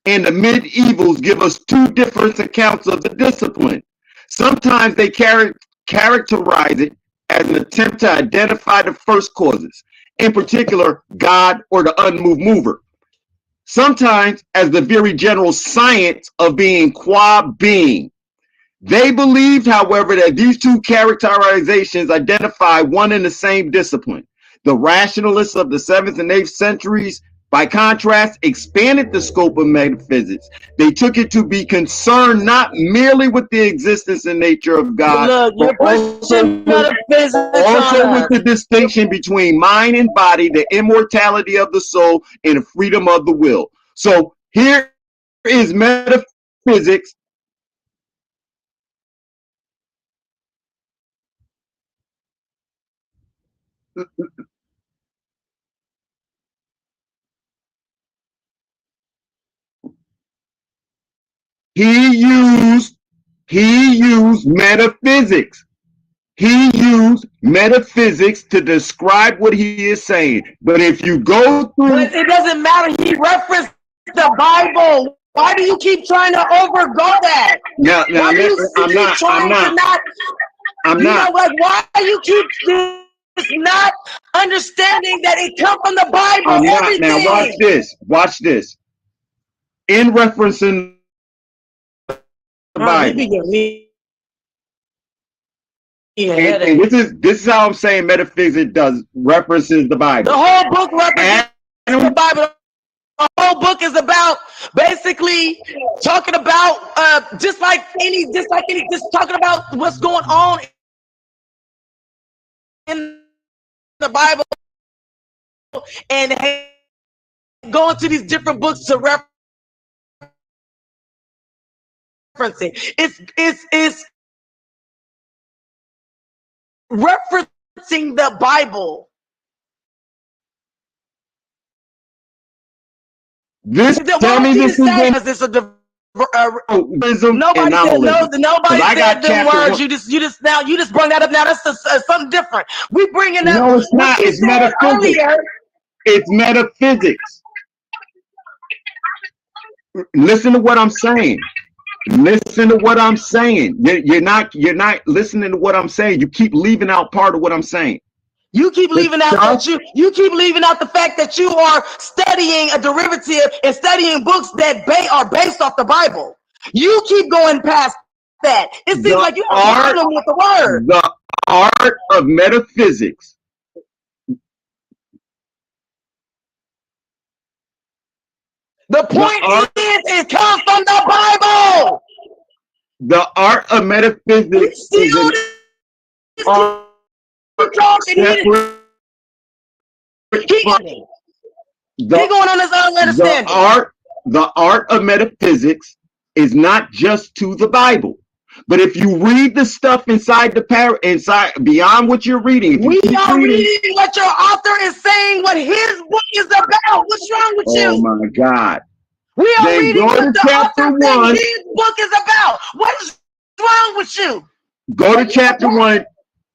and the medievals give us two different accounts of the discipline. Sometimes they characterize it as an attempt to identify the first causes, in particular, God or the unmoved mover. Sometimes as the very general science of being qua being. They believed, however, that these two characterizations identify one and the same discipline. The rationalists of the 7th and 8th centuries, by contrast, expanded the scope of metaphysics. They took it to be concerned not merely with the existence and nature of God, but also with the distinction between mind and body, the immortality of the soul, and the freedom of the will. So here is metaphysics. He used metaphysics. He used metaphysics to describe what he is saying. But if you go through, but it doesn't matter. He referenced the Bible. Why do you keep trying to overgo that? Now I'm not. Like, why do you keep not understanding that it comes from the Bible? Now watch this. In referencing the Bible. And this is how I'm saying metaphysics references the Bible. The whole book represents the Bible. The whole book is about basically talking about just talking about what's going on in the Bible and going to these different books to reference it. It's referencing the Bible. This is nobody said them words. You just brought that up. Now that's something different. We bringing up. No, it's not. It's metaphysics. It's metaphysics. Listen to what I'm saying. Listen to what I'm saying. You're not listening to what I'm saying. You keep leaving out part of what I'm saying. You keep leaving out that you keep leaving out the fact that you are studying a derivative and studying books that are based off the Bible. You keep going past that. It seems like you have a problem with the word. The art of metaphysics. The point is, it comes from the Bible. The art of metaphysics is an art. Keep going on this understanding. The art of metaphysics is not just to the Bible, but if you read the stuff inside beyond what you're reading, we are reading what your author is saying, what his book is about. What's wrong with you? Oh my God! We are reading what the author said his book is about. What is wrong with you? Go to chapter 1.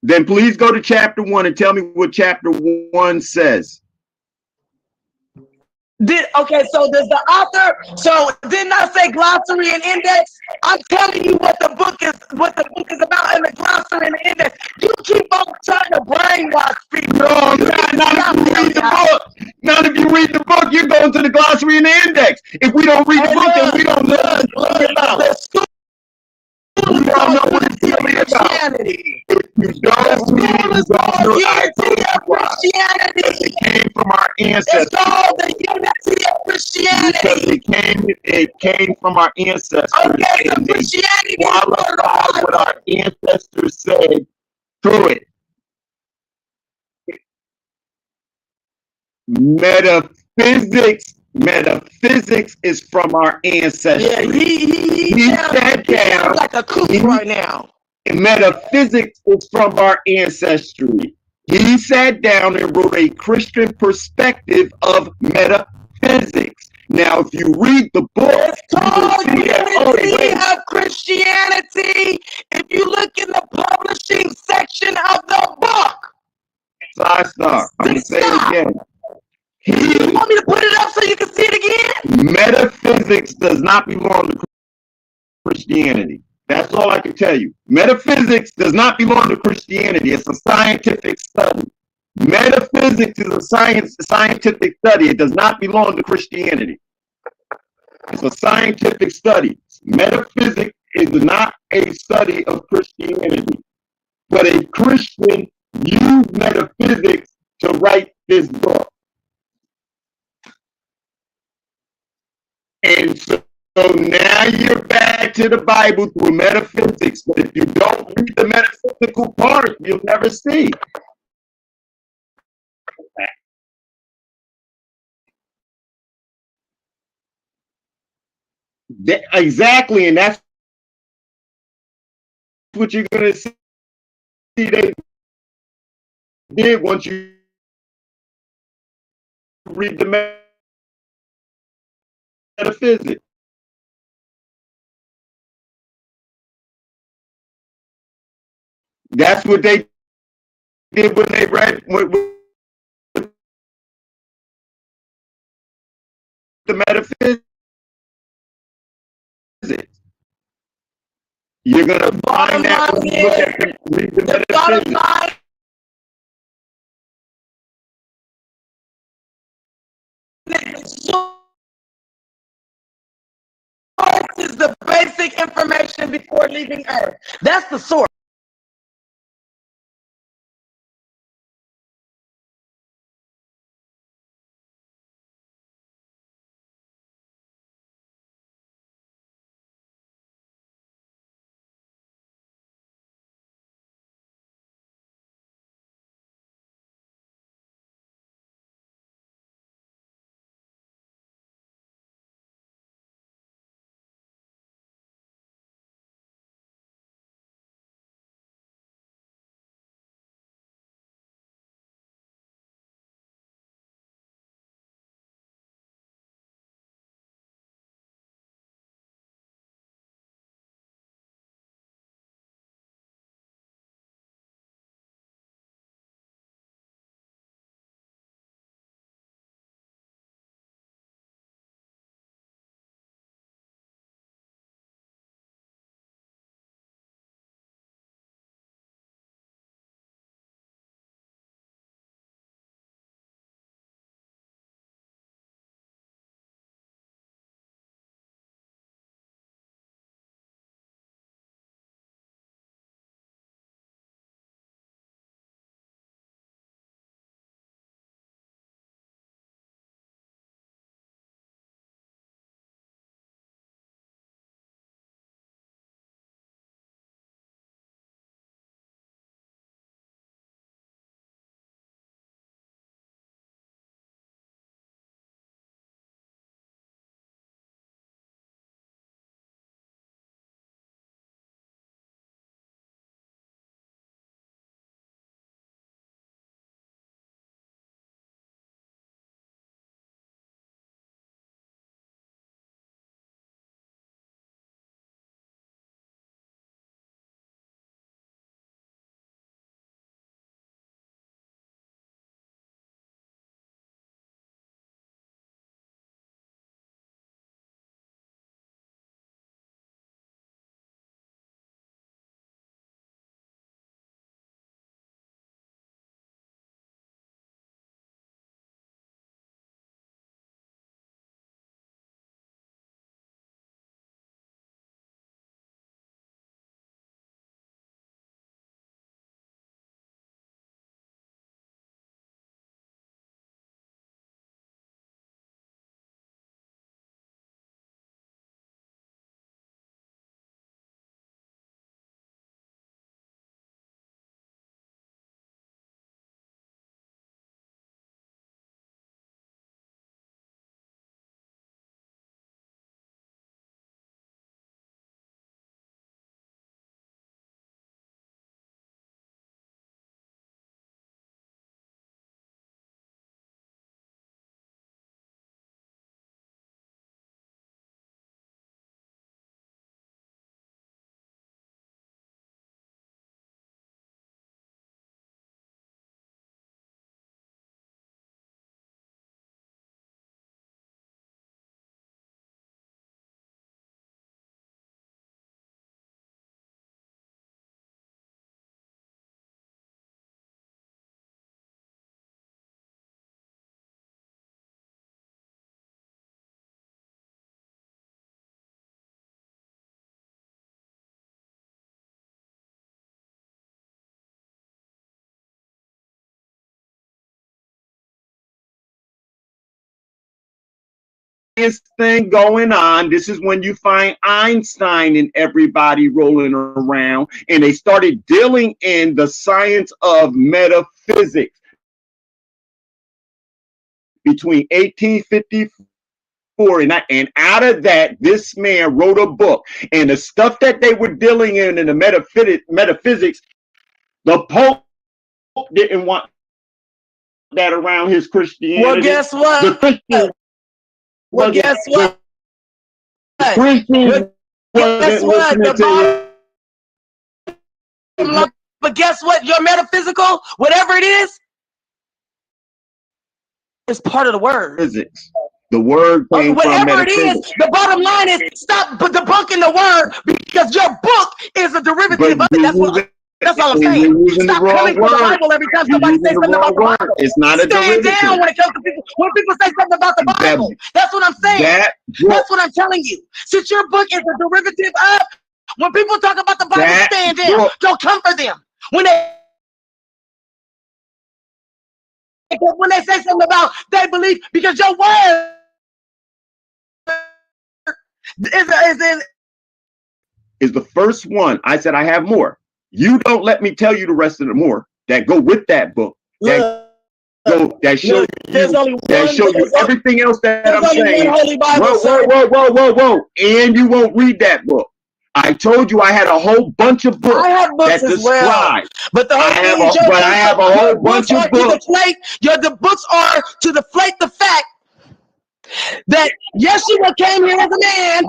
Then please go to chapter 1 and tell me what chapter 1 says. So does the author, didn't I say glossary and index? I'm telling you what the book is about in the glossary and the index. You keep on trying to brainwash people. No, not if you read the book. Not if you read the book, you're going to the glossary and the index. If we don't read the book, then we don't know what it's about. We don't know what it's really about. You don't unity of Christianity. It came from our ancestors. It's called the unity of Christianity. It came from our ancestors. Okay, so Christianity qualified what our ancestors said through it. Metaphysics is from our ancestry. Yeah, he sat down like a kook right now. Metaphysics is from our ancestry. He sat down and wrote a Christian perspective of metaphysics. Now, if you read the book, it's called Unity of Christianity. If you look in the publishing section of the book. I'm going to say it again. You want me to put it up so you can see it again? Metaphysics does not belong to Christianity. That's all I can tell you. Metaphysics does not belong to Christianity. It's a scientific study. Metaphysics is a scientific study. It does not belong to Christianity. It's a scientific study. Metaphysics is not a study of Christianity. But a Christian used metaphysics to write this book. And so now you're back to the Bible through metaphysics. But if you don't read the metaphysical part, you'll never see. Exactly, and that's what you're going to see they did once you read the metaphysics. That's what they did when they read the metaphysics. You're going to find that when you look at read the metaphysics. Is the basic information before leaving Earth. That's the source. thing going on. This is when you find Einstein and everybody rolling around, and they started dealing in the science of metaphysics between 1854 and out of that, this man wrote a book. And the stuff that they were dealing in the metaphysics, the Pope didn't want that around his Christianity. Well, guess what? The Christian. Well, guess what? Christians guess what? But guess what? Your metaphysical, whatever it is part of the word. Physics. The word came whatever it is, the bottom line is stop debunking the word, because your book is a derivative of it. That's all I'm saying. Stop coming to the Bible every time somebody says something about the Bible. It's not a Stand derivative. down when it comes to people. When people say something about the Bible, that's what I'm saying. That's what I'm telling you. Since your book is a derivative of, when people talk about the Bible, stand down. Don't come for them. When they say something about they believe, because your word is the first one. I said I have more. You don't let me tell you the rest of the more that go with that book. That show you everything else that I'm saying. Whoa. And you won't read that book. I told you I had a whole bunch of books that describe. But I have a whole bunch of books. The books are to deflate the fact that Yeshua came here as a man.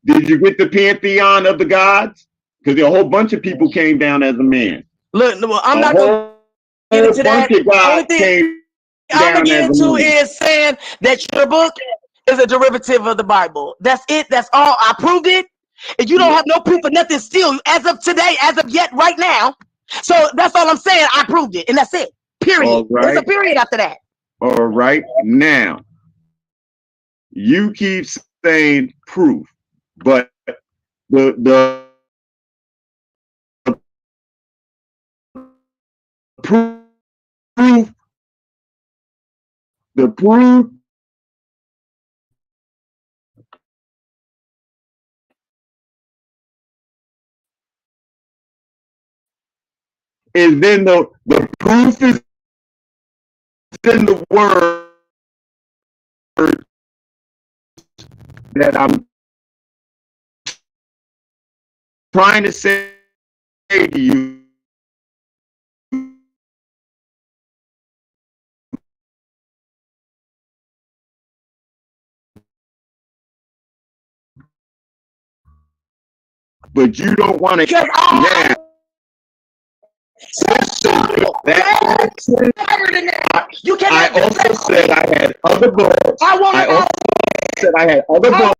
Did you get the pantheon of the gods? Because a whole bunch of people came down as a man. Look, I'm not going to get into that. The only thing I'm going to get into is saying that your book is a derivative of the Bible. That's it. That's all. I proved it. And you don't have no proof of nothing still as of today, as of yet, right now. So that's all I'm saying. I proved it. And that's it. Period. There's a period after that. All right. Now, you keep saying proof, but the proof is then the proof is in the word that I'm trying to say to you. But you don't want to. Yeah. I also said I had other books. I also said I had other books.